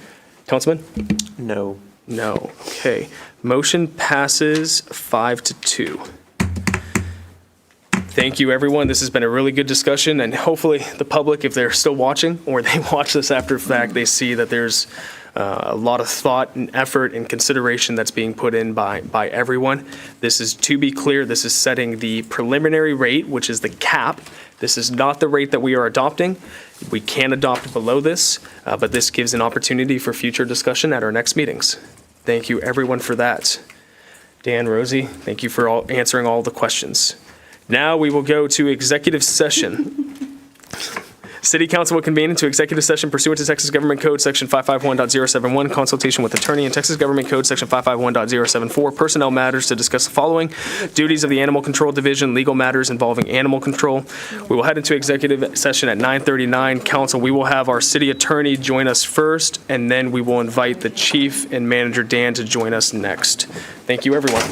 Councilman? No. No. Okay. Motion passes 5-2. Thank you, everyone. This has been a really good discussion, and hopefully the public, if they're still watching or they watch this after the fact, they see that there's a lot of thought and effort and consideration that's being put in by everyone. This is, to be clear, this is setting the preliminary rate, which is the cap. This is not the rate that we are adopting. We can adopt below this, but this gives an opportunity for future discussion at our next meetings. Thank you, everyone, for that. Dan, Rosie, thank you for answering all the questions. Now we will go to executive session. City Council will convene into executive session pursuant to Texas Government Code Section 551.071, consultation with attorney, and Texas Government Code Section 551.074, personnel matters to discuss the following: duties of the Animal Control Division, legal matters involving animal control. We will head into executive session at 9:39. Council, we will have our city attorney join us first, and then we will invite the chief and manager Dan to join us next. Thank you, everyone.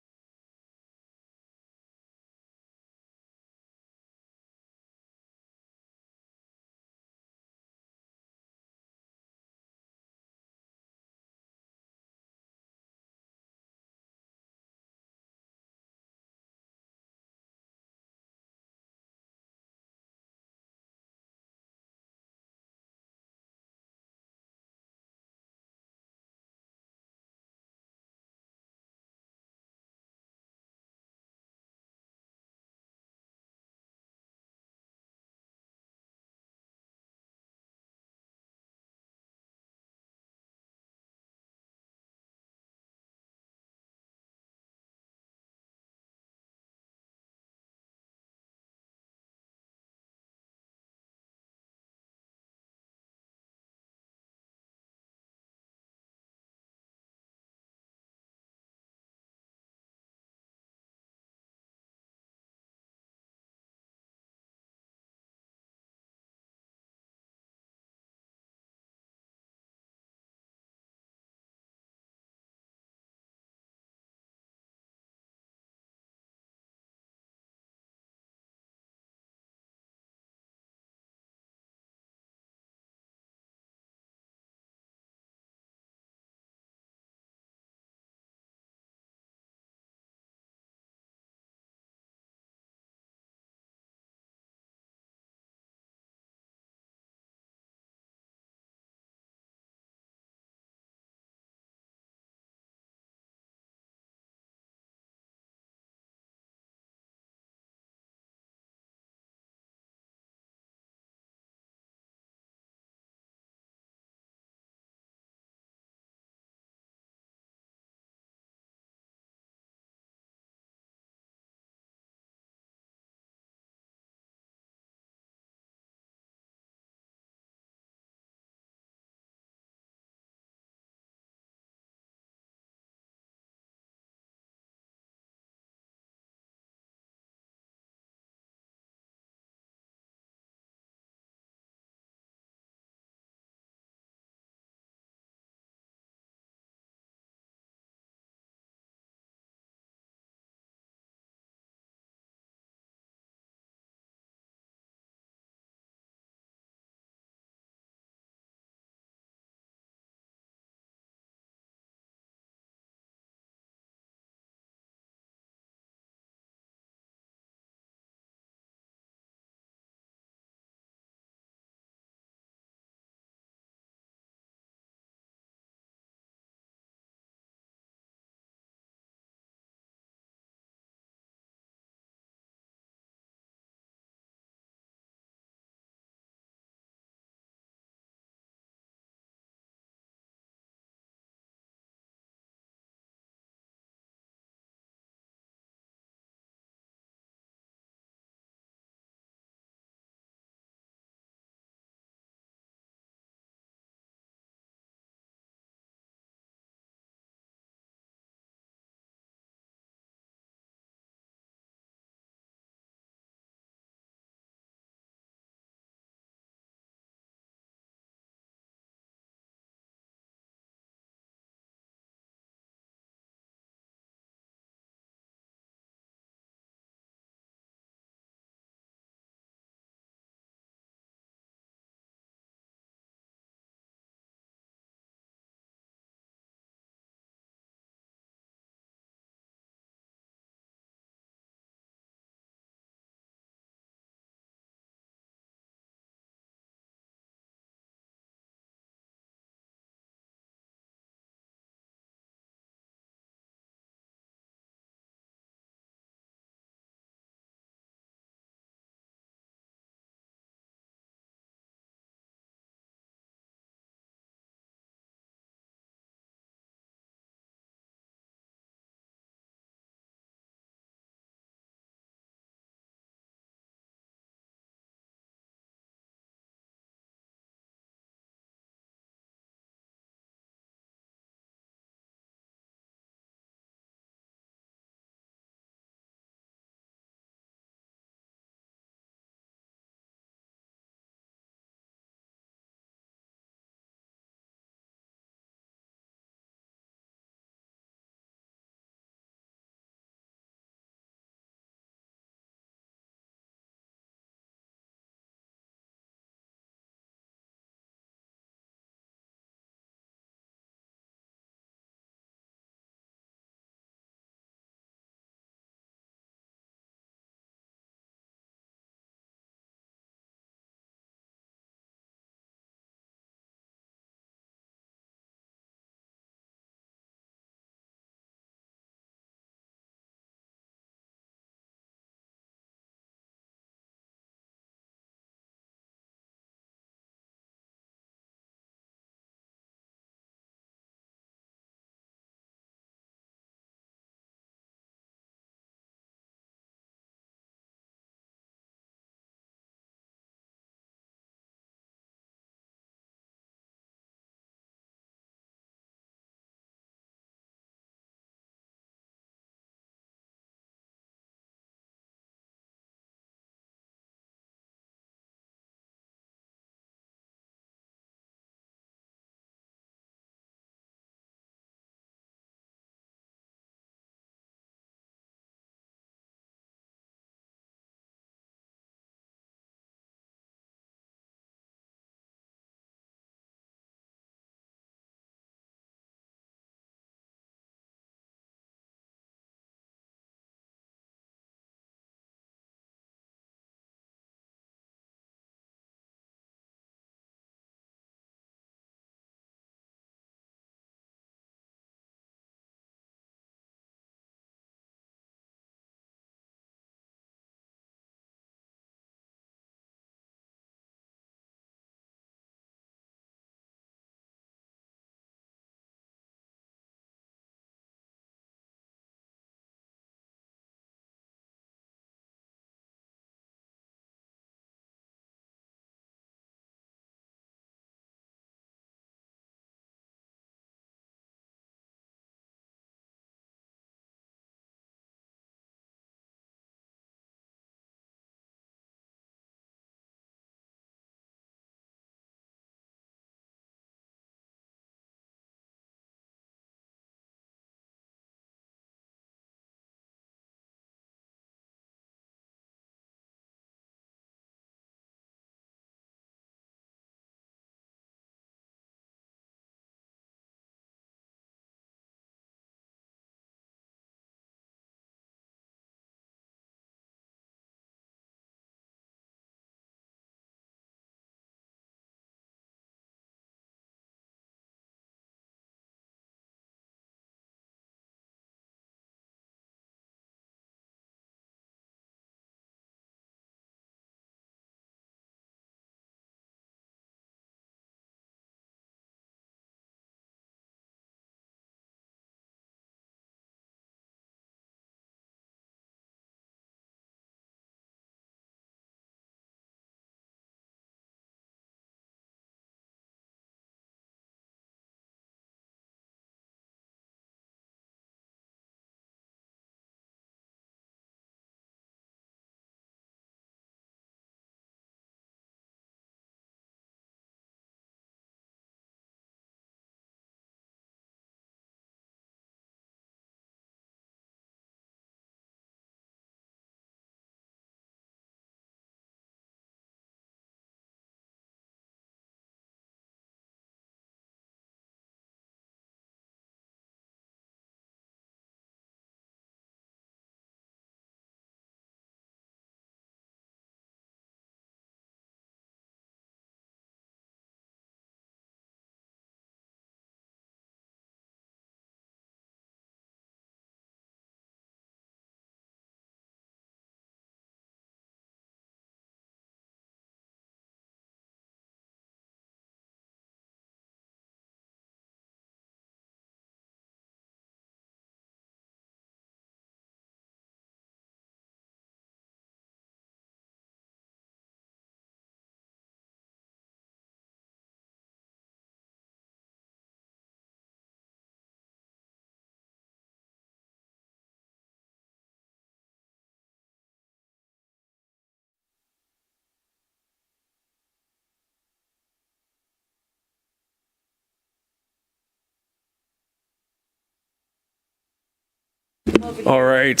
All right,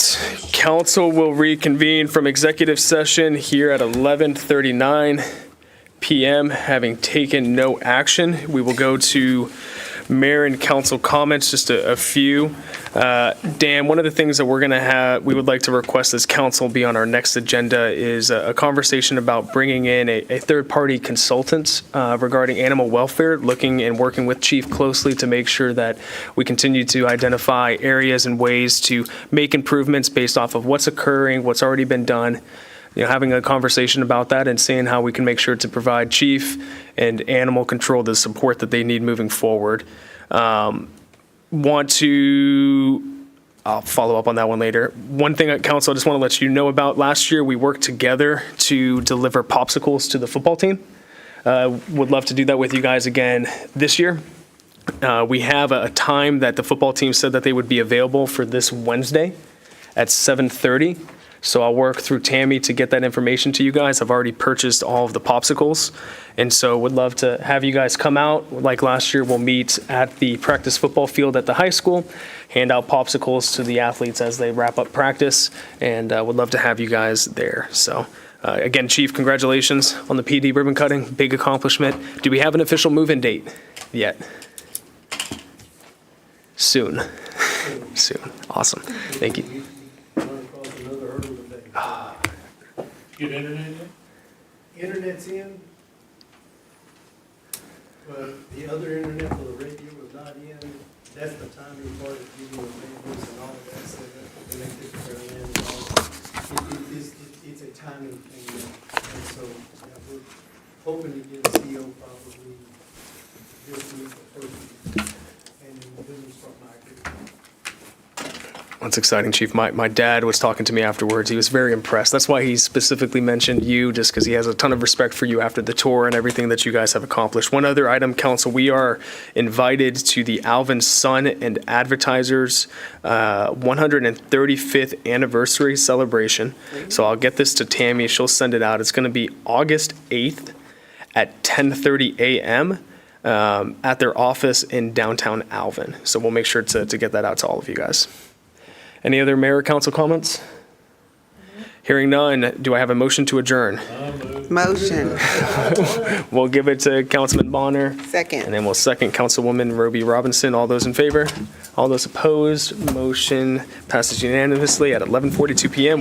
council will reconvene from executive session here at 11:39 PM. Having taken no action, we will go to mayor and council comments, just a few. Dan, one of the things that we would like to request as council be on our next agenda is a conversation about bringing in a third-party consultant regarding animal welfare, looking and working with Chief closely to make sure that we continue to identify areas and ways to make improvements based off of what's occurring, what's already been done. Having a conversation about that and seeing how we can make sure to provide Chief and animal control the support that they need moving forward. I'll follow up on that one later. One thing at council I just want to let you know about, last year we worked together to deliver popsicles to the football team. Would love to do that with you guys again this year. We have a time that the football team said that they would be available for this Wednesday at 7:30. So I'll work through Tammy to get that information to you guys. I've already purchased all of the popsicles. And so would love to have you guys come out. Like last year, we'll meet at the practice football field at the high school, hand out popsicles to the athletes as they wrap up practice, and would love to have you guys there. So again, Chief, congratulations on the PD ribbon cutting. Big accomplishment. Do we have an official move-in date yet? Soon. Soon. Awesome. Thank you. Get internet in? Internet's in, but the other internet for the radio was not in. That's the timing part of getting the labels and all of that set up, and they get their land and all. It's a timing thing, and so we're hoping to get CO probably this week or first week, and then we'll start migrating. That's exciting, Chief. My dad was talking to me afterwards. He was very impressed. That's why he specifically mentioned you, just because he has a ton of respect for you after the tour and everything that you guys have accomplished. One other item, council, we are invited to the Alvin Sun and Advertisers 135th anniversary celebration. So I'll get this to Tammy. She'll send it out. It's going to be August 8th at 10:30 a.m. At their office in downtown Alvin. So we'll make sure to get that out to all of you guys. Any other mayor or council comments? Hearing none, do I have a motion to adjourn? Motion. We'll give it to Councilman Bonner. Second. And then we'll second Councilwoman Roby Robinson. All those in favor? All those opposed? Motion passes unanimously at 11:42 PM.